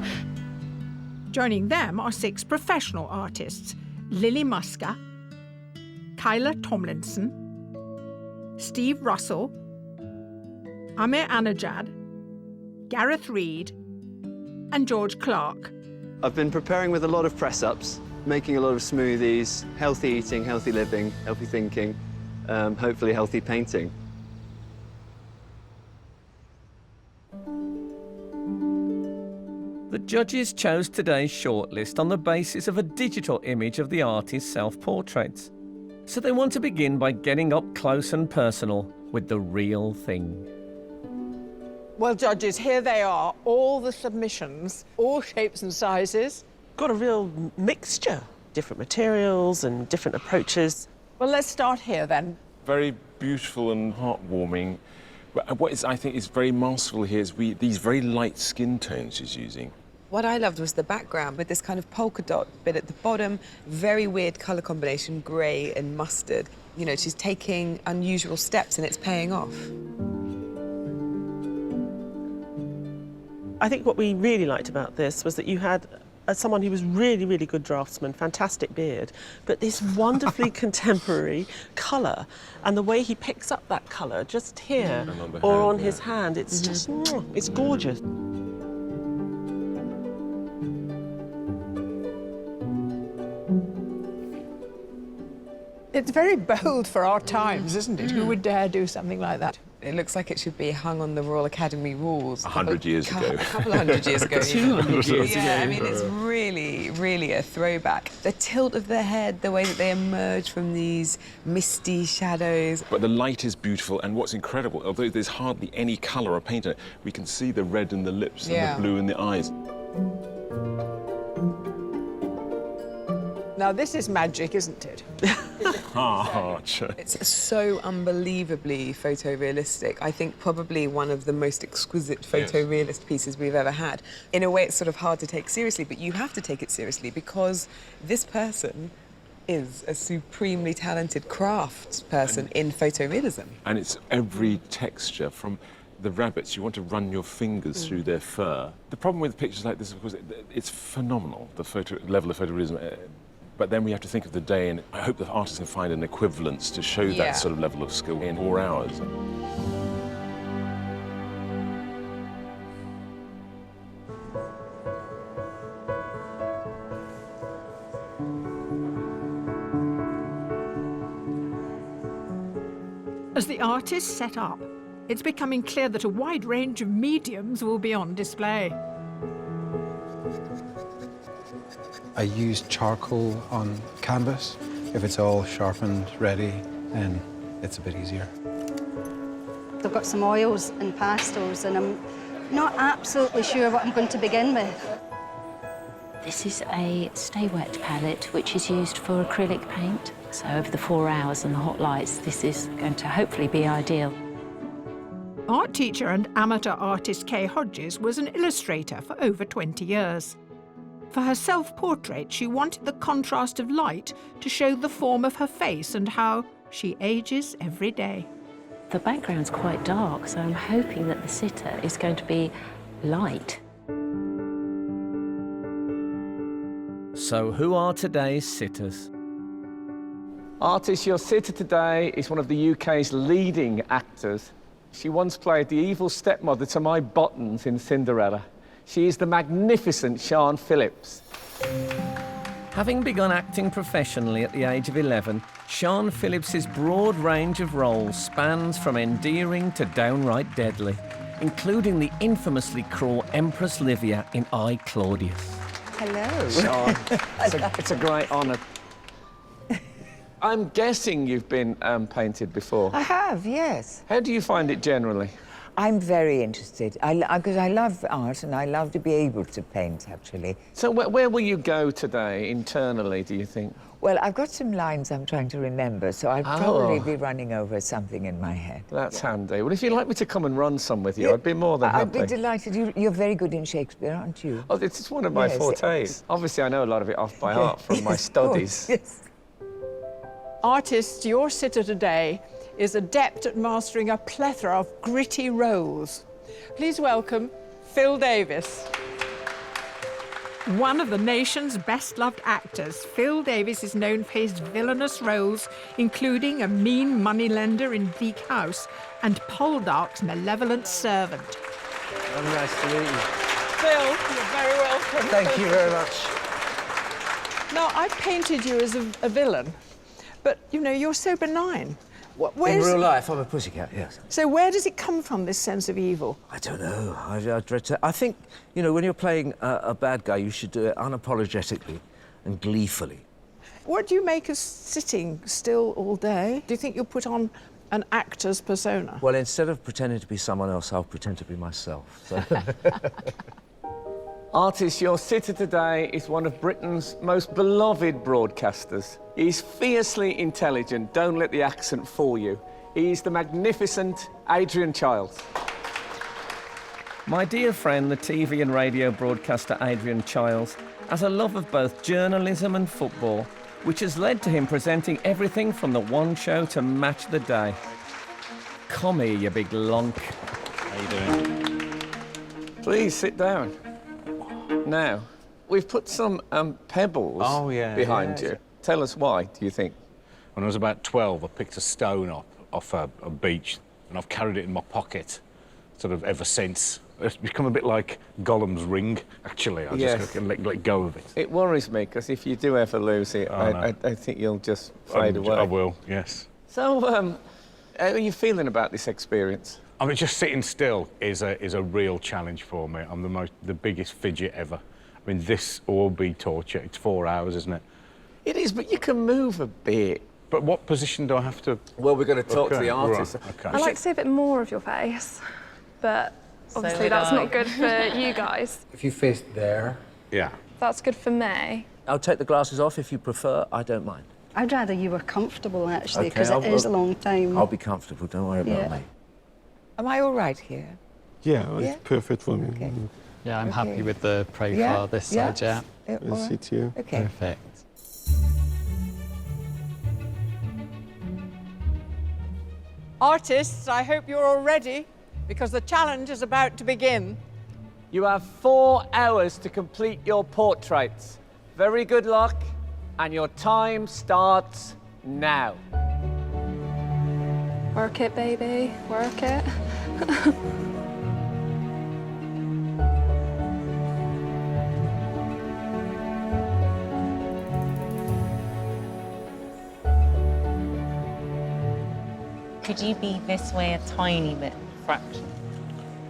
Joining them are 6 professional artists: Lily Musker, Kyla Tomlinson, Steve Russell, Amir Anajad, Gareth Reed, and George Clark. I've been preparing with a lot of press-ups, making a lot of smoothies, healthy eating, healthy living, healthy thinking, hopefully healthy painting. The judges chose today's shortlist on the basis of a digital image of the artist's self-portraits. So they want to begin by getting up close and personal with the real thing. Well, judges, here they are, all the submissions, all shapes and sizes. Got a real mixture, different materials and different approaches. Well, let's start here then. Very beautiful and heartwarming. What is, I think, is very masterful here is these very light skin tones she's using. What I loved was the background with this kind of polka dot bit at the bottom, very weird colour combination, grey and mustard. You know, she's taking unusual steps and it's paying off. I think what we really liked about this was that you had someone who was really, really good draftsman, fantastic beard, but this wonderfully contemporary colour. And the way he picks up that colour just here or on his hand, it's just, it's gorgeous. It's very bold for our times, isn't it? Who would dare do something like that? It looks like it should be hung on the Royal Academy walls. 100 years ago. A couple of hundred years ago. 200 years ago. Yeah, I mean, it's really, really a throwback. The tilt of the head, the way that they emerge from these misty shadows. But the light is beautiful, and what's incredible, although there's hardly any colour or paint on it, we can see the red in the lips and the blue in the eyes. Now, this is magic, isn't it? It's so unbelievably photorealistic. I think probably one of the most exquisite photorealist pieces we've ever had. In a way, it's sort of hard to take seriously, but you have to take it seriously because this person is a supremely talented craftsperson in photorealism. And it's every texture from the rabbits, you want to run your fingers through their fur. The problem with pictures like this, of course, it's phenomenal, the level of photorealism. But then we have to think of the day, and I hope the artist can find an equivalence to show that sort of level of skill in 4 hours. As the artists set up, It's becoming clear that a wide range of mediums will be on display. I use charcoal on canvas. If it's all sharpened, ready, then it's a bit easier. I've got some oils and pastels, and I'm not absolutely sure what I'm going to begin with. This is a stay wet palette, which is used for acrylic paint. So over the 4 hours and the hot lights, this is going to hopefully be ideal. Art teacher and amateur artist Kay Hodges was an illustrator for over 20 years. For her self-portrait, she wanted the contrast of light to show the form of her face and how she ages every day. The background's quite dark, so I'm hoping that the sitter is going to be light. So who are today's sitters? Artist, your sitter today is one of the UK's leading actors. She once played the evil stepmother to my Bottons in Cinderella. She is the magnificent Sian Phillips. Having begun acting professionally at the age of 11, Sian Phillips's broad range of roles spans from endearing to downright deadly, including the infamously cruel Empress Livia in I, Claudius. Hello. Sian, it's a great honour. I'm guessing you've been painted before. I have, yes. How do you find it generally? I'm very interested, because I love art and I love to be able to paint, actually. So where will you go today, internally, do you think? Well, I've got some lines I'm trying to remember, so I'll probably be running over something in my head. That's handy. Well, if you'd like me to come and run some with you, I'd be more than happy. I'd be delighted. You're very good in Shakespeare, aren't you? Oh, it's one of my fortes. Obviously, I know a lot of it off by heart from my studies. Yes. Artist, your sitter today is adept at mastering a plethora of gritty roles. Please welcome Phil Davis. One of the nation's best-loved actors, Phil Davis is known for his villainous roles, including a mean moneylender in Bleak House and Poldark's malevolent servant. Very nice to meet you. Phil, you're very welcome. Thank you very much. Now, I painted you as a villain, but, you know, you're so benign. In real life, I'm a pussycat, yes. So where does it come from, this sense of evil? I don't know. I dread to... I think, you know, when you're playing a bad guy, you should do it unapologetically and gleefully. What do you make of sitting still all day? Do you think you'll put on an actor's persona? Well, instead of pretending to be someone else, I'll pretend to be myself. So. Artist, your sitter today is one of Britain's most beloved broadcasters. He's fiercely intelligent. Don't let the accent fool you. He's the magnificent Adrian Childs. My dear friend, the TV and radio broadcaster Adrian Childs, has a love of both journalism and football, which has led to him presenting everything from the One Show to Match of the Day. Come here, you big lonk. How you doing? Please sit down. Now, we've put some pebbles behind you. Tell us why, do you think? When I was about 12, I picked a stone up off a beach, and I've carried it in my pocket sort of ever since. It's become a bit like Gollum's ring, actually. I just let go of it. It worries me, because if you do ever lose it, I think you'll just fade away. I will, yes. So, how are you feeling about this experience? I mean, just sitting still is a real challenge for me. I'm the biggest fidget ever. I mean, this will be torture. It's 4 hours, isn't it? It is, but you can move a bit. But what position do I have to... Well, we're going to talk to the artist. Right, okay. I like to see a bit more of your face, but obviously that's not good for you guys. If you face there... Yeah. That's good for me. I'll take the glasses off if you prefer. I don't mind. I'd rather you were comfortable, actually, Okay, because it is a long time. I'll be comfortable. Don't worry about me. Am I all right here? Yeah, it's perfect for me. Okay. Yeah, I'm happy with the profile this side, yeah. I'll sit here. Okay. Perfect. Artists, I hope you're all ready, because the challenge is about to begin. You have 4 hours to complete your portraits. Very good luck, and your time starts now. Work it, baby, work it. Could you be this way a tiny bit fact.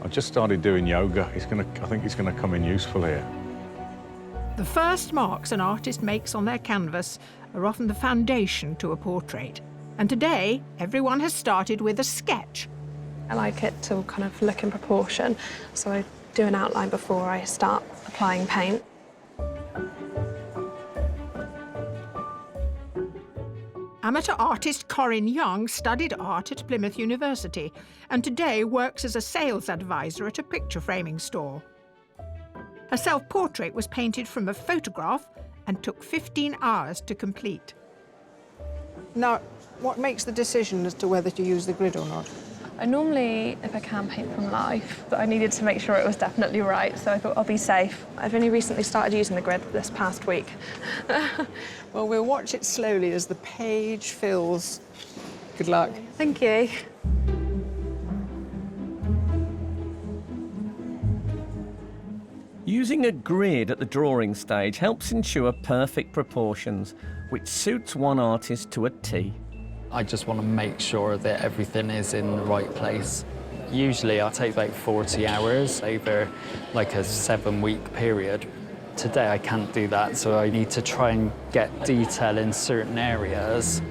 I just started doing yoga. I think it's gonna come in useful here. The first marks an artist makes on their canvas are often the foundation to a portrait. And today, everyone has started with a sketch. I like it to kind of look in proportion, so I do an outline before I start applying paint. Amateur artist Corinne Young studied art at Plymouth University and today works as a sales advisor at a picture framing store. Her self-portrait was painted from a photograph and took 15 hours to complete. Now, what makes the decision as to whether to use the grid or not? I normally, if I can, paint from life, but I needed to make sure it was definitely right, so I thought I'll be safe. I've only recently started using the grid this past week. Well, we'll watch it slowly as the page fills. Good luck. Thank you. Using a grid at the drawing stage helps ensure perfect proportions, which suits one artist to a T. I just want to make sure that everything is in the right place. Usually I take about 40 hours over like a 7-week period. Today I can't do that, so I need to try and get detail in certain areas.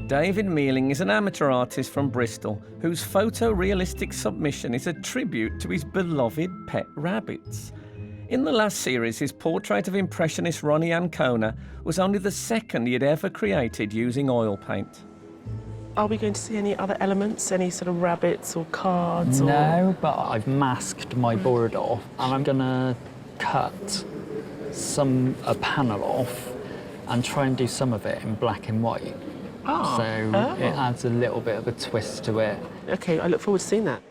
David Mealing is an amateur artist from Bristol whose photorealistic submission is a tribute to his beloved pet rabbits. In the last series, his portrait of Impressionist Ronnie Ancona was only the second he had ever created using oil paint. Are we going to see any other elements, any sort of rabbits or cards? No, but I've masked my board off and I'm going to cut a panel off and try and do some of it in black and white. So it adds a little bit of a twist to it. OK, I look forward to seeing that.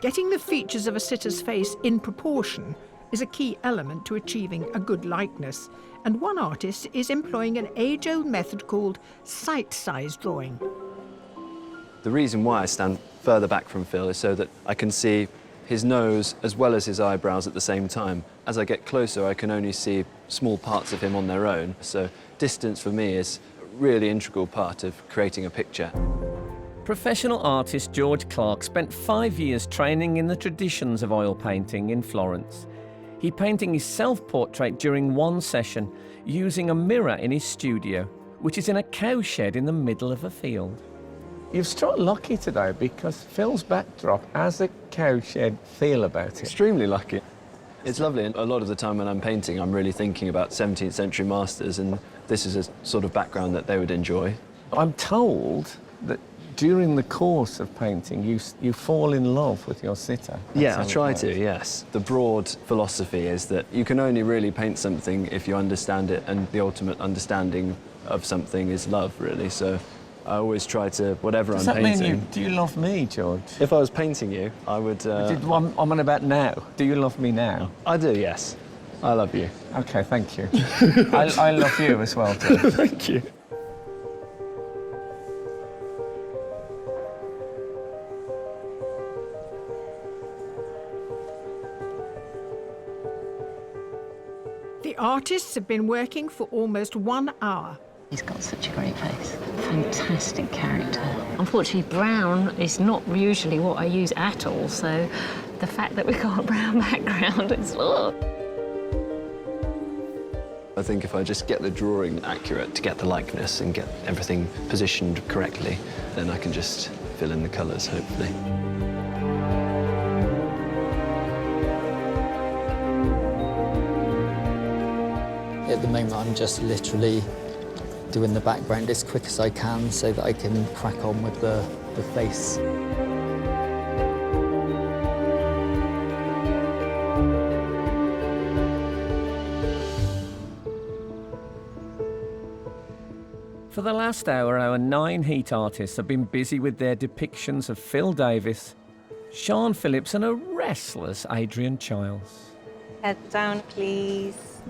Getting the features of a sitter's face in proportion is a key element to achieving a good likeness, and one artist is employing an age-old method called sight-size drawing. The reason why I stand further back from Phil is so that I can see his nose as well as his eyebrows at the same time. As I get closer, I can only see small parts of him on their own, so distance for me is a really integral part of creating a picture. Professional artist George Clark spent 5 years training in the traditions of oil painting in Florence. He painted his self-portrait during one session using a mirror in his studio, which is in a cowshed in the middle of a field. You've struck lucky today because Phil's backdrop has a cowshed feel about it. Extremely lucky. It's lovely, and a lot of the time when I'm painting, I'm really thinking about 17th century masters, and this is a sort of background that they would enjoy. I'm told that during the course of painting, you fall in love with your sitter. Yeah, I try to, yes. The broad philosophy is that you can only really paint something if you understand it, and the ultimate understanding of something is love, really. So I always try to, whatever I'm painting... Does that mean do you love me, George? If I was painting you, I would... I'm on about now. Do you love me now? I do, yes. I love you. OK, thank you. I love you as well, George. Thank you. The artists have been working for almost 1 hour. He's got such a great face. Fantastic character. Unfortunately, brown is not usually what I use at all, so the fact that we've got a brown background is... I think if I just get the drawing accurate to get the likeness and get everything positioned correctly, then I can just fill in the colours, hopefully. At the moment, I'm just literally doing the background as quick as I can so that I can crack on with the face. For the last hour, our 9 heat artists have been busy with their depictions of Phil Davis, Sean Phillips and a restless Adrian Childs. Head down, please.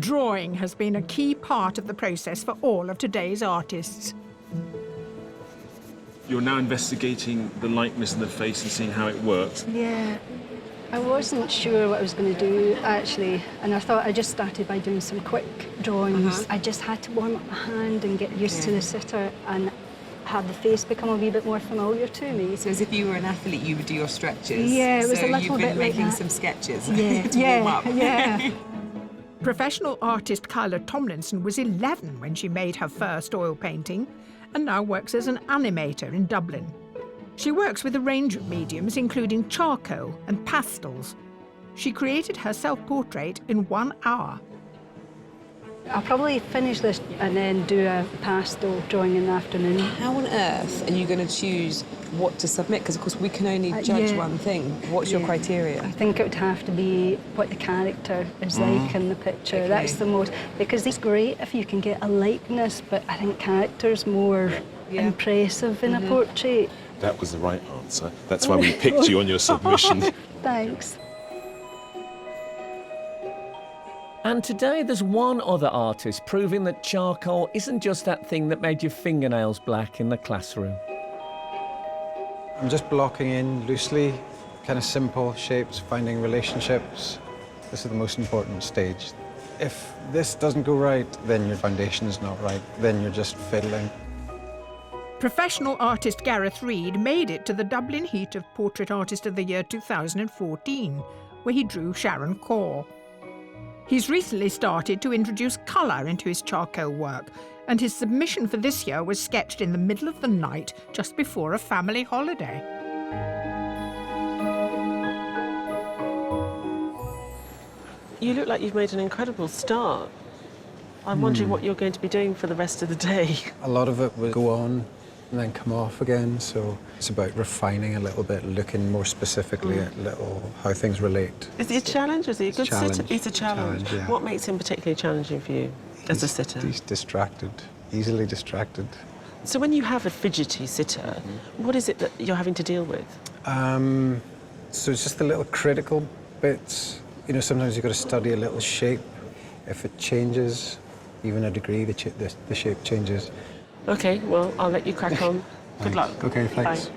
Drawing has been a key part of the process for all of today's artists. You're now investigating the likeness in the face and seeing how it works. Yeah. I wasn't sure what I was going to do, actually, and I thought I just started by doing some quick drawings. I just had to warm up my hand and get used to the sitter and have the face become a wee bit more familiar to me. So as if you were an athlete, you would do your stretches. Yeah, it was so a little you've bit been like making that. some sketches Yeah, to warm up. yeah. Professional artist Kyla Tomlinson was 11 when she made her first oil painting and now works as an animator in Dublin. She works with a range of mediums, including charcoal and pastels. She created her self-portrait in 1 hour. I'll probably finish this and then do a pastel drawing in the afternoon. How on earth are you going to choose what to submit? Because, of course, we can only judge one thing. What's your criteria? I think it would have to be what the character is like in the picture. Okay. That's the most... Because it's great if you can get a likeness, but I think character's more impressive in a portrait. That was the right answer. That's why we picked you on your submission. Thanks. And today there's one other artist proving that charcoal isn't just that thing that made your fingernails black in the classroom. I'm just blocking in loosely, kind of simple shapes, finding relationships. This is the most important stage. If this doesn't go right, then your foundation is not right. Then you're just fiddling. Professional artist Gareth Reid made it to the Dublin heat of Portrait Artist of the Year 2014, where he drew Sharon Corr. He's recently started to introduce colour into his charcoal work, and his submission for this year was sketched in the middle of the night just before a family holiday. You look like you've made an incredible start. I'm wondering what you're going to be doing for the rest of the day. A lot of it will go on and then come off again, so it's about refining a little bit, looking more specifically at how things relate. Is it a challenge? Is he a good sitter? Challenge. It's a challenge. Yeah. What makes him particularly challenging for you as a sitter? He's distracted, easily distracted. So when you have a fidgety sitter, what is it that you're having to deal with? So it's just the little critical bits. You know, sometimes you've got to study a little shape. If it changes, even a degree, the shape changes. OK, well, I'll let you crack on. Good luck. OK, thanks. Bye.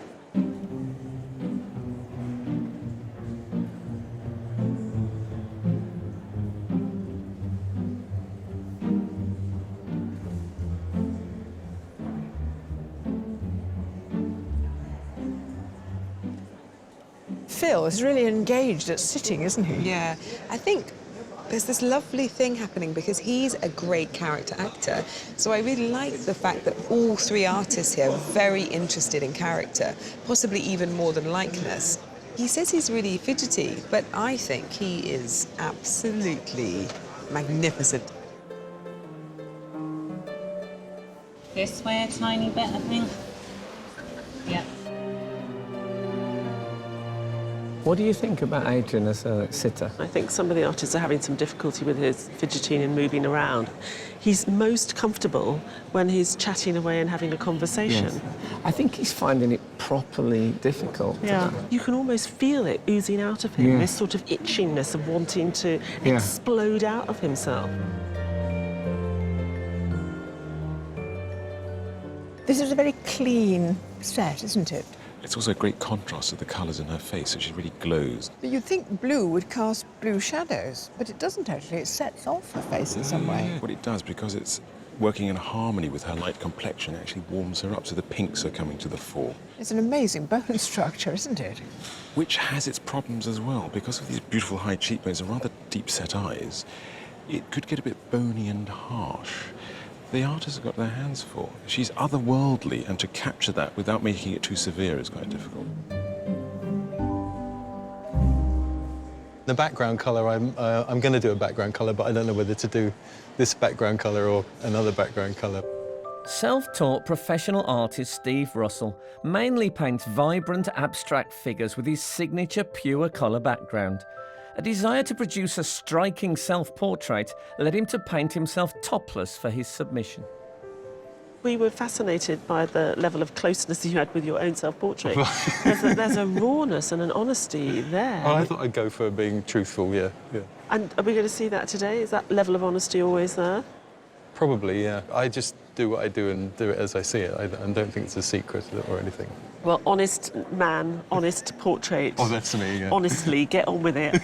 Phil is really engaged at sitting, isn't he? Yeah, I think there's this lovely thing happening because he's a great character actor. So I really like the fact that all three artists here are very interested in character, possibly even more than likeness. He says he's really fidgety, but I think he is absolutely magnificent. This way a tiny bit, I think. Yeah. What do you think about Adrian as a sitter? I think some of the artists are having some difficulty with his fidgeting and moving around. He's most comfortable when he's chatting away and having a conversation. Yes. I think he's finding it properly difficult. Yeah, you can almost feel it oozing out of him, Yeah. this sort of itchingness of wanting to explode out of himself. This is a very clean set, isn't it? It's also a great contrast to the colours in her face, so she really glows. But you'd think blue would cast blue shadows, but it doesn't actually. It sets off her face in some way. What it does, because it's working in harmony with her light complexion, it actually warms her up, so the pinks are coming to the fore. It's an amazing bone structure, isn't it? Which has its problems as well. Because of these beautiful high cheekbones and rather deep-set eyes, it could get a bit bony and harsh. The artists have got their hands full. She's otherworldly, and to capture that without making it too severe is quite difficult. The background colour, I'm going to do a background colour, but I don't know whether to do this background colour or another background colour. Self-taught professional artist Steve Russell mainly paints vibrant abstract figures with his signature pure colour background. A desire to produce a striking self-portrait led him to paint himself topless for his submission. We were fascinated by the level of closeness you had with your own self-portrait. There's a rawness and an honesty there. Oh, I thought I'd go for being truthful, yeah. And are we going to see that today? Is that level of honesty always there? Probably, yeah. I just do what I do and do it as I see it. I don't think it's a secret or anything. Well, honest man, honest portrait. Oh, that's me, yeah. Honestly, get on with it.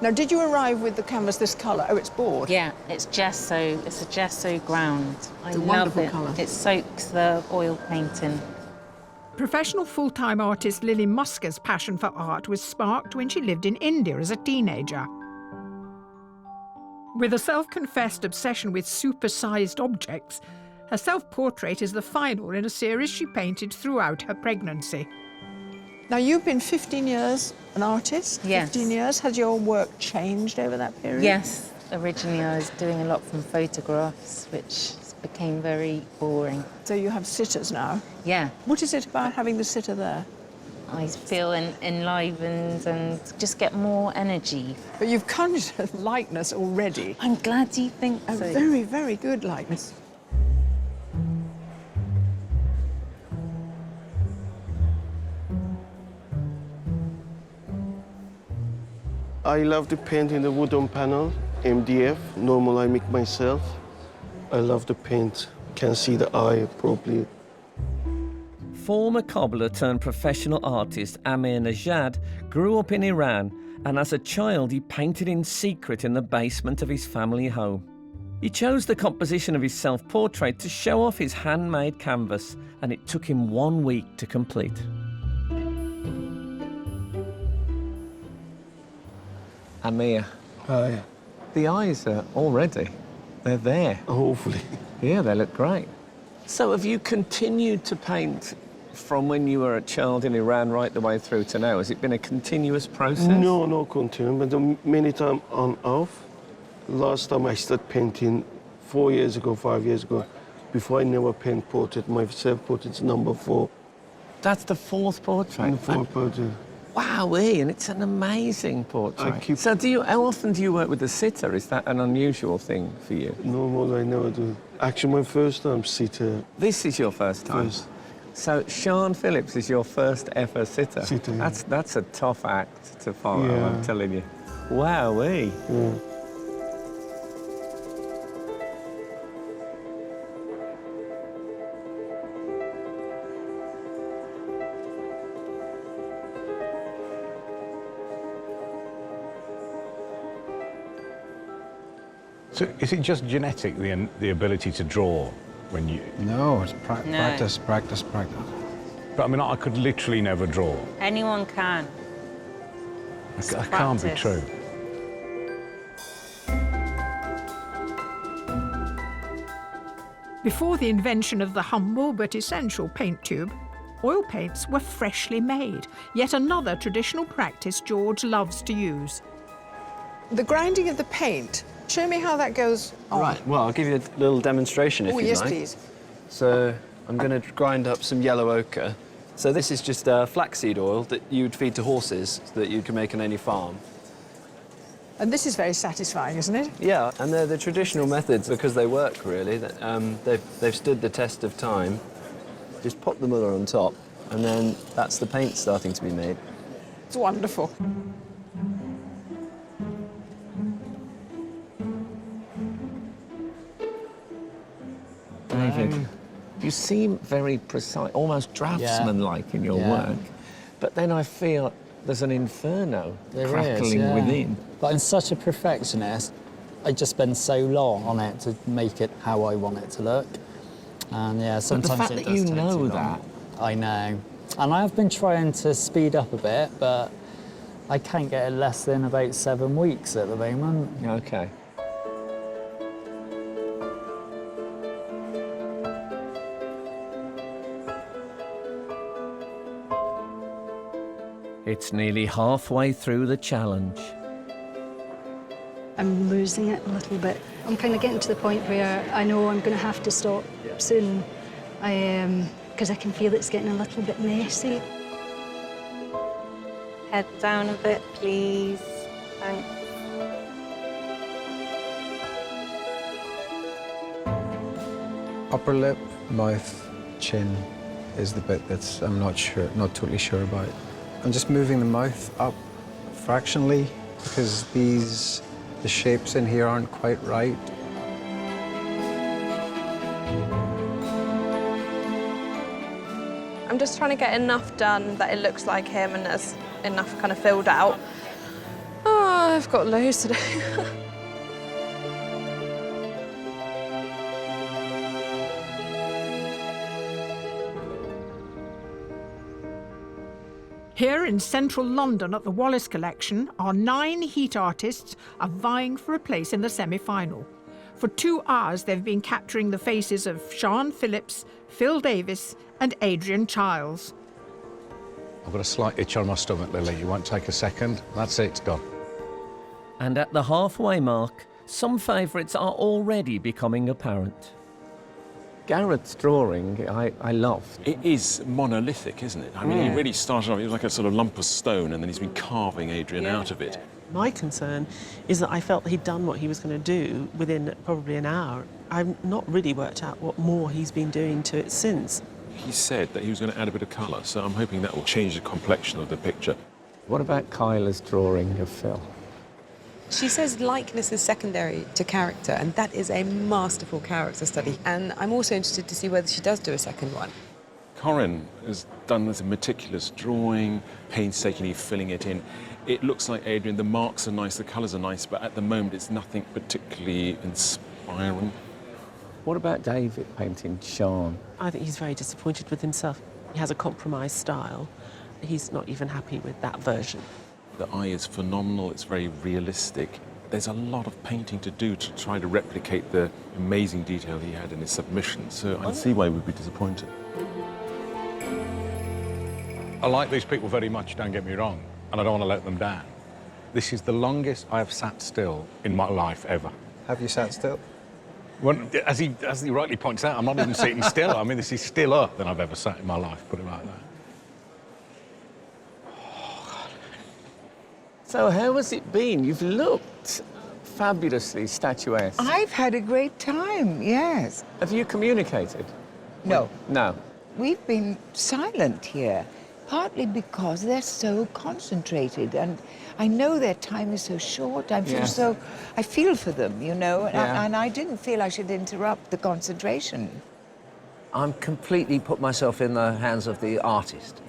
Now, did you arrive with the canvas this colour? Oh, it's board. Yeah, it's gesso. It's a gesso ground. It's a love wonderful it. colour. It soaks the oil painting. Professional full-time artist Lily Musker's passion for art was sparked when she lived in India as a teenager. With a self-confessed obsession with super-sized objects, her self-portrait is the final in a series she painted throughout her pregnancy. Now, you've been 15 years an artist? Yes. 15 years. Has your work changed over that period? Yes. Originally, I was doing a lot from photographs, which became very boring. So you have sitters now? Yeah. What is it about having the sitter there? I feel enlivened and just get more energy. But you've conjured a likeness already. I'm glad you think so. A very, very good likeness. I love to paint in the wooden panel, MDF. Normal I make myself. I love to paint. Can see the eye properly. Former cobbler turned professional artist Amir Najad grew up in Iran, and as a child he painted in secret in the basement of his family home. He chose the composition of his self-portrait to show off his handmade canvas, and it took him 1 week to complete. Amir. Hi. The eyes are already, they're there. Hopefully. Yeah, they look great. So have you continued to paint from when you were a child in Iran right the way through to now? Has it been a continuous process? No, no continue, but many times on off. Last time I started painting 4 years ago, 5 years ago. Before I never paint portrait. My self-portrait's number 4. That's the 4th portrait? The 4th portrait. Wowee, and it's an amazing portrait. So how often do you work with a sitter? Is that an unusual thing for you? No, I never do. Actually, my first time sitter. This is your first time? First. So Sean Phillips is your first ever sitter? Sitter, yeah. That's a tough act to follow, Yeah. I'm telling you. Wowee. Yeah. So is it just genetic, the ability to draw when you... No, it's practice, practice, practice. But I mean, I could literally never draw. Anyone can. That can't be true. Before the invention of the humble but essential paint tube, oil paints were freshly made, yet another traditional practice George loves to use. The grinding of the paint, show me how that goes on. Right, well, I'll give you a little demonstration if Oh, you'd yes, like. please. So I'm going to grind up some yellow ochre. So this is just flaxseed oil that you would feed to horses so that you can make on any farm. And this is very satisfying, isn't it? Yeah, and they're the traditional methods because they work, really. They've stood the test of time. Just pop the muller on top, and then that's the paint starting to be made. It's wonderful. David, you seem very precise, almost draftsman-like in your work, but then I feel there's an inferno crackling within. But I'm such a perfectionist, I just spend so long on it to make it how I want it to look. And yeah, sometimes but the fact it that does you take know too that. long. I know. And I have been trying to speed up a bit, but I can't get it less than about 7 weeks at the moment. Okay. It's nearly halfway through the challenge. I'm losing it a little bit. I'm kind of getting to the point where I know I'm going to have to stop soon, because I can feel it's getting a little bit messy. Head down a bit, please. Thanks. Upper lip, mouth, chin is the bit that's I'm not totally sure about. I'm just moving the mouth up fractionally because the shapes in here aren't quite right. I'm just trying to get enough done that it looks like him and there's enough kind of filled out. Oh, I've got loads to do. Here in central London at the Wallace Collection, our 9 heat artists are vying for a place in the semi-final. For 2 hours, they've been capturing the faces of Sian Phillips, Phil Davis and Adrian Childs. I've got a slight itch on my stomach, Lily. You won't take a second. That's it, it's done. And at the halfway mark, some favourites are already becoming apparent. Gareth's drawing, I loved. It is monolithic, isn't it? I mean, he really started off, it was like a sort of lump of stone, and then he's been carving Adrian out of it. My concern is that I felt he'd done what he was going to do within probably an hour. I've not really worked out what more he's been doing to it since. He said that he was going to add a bit of colour, so I'm hoping that will change the complexion of the picture. What about Kyla's drawing of Phil? She says likeness is secondary to character, and that is a masterful character study. And I'm also interested to see whether she does do a second one. Corinne has done this meticulous drawing, painstakingly filling it in. It looks like Adrian, the marks are nice, the colours are nice, but at the moment it's nothing particularly inspiring. What about David painting Sian? I think he's very disappointed with himself. He has a compromised style. He's not even happy with that version. The eye is phenomenal, it's very realistic. There's a lot of painting to do to try to replicate the amazing detail he had in his submission, so I can see why we'd be disappointed. I like these people very much, don't get me wrong, and I don't want to let them down. This is the longest I have sat still in my life ever. Have you sat still? Well, as he rightly points out, I'm not even sitting still. I mean, this is stiller than I've ever sat in my life, put it like that. So how has it been? You've looked fabulously statuesque. I've had a great time, yes. Have you communicated? No. No. We've been silent here, partly because they're so concentrated, and I know their time is so short. I feel for them, you know, and I didn't feel I should interrupt the concentration. I'm completely put myself in the hands of the artist.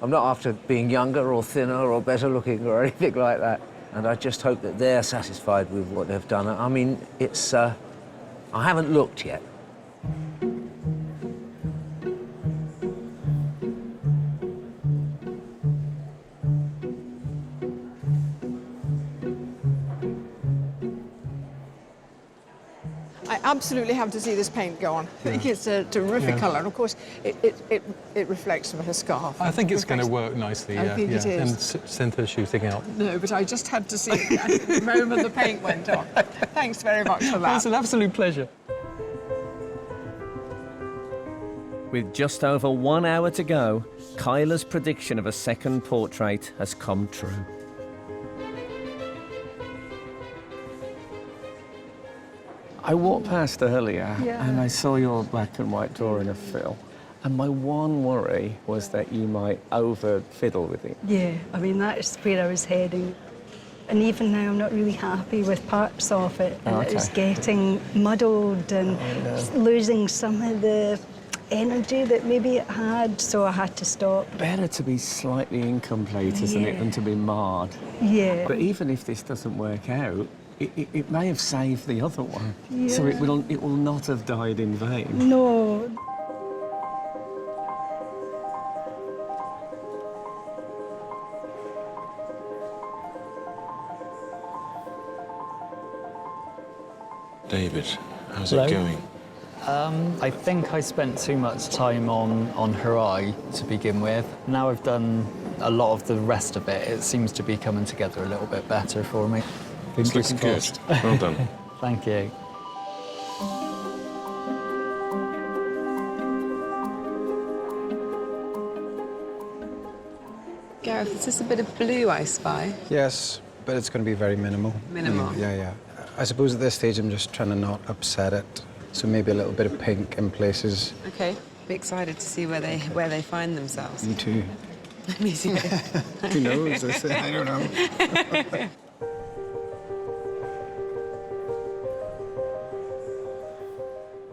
I'm not after being younger or thinner or better looking or anything like that. And I just hope that they're satisfied with what they've done. I mean, it's, I haven't looked yet. I absolutely have to see this paint go on. I think it's a terrific colour, and of course, it reflects with her scarf. I think it's going to work nicely. I think it is. And center shooting out. No, but I just had to see it the moment the paint went on. Thanks very much for that. It's an absolute pleasure. With just over 1 hour to go, Kyla's prediction of a second portrait has come true. I walked past earlier and I saw your black and white drawing of Phil. And my one worry was that you might over-fiddle with it. Yeah, I mean, that's where I was heading. And even now, I'm not really happy with parts of it. And it's getting muddled and losing some of the energy that maybe it had, so I had to stop. Better to be slightly incomplete, isn't it, than to be marred. Yeah. But even if this doesn't work out, it may have saved the other one. Yeah. So it will not have died in vain. No. David, how's Hello. it going? I think I spent too much time on her eye to begin with. Now I've done a lot of the rest of it, it seems to be coming together a little bit better for me. It's looking good. Well done. Thank you. Gareth, is this a bit of blue I spy? Yes, but it's going to be very minimal. Minimal? Yeah. I suppose at this stage I'm just trying to not upset it. So maybe a little bit of pink in places. Okay. Be excited to see where they find themselves. Me too. Me too. Who knows? I don't know.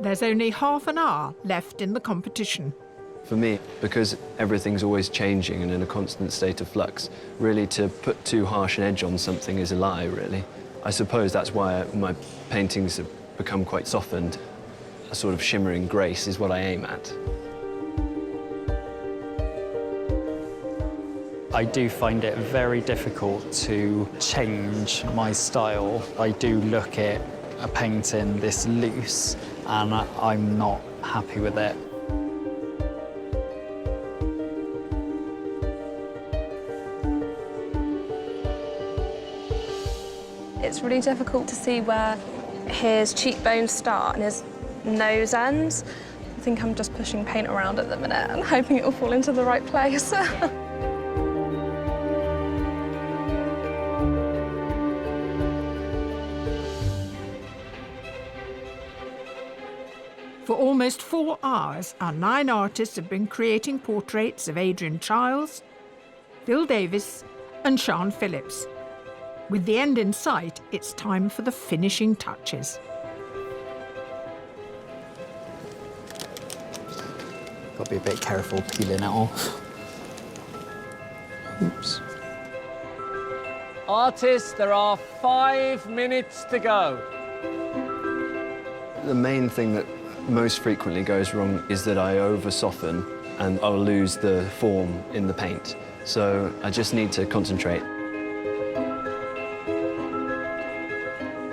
There's only half an hour left in the competition. For me, because everything's always changing and in a constant state of flux, really to put too harsh an edge on something is a lie, really. I suppose that's why my paintings have become quite softened. A sort of shimmering grace is what I aim at. I do find it very difficult to change my style. I do look at a painting this loose and I'm not happy with it. It's really difficult to see where his cheekbones start and his nose ends. I think I'm just pushing paint around at the minute and hoping it will fall into the right place. For almost 4 hours, our 9 artists have been creating portraits of Adrian Chiles, Phil Davis and Sian Phillips. With the end in sight, it's time for the finishing touches. Got to be a bit careful peeling it off. Oops. Artists, there are 5 minutes to go. The main thing that most frequently goes wrong is that I over-soften and I'll lose the form in the paint. So I just need to concentrate.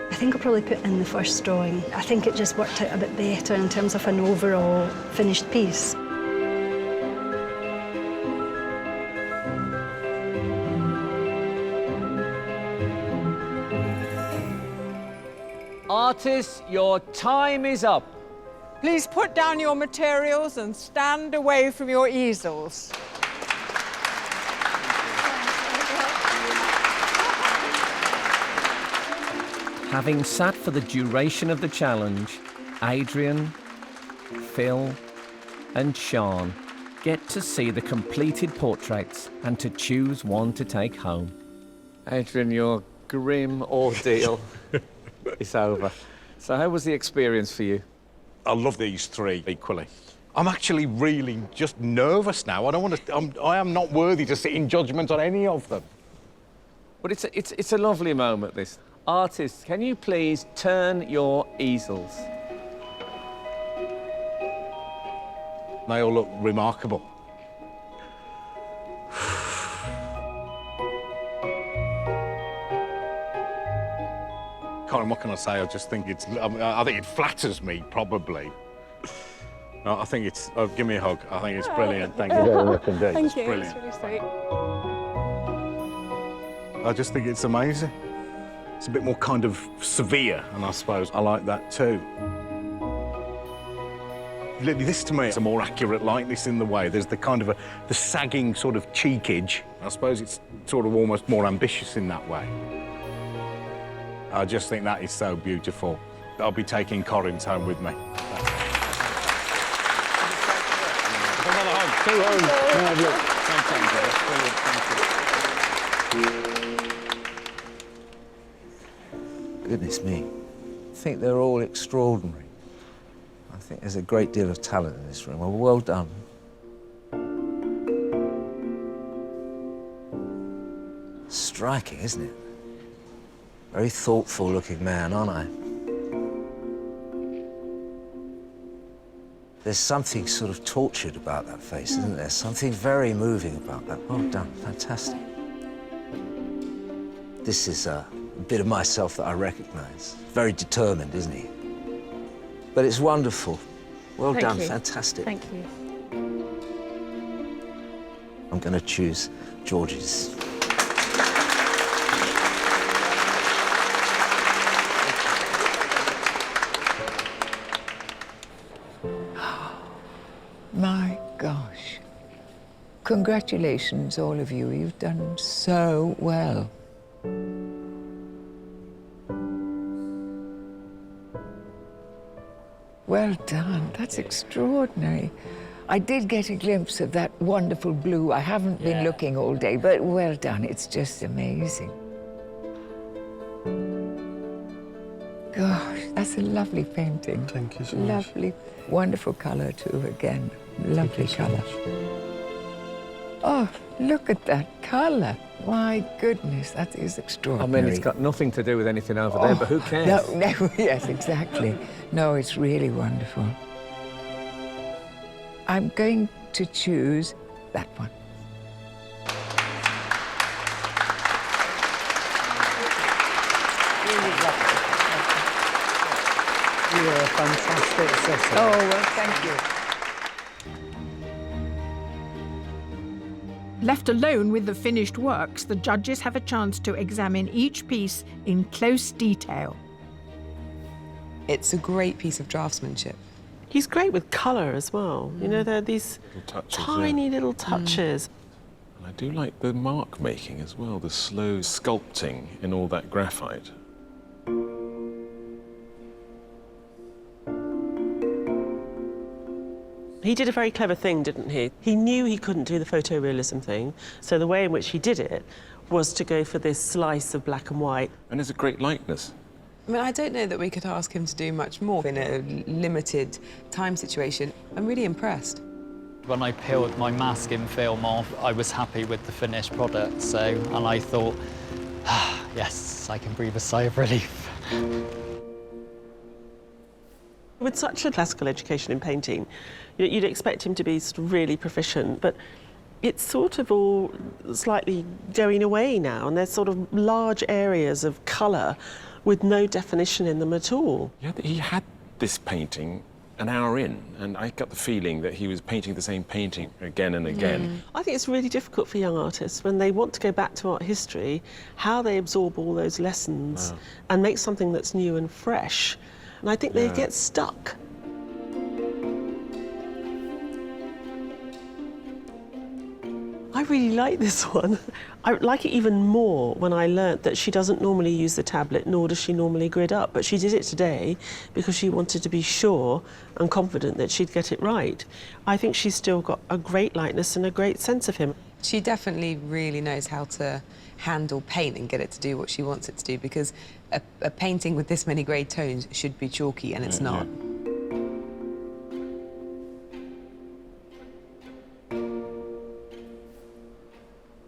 I think I'll probably put in the first drawing. I think it just worked out a bit better in terms of an overall finished piece. Artists, your time is up. Please put down your materials and stand away from your easels. Having sat for the duration of the challenge, Adrian, Phil and Sian get to see the completed portraits and to choose one to take home. Adrian, your grim ordeal is over. So how was the experience for you? I love these 3 equally. I'm actually really just nervous now. I am not worthy to sit in judgment on any of them. But it's a lovely moment, this. Artists, can you please turn your easels? They all look remarkable. What can I say? I just think I think it flatters me, probably. No, I think it's... Oh, give me a hug. I think it's brilliant. Thank you very much indeed. Thank you. Brilliant. It's really sweet. I just think it's amazing. It's a bit more kind of severe, and I suppose I like that too. This, to me, is a more accurate likeness in the way. There's the kind of the sagging sort of cheekage. I suppose it's sort of almost more ambitious in that way. I just think that is so beautiful. I'll be taking Corin's home with me. Goodness me. I think they're all extraordinary. I think there's a great deal of talent in this room. Well done. Striking, isn't it? Very thoughtful-looking man, aren't I? There's something sort of tortured about that face, isn't there? Something very moving about that. Well done, fantastic. This is a bit of myself that I recognise. Very determined, isn't he? But it's wonderful. Well done, fantastic. Thank you. I'm going to choose George's. My gosh. Congratulations, all of you. You've done so well. well done. That's extraordinary. I did get a glimpse of that wonderful blue. I haven't been looking all day, but well done. It's just amazing. Gosh, that's a lovely painting. Thank you so much. Lovely, wonderful colour too, again. Lovely colour. Oh, look at that colour. My goodness, that is extraordinary. I mean, it's got nothing to do with anything over there, but who cares? No, yes, exactly. No, it's really wonderful. I'm going to choose that one. You are a fantastic sitter. Oh, well, thank you. Left alone with the finished works, the judges have a chance to examine each piece in close detail. It's a great piece of draftsmanship. He's great with colour as well. You know, there are these tiny little touches. And I do like the mark making as well, the slow sculpting in all that graphite. He did a very clever thing, didn't he? He knew he couldn't do the photorealism thing, so the way in which he did it was to go for this slice of black and white. And it's a great likeness. I mean, I don't know that we could ask him to do much more in a limited time situation. I'm really impressed. When I peeled my masking film off, I was happy with the finished product, and I thought, yes, I can breathe a sigh of relief. With such a classical education in painting, you'd expect him to be sort of really proficient, but it's sort of all slightly going away now, and there's sort of large areas of colour with no definition in them at all. Yeah, he had this painting an hour in, and I got the feeling that he was painting the same painting again and again. I think it's really difficult for young artists when they want to go back to art history, how they absorb all those lessons and make something that's new and fresh. And I think they get stuck. I really like this one. I like it even more when I learnt that she doesn't normally use the tablet, nor does she normally grid up, but she did it today because she wanted to be sure and confident that she'd get it right. I think she's still got a great likeness and a great sense of him. She definitely really knows how to handle paint and get it to do what she wants it to do, because a painting with this many grey tones should be chalky, and it's not.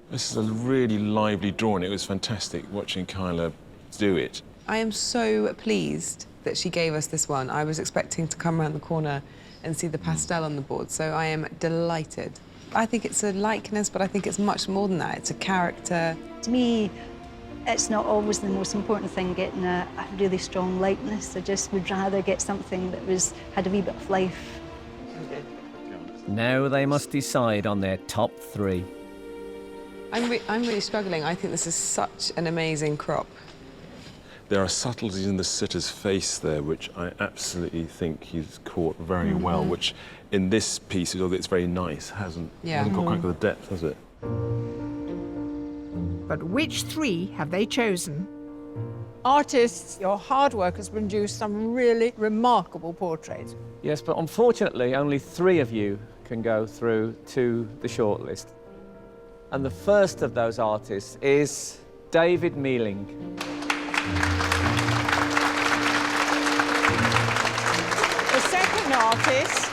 This is a really lively drawing. It was fantastic watching Kyla do it. I am so pleased that she gave us this one. I was expecting to come around the corner and see the pastel on the board, so I am delighted. I think it's a likeness, but I think it's much more than that. It's a character. To me, it's not always the most important thing, getting a really strong likeness. I just would rather get something that had a wee bit of life. Now they must decide on their top three. I'm really struggling. I think this is such an amazing crop. There are subtleties in the sitter's face there, which I absolutely think he's caught very well, which in this piece, although it's very nice, hasn't got quite the depth, has it? But which three have they chosen? Artists, your hard work has produced some really remarkable portraits. Yes, but unfortunately, only 3 of you can go through to the shortlist. And the first of those artists is David Mealing. The second artist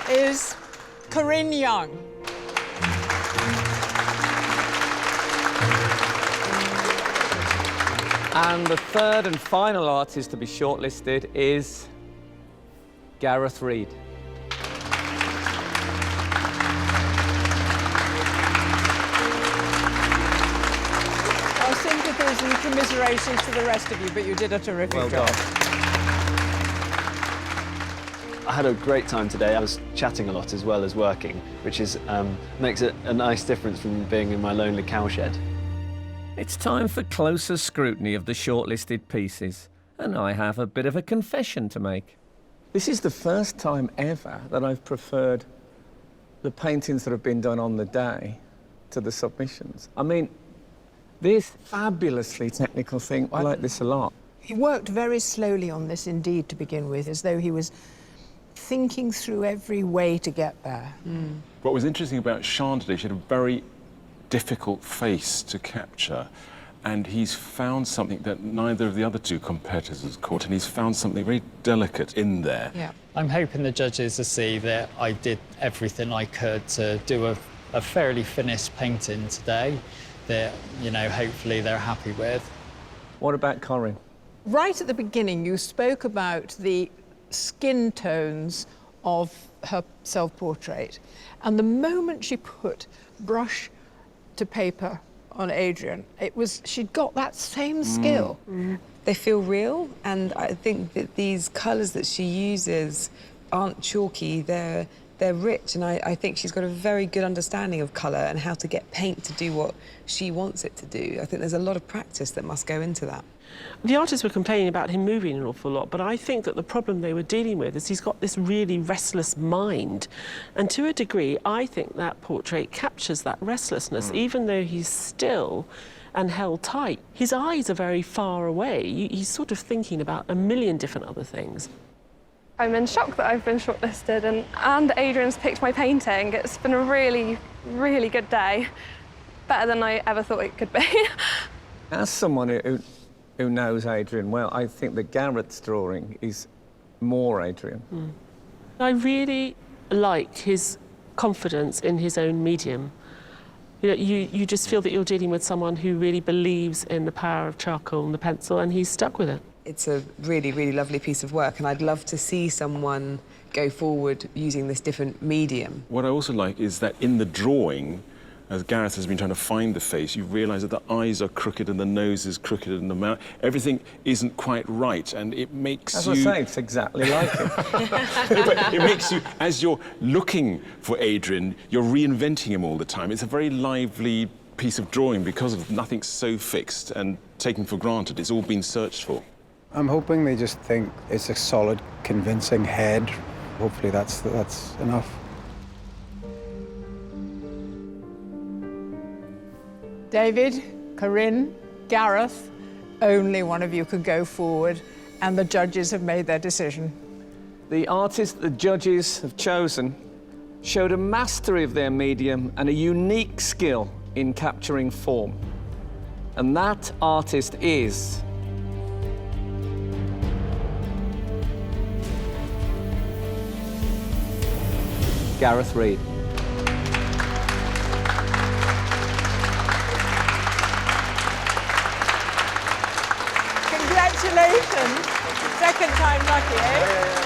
is Corinne Young. And the third and final artist to be shortlisted is Gareth Reid. Our sympathies and commiserations to the rest of you, but you did a terrific job. Well done. I had a great time today. I was chatting a lot as well as working, which makes it a nice difference from being in my lonely cowshed. It's time for closer scrutiny of the shortlisted pieces, and I have a bit of a confession to make. This is the first time ever that I've preferred the paintings that have been done on the day to the submissions. I mean, this fabulously technical thing, I like this a lot. He worked very slowly on this indeed to begin with, as though he was thinking through every way to get there. What was interesting about Sian today, she had a very difficult face to capture, and he's found something that neither of the other two competitors has caught, and he's found something very delicate in there. Yeah. I'm hoping the judges will see that I did everything I could to do a fairly finished painting today that, you know, hopefully they're happy with. What about Corinne? Right at the beginning, you spoke about the skin tones of her self-portrait. And the moment she put brush to paper on Adrian, she'd got that same skill. They feel real, and I think that these colours that she uses aren't chalky, they're rich, and I think she's got a very good understanding of colour and how to get paint to do what she wants it to do. I think there's a lot of practice that must go into that. The artists were complaining about him moving an awful lot, but I think that the problem they were dealing with is he's got this really restless mind. And to a degree, I think that portrait captures that restlessness, even though he's still and held tight. His eyes are very far away. He's sort of thinking about a million different other things. I'm in shock that I've been shortlisted and Adrian's picked my painting. It's been a really, really good day. Better than I ever thought it could be. As someone who knows Adrian well, I think that Gareth's drawing is more Adrian. I really like his confidence in his own medium. You know, you just feel that you're dealing with someone who really believes in the power of charcoal and the pencil, and he's stuck with it. It's a really, really lovely piece of work, and I'd love to see someone go forward using this different medium. What I also like is that in the drawing, as Gareth has been trying to find the face, you realise that the eyes are crooked and the nose is crooked and the mouth. Everything isn't quite right, and it makes As you... I say, it's exactly like him. But it makes you, as you're looking for Adrian, you're reinventing him all the time. It's a very lively piece of drawing because of nothing's so fixed and taken for granted. It's all been searched for. I'm hoping they just think it's a solid, convincing head. Hopefully that's enough. David, Corinne, Gareth, only one of you could go forward, and the judges have made their decision. The artist the judges have chosen showed a mastery of their medium and a unique skill in capturing form. And that artist is... Gareth Reed. Congratulations. Second time lucky, eh?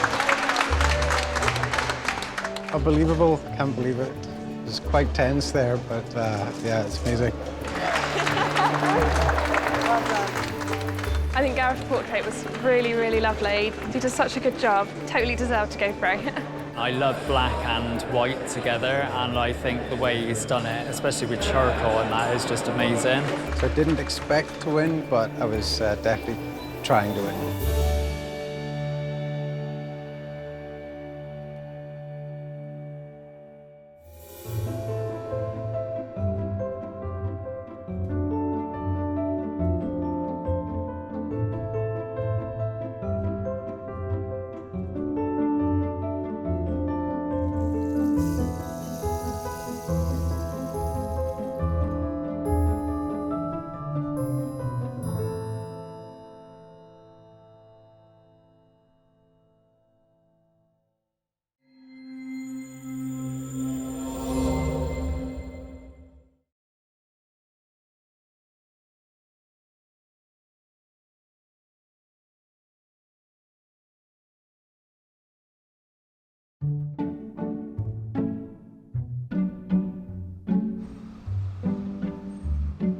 Unbelievable, can't believe it. It's quite tense there, but yeah, it's amazing. I think Gareth's portrait was really, really lovely. He did such a good job. Totally deserved to go through. I love black and white together, and I think the way he's done it, especially with charcoal and that, is just amazing. So I didn't expect to win, but I was definitely trying to win.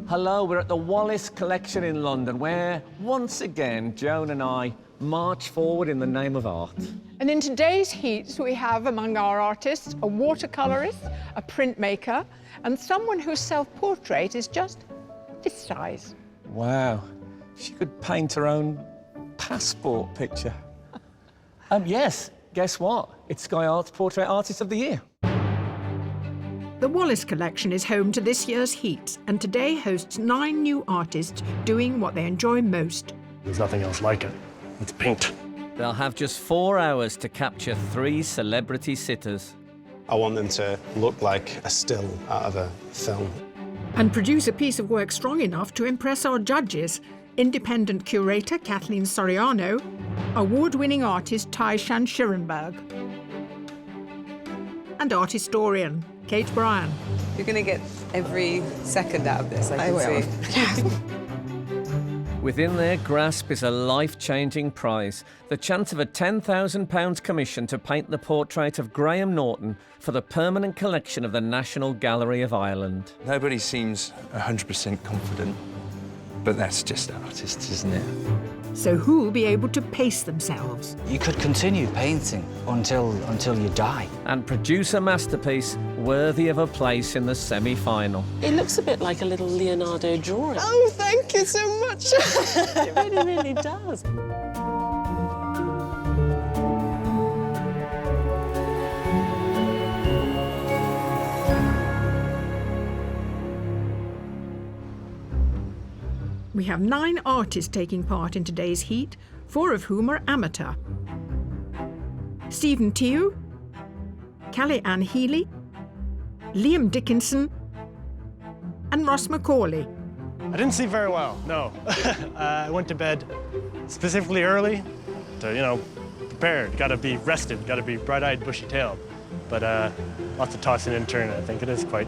Hello, we're at the Wallace Collection in London, where, once again, Joan and I march forward in the name of art. And in today's heats, we have among our artists a watercolourist, a printmaker, and someone whose self-portrait is just this size. Wow, she could paint her own passport picture. Yes, guess what? It's Sky Art's Portrait Artist of the Year. The Wallace Collection is home to this year's heats, and today hosts 9 new artists doing what they enjoy most. There's nothing else like it. It's paint. They'll have just 4 hours to capture 3 celebrity sitters. I want them to look like a still out of a film. And produce a piece of work strong enough to impress our judges, independent curator Kathleen Soriano, award-winning artist Tai-Shani Shirenberg, and art historian Kate Bryan. You're going to get every second out of this, I can see. Within their grasp is a life-changing prize, the chance of a £10,000 commission to paint the portrait of Graham Norton for the permanent collection of the National Gallery of Ireland. Nobody seems 100% confident, but that's just artists, isn't it? So who'll be able to pace themselves? You could continue painting until you die. And produce a masterpiece worthy of a place in the semi-final. It looks a bit like a little Leonardo drawing. Oh, thank you so much. It really, really does. We have 9 artists taking part in today's heat, 4 of whom are amateur. Stephen Tew, Callie Ann Healy, Liam Dickinson, and Ross Macaulay. I didn't sleep very well, no. I went to bed specifically early to, you know, prepared. Got to be rested, got to be bright-eyed, bushy-tailed. But lots of tossing and turning. I think it is quite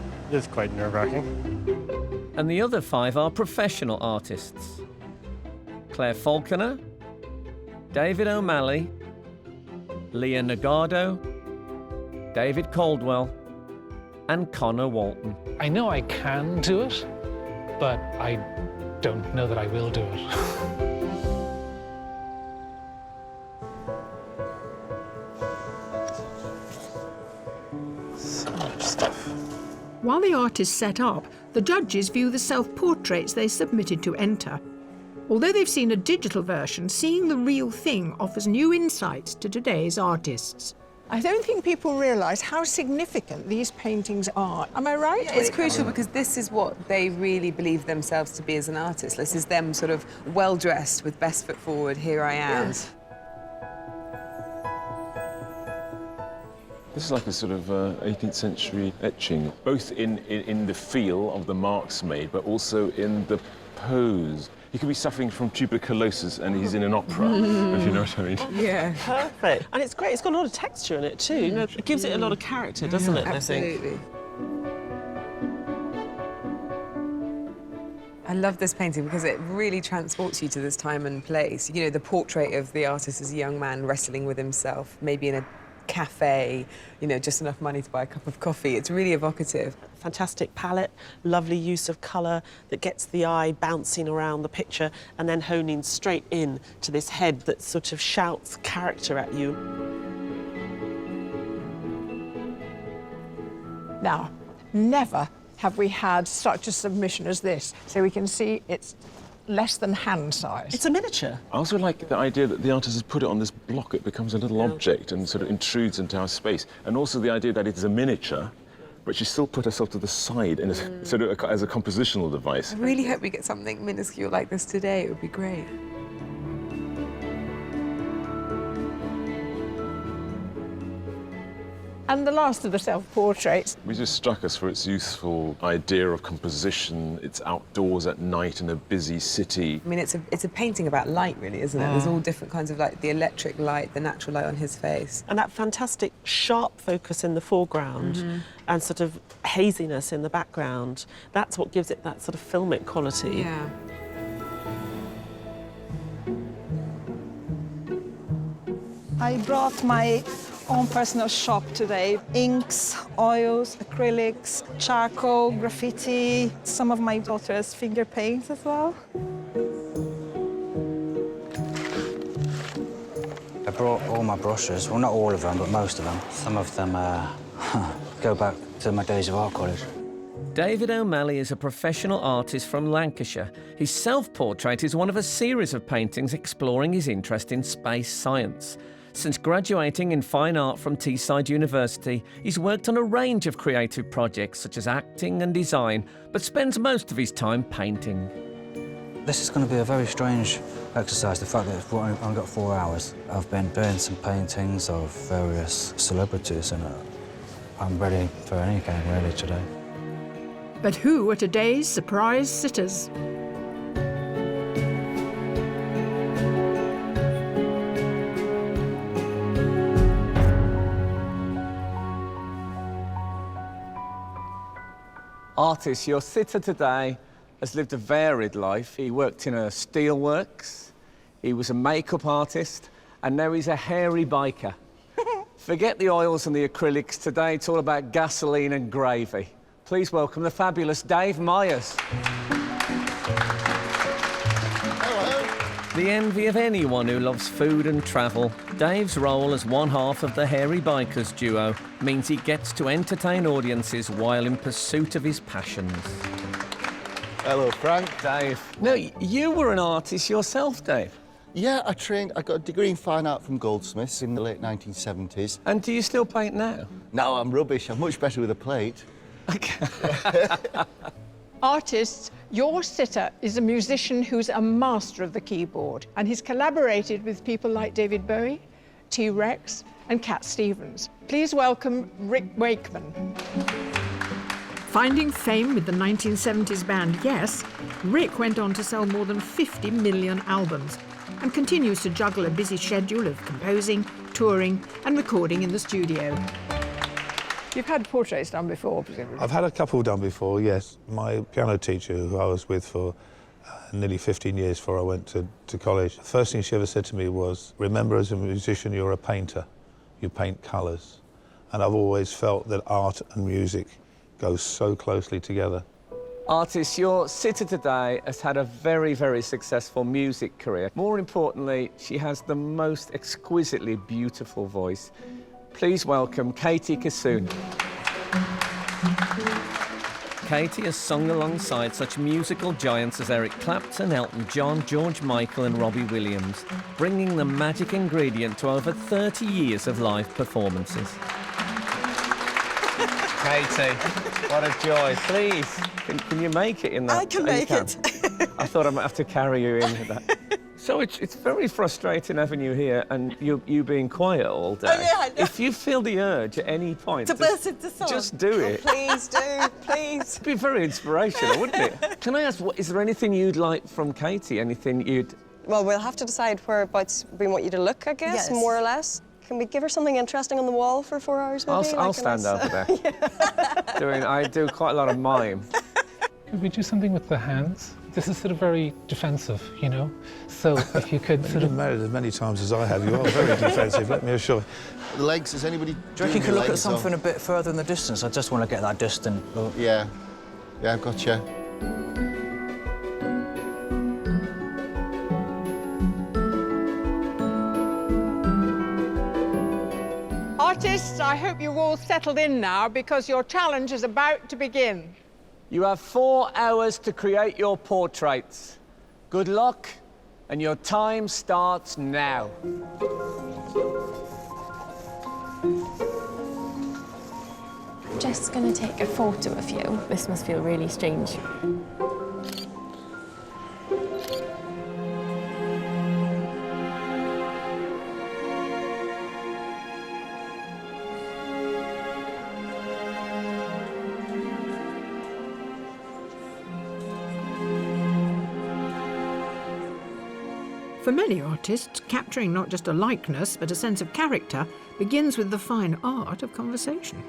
nerve-wracking. And the other 5 are professional artists. Claire Falconer, David O'Malley, Leah Nagado, David Caldwell, and Connor Walton. I know I can do it, but I don't know that I will do it. So much stuff. While the artists set up, the judges view the self-portraits they submitted to enter. Although they've seen a digital version, seeing the real thing offers new insights to today's artists. I don't think people realise how significant these paintings are. Am I right? Yeah, it's crucial because this is what they really believe themselves to be as an artist. This is them sort of well-dressed with best foot forward, here I am. Yes. This is like a sort of 18th century etching, both in the feel of the marks made, but also in the pose. He could be suffering from tuberculosis and he's in an opera, if you know what I mean. Yeah. Perfect. And it's great. It's got a lot of texture in it too. You know, it gives it a lot of character, doesn't it? Absolutely. I love this painting because it really transports you to this time and place. You know, the portrait of the artist as a young man wrestling with himself, maybe in a cafe, you know, just enough money to buy a cup of coffee. It's really evocative. Fantastic palette, lovely use of colour that gets the eye bouncing around the picture and then honing straight in to this head that sort of shouts character at you. Now, never have we had such a submission as this. So we can see it's less than hand size. It's a miniature. I also like the idea that the artist has put it on this block. It becomes a little object and sort of intrudes into our space. And also the idea that it is a miniature, but she still put herself to the side in a, sort of as a compositional device. I really hope we get something minuscule like this today. It would be great. And the last of the self-portraits. It just struck us for its youthful idea of composition. It's outdoors at night in a busy city. I mean, it's a painting about light, really, isn't it? There's all different kinds of light, the electric light, the natural light on his face. And that fantastic sharp focus in the foreground and sort of haziness in the background. That's what gives it that sort of filmic quality. Yeah. I brought my own personal shop today. Inks, oils, acrylics, charcoal, graffiti, some of my daughter's finger paints as well. I brought all my brushes, well, not all of them, but most of them. Some of them go back to my days of art college. David O'Malley is a professional artist from Lancashire. His self-portrait is one of a series of paintings exploring his interest in space science. Since graduating in fine art from Teesside University, he's worked on a range of creative projects such as acting and design, but spends most of his time painting. This is going to be a very strange exercise, the fact that I've only got 4 hours. I've been doing some paintings of various celebrities, and I'm ready for any game, really, today. But who are today's surprise sitters? Artist, your sitter today has lived a varied life. He worked in a steelworks, he was a makeup artist, and now he's a hairy biker. Forget the oils and the acrylics. Today it's all about gasoline and gravy. Please welcome the fabulous Dave Myers. The envy of anyone who loves food and travel, Dave's role as one half of the Hairy Bikers duo means he gets to entertain audiences while in pursuit of his passions. Hello, Frank. Dave. No, you were an artist yourself, Dave. Yeah, I got a degree in fine art from Goldsmiths in the late 1970s. And do you still paint now? No, I'm rubbish. I'm much better with a plate. Artists, your sitter is a musician who's a master of the keyboard, and he's collaborated with people like David Bowie, T-Rex, and Cat Stevens. Please welcome Rick Wakeman. Finding fame with the 1970s band Yes, Rick went on to sell more than 50 million albums and continues to juggle a busy schedule of composing, touring, and recording in the studio. You've had portraits done before, presumably? I've had a couple done before, yes. My piano teacher, who I was with for nearly 15 years before I went to college, the first thing she ever said to me was, remember, as a musician, you're a painter. You paint colours. And I've always felt that art and music go so closely together. Artist, your sitter today has had a very, very successful music career. More importantly, she has the most exquisitely beautiful voice. Please welcome Katie Kassoon. Katie has sung alongside such musical giants as Eric Clapton, Elton John, George Michael and Robbie Williams, bringing the magic ingredient to over 30 years of live performances. Katie, what a joy. Please, can you make it in that? I can make it. I thought I might have to carry you in with that. So it's very frustrating having you here and you being quiet all day. Oh, yeah, I know. If you feel the urge at any point... To burst into song. Just do it. Oh, please do, please. It'd be very inspirational, wouldn't it? Can I ask, is there anything you'd like from Katie? Anything you'd... Well, we'll have to decide whereabouts we want you to look, I guess, yes. More or less. Can we give her something interesting on the wall for 4 hours, maybe? I'll stand over there. I do quite a lot of mime. Could we do something with the hands? This is sort of very defensive, you know? So if you could sort of... married as many times as I have, you are very defensive, let me assure you. The legs, is anybody... Do you reckon you could look at something a bit further in the distance? I just want to get that distant look. Yeah. Yeah, I've got you. Artists, I hope you've all settled in now because your challenge is about to begin. You have 4 hours to create your portraits. Good luck, and your time starts now. Just gonna take a photo of you. This must feel really strange. For many artists, capturing not just a likeness, but a sense of character begins with the fine art of conversation.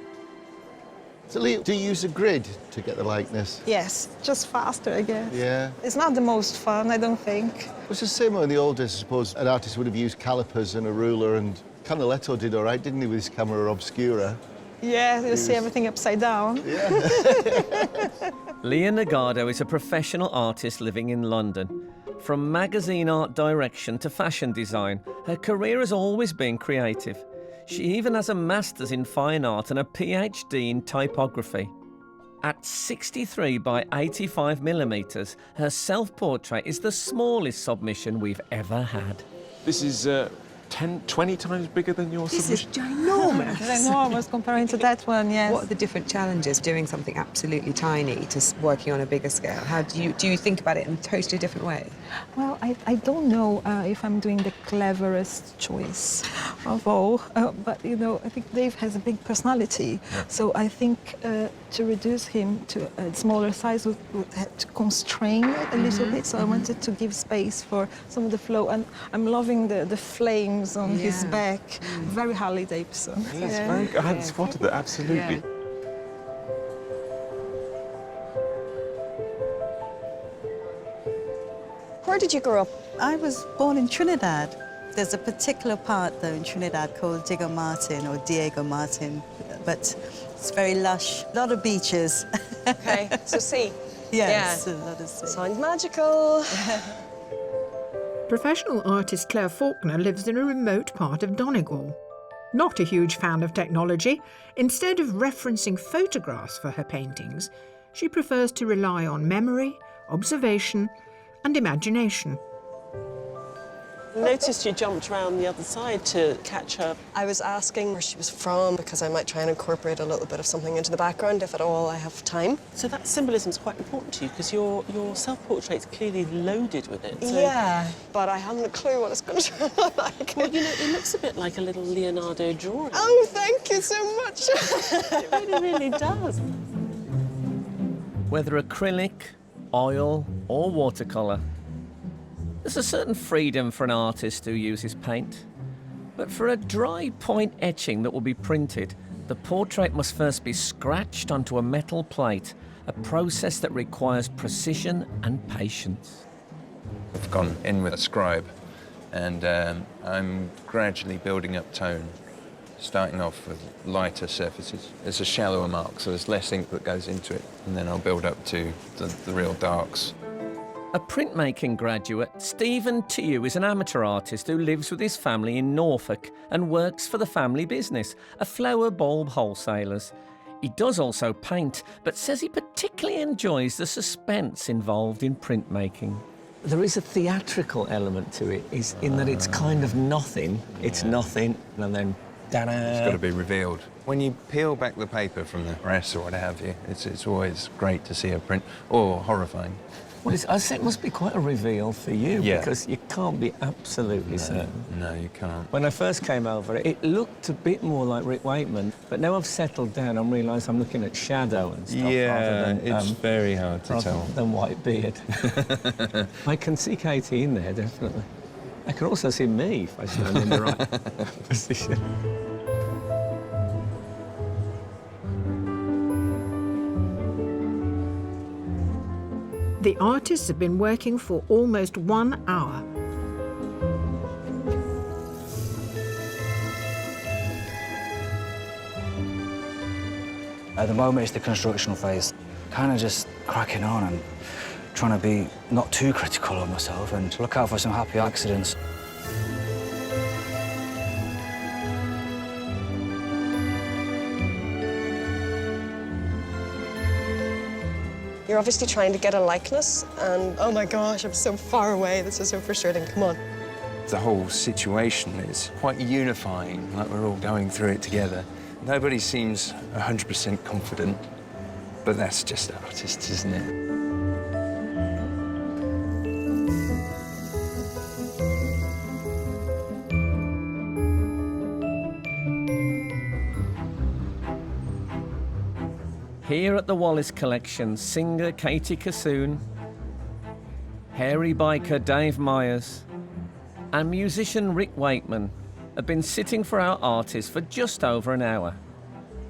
So, Lee, do you use a grid to get the likeness? Yes, just faster, I guess. Yeah. It's not the most fun, I don't think. It's the same in the old days, I suppose. An artist would have used calipers and a ruler, and Canaletto did all right, didn't he, with his camera obscura? Yeah, you see everything upside down. Yeah. Leah Nagado is a professional artist living in London. From magazine art direction to fashion design, her career has always been creative. She even has a master's in fine art and a PhD in typography. At 63 by 85 millimetres, her self-portrait is the smallest submission we've ever had. This is 10, 20 times bigger than your This is submission? ginormous. It's enormous comparing to that one, yes. What are the different challenges doing something absolutely tiny to working on a bigger scale? How do you think about it in a totally different way? Well, I don't know if I'm doing the cleverest choice of all, but you know, I think Dave has a big personality, so I think to reduce him to a smaller size would have to constrain it a little bit. So I wanted to give space for some of the flow, and I'm loving the flames on his back. Very Harley Davidson. Yes, very good. I hadn't spotted that, absolutely. Yeah. Where did you grow up? I was born in Trinidad. There's a particular part, though, in Trinidad called Diego Martin, or Diego Martin, but it's very lush. A lot of beaches. Okay, so sea. Yes, Yeah. a lot of sea. Sounds magical. Professional artist Claire Faulkner lives in a remote part of Donegal. Not a huge fan of technology, instead of referencing photographs for her paintings, she prefers to rely on memory, observation and imagination. I noticed you jumped around the other side to catch her. I was asking where she was from because I might try and incorporate a little bit of something into the background if at all I have time. So that symbolism is quite important to you because your self-portrait's clearly loaded with it. So... Yeah, but I haven't a clue what it's going to turn out like. Well, you know, it looks a bit like a little Leonardo drawing. Oh, thank you so much. It really, really does. Whether acrylic, oil or watercolour, there's a certain freedom for an artist who uses paint. But for a dry point etching that will be printed, the portrait must first be scratched onto a metal plate, a process that requires precision and patience. I've gone in with a scribe, and I'm gradually building up tone, starting off with lighter surfaces. It's a shallower mark, so there's less ink that goes into it, and then I'll build up to the real darks. A printmaking graduate, Stephen Tew is an amateur artist who lives with his family in Norfolk and works for the family business, a flower bulb wholesalers. He does also paint, but says he particularly enjoys the suspense involved in printmaking. There is a theatrical element to it, is in that it's kind of nothing. It's nothing, and then ta-da! It's got to be revealed. When you peel back the paper from the press or what have you, it's always great to see a print, or horrifying. Well, I think it must be quite a reveal for you, Yeah. because you can't be absolutely certain. No, you can't. When I first came over, it looked a bit more like Rick Wakeman, but now I've settled down, I realise I'm looking at shadow and stuff rather than, it's very hard to tell. than white beard. I can see Katie in there, definitely. I can also see me if I stand in the right position. The artists have been working for almost 1 hour. At the moment, it's the construction phase. Kind of just cracking on and trying to be not too critical of myself and look out for some happy accidents. You're obviously trying to get a likeness, and oh my gosh, I'm so far away. This is so frustrating. Come on. The whole situation is quite unifying, like we're all going through it together. Nobody seems 100% confident, but that's just artists, isn't it? Here at the Wallace Collection, singer Katie Kassoon, hairy biker Dave Myers, and musician Rick Wakeman have been sitting for our artists for just over an hour.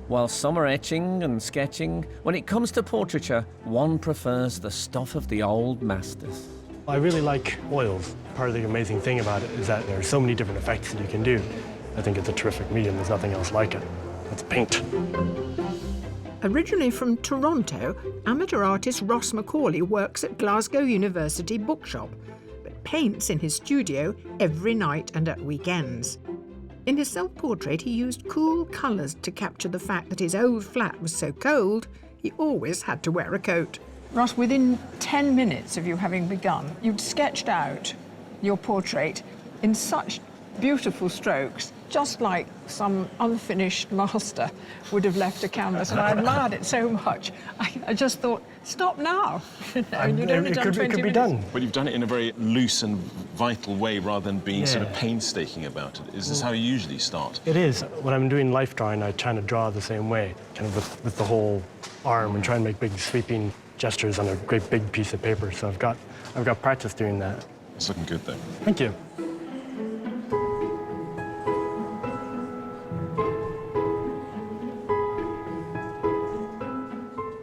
While some are etching and sketching, when it comes to portraiture, one prefers the stuff of the old masters. I really like oils. Part of the amazing thing about it is that there are so many different effects that you can do. I think it's a terrific medium. There's nothing else like it. It's paint. Originally from Toronto, amateur artist Ross Macaulay works at Glasgow University Bookshop, but paints in his studio every night and at weekends. In his self-portrait, he used cool colours to capture the fact that his old flat was so cold, he always had to wear a coat. Ross, within 10 minutes of you having begun, you'd sketched out your portrait in such beautiful strokes, just like some unfinished master would have left a canvas, and I admired it so much. I just thought, stop now. You know, you'd only done 20 it could be minutes. done. But you've done it in a very loose and vital way rather than being sort of Yeah. painstaking about it. Is this how you usually start? It is. When I'm doing life drawing, I try to draw the same way, kind of with the whole arm and try and make big sweeping gestures on a great big piece of paper. So I've got practice doing that. It's looking good, though. Thank you.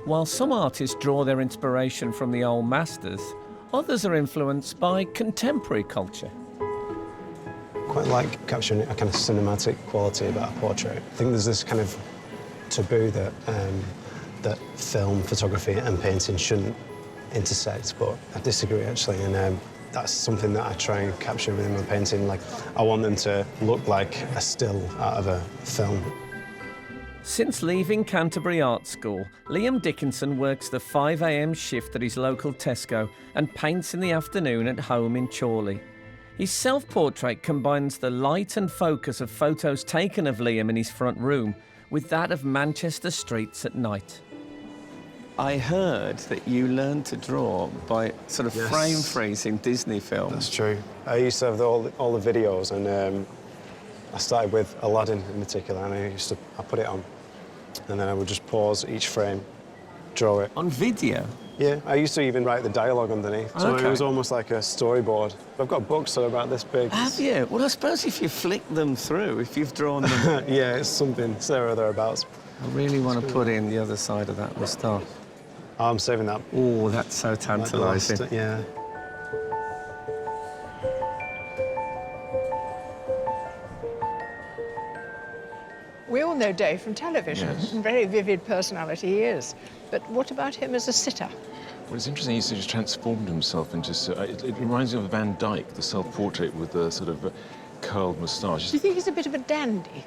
While some artists draw their inspiration from the old masters, others are influenced by contemporary culture. Quite like capturing a kind of cinematic quality about a portrait. I think there's this kind of taboo that that film, photography and painting shouldn't intersect, but I disagree actually, and that's something that I try and capture within my painting. Like, I want them to look like a still out of a film. Since leaving Canterbury Art School, Liam Dickinson works the 5 a.m. shift at his local Tesco and paints in the afternoon at home in Chorley. His self-portrait combines the light and focus of photos taken of Liam in his front room with that of Manchester streets at night. I heard that you learned to draw by sort of frame freezing Disney films. That's true. I used to have all the videos, and I started with Aladdin in particular, and I put it on, and then I would just pause each frame, draw it. On video? Yeah, I used to even write the dialogue underneath, so Okay. it was almost like a storyboard. I've got books that are about this big. Have you? Well, I suppose if you flick them through, if you've drawn them... Yeah, it's something there or thereabouts. I really want to put in the other side of that moustache. Oh, I'm saving that. Oh, that's so tantalising. Like yeah. We all know Dave from television. Yes. Very vivid personality he is. But what about him as a sitter? Well, it's interesting, he's just transformed himself into... it reminds me of Van Dyck, the self-portrait with the sort of curled moustache. Do you think he's a bit of a dandy?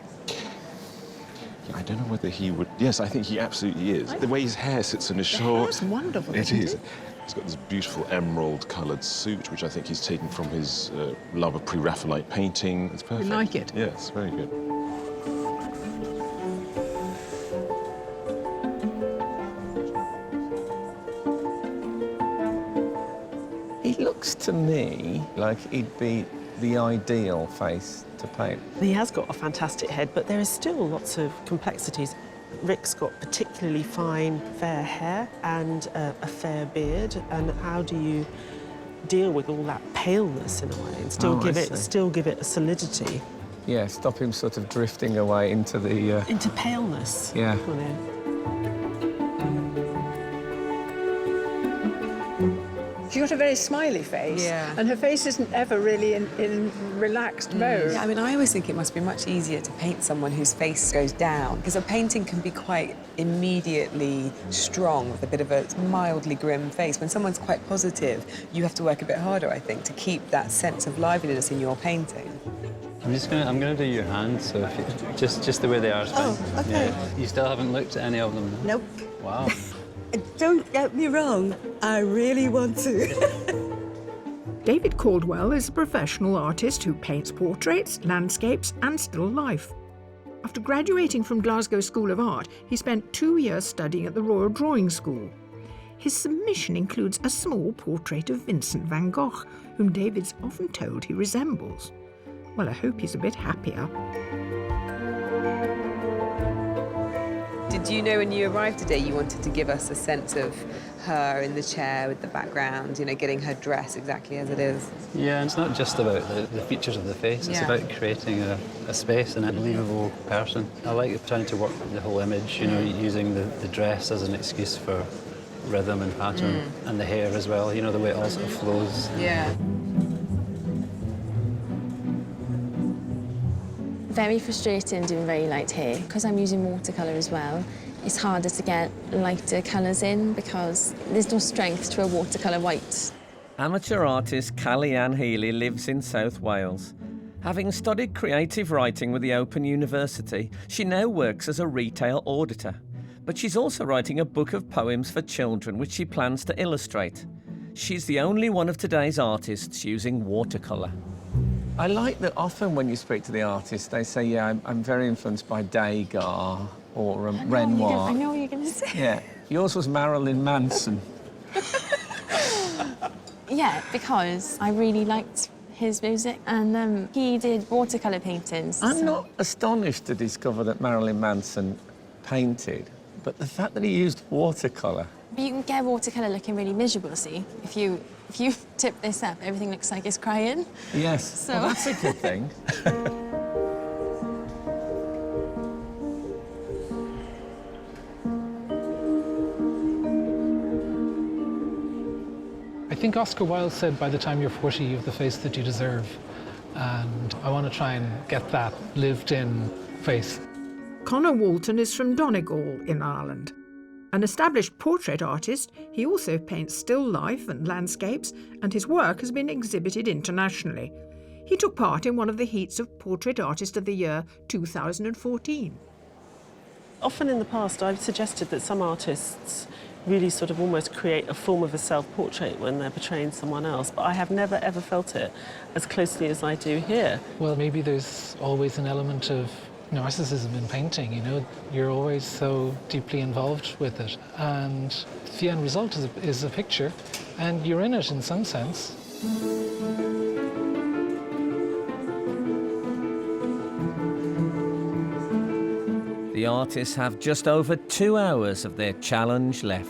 I don't know whether he would... Yes, I think he absolutely is. The way his hair sits on his shoulder... That's wonderful, It isn't is. it? He's got this beautiful emerald-coloured suit, which I think he's taken from his love of Pre-Raphaelite painting. It's perfect. You like it? Yes, very good. He looks to me like he'd be the ideal face to paint. He has got a fantastic head, but there is still lots of complexities. Rick's got particularly fine, fair hair and a fair beard. And how do you deal with all that paleness in a way and still give it a solidity? Yeah, stop him sort of drifting away into the... Into paleness. Yeah. You know. She's got a very smiley face, and her face isn't ever really in relaxed mode. Yeah, I mean, I always think it must be much easier to paint someone whose face goes down, because a painting can be quite immediately strong with a bit of a mildly grim face. When someone's quite positive, you have to work a bit harder, I think, to keep that sense of liveliness in your painting. I'm gonna do your hands, so if you, just the way they are. Oh, okay. Yeah. You still haven't looked at any of them? Nope. Wow. Don't get me wrong, I really want to. David Caldwell is a professional artist who paints portraits, landscapes and still life. After graduating from Glasgow School of Art, he spent 2 years studying at the Royal Drawing School. His submission includes a small portrait of Vincent van Gogh, whom David's often told he resembles. Well, I hope he's a bit happier. Did you know when you arrived today you wanted to give us a sense of her in the chair with the background, you know, getting her dress exactly as it is? Yeah, it's not just about the features of the face, it's about creating a space and a believable person. I like trying to work the whole image, you know, using the dress as an excuse for rhythm and pattern, and the hair as well, you know, the way it all sort of flows. Yeah. Very frustrating doing very light hair. Because I'm using watercolour as well, it's harder to get lighter colours in because there's no strength to a watercolour white. Amateur artist Callie-Anne Healy lives in South Wales. Having studied creative writing with the Open University, she now works as a retail auditor. But she's also writing a book of poems for children which she plans to illustrate. She's the only one of today's artists using watercolour. I like that often when you speak to the artist, they say, yeah, I'm very influenced by Degas or Renoir. I know what you're going to say. Yeah. Yours was Marilyn Manson. Yeah, because I really liked his music, and he did watercolour paintings. I'm not astonished to discover that Marilyn Manson painted, but the fact that he used watercolour. But you can get watercolour looking really miserable, see? If you tip this up, everything looks like it's crying. Yes, So... well, that's a good thing. I think Oscar Wilde said, by the time you're 40, you have the face that you deserve. And I want to try and get that lived-in face. Conor Walton is from Donegal in Ireland. An established portrait artist, he also paints still life and landscapes, and his work has been exhibited internationally. He took part in one of the heats of Portrait Artist of the Year 2014. Often in the past, I've suggested that some artists really sort of almost create a form of a self-portrait when they're portraying someone else, but I have never ever felt it as closely as I do here. Well, maybe there's always an element of narcissism in painting, you know? You're always so deeply involved with it, and the end result is a picture, and you're in it in some sense. The artists have just over 2 hours of their challenge left.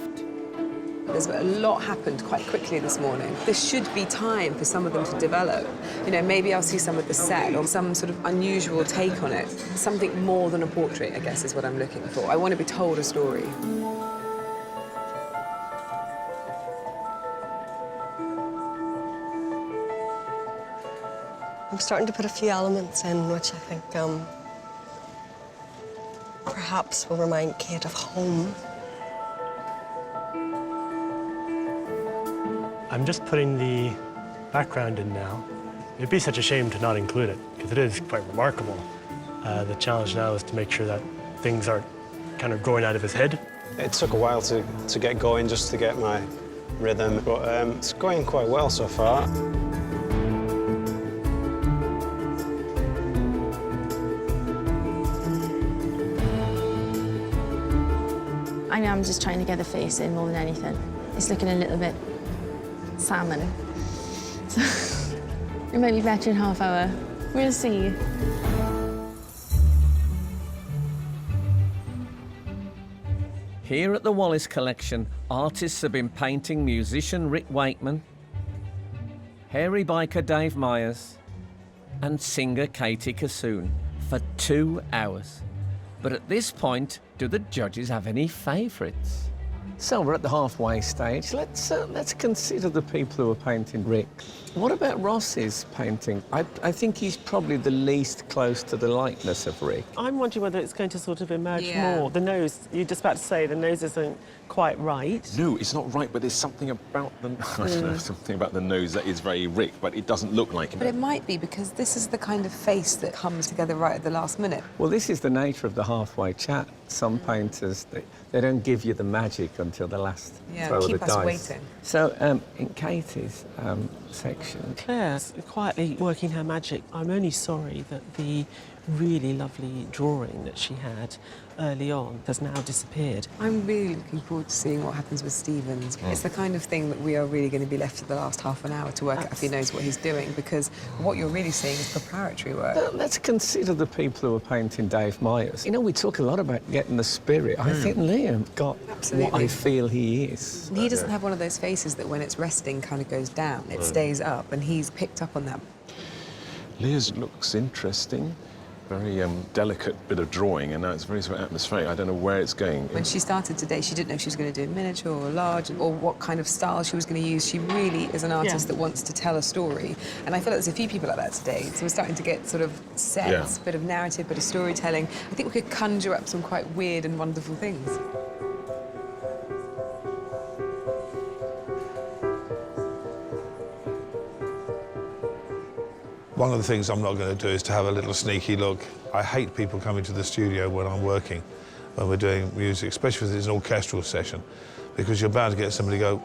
There's a lot happened quite quickly this morning. There should be time for some of them to develop. You know, maybe I'll see some of the set or some sort of unusual take on it. Something more than a portrait, I guess, is what I'm looking for. I want to be told a story. I'm starting to put a few elements in which I think perhaps will remind Kate of home. I'm just putting the background in now. It'd be such a shame to not include it, because it is quite remarkable. The challenge now is to make sure that things aren't kind of growing out of his head. It took a while to get going, just to get my rhythm, but it's going quite well so far. I mean, I'm just trying to get the face in more than anything. It's looking a little bit salmon. So it might be better in half hour. We'll see. Here at the Wallace Collection, artists have been painting musician Rick Wakeman, hairy biker Dave Myers, and singer Katie Kassoon for 2 hours. But at this point, do the judges have any favourites? So we're at the halfway stage. Let's consider the people who are painting Rick. What about Ross's painting? I think he's probably the least close to the likeness of Rick. I'm wondering whether it's going to sort of emerge more. The nose, you're just about to say the nose isn't quite right. No, it's not right, but there's something about the I don't know, something about the nose that is very Rick, but it doesn't look like him. But it might be because this is the kind of face that comes together right at the last minute. Well, this is the nature of the halfway chat. Some painters, they don't give you the magic until the last throw of the dice. Keep us waiting. So, in Katie's section... Claire's quietly working her magic. I'm only sorry that the really lovely drawing that she had early on has now disappeared. I'm really looking forward to seeing what happens with Stevens. It's the kind of thing that we are really going to be left for the last half an hour to work out if he knows what he's doing, because what you're really seeing is preparatory work. Let's consider the people who are painting Dave Myers. You know, we talk a lot about getting the spirit. I think Liam got what I feel he is. He doesn't have one of those faces that when it's resting kind of goes down. It stays up, and he's picked up on that. Leah's looks interesting. Very delicate bit of drawing, and now it's very sort of atmospheric. I don't know where it's going. When she started today, she didn't know if she was going to do miniature or large, or what kind of style she was going to use. She really is an artist that wants to tell a story, and I feel like there's a few people like that today. So we're starting to get sort of sets, bit of narrative, bit of storytelling. I think we could conjure up some quite weird and wonderful things. One of the things I'm not going to do is to have a little sneaky look. I hate people coming to the studio when I'm working, when we're doing music, especially if it's an orchestral session, because you're bound to get somebody go,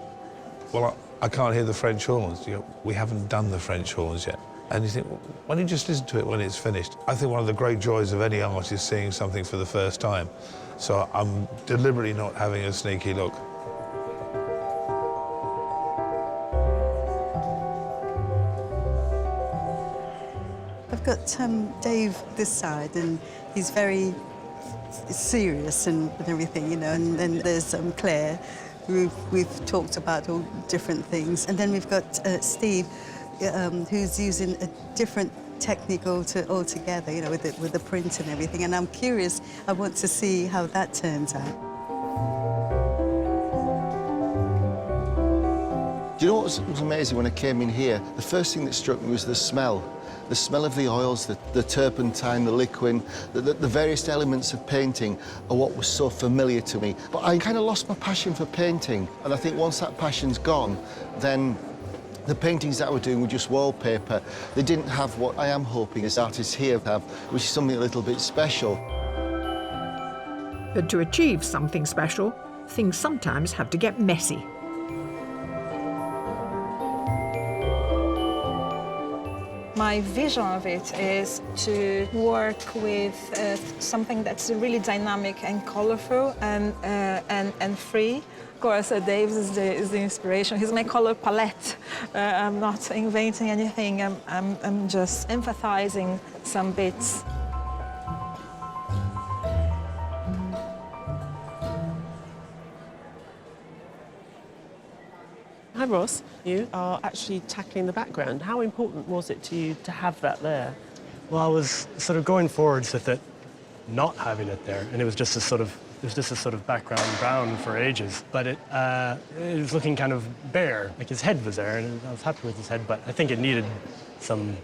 well, I can't hear the French horns. You go, we haven't done the French horns yet. And you think, well, why don't you just listen to it when it's finished? I think one of the great joys of any art is seeing something for the first time. So I'm deliberately not having a sneaky look. I've got Dave this side, and he's very serious and everything, you know. And then there's Claire, who we've talked about all different things. And then we've got Steve, who's using a different technique altogether, you know, with the print and everything. And I'm curious, I want to see how that turns out. Do you know what was amazing when I came in here? The first thing that struck me was the smell. The smell of the oils, the turpentine, the liquid, the various elements of painting are what was so familiar to me. But I kind of lost my passion for painting. And I think once that passion's gone, then the paintings that I were doing were just wallpaper. They didn't have what I am hoping as artists here have, which is something a little bit special. But to achieve something special, things sometimes have to get messy. My vision of it is to work with something that's really dynamic and colorful and free. Of course, Dave is the inspiration. He's my color palette. I'm not inventing anything. I'm just emphasizing some bits. Hi, Ross. You are actually tackling the background. How important was it to you to have that there? Well, I was sort of going forwards with it, not having it there, and it was just a sort of background brown for ages. But it was looking kind of bare. Like his head was there, and I was happy with his head. But I think it needed some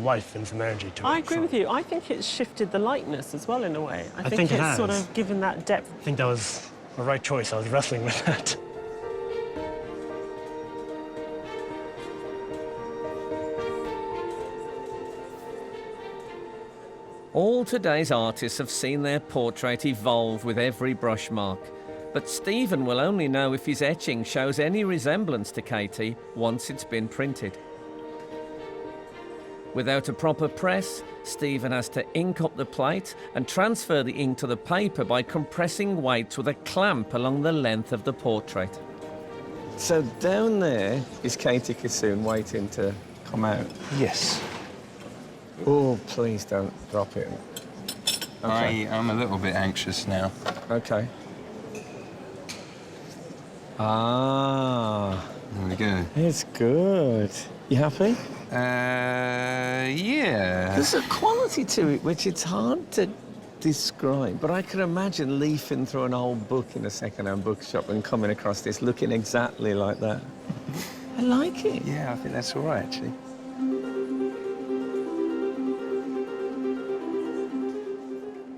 life and some energy to it. I agree with you. I think it's shifted the lightness as well in a way. I think it it's has. Sort of given that depth. I think that was the right choice. I was wrestling with that. All today's artists have seen their portrait evolve with every brush mark, but Stephen will only know if his etching shows any resemblance to Katie once it's been printed. Without a proper press, Stephen has to ink up the plate and transfer the ink to the paper by compressing weights with a clamp along the length of the portrait. So down there is Katie Kissoon waiting to come out? Yes. Oh, please don't drop it. Okay. I'm a little bit anxious now. Okay. Ah. There we go. It's good. You happy? Yeah. There's a quality to it which it's hard to describe, but I can imagine leafing through an old book in a second-hand bookshop and coming across this looking exactly like that. I like it. Yeah, I think that's all right, actually.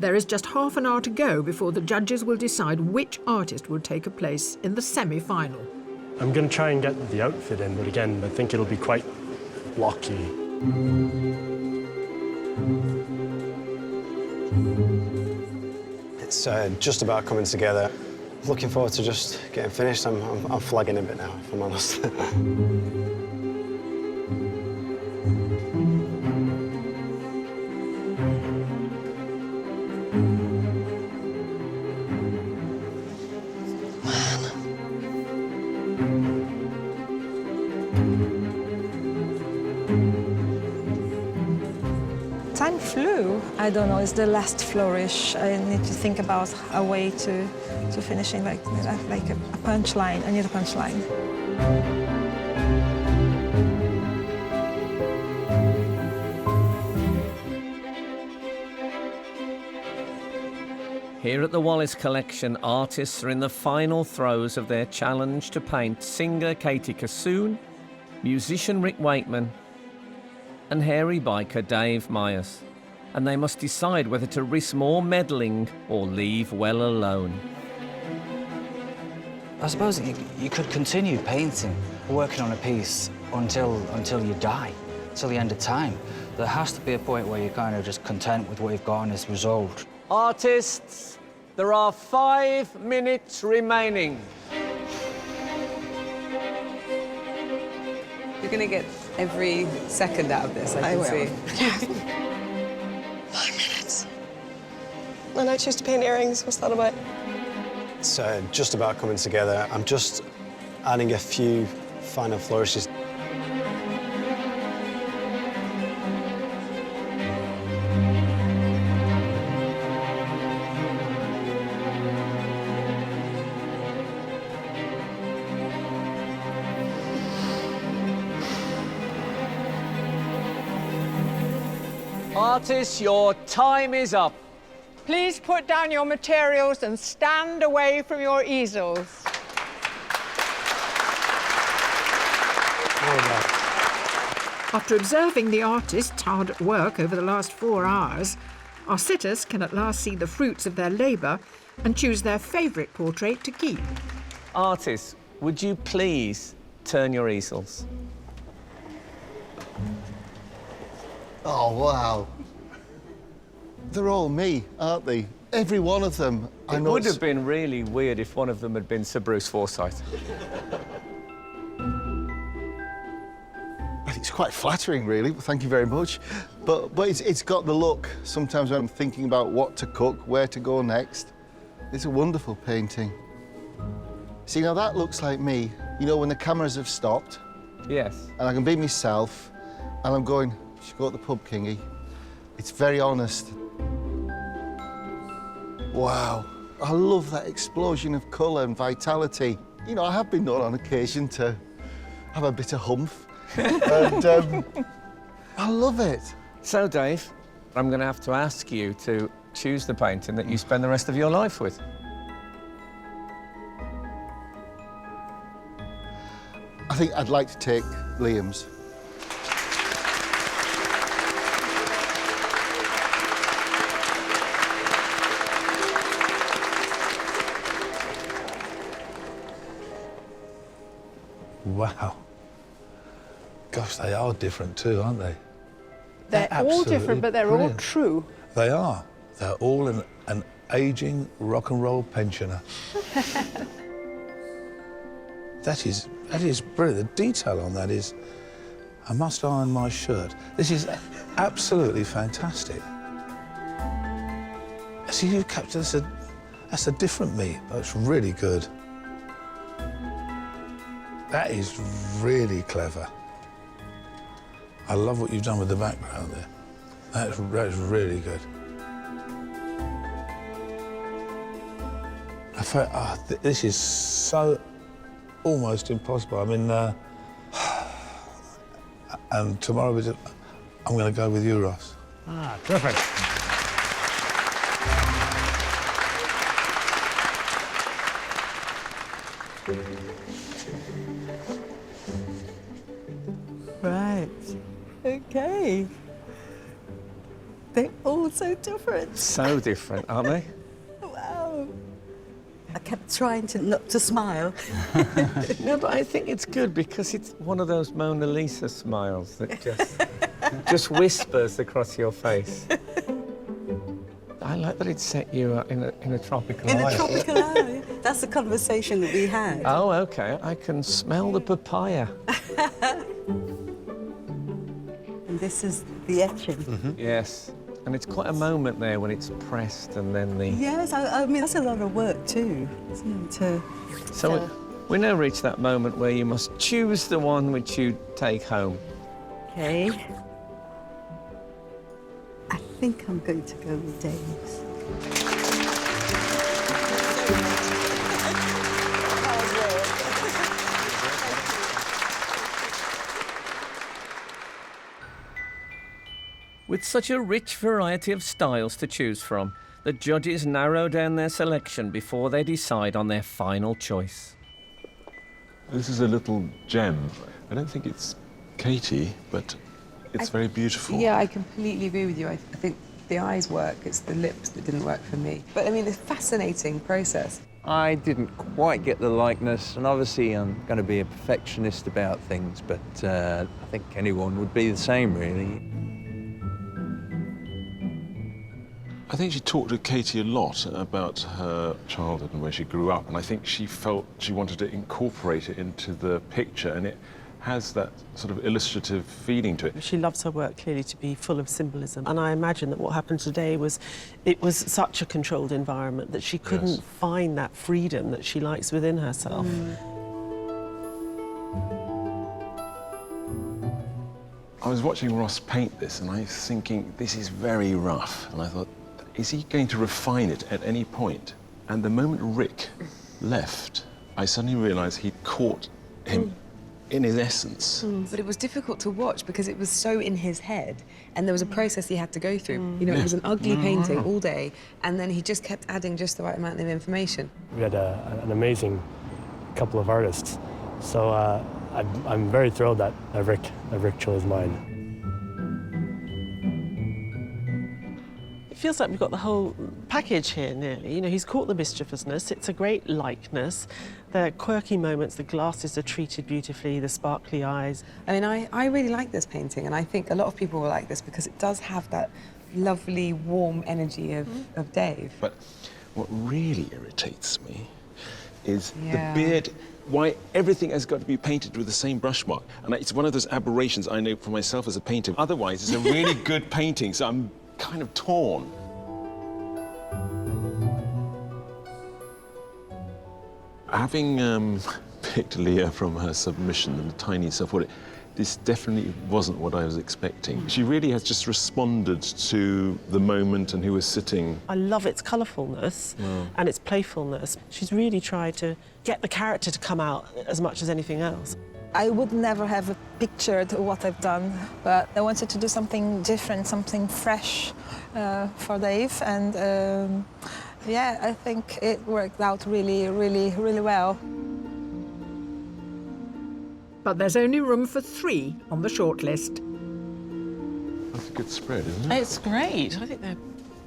There is just half an hour to go before the judges will decide which artist will take a place in the semi-final. I'm going to try and get the outfit in, but again, I think it'll be quite blocky. It's just about coming together. Looking forward to just getting finished. I'm flagging a bit now, if I'm honest. Time flew. I don't know, it's the last flourish. I need to think about a way to finishing like a punchline. I need a punchline. Here at the Wallace Collection, artists are in the final throes of their challenge to paint singer Katie Kissoon, musician Rick Wakeman, and hairy biker Dave Myers, and they must decide whether to risk more meddling or leave well alone. I suppose you could continue painting, working on a piece until you die, till the end of time. There has to be a point where you're kind of just content with what you've got and it's resolved. Artists, there are 5 minutes remaining. You're going to get every second out of this, I can see. 5 minutes. And I choose to paint earrings. What's that about? It's just about coming together. I'm just adding a few final flourishes. Artists, your time is up. Please put down your materials and stand away from your easels. After observing the artists hard at work over the last 4 hours, our sitters can at last see the fruits of their labour and choose their favourite portrait to keep. Artists, would you please turn your easels? Oh, wow. They're all me, aren't they? Every one of them. It would have been really weird if one of them had been Sir Bruce Forsyth. It's quite flattering, really. Thank you very much. But it's got the look. Sometimes when I'm thinking about what to cook, where to go next. It's a wonderful painting. See, now that looks like me. You know, when the cameras have stopped. Yes. And I can be myself, and I'm going, should go at the pub, Kingy. It's very honest. Wow. I love that explosion of colour and vitality. You know, I have been known on occasion to have a bit of humph. And I love it. So, Dave, I'm going to have to ask you to choose the painting that you spend the rest of your life with. I think I'd like to take Liam's. Wow. Gosh, they are different too, aren't they? They're all different, but they're brilliant. all true. They are. They're all an ageing rock and roll pensioner. That is brilliant. The detail on that is, I must iron my shirt. This is absolutely fantastic. See, you've captured that's a different me. That's really good. That is really clever. I love what you've done with the background there. That's really good. I felt, this is so almost impossible. I mean, and tomorrow I'm going to go with you, Ross. Ah, terrific. Right. Okay. They're all so different. So different, aren't they? Wow. I kept trying not to smile. No, but I think it's good because it's one of those Mona Lisa smiles that just whispers across your face. I like that it set you in a tropical eye. In a tropical eye. That's the conversation that we had. Oh, OK. I can smell the papaya. And this is the etching. Mm-hmm. Yes. And it's quite a moment there when it's pressed and then the... Yes, I mean, that's a lot of work too, isn't it? So we now reach that moment where you must choose the one which you take home. Okay. I think I'm going to go with Dave's. With such a rich variety of styles to choose from, the judges narrow down their selection before they decide on their final choice. This is a little gem. I don't think it's Katie, but it's very beautiful. Yeah, I completely agree with you. I think the eyes work, it's the lips that didn't work for me. But I mean, it's a fascinating process. I didn't quite get the likeness, and obviously I'm going to be a perfectionist about things, but I think anyone would be the same, really. I think she talked to Katie a lot about her childhood and where she grew up, and I think she felt she wanted to incorporate it into the picture, and has that sort of illustrative feeling to it. She loves her work clearly to be full of symbolism, and I imagine that what happened today was it was such a controlled environment that she couldn't find that freedom that she likes within herself. I was watching Ross paint this and I was thinking, this is very rough. And I thought, is he going to refine it at any point? And the moment Rick left, I suddenly realised he'd caught him in his essence. But it was difficult to watch because it was so in his head, and there was a process he had to go through. You know, it was an ugly painting all day, and then he just kept adding just the right amount of information. We had an amazing couple of artists, so I'm very thrilled that Rick chose mine. It feels like we've got the whole package here, nearly. You know, he's caught the mischievousness. It's a great likeness. The quirky moments, the glasses are treated beautifully, the sparkly eyes. I mean, I really like this painting, and I think a lot of people will like this because it does have that lovely, warm energy of Dave. But what really irritates me is the beard. Why everything has got to be painted with the same brush mark. And it's one of those aberrations I know for myself as a painter. Otherwise, it's a really good painting, so I'm kind of torn. Having picked Leah from her submission and the tiny self-portrait, this definitely wasn't what I was expecting. She really has just responded to the moment and who was sitting. I love its colourfulness and its playfulness. She's really tried to get the character to come out as much as anything else. I would never have pictured what I've done, but I wanted to do something different, something fresh for Dave, and yeah, I think it worked out really, really, really well. But there's only room for 3 on the shortlist. That's a good spread, isn't it? It's great. I think they're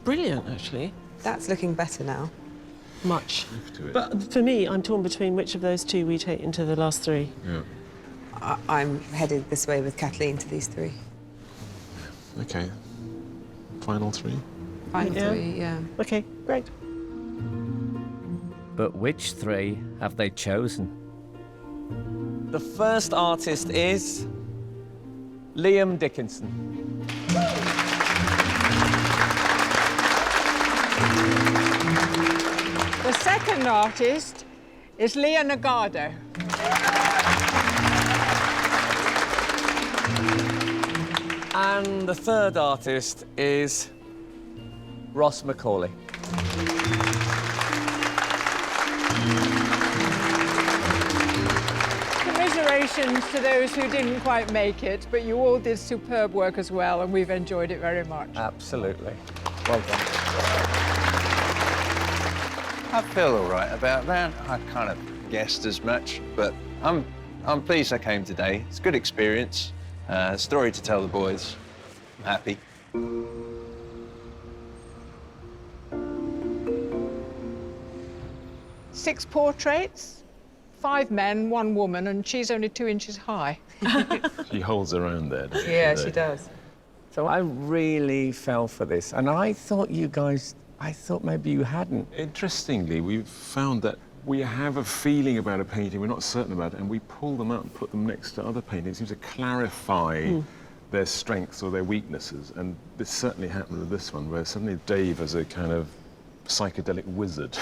brilliant, actually. That's looking better now. Much. But for me, I'm torn between which of those 2 we take into the last 3. Yeah. I'm headed this way with Kathleen to these 3. Okay. Final 3? Final 3, yeah. Okay, great. But which 3 have they chosen? The first artist is Liam Dickinson. The second artist is Leah Nagado. And the third artist is Ross Macaulay. Commiserations to those who didn't quite make it, but you all did superb work as well, and we've enjoyed it very much. Absolutely. Well done. I feel all right about that. I kind of guessed as much, but I'm pleased I came today. It's a good experience. Story to tell the boys. I'm happy. 6 portraits, 5 men, 1 woman, and she's only 2 inches high. She holds her own there, doesn't she? Yeah, she does. So I really fell for this, and I thought maybe you hadn't. Interestingly, we've found that we have a feeling about a painting, we're not certain about it, and we pull them out and put them next to other paintings. It seems to clarify their strengths or their weaknesses, and this certainly happened with this one, where suddenly Dave, as a kind of psychedelic wizard,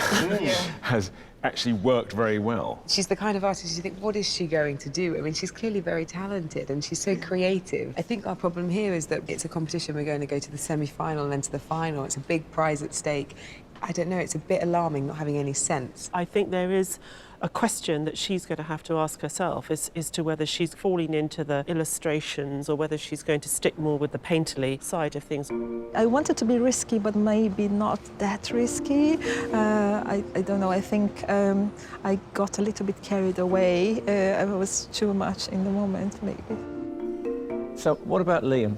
has actually worked very well. She's the kind of artist you think, what is she going to do? I mean, she's clearly very talented and she's so creative. I think our problem here is that it's a competition. We're going to go to the semi-final and then to the final. It's a big prize at stake. I don't know, it's a bit alarming not having any sense. I think there is a question that she's going to have to ask herself as to whether she's falling into the illustrations or whether she's going to stick more with the painterly side of things. I wanted to be risky, but maybe not that risky. I don't know, I think I got a little bit carried away. I was too much in the moment, maybe. So what about Liam?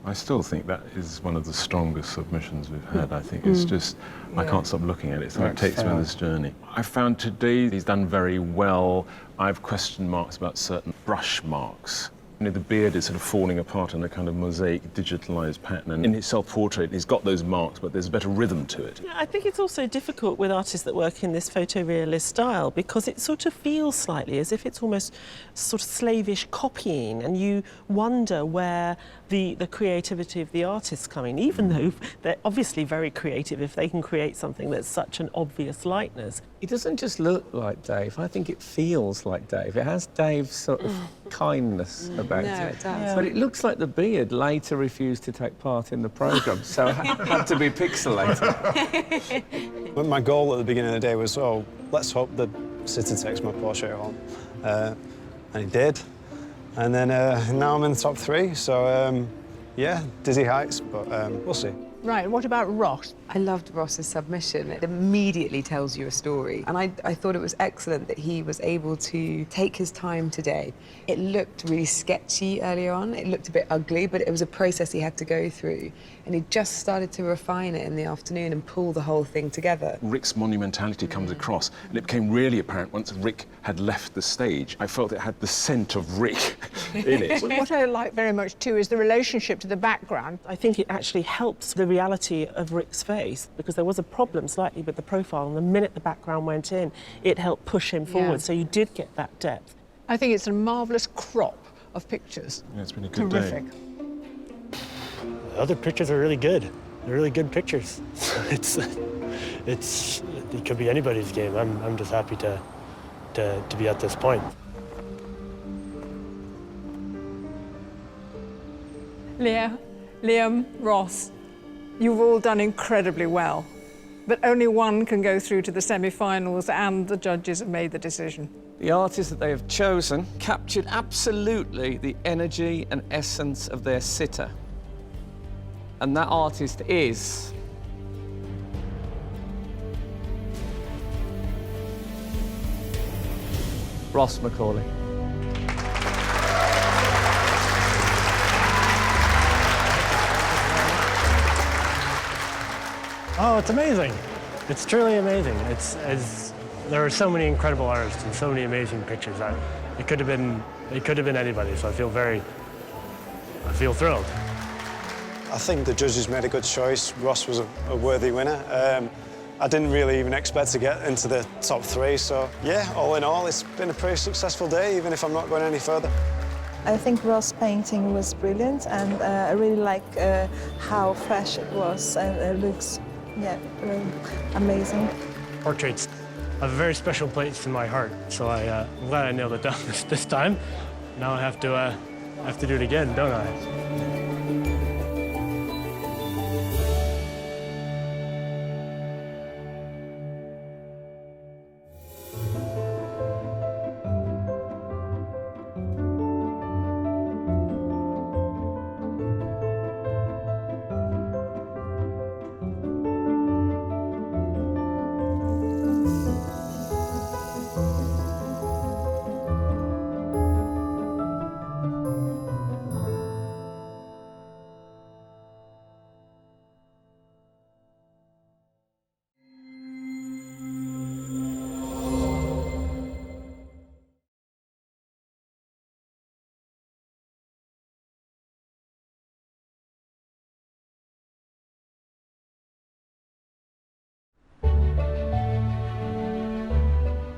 I still think that is one of the strongest submissions we've had. I think it's just, I can't stop looking at it, so it takes me on this journey. I found today he's done very well. I have question marks about certain brush marks You know, the beard is sort of falling apart in a kind of mosaic, digitalised pattern. And in his self-portrait, he's got those marks, but there's a better rhythm to it. Yeah, I think it's also difficult with artists that work in this photorealist style because it sort of feels slightly as if it's almost sort of slavish copying, and you wonder where the creativity of the artist's coming, even though they're obviously very creative if they can create something that's such an obvious likeness. It doesn't just look like Dave, I think it feels like Dave. It has Dave's sort of kindness about No, it. it does. Yeah. But it looks like the beard later refused to take part in the programme, so it had to be pixelated. But my goal at the beginning of the day was, oh, let's hope the sitter takes my portrait home. And he did. And then now I'm in the top 3, so yeah, dizzy heights, but we'll see. Right, what about Ross? I loved Ross's submission. It immediately tells you a story. And I thought it was excellent that he was able to take his time today. It looked really sketchy earlier on. It looked a bit ugly, but it was a process he had to go through. And he just started to refine it in the afternoon and pull the whole thing together. Rick's monumentality comes across, and it became really apparent once Rick had left the stage. I felt it had the scent of Rick in it. What I like very much too is the relationship to the background. I think it actually helps the reality of Rick's face, because there was a problem slightly with the profile, and the minute the background went in, it helped push him forward, so you did get that depth. I think it's a marvellous crop of pictures. Yeah, it's been a good Terrific. day. The other pictures are really good. They're really good pictures. It could be anybody's game. I'm just happy to be at this point. Leah, Liam, Ross, you've all done incredibly well, but only one can go through to the semi-finals, and the judges have made the decision. The artist that they have chosen captured absolutely the energy and essence of their sitter. And that artist is... Ross Macaulay. Oh, it's amazing. It's truly amazing. There are so many incredible artists and so many amazing pictures. It could have been anybody, so I feel thrilled. I think the judges made a good choice. Ross was a worthy winner. I didn't really even expect to get into the top 3, so yeah, all in all, it's been a pretty successful day, even if I'm not going any further. I think Ross' painting was brilliant, and I really like how fresh it was, and it looks, amazing. Portraits have a very special place in my heart, so I'm glad I nailed it down this time. Now I have to do it again, don't I?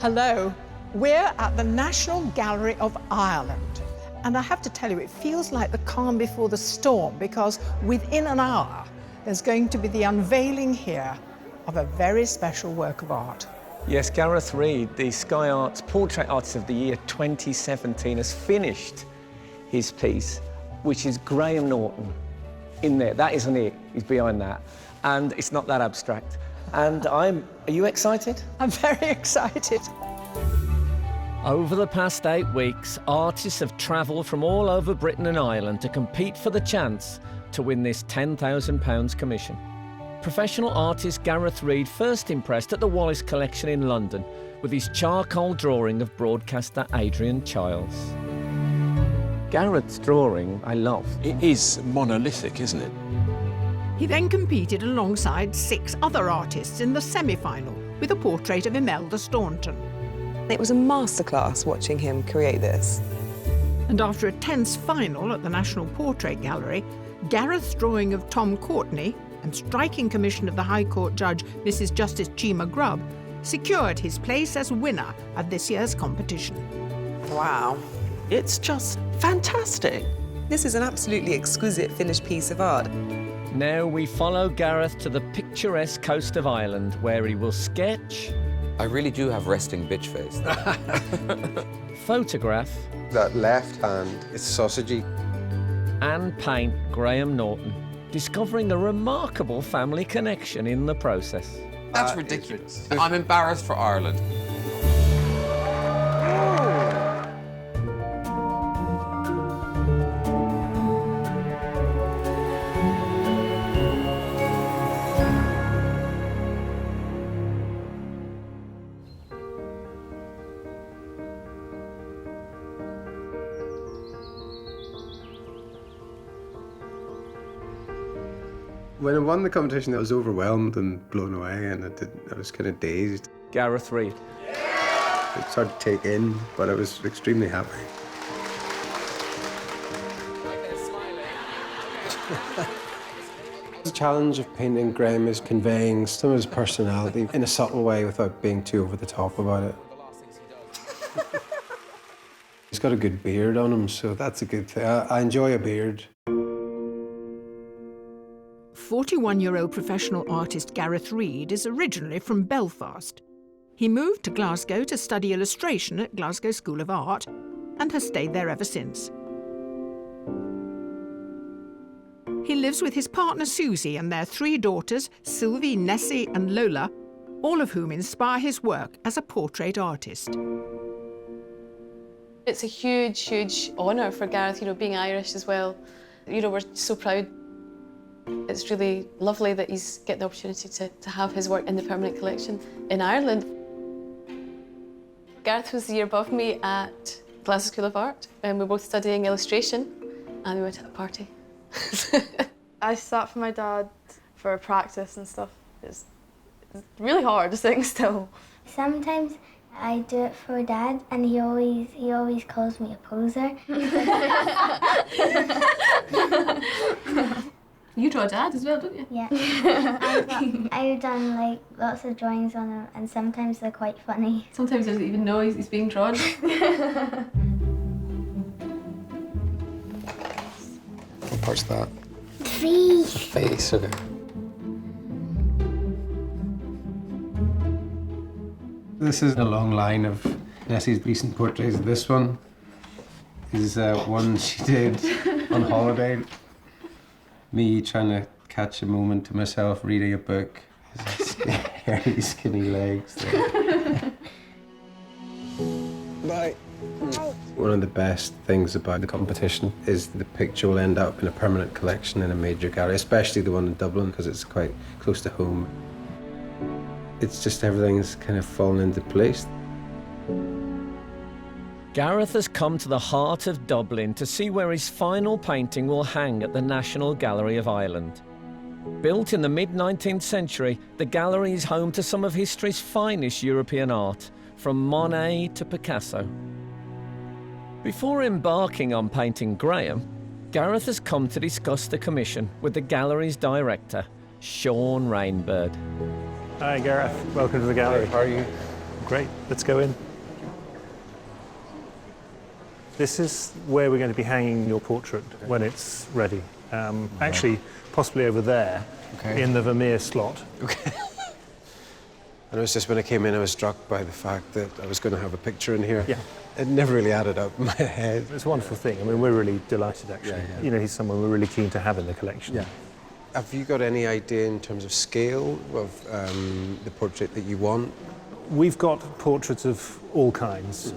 Hello, we're at the National Gallery of Ireland. And I have to tell you, it feels like the calm before the storm, because within an hour, there's going to be the unveiling here of a very special work of art. Yes, Gareth Reid, the Sky Arts Portrait Artist of the Year 2017, has finished his piece, which is Graham Norton in there. That isn't it, he's behind that. And it's not that abstract. And are you excited? I'm very excited. Over the past 8 weeks, artists have travelled from all over Britain and Ireland to compete for the chance to win this £10,000 commission. Professional artist Gareth Reid first impressed at the Wallace Collection in London with his charcoal drawing of broadcaster Adrian Childs. Gareth's drawing I love. It is monolithic, isn't it? He then competed alongside 6 other artists in the semi-final with a portrait of Imelda Staunton. It was a masterclass watching him create this. And after a tense final at the National Portrait Gallery, Gareth's drawing of Tom Courtney and striking commission of the High Court judge Mrs. Justice Chima Grubb secured his place as winner of this year's competition. Wow, it's just fantastic. This is an absolutely exquisite finished piece of art. Now we follow Gareth to the picturesque coast of Ireland, where he will sketch... I really do have resting bitch face. photograph... That left hand is sausagey. And paint Graham Norton, discovering a remarkable family connection in the process. That's ridiculous. I'm embarrassed for Ireland. When I won the competition, I was overwhelmed and blown away, and I was kind of dazed. Gareth Reid. It's hard to take in, but I was extremely happy. The challenge of painting Graham is conveying some of his personality in a subtle way without being too over the top about it. He's got a good beard on him, so that's a good thing. I enjoy a beard. 41-year-old professional artist Gareth Reid is originally from Belfast. He moved to Glasgow to study illustration at Glasgow School of Art and has stayed there ever since. He lives with his partner Susie and their 3 daughters, Sylvie, Nessie and Lola, all of whom inspire his work as a portrait artist. It's a huge, huge honour for Gareth, being Irish as well. We're so proud. It's really lovely that he's get the opportunity to have his work in the permanent collection in Ireland. Gareth was the year above me at Glasgow School of Art, and we were both studying illustration, and we went to a party. I sat for my dad for practice and stuff. It's really hard sitting still. Sometimes I do it for Dad, and he always calls me a poser. You draw Dad as well, don't you? Yeah. I've done lots of drawings on him, and sometimes they're quite funny. Sometimes he doesn't even know he's being drawn. What part's that? Face. Face, okay. This is a long line of Nessie's recent portraits. This one is one she did on holiday. Me trying to catch a moment to myself reading a book. Hairy, skinny legs there. Bye. One of the best things about the competition is the picture will end up in a permanent collection in a major gallery, especially the one in Dublin, because it's quite close to home. It's just everything's kind of fallen into place. Gareth has come to the heart of Dublin to see where his final painting will hang at the National Gallery of Ireland. Built in the mid-19th century, the gallery is home to some of history's finest European art, from Monet to Picasso. Before embarking on painting Graham, Gareth has come to discuss the commission with the gallery's director, Sean Rainbird. Hi, Gareth. Welcome to the gallery. How are you? Great. Let's go in. This is where we're going to be hanging your portrait when it's ready. Actually, possibly over there, in the Vermeer slot. Okay. And it was just when I came in, I was struck by the fact that I was going to have a picture in here. Yeah. It never really added up in my head. It's a wonderful thing. I mean, we're really delighted, actually. Yeah. He's someone we're really keen to have in the collection. Yeah. Have you got any idea in terms of scale of the portrait that you want? We've got portraits of all kinds,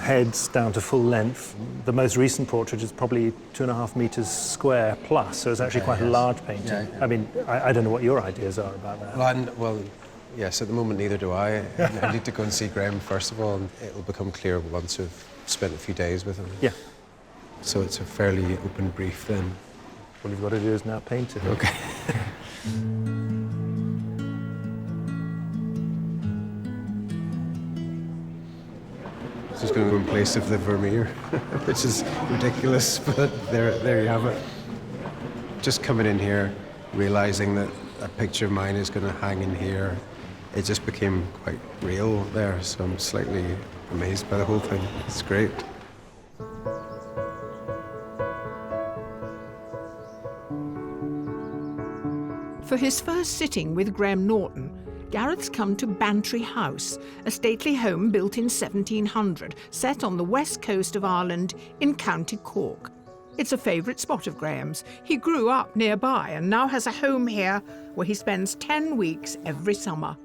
heads down to full length. The most recent portrait is probably 2.5 meters square plus, so it's actually quite a large painting. Yeah. I mean, I don't know what your ideas are about that. Well, yes, at the moment neither do I. I need to go and see Graham first of all, and it'll become clear once we've spent a few days with him. Yeah. So it's a fairly open brief then. All you've got to do is now paint it. Okay. It's just going to go in place of the Vermeer, which is ridiculous, but there you have it. Just coming in here, realising that a picture of mine is going to hang in here, it just became quite real there, so I'm slightly amazed by the whole thing. It's great. For his first sitting with Graham Norton, Gareth's come to Bantry House, a stately home built in 1700, set on the west coast of Ireland in County Cork. It's a favourite spot of Graham's. He grew up nearby and now has a home here where he spends 10 weeks every summer.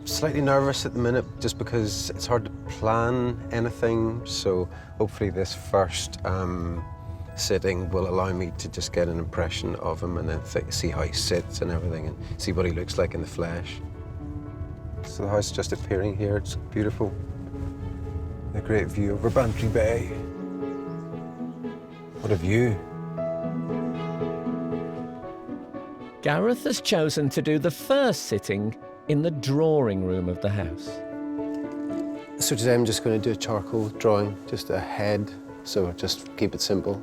Slightly nervous at the minute, just because it's hard to plan anything, so hopefully this first sitting will allow me to just get an impression of him and then see how he sits and everything and see what he looks like in the flesh. So the house just appearing here, it's beautiful. A great view over Bantry Bay. What a view. Gareth has chosen to do the first sitting in the drawing room of the house. So today I'm just going to do a charcoal drawing, just a head, so just keep it simple.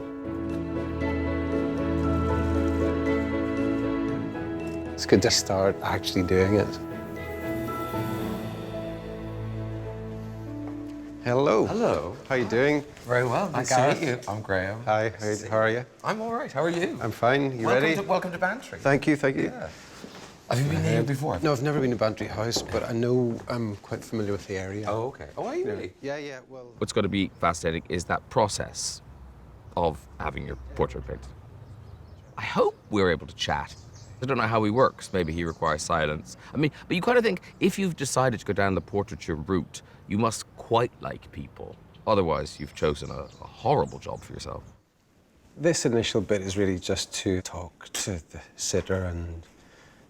It's good to start actually doing it. Hello. Hello. How are you doing? Very well. Nice Gareth. to meet you. I'm Graham. Hi, how are you? I'm all right. How are you? I'm fine. You ready? Welcome to Bantry. Thank you, thank you. Yeah. Have you been here before? No, I've never been to Bantry House, but I know I'm quite familiar with the area. Oh, okay. Oh, are you really? Yeah, well... What's going to be fascinating is that process of having your portrait painted. I hope we're able to chat. I don't know how he works. Maybe he requires silence. I mean, but you kind of think if you've decided to go down the portraiture route, you must quite like people. Otherwise, you've chosen a horrible job for yourself. This initial bit is really just to talk to the sitter and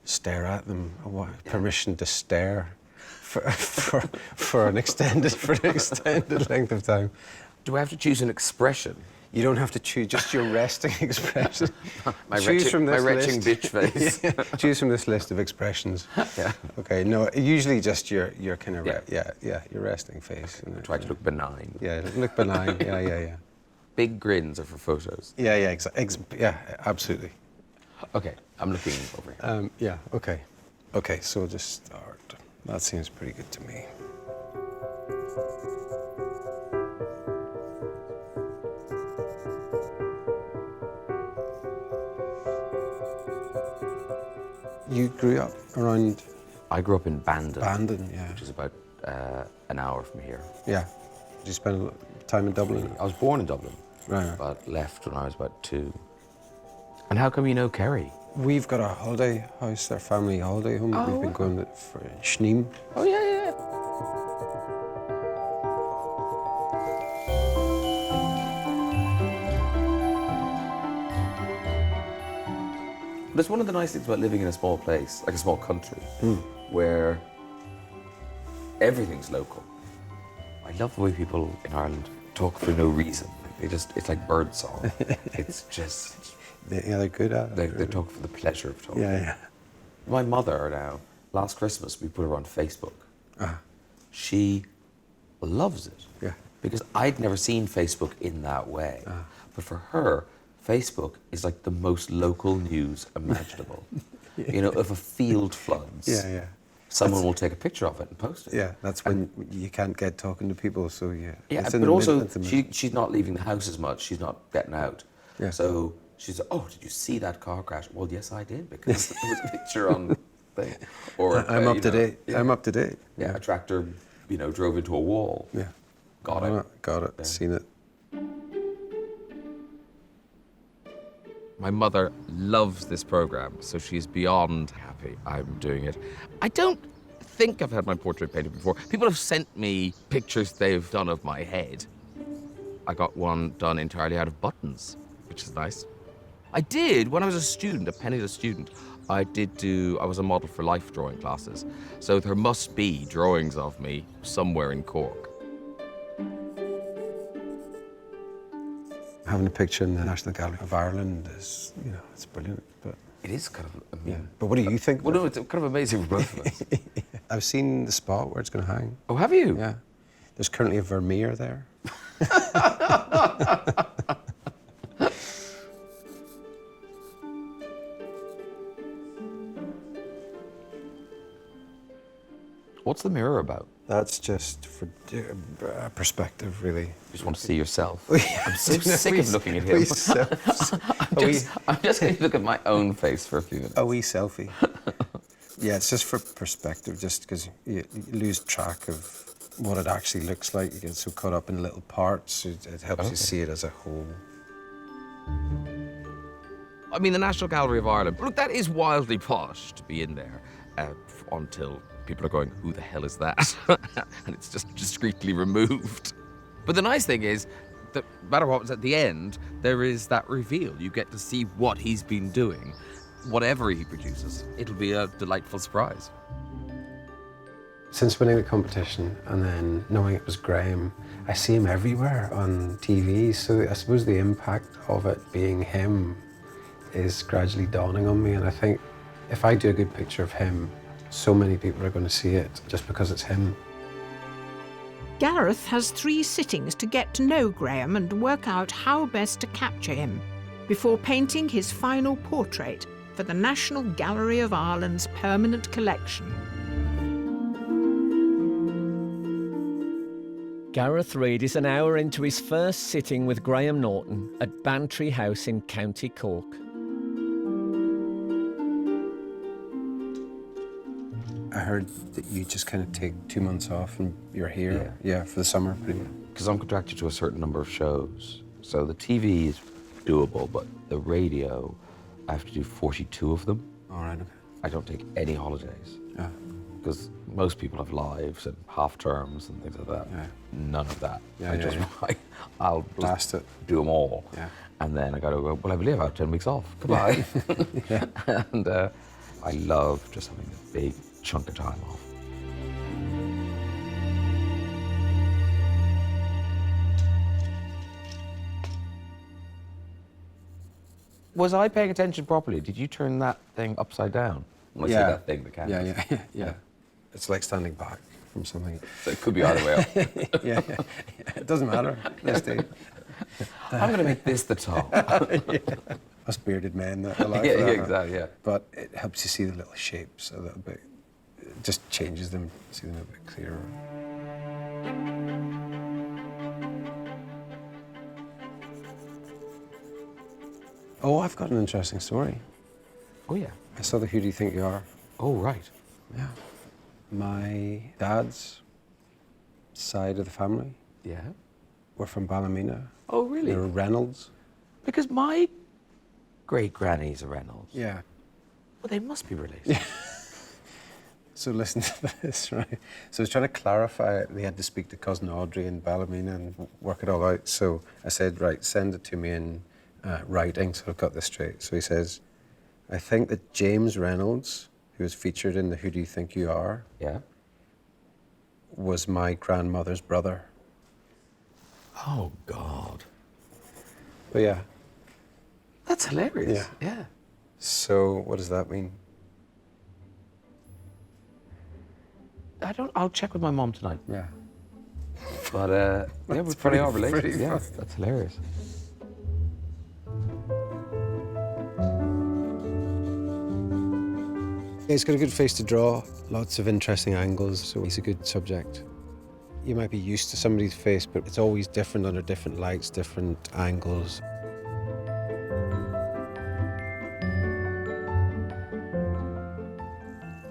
stare at them. I want permission to stare for an extended length of time. Do I have to choose an expression? You don't have to choose, just your resting expression. my retching bitch face. Yeah. Choose from this list of expressions. Yeah. Okay, no, usually just your kind of, your resting face. Try to look benign. Yeah, look benign, yeah. Big grins are for photos. Yeah, yeah, absolutely. Okay, I'm looking over here. Yeah, okay. Okay, so we'll just start. That seems pretty good to me. You grew up around... I grew up in Bandon. Bandon, yeah. Which is about an hour from here. Yeah. Did you spend a lot of time in Dublin? I was born in Dublin. Right. But left when I was about 2. And how come you know Kerry? We've got a holiday house, our family holiday home. Oh, We've been going for Schneem. Oh, yeah. But it's one of the nice things about living in a small place, like a small country, where everything's local. I love the way people in Ireland talk for no reason. It's like birdsong. It's just... they're good at it. They talk for the pleasure of talking. Yeah. My mother now, last Christmas, we put her on Facebook. She loves it. Yeah. Because I'd never seen Facebook in that way. But for her, Facebook is like the most local news imaginable. You know, if a field floods, someone will take a picture of it and post it. Yeah, that's when you can't get talking to people, so Yeah, but also she's not leaving the house as much. She's not getting out. Yeah. So she's, oh, did you see that car crash? Well, yes, I did, because there was a picture on the thing. Or I'm up to date. Yeah. I'm up to date. Yeah, a tractor, drove into a wall. Yeah. Got it. Yeah. Seen it. My mother loves this program, so she's beyond happy I'm doing it. I don't think I've had my portrait painted before. People have sent me pictures they've done of my head. I got one done entirely out of buttons, which is nice. I did, when I was a student, a penniless student, I was a model for life drawing classes. So there must be drawings of me somewhere in Cork. Having a picture in the National Gallery of Ireland is, it's brilliant. But it is kind of amazing. But what do you think? Well, no, it's kind of amazing for both of us. I've seen the spot where it's going to hang. Oh, have you? Yeah. There's currently a Vermeer there. What's the mirror about? That's just for perspective, really. Just want to see yourself. I'm I'm so sick of looking at him. I'm just going to look at my own face for a few minutes. A wee selfie. Yeah, it's just for perspective, just because you lose track of what it actually looks like. You get so caught up in little parts. It helps you see it as a whole. I mean, the National Gallery of Ireland, look, that is wildly posh to be in there until people are going, who the hell is that? And it's just discreetly removed. But the nice thing is that no matter what was at the end, there is that reveal. You get to see what he's been doing. Whatever he produces, it'll be a delightful surprise. Since winning the competition and then knowing it was Graham, I see him everywhere on TV, so I suppose the impact of it being him is gradually dawning on me, and I think if I do a good picture of him, so many people are going to see it just because it's him. Gareth has 3 sittings to get to know Graham and work out how best to capture him before painting his final portrait for the National Gallery of Ireland's permanent collection. Gareth Reid is an hour into his first sitting with Graham Norton at Bantry House in County Cork. I heard that you just kind of take 2 months off and you're here, yeah, for the summer, pretty much. Because I'm contracted to a certain number of shows. So the TV is doable, but the radio, I have to do 42 of them. All right, okay. I don't take any holidays. Yeah. Because most people have lives and half terms and things like that. Yeah. None of that. Yeah, I'll blast it. Do them all. Yeah. And then I got to go, well, I believe I have 10 weeks off. Goodbye. Yeah. And I love just having a big chunk of time off. Was I paying attention properly? Did you turn that thing upside down? When I say that thing, the canvas. Yeah. It's like standing back from something. So it could be either way up. yeah. It doesn't matter. Let's do. I'm going to make this the top. Us bearded men that are like yeah, that. Exactly, yeah. But it helps you see the little shapes a little bit. It just changes them, see them a bit clearer. Oh, I've got an interesting story. Oh, yeah. I saw the Who Do You Think You Are? Oh, right. Yeah. My dad's side of the family were from Ballymena. Oh, really? They were Reynolds. Because my great-granny's a Reynolds. Yeah. Well, they must be related. Yeah. So listen to this, right? So I was trying to clarify it. They had to speak to cousin Audrey in Ballymena and work it all out. So I said, right, send it to me in writing so I've got this straight. So he says, I think that James Reynolds, who was featured in the Who Do You Think You Are? Yeah. Was my grandmother's brother. Oh, God. But yeah. That's hilarious. Yeah. So what does that mean? I'll check with my mom tonight. Yeah. But, yeah, we probably are related. Yeah, that's hilarious. He's got a good face to draw, lots of interesting angles, so he's a good subject. You might be used to somebody's face, but it's always different under different lights, different angles.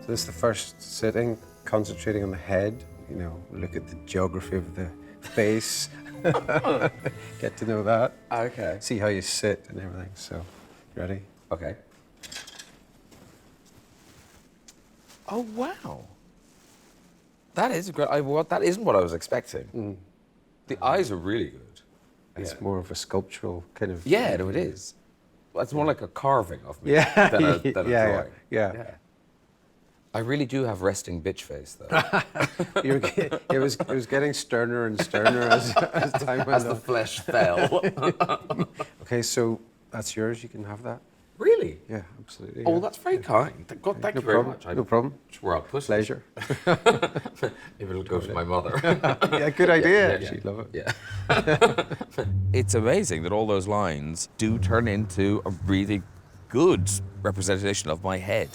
So this is the first sitting, concentrating on the head, you know, look at the geography of the face, get to know that. Okay. See how you sit and everything, so, ready? Okay. Oh, wow. That is great. That isn't what I was expecting. The eyes are really good. It's more of a sculptural kind of... Yeah, no, it is. Well, it's more like a carving of me Yeah. than a drawing. Yeah. I really do have resting bitch face, though. It was getting sterner and sterner as time went on. As the flesh fell. Okay, so that's yours. You can have that. Really? Yeah. Yeah, absolutely. Oh, yeah. that's very kind. God, thank No you very problem. much. No problem. Swear I'll push Pleasure. Maybe it'll go to my mother. Yeah, good idea. Yeah. She'd love it. Yeah. It's amazing that all those lines do turn into a really good representation of my head.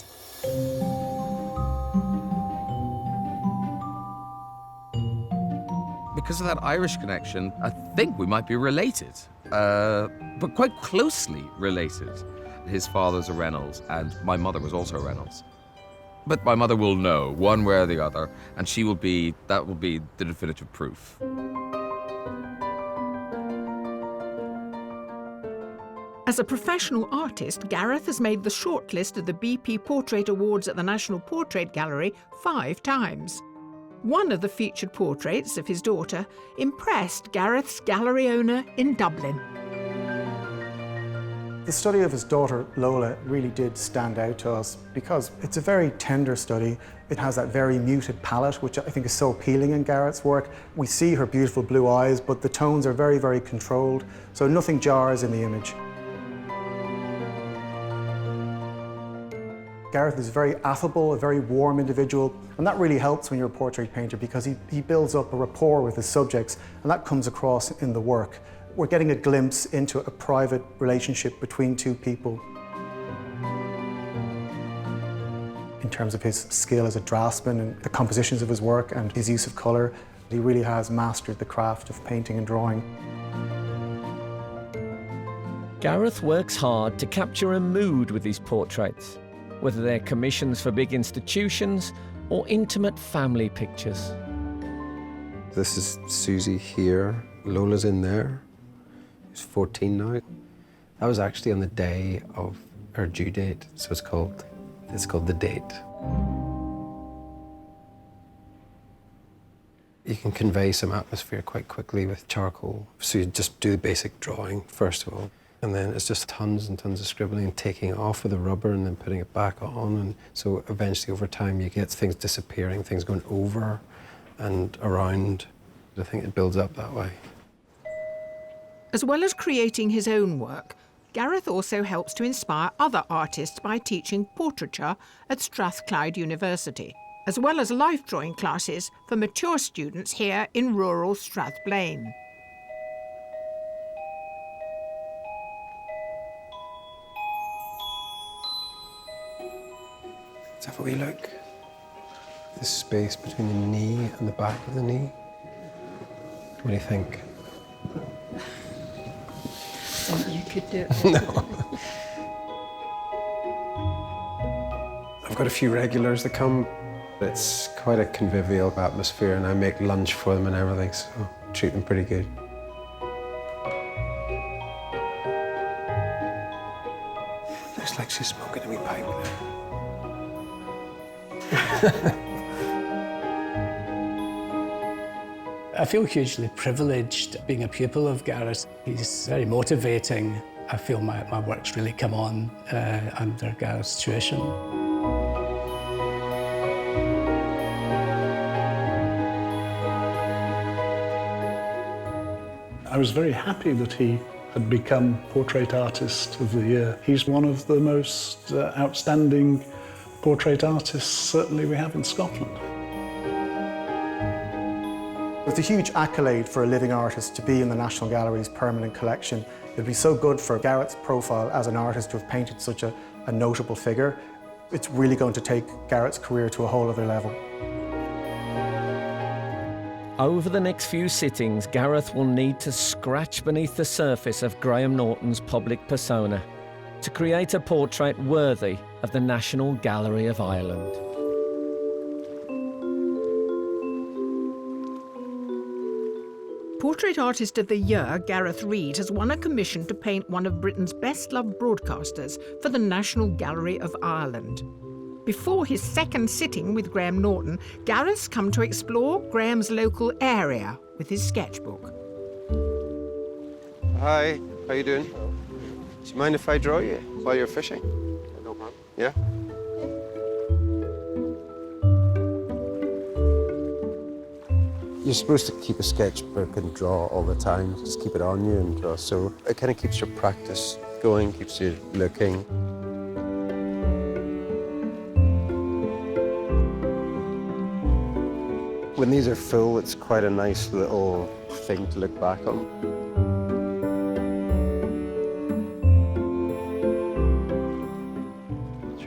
Because of that Irish connection, I think we might be related, but quite closely related. His father's a Reynolds, and my mother was also a Reynolds. But my mother will know, one way or the other, and that will be the definitive proof. As a professional artist, Gareth has made the shortlist of the BP Portrait Awards at the National Portrait Gallery 5 times. One of the featured portraits of his daughter impressed Gareth's gallery owner in Dublin. The study of his daughter Lola really did stand out to us because it's a very tender study. It has that very muted palette, which I think is so appealing in Gareth's work. We see her beautiful blue eyes, but the tones are very, very controlled, so nothing jars in the image. Gareth is very affable, a very warm individual, and that really helps when you're a portrait painter because he builds up a rapport with his subjects, and that comes across in the work. We're getting a glimpse into a private relationship between two people. In terms of his skill as a draftsman and the compositions of his work and his use of colour, he really has mastered the craft of painting and drawing. Gareth works hard to capture a mood with his portraits, whether they're commissions for big institutions or intimate family pictures. This is Susie here. Lola's in there. She's 14 now. That was actually on the day of her due date, so it's called The Date. You can convey some atmosphere quite quickly with charcoal. So you just do the basic drawing, first of all. And then it's just tons and tons of scribbling and taking it off with a rubber and then putting it back on. And so eventually over time you get things disappearing, things going over and around. I think it builds up that way. As well as creating his own work, Gareth also helps to inspire other artists by teaching portraiture at Strathclyde University, as well as life drawing classes for mature students here in rural Strathblane. Let's have a wee look. The space between the knee and the back of the knee. What do you think? You could do it. No. I've got a few regulars that come. It's quite a convivial atmosphere and I make lunch for them and everything, so I treat them pretty good. Looks like she's smoking a wee pipe there. I feel hugely privileged being a pupil of Gareth. He's very motivating. I feel my work's really come on under Gareth's tuition. I was very happy that he had become Portrait Artist of the Year. He's one of the most outstanding portrait artists certainly we have in Scotland. It's a huge accolade for a living artist to be in the National Gallery's permanent collection. It'd be so good for Gareth's profile as an artist to have painted such a notable figure. It's really going to take Gareth's career to a whole other level. Over the next few sittings, Gareth will need to scratch beneath the surface of Graham Norton's public persona to create a portrait worthy of the National Gallery of Ireland. Portrait Artist of the Year, Gareth Reid, has won a commission to paint one of Britain's best-loved broadcasters for the National Gallery of Ireland. Before his second sitting with Graham Norton, Gareth's come to explore Graham's local area with his sketchbook. Hi, how you doing? Do you mind if I draw you while you're fishing? No problem. Yeah? You're supposed to keep a sketchbook and draw all the time. Just keep it on you and draw. So it kind of keeps your practice going, keeps you looking. When these are full, it's quite a nice little thing to look back on.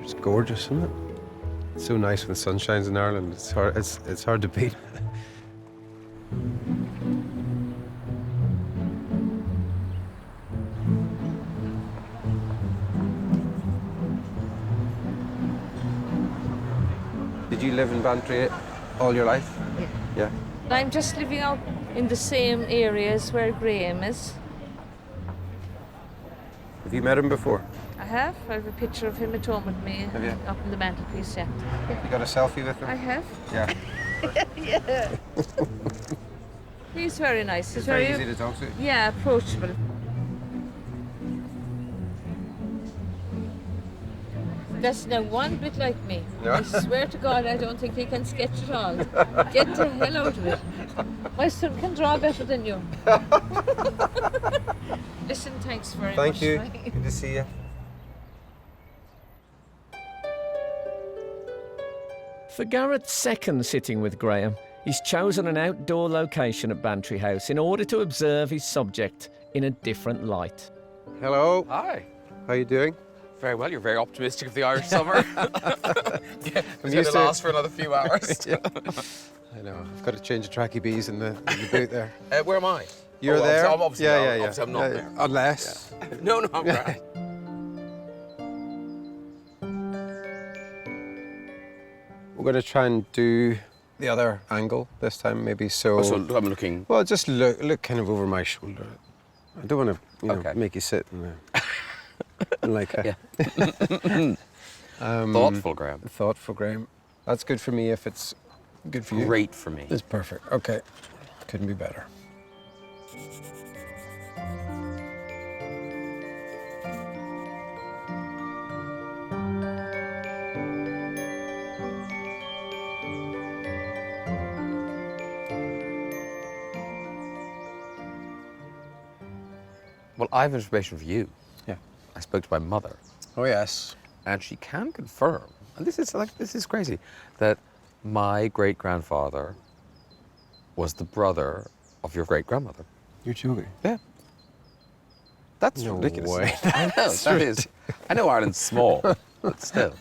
It's gorgeous, isn't it? It's so nice when the sun shines in Ireland. It's hard to beat. Did you live in Bantry all your life? Yeah. Yeah. I'm just living out in the same areas where Graham is. Have you met him before? I have. I have a picture of him at home with me Have you? up in the mantelpiece, yeah. You got a selfie with him? I have. Yeah. Yeah. He's very nice. He's very easy to talk to. Yeah, approachable. That's not one bit like me. No? I swear to God, I don't think he can sketch at all. Get the hell out of it. My son can draw better than you. Listen, thanks very much. Thank you. Good to see you. For Gareth's second sitting with Graham, he's chosen an outdoor location at Bantry House in order to observe his subject in a different light. Hello. Hi. How are you doing? Very well. You're very optimistic of the Irish summer. Yeah, it's going to used to last for another few hours. Yeah. I know. I've got to change the tracky bees in the boot there. Where am I? You're there? Obviously, yeah. Obviously I'm not there. Unless. Yeah. No, I'm right. We're going to try and do the other angle this time, maybe. So, Oh, so I'm looking. Well, just look kind of over my shoulder. I don't want to, make you sit in like a Thoughtful, Graham. Thoughtful, Graham. That's good for me if it's good for you. Great for me. It's perfect. Okay, couldn't be better. Well, I have information for you. Yeah. I spoke to my mother. Oh, yes. And she can confirm, and this is crazy, that my great-grandfather was the brother of your great-grandmother. You're joking? Yeah. That's No ridiculous. way. I know, that is. I know Ireland's small, but still.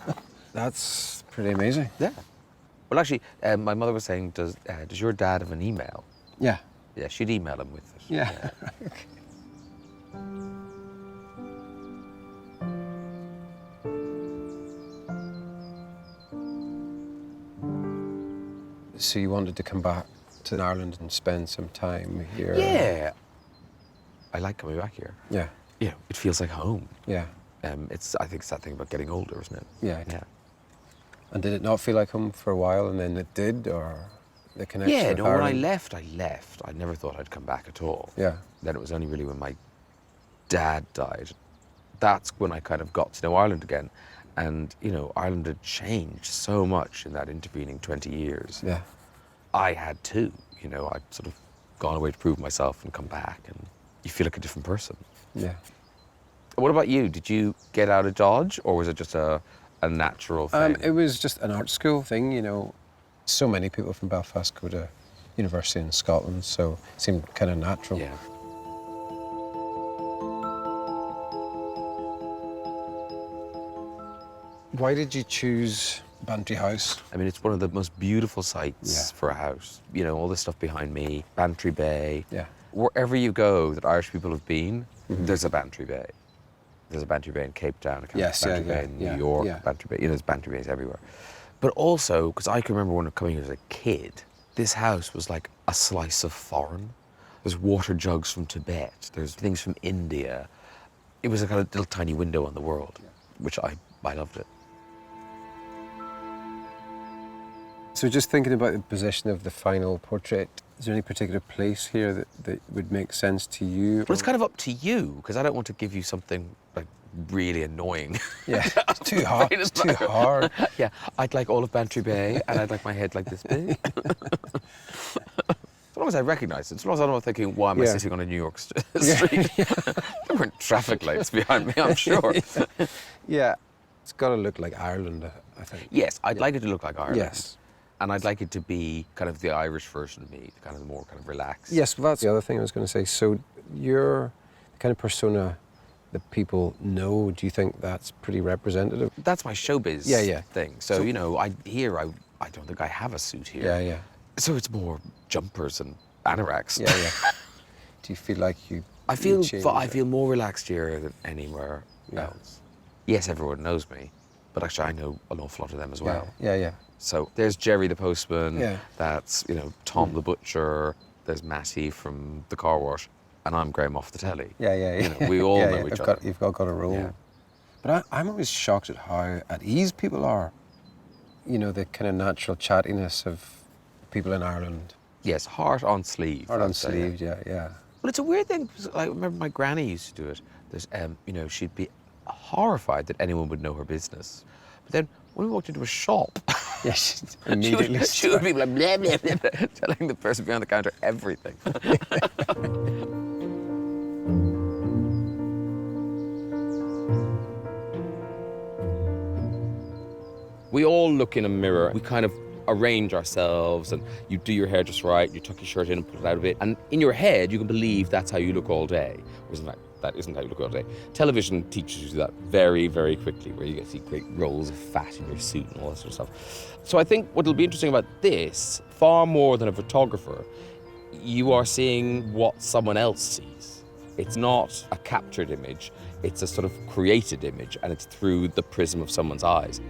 That's pretty amazing. Yeah. Well, actually, my mother was saying, does your dad have an email? Yeah. Yeah, she'd email him with it. Yeah. So you wanted to come back to Ireland and spend some time here? Yeah. I like coming back here. Yeah. You know, it feels like home. Yeah. I think it's that thing about getting older, isn't it? Yeah. Yeah. And did it not feel like home for a while and then it did, or the connection Yeah, with no, when I Ireland? left. I never thought I'd come back at all. Yeah. Then it was only really when my dad died. That's when I kind of got to know Ireland again. And, you know, Ireland had changed so much in that intervening 20 years. Yeah. I had too. You know, I'd sort of gone away to prove myself and come back, and you feel like a different person. Yeah. What about you? Did you get out of Dodge, or was it just a natural thing? It was just an art school thing, you know. So many people from Belfast go to university in Scotland, so it seemed kind of natural. Yeah. Why did you choose Bantry House? I mean, it's one of the most beautiful sites for a house. You know, all this stuff behind me, Bantry Bay. Yeah. Wherever you go that Irish people have been, there's a Bantry Bay. There's a Bantry Bay in Cape Town, a Bantry Bay in New York, Bantry Bay. You know, there's Bantry Bays everywhere. But also, because I can remember when I was coming here as a kid, this house was like a slice of foreign. There's water jugs from Tibet. There's things from India. It was like a little tiny window on the world, which I loved it. So just thinking about the position of the final portrait, is there any particular place here that would make sense to you? Well, it's kind of up to you, because I don't want to give you something like really annoying. Yeah, it's too hard. It's too hard. Yeah, I'd like all of Bantry Bay, and I'd like my head like this big. As long as I recognise it, as long as I'm not thinking, why am I sitting on a New York street? There weren't traffic lights behind me, I'm sure. Yeah, it's got to look like Ireland, I think. Yes, I'd like it to look like Ireland. Yes. And I'd like it to be kind of the Irish version of me, kind of the more kind of relaxed. Yes, well, that's the other thing I was going to say. So you're the kind of persona that people know. Do you think that's pretty representative? That's my showbiz thing. So, you know, I don't think I have a suit here. Yeah, yeah. So it's more jumpers and anoraks. Yeah, yeah. Do you feel like I feel more relaxed here than anywhere else. Yes, everyone knows me, but actually I know an awful lot of them as well. Yeah, yeah. So there's Jerry the postman. Yeah. That's, you know, Tom the butcher. There's Matty from the car wash, and I'm Graham off the telly. Yeah, yeah, yeah. You know, we all know each other. You've got a role. Yeah. But I'm always shocked at how at ease people are. You know, the kind of natural chattiness of people in Ireland. Yes, heart on sleeve. Heart on sleeve, yeah, yeah. Well, it's a weird thing. I remember my granny used to do it. There's, you know, she'd be horrified that anyone would know her business. But then when we walked into a shop, immediately she would be like, blah, blah, blah, blah, telling the person behind the counter everything. We all look in a mirror. We kind of arrange ourselves, and you do your hair just right, you tuck your shirt in and put it out a bit, and in your head you can believe that's how you look all day. Whereas in fact, that isn't how you look all day. Television teaches you that very, very quickly, where you get to see great rolls of fat in your suit and all that sort of stuff. So I think what'll be interesting about this, far more than a photographer, you are seeing what someone else sees. It's not a captured image, it's a sort of created image, and it's through the prism of someone's eyes.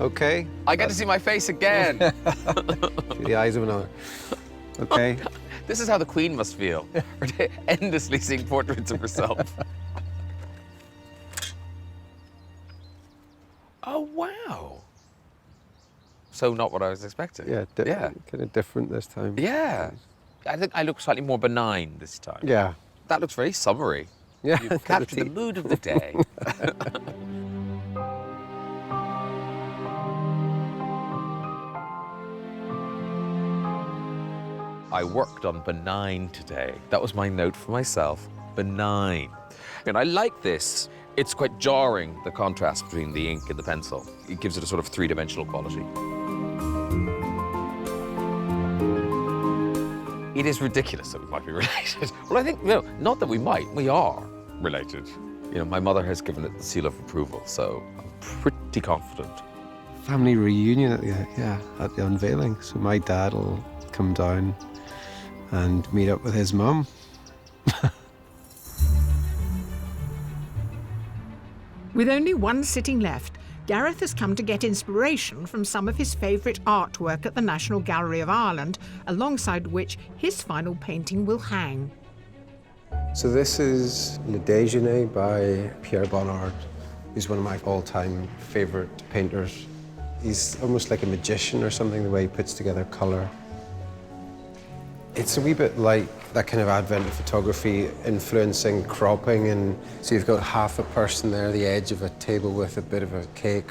Okay. I get to see my face again. Through the eyes of another. Okay. This is how the Queen must feel, endlessly seeing portraits of herself. Oh, wow. So not what I was expecting. Yeah, kind of different this time. Yeah. I think I look slightly more benign this time. Yeah. That looks very summery. Yeah. You've captured the mood of the day. I worked on benign today. That was my note for myself, benign. And I like this. It's quite jarring, the contrast between the ink and the pencil. It gives it a sort of three-dimensional quality. It is ridiculous that we might be related. Well, I think, you know, not that we might, we are related. You know, my mother has given it the seal of approval, so I'm pretty confident. Family reunion at the unveiling. So my dad will come down and meet up with his mum. With only one sitting left, Gareth has come to get inspiration from some of his favourite artwork at the National Gallery of Ireland, alongside which his final painting will hang. So this is Le Déjeuner by Pierre Bonnard, who's one of my all-time favourite painters. He's almost like a magician or something, the way he puts together colour. It's a wee bit like that kind of advent of photography influencing cropping, and so you've got half a person there, the edge of a table with a bit of a cake.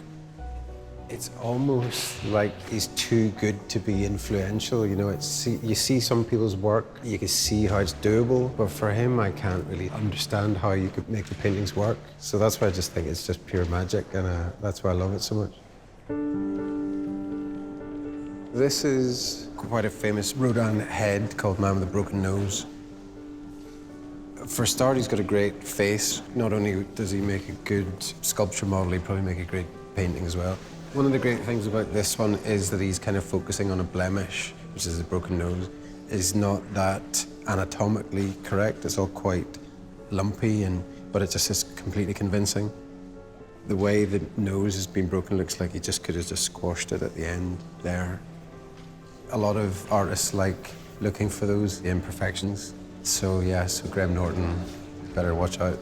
It's almost like he's too good to be influential, you know. You see some people's work, you can see how it's doable, but for him, I can't really understand how you could make the paintings work. So that's why I just think it's just pure magic, and that's why I love it so much. This is quite a famous Rodin head called Man with a Broken Nose. For a start, he's got a great face. Not only does he make a good sculpture model, he'd probably make a great painting as well. One of the great things about this one is that he's kind of focusing on a blemish, which is a broken nose. It's not that anatomically correct. It's all quite lumpy, but it just is completely convincing. The way the nose has been broken looks like he just could have just squashed it at the end there. A lot of artists like looking for those imperfections. So Graham Norton, better watch out.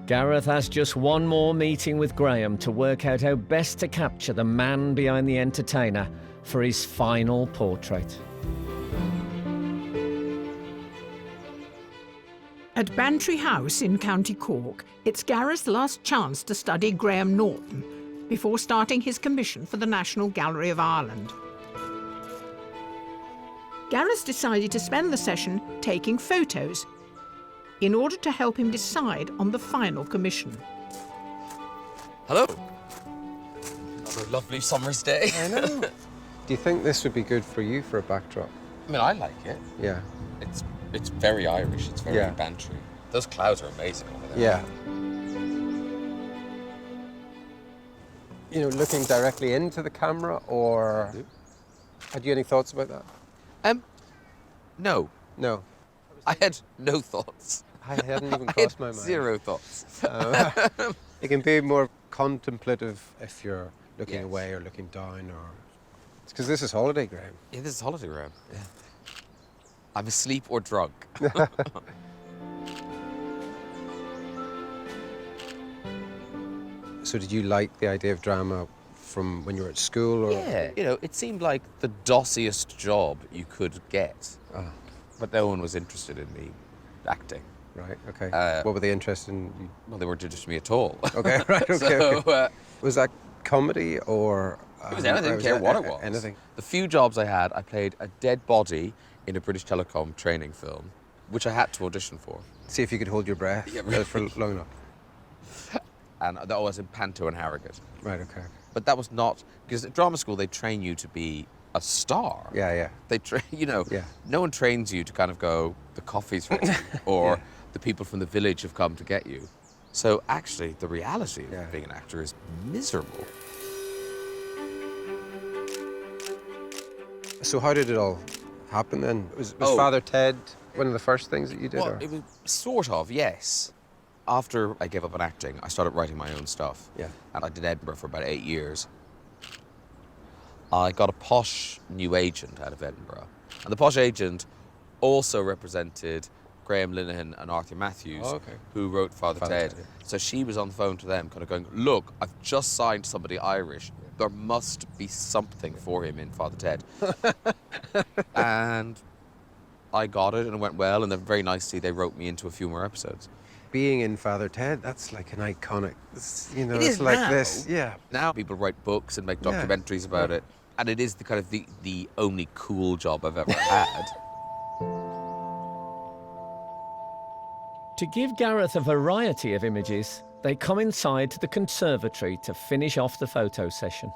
Gareth has just one more meeting with Graham to work out how best to capture the man behind the entertainer for his final portrait. At Bantry House in County Cork, it's Gareth's last chance to study Graham Norton before starting his commission for the National Gallery of Ireland. Gareth's decided to spend the session taking photos. in order to help him decide on the final commission. Hello. Another lovely summer's day. I know. Do you think this would be good for you for a backdrop? I mean, I like it. Yeah. It's very Irish. It's very Yeah. bantry. Those clouds are amazing over there. Yeah. You know, looking directly into the camera, or had you any thoughts about that? No. No. I had no thoughts. I hadn't even I crossed had my mind. Zero thoughts. It can be more contemplative if you're looking away or looking down, or it's because this is holiday, Graham. Yeah, this is holiday, Graham. Yeah. I'm asleep or drunk. So did you like the idea of drama from when you were at school? Or? Yeah, you know, it seemed like the dossiest job you could get. But no one was interested in me acting. Right, okay. What were they interested in? Well, they weren't interested in me at all. Okay, right, okay. So, okay. Was that comedy or? It was anything, I didn't care what it was. Anything. The few jobs I had, I played a dead body in a British Telecom training film, which I had to audition for. See if you could hold your breath for long enough. And that was in Panto and Harrogate. Right, okay. But that was not, because at drama school they train you to be a star. Yeah, yeah. They train, you know, no one trains you to kind of go, the coffee's ready, or the people from the village have come to get you. So actually, the reality of being an actor is miserable. So how did it all happen then? Was Father Ted one of the first things that you did? Well, or? it was sort of, yes. After I gave up on acting, I started writing my own stuff. Yeah. And I did Edinburgh for about 8 years. I got a posh new agent out of Edinburgh. And the posh agent also represented Graham Linehan and Arthur Matthews, who wrote Father Ted. So she was on the phone to them, kind of going, look, I've just signed somebody Irish. There must be something for him in Father Ted. And I got it, and it went well, and then very nicely they wrote me into a few more episodes. Being in Father Ted, that's like an iconic, you know, It it's is like now. this, yeah. Now people write books and make documentaries about it, and it is the kind of the only cool job I've ever had. To give Gareth a variety of images, they come inside to the conservatory to finish off the photo session.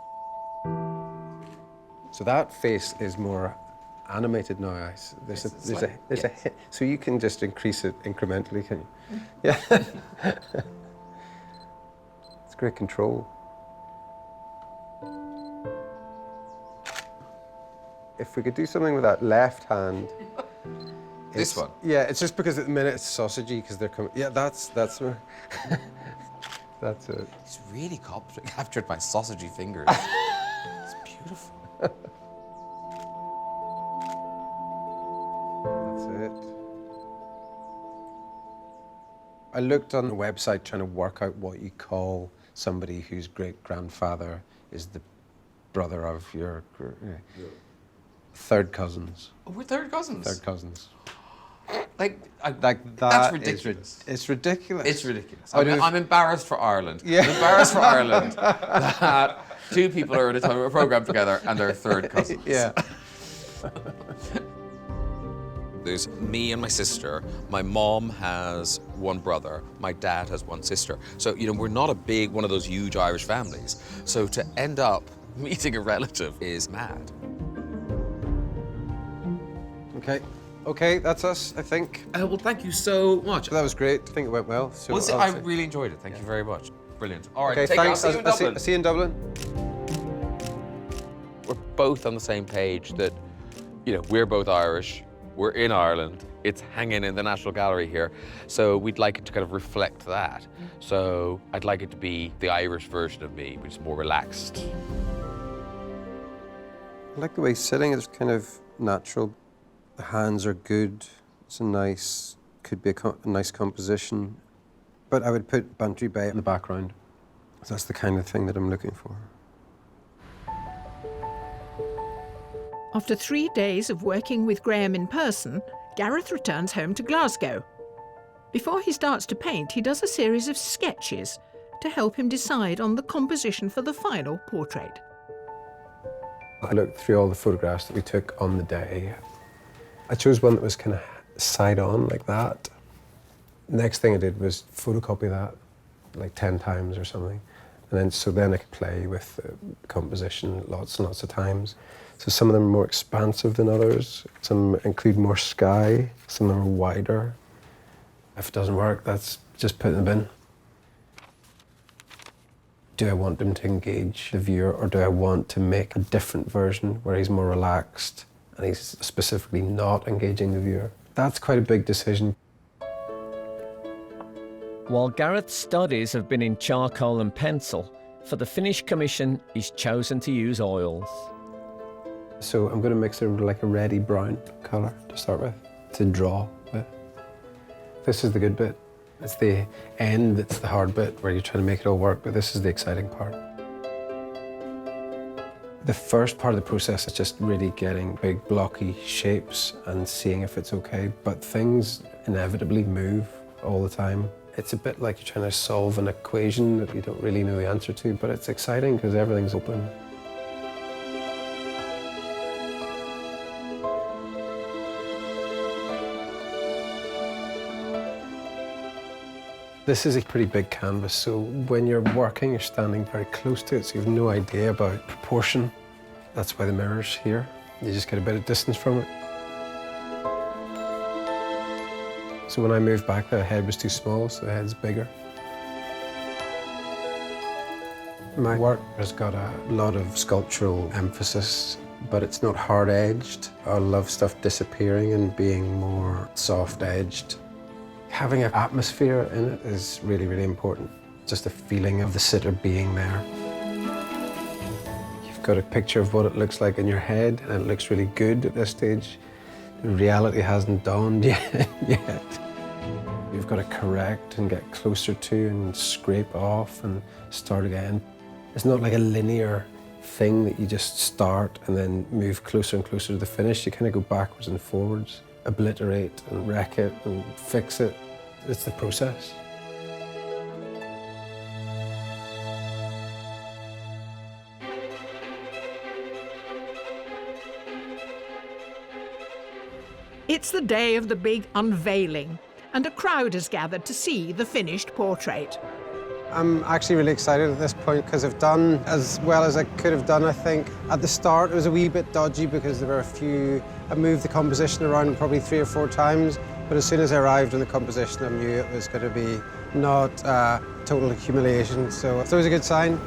So that face is more animated now. There's a hit, so you can just increase it incrementally, can you? Yeah. It's great control. If we could do something with that left hand. This one? Yeah, it's just because at the minute it's sausagey because they're coming. Yeah, that's that's it. It's really captured my sausagey fingers. It's beautiful. That's it. I looked on the website trying to work out what you call somebody whose great-grandfather is the brother of your third cousins. Oh, we're third cousins? Third cousins. Like that that's ridiculous. It's ridiculous. It's ridiculous. I'm embarrassed for Ireland. Yeah. I'm embarrassed for Ireland that two people are in a program together and they're third cousins. Yeah. There's me and my sister. My mom has one brother. My dad has one sister. So, you know, we're not a big, one of those huge Irish families. So to end up meeting a relative is mad. Okay. Okay, that's us, I think. Well, thank you so much. That was great. I think it went well. So Well, I really enjoyed it. Thank you very much. Brilliant. All right, Okay, take care. I'll thanks. see you in Dublin. I'll see you in Dublin. We're both on the same page that, you know, we're both Irish. We're in Ireland. It's hanging in the National Gallery here. So we'd like it to kind of reflect that. So I'd like it to be the Irish version of me, which is more relaxed. I like the way he's sitting. It's kind of natural. The hands are good. It's a nice, could be a nice composition. But I would put Bantry Bay in the background. That's the kind of thing that I'm looking for. After 3 days of working with Graham in person, Gareth returns home to Glasgow. Before he starts to paint, he does a series of sketches to help him decide on the composition for the final portrait. I looked through all the photographs that we took on the day. I chose one that was kind of side on like that. Next thing I did was photocopy that like 10 times or something. And then, so then I could play with the composition lots and lots of times. So some of them are more expansive than others. Some include more sky, some of them are wider. If it doesn't work, that's just put in the bin. Do I want them to engage the viewer, or do I want to make a different version where he's more relaxed and he's specifically not engaging the viewer? That's quite a big decision. While Gareth's studies have been in charcoal and pencil, for the finished commission, he's chosen to use oils. So I'm going to mix it with like a reddy brown colour to start with, to draw with. This is the good bit. It's the end that's the hard bit, where you're trying to make it all work, but this is the exciting part. The first part of the process is just really getting big blocky shapes and seeing if it's okay, but things inevitably move all the time. It's a bit like you're trying to solve an equation that you don't really know the answer to, but it's exciting because everything's open. This is a pretty big canvas, so when you're working, you're standing very close to it, so you have no idea about proportion. That's why the mirror's here. You just get a bit of distance from it. So when I moved back, the head was too small, so the head's bigger. My work has got a lot of sculptural emphasis, but it's not hard-edged. I love stuff disappearing and being more soft-edged. Having an atmosphere in it is really, really important. Just a feeling of the sitter being there. You've got a picture of what it looks like in your head, and it looks really good at this stage. The reality hasn't dawned yet. You've got to correct and get closer to and scrape off and start again. It's not like a linear thing that you just start and then move closer and closer to the finish. You kind of go backwards and forwards, obliterate and wreck it and fix it. It's the process. It's the day of the big unveiling, and a crowd has gathered to see the finished portrait. I'm actually really excited at this point because I've done as well as I could have done, I think. At the start, it was a wee bit dodgy because there were I moved the composition around probably 3 or 4 times, but as soon as I arrived in the composition, I knew it was going to be not total humiliation, so it's always a good sign.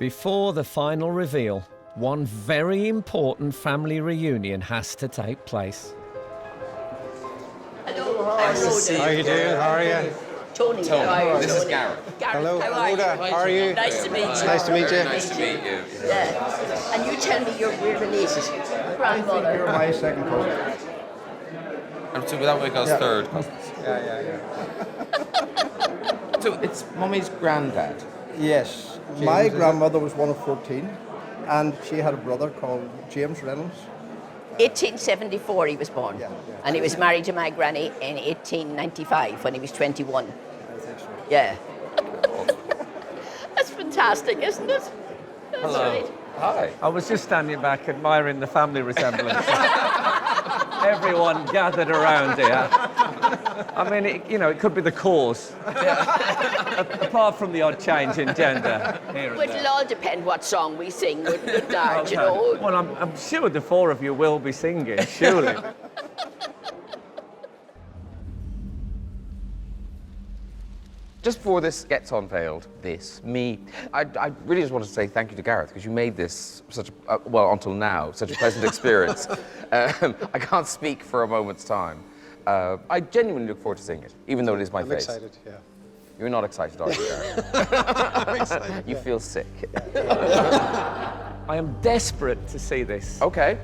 Before the final reveal, one very important family reunion has to take place. Nice how are you doing? How are you? Tony. This is Gareth. Hello, how are you? How are you? Nice to meet you. Nice to meet you. Nice to meet you. Yeah. And you tell me we're related. Grandmother. You're my second cousin. And so that make us third cousins. Yeah. So it's Mummy's granddad? Yes. My grandmother was one of 14, and she had a brother called James Reynolds. 1874 he was born, and he was married to my granny in 1895 when he was 21. I think so. Yeah. That's fantastic, isn't it? That's Hello. Right. Hi. I was just standing back admiring the family resemblance. Everyone gathered around here. I mean, it could be the cause. Apart from the odd change in gender. Here and It'll all depend what song we sing, wouldn't it, Dad, Okay. you know? Well, I'm sure the 4 of you will be singing, surely. Just before this gets unveiled, I really just wanted to say thank you to Gareth, because you made this such a, well, until now, such a pleasant experience. I can't speak for a moment's time. I genuinely look forward to seeing it, even though it is my face. I'm excited, yeah. You're not excited, are you, Gareth? I'm excited. You feel sick. I am desperate to see this. Okay.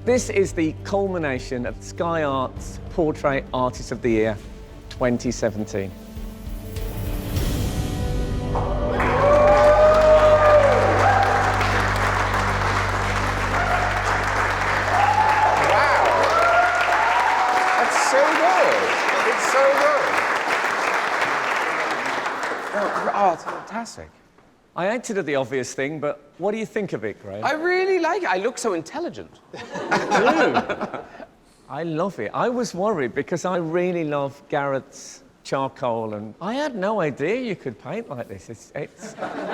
This is the culmination of Sky Arts Portrait Artist of the Year 2017. Oh, it's fantastic. I acted at the obvious thing, but what do you think of it, Graham? I really like it. I look so intelligent. I I love it. I was worried because I really love Gareth's charcoal, and I had no idea you could paint like this. It's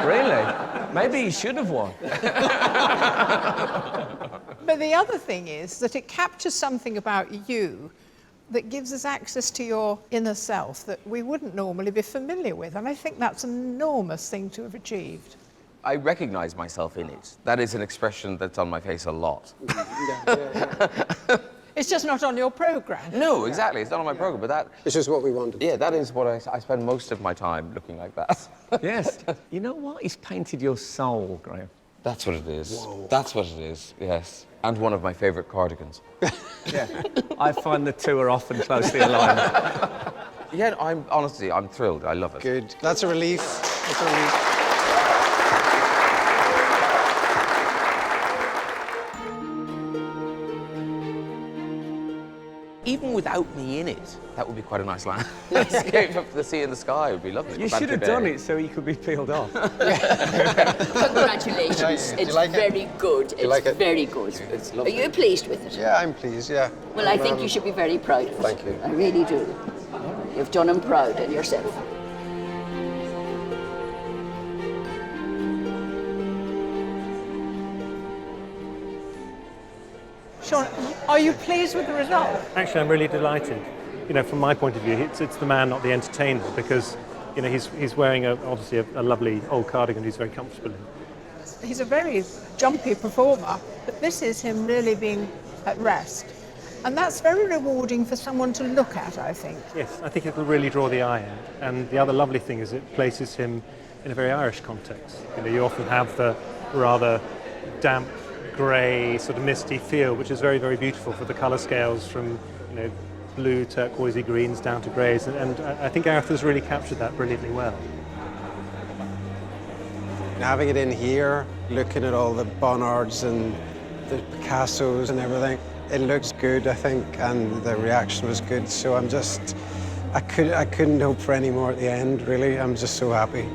really, maybe he should have won. But the other thing is that it captures something about you that gives us access to your inner self that we wouldn't normally be familiar with. And I think that's an enormous thing to have achieved. I recognise myself in it. That is an expression that's on my face a lot. It's just not on your programme. No, exactly. It's not on my programme, but that... It's just what we wanted. Yeah, that is what I spend most of my time looking like that. Yes. You know what? He's painted your soul, Graham. That's what it is. Whoa. That's what it is, yes. And one of my favourite cardigans. Yeah. I find the two are often closely aligned. Yeah, honestly, I'm thrilled. I love it. Good. That's a relief. That's a relief. Even without me in it, that would be quite a nice landscape up to the sea and the sky. It would be lovely. You should have done it so he could be peeled off. Congratulations. It's very good. It's very good. It's lovely. Are you pleased with it? Yeah, I'm pleased, yeah. Well, I think you should be very proud of it. Thank you. I really do. You've done him proud and yourself. Sean, are you pleased with the result? Actually, I'm really delighted. You know, from my point of view, it's the man, not the entertainer, because, you know, he's wearing obviously a lovely old cardigan he's very comfortable in. He's a very jumpy performer, but this is him really being at rest. And that's very rewarding for someone to look at, I think. Yes, I think it'll really draw the eye in. And the other lovely thing is it places him in a very Irish context. You know, you often have the rather damp, grey, sort of misty feel, which is very, very beautiful for the colour scales from, you know, blue, turquoisey greens down to greys, and I think Gareth has really captured that brilliantly well. Having it in here, looking at all the Bonnards and the Picassos and everything, it looks good, I think, and the reaction was good, so I couldn't hope for any more at the end, really. I'm just so happy.